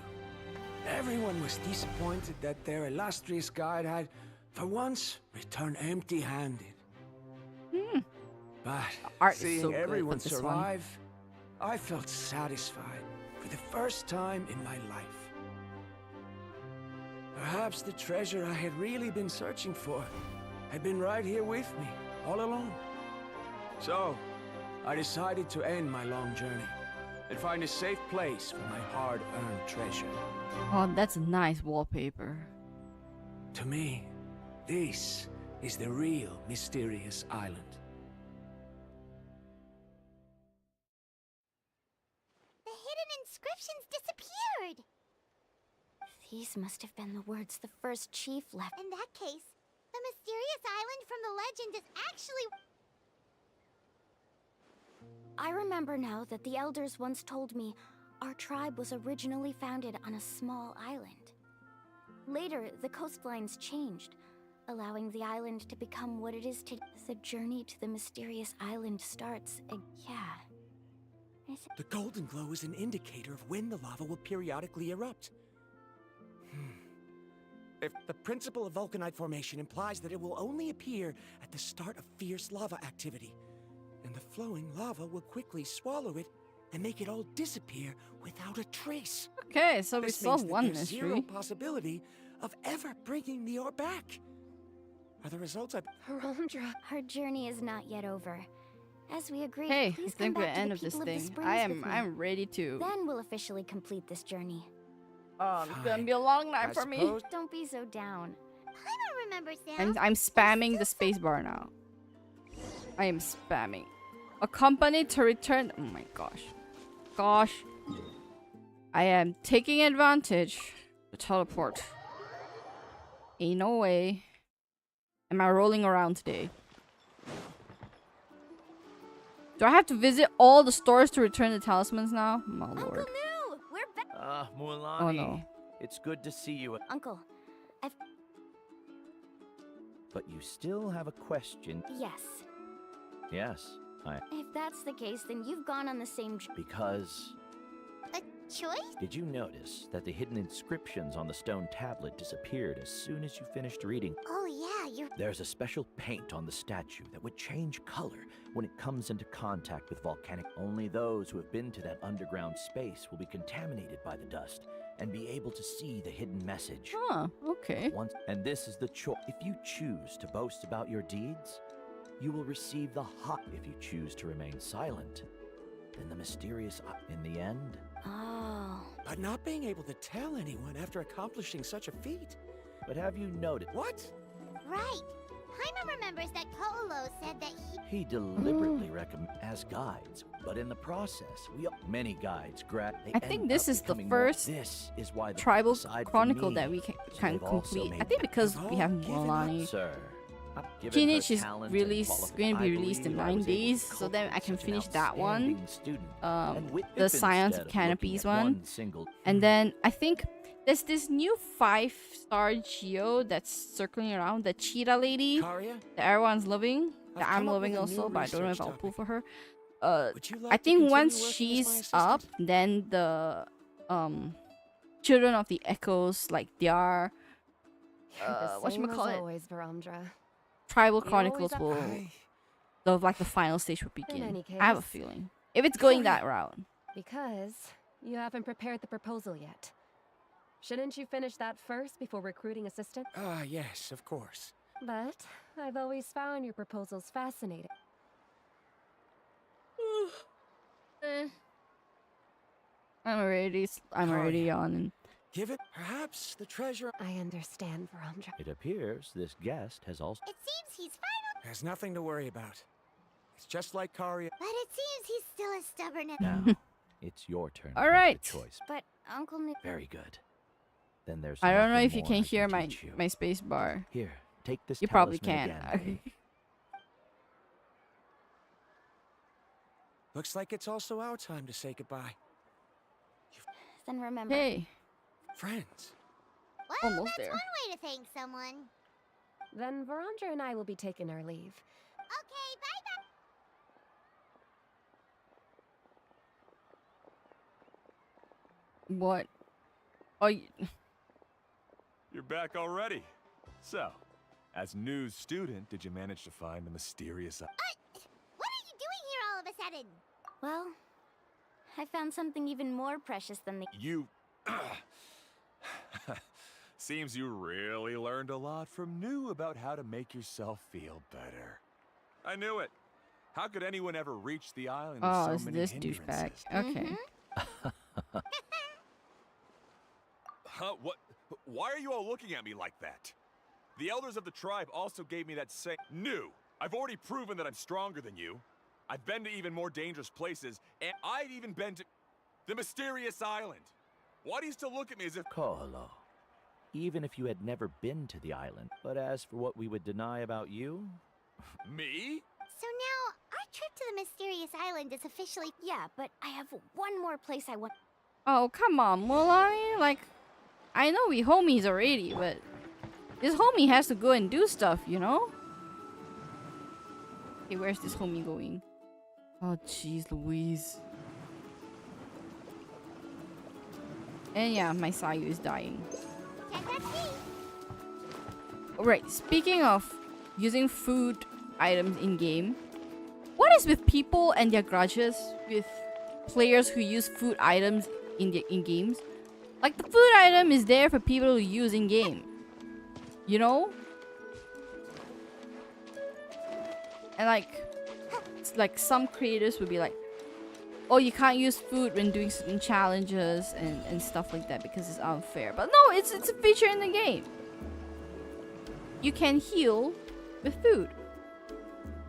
G: Everyone was disappointed that their illustrious guide had, for once, returned empty-handed. But
A: Art is
G: seeing
A: so good
G: everyone
A: with this one.
G: survive, I felt satisfied for the first time in my life. Perhaps the treasure I had really been searching for had been right here with me, all along. So, I decided to end my long journey and find a safe place for my hard-earned treasure.
A: Oh, that's a nice wallpaper.
G: To me, this is the real Mysterious Island.
C: The hidden inscriptions disappeared.
L: These must have been the words the first chief left.
C: In that case, the mysterious island from the legend is actually...
L: I remember now that the elders once told me our tribe was originally founded on a small island. Later, the coastlines changed, allowing the island to become what it is today. The journey to the mysterious island starts. Yeah.
G: The golden glow is an indicator of when the lava will periodically erupt. If the principle of vulcanite formation implies that it will only appear at the start of fierce lava activity, and the flowing lava will quickly swallow it and make it all disappear without a trace.
A: Okay, so we
G: This
A: solved
G: means that
A: one
G: there's
A: mystery.
G: zero possibility of ever bringing the ore back. Are the results I...
I: Harondra.
L: Our journey is not yet over. As we agreed,
A: Hey, I
L: please come
A: think we're
L: back
A: at the
L: to
A: end
L: the
A: of this
L: people of the
A: thing.
L: springs with me.
A: I'm ready to.
L: Then we'll officially complete this journey.
A: It's gonna be a long night
G: I
A: for me.
G: suppose-
L: Don't be so down.
C: I don't remember Sam.
A: I'm spamming the spacebar now. I am spamming. Accompanied to return. Oh my gosh. Gosh. I am taking advantage to teleport. Ain't no way. Am I rolling around today? Do I have to visit all the stores to return the talismans now? My lord.
L: Uncle New, we're back.
O: Mulan.
A: Oh no.
O: It's good to see you.
L: Uncle,
O: But you still have a question.
L: yes.
O: Yes,
L: If that's the case, then you've gone on the same.
O: because
C: A choice?
O: did you notice that the hidden inscriptions on the stone tablet disappeared as soon as you finished reading?
C: Oh yeah, you're.
O: There's a special paint on the statue that would change color when it comes into contact with volcanic. Only those who have been to that underground space will be contaminated by the dust and be able to see the hidden message.
A: Huh, okay.
O: And this is the choice. If you choose to boast about your deeds, you will receive the hot. If you choose to remain silent, then the mysterious. In the end.
L: Oh.
G: But not being able to tell anyone after accomplishing such a feat.
O: But have you noted?
G: What?
C: Right. Paimon remembers that Koolo said that
O: He deliberately recommend as guides, but in the process, many guides
A: I think this is the first
O: This is why the
A: tribal
O: aside from
A: chronicle
O: me,
A: that we can
O: they've also
A: complete.
O: made
A: I think because we have Molani.
O: Sir, given her
A: Teenage is
O: talent and
A: released, going to be
O: I
A: released in
O: believe I
A: 9
O: was able to
A: days, so then I can
O: cultivate
A: finish
O: such an
A: that one.
O: outstanding student, and with
A: The
O: if
A: Science
O: instead
A: of
O: of
A: Canopies
O: looking at
A: one.
O: single.
A: And then I think there's this new 5-star Geo that's circling around, the cheetah lady
G: Karia?
A: that everyone's loving,
G: I've
A: that I'm
G: come up
A: loving
G: with a new
A: also, but I don't know if
G: research
A: I'll pull
G: topic.
A: for her.
G: Would you like
A: I
G: to
A: think
G: continue
A: once
G: working as my
A: she's up, then the Children of the Echoes, like their whatchamacallit?
I: Always, Verandra.
A: Tribal
I: You're
A: Chronicles
I: always up-
A: will the final stage will begin.
I: any
A: I have a
I: case-
A: feeling. If it's going that route.
I: Because you haven't prepared the proposal yet. Shouldn't you finish that first before recruiting assistant?
G: Ah, yes, of course.
I: But I've always found your proposals fascinating.
A: I'm already yawning.
G: Give it, perhaps, the treasure.
I: I understand, Verandra.
O: It appears this guest has also.
C: It seems he's final.
G: There's nothing to worry about. It's just like Karia.
C: But it seems he's still as stubborn as.
O: Now, it's your turn. to
A: All
O: make
A: right.
O: the choice.
L: But Uncle New.
O: Very good. Then there's.
A: I don't know
O: nothing
A: if you
O: more
A: can
O: I
A: hear my
O: teach you.
A: my space bar.
O: Here, take this.
A: You probably
O: talisman
A: can.
O: again.
G: Looks like it's also our time to say goodbye.
L: Then remember.
A: Hey.
G: Friends.
C: Well,
A: Almost
C: that's
A: there.
C: one way to thank someone.
I: Then Verandra and I will be taking our leave.
C: Okay, bye bye.
A: What? Oh,
Q: You're back already. So, as new student, did you manage to find the mysterious...
C: What are you doing here all of a sudden?
L: Well, I found something even more precious than the.
Q: You... Seems you really learned a lot from New about how to make yourself feel better. I knew it. How could anyone ever reach the island with
A: oh,
Q: so
A: it's
Q: many
A: this
Q: hindrances?
A: douchebag. Okay.
Q: Huh? What? Why are you all looking at me like that? The elders of the tribe also gave me that same... New! I've already proven that I'm stronger than you. I've been to even more dangerous places, and I've even been to... the mysterious island. Why do you still look at me as if...
O: Koolo, even if you had never been to the island, but as for what we would deny about you...
Q: Me?
C: So now, our trip to the mysterious island is officially.
L: Yeah, but I have one more place I want.
A: Oh, come on, Molani. Like, I know we homies already, but this homie has to go and do stuff, you know? Okay, where's this homie going? Oh, jeez, Louise. And yeah, my Sayu is dying. Alright, speaking of using food items in-game, what is with people and their grudges with players who use food items in games? Like, the food item is there for people to use in-game. You know? And like, like some creators would be like, oh, you can't use food when doing certain challenges and stuff like that because it's unfair. But no, it's a feature in the game. You can heal with food.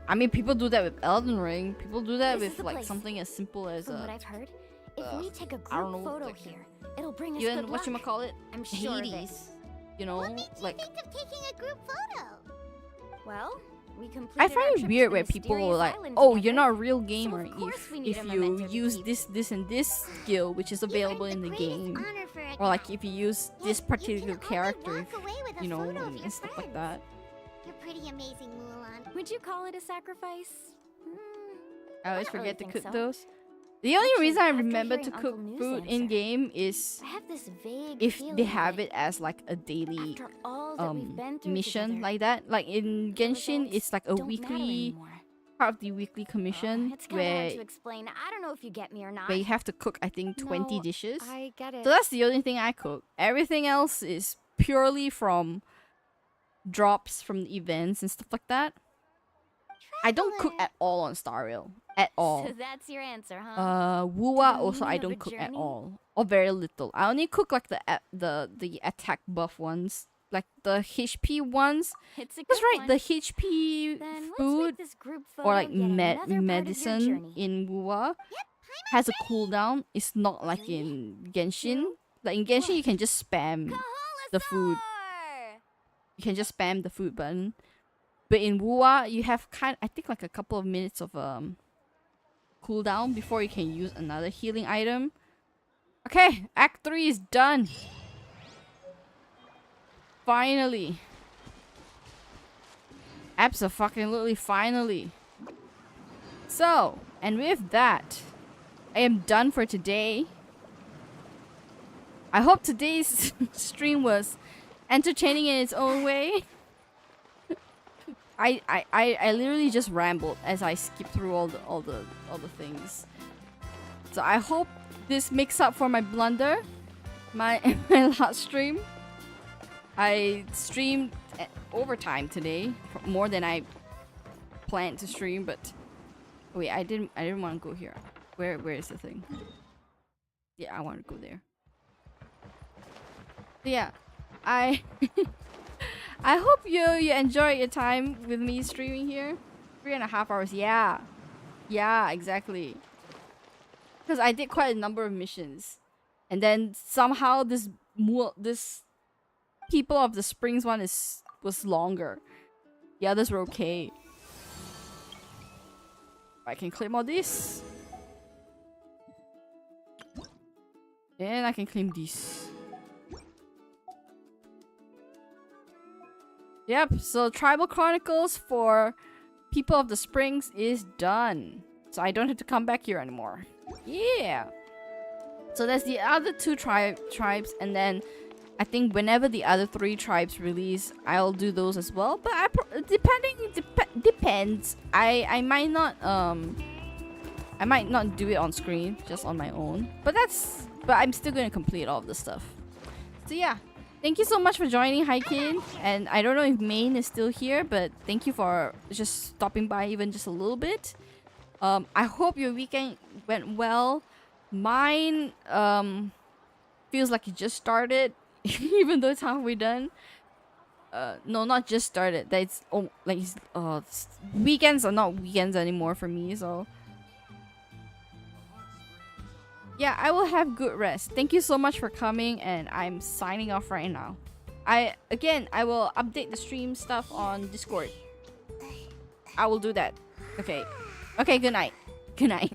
A: I mean, people do that with Elden Ring. People do that
L: This is
A: with
L: the
A: like
L: place.
A: something as simple as
L: From what I've heard, if we take a
A: I don't
L: group
A: know,
L: photo
A: like,
L: here, it'll bring us
A: even
L: good luck.
A: whatchamacallit,
L: I'm sure of it.
A: Hades. You know, like
C: Think of taking a group photo.
L: Well, we completed
A: I
L: our
A: find
L: trip
A: it
L: to
A: weird
L: the
A: where people are
L: mysterious
A: like,
L: island
A: oh,
L: together.
A: you're not a real gamer
L: of course
A: if
L: we need a
A: you
L: memento to
A: use
L: keep.
A: this and this skill which is available in the game, or like if you use this particular character, you know, and stuff like that.
C: You're pretty amazing, Mulan.
L: Would you call it a sacrifice?
A: I always
L: don't really
A: forget to
L: think
A: cook
L: so.
A: those. The only
L: Actually,
A: reason I
L: after
A: remember to
L: hearing
A: cook
L: Uncle Moo's
A: food
L: answer,
A: in game is
L: I have this vague
A: if
L: feeling
A: they have
L: that
A: it as like a daily
L: after all that we've been through
A: mission
L: together,
A: like that. Like in Genshin,
L: results
A: it's like a
L: don't matter
A: weekly
L: anymore.
A: part of the weekly commission
L: It's kind of hard
A: where
L: to explain. I don't know if you get me or not.
A: you have to cook I think 20
L: No,
A: dishes.
L: I get it.
A: So that's the only thing I cook. Everything else is purely from drops from the events and stuff like that. I don't cook at all on Star Rail. At all.
L: So that's your answer, huh?
A: Wuwa
L: the
A: also I
L: meaning of
A: don't
L: a
A: cook at
L: journey?
A: all. Or very little. I only cook like the attack buff ones. Like the HP ones.
L: It's a
A: That's
L: good
A: right,
L: one.
A: the HP
L: Then let's make
A: food
L: this group
A: or like
L: photo yet another part of your
A: medicine
L: journey.
A: in Wuwa has a cooldown. It's not like in Genshin. Like in Genshin you can just spam the food. You can just spam the food button. But in Wuwa, you have I think like a couple of minutes of cooldown before you can use another healing item. Okay, Act 3 is done. Finally. Abso-fucking-lutely finally. So, and with that, I am done for today. I hope today's stream was entertaining in its own way. I literally just rambled as I skipped through all the things. So I hope this makes up for my blunder, my last stream. I streamed overtime today, more than I planned to stream. But wait, I didn't want to go here. Where is the thing? Yeah, I want to go there. So yeah, I hope you enjoy your time with me streaming here. 3.5 hours. Yeah, exactly. Because I did quite a number of missions, and then somehow this People of the Springs one was longer. The others were okay. I can claim all this, and I can claim this. Yep, so Tribal Chronicles for People of the Springs is done. So I don't have to come back here anymore. Yeah. So there's the other two tribes, and then I think whenever the other 3 tribes release, I'll do those as well. But depends. I might not do it on screen, just on my own. But I'm still gonna complete all of the stuff. So yeah. Thank you so much for joining, Haikin. And I don't know if Main is still here, but thank you for just stopping by even just a little bit. I hope your weekend went well. Mine feels like it just started, even though it's halfway done. No, not just started. That's weekends are not weekends anymore for me, so yeah, I will have good rest. Thank you so much for coming, and I'm signing off right now. I will update the stream stuff on Discord. I will do that. Okay, good night. Good night.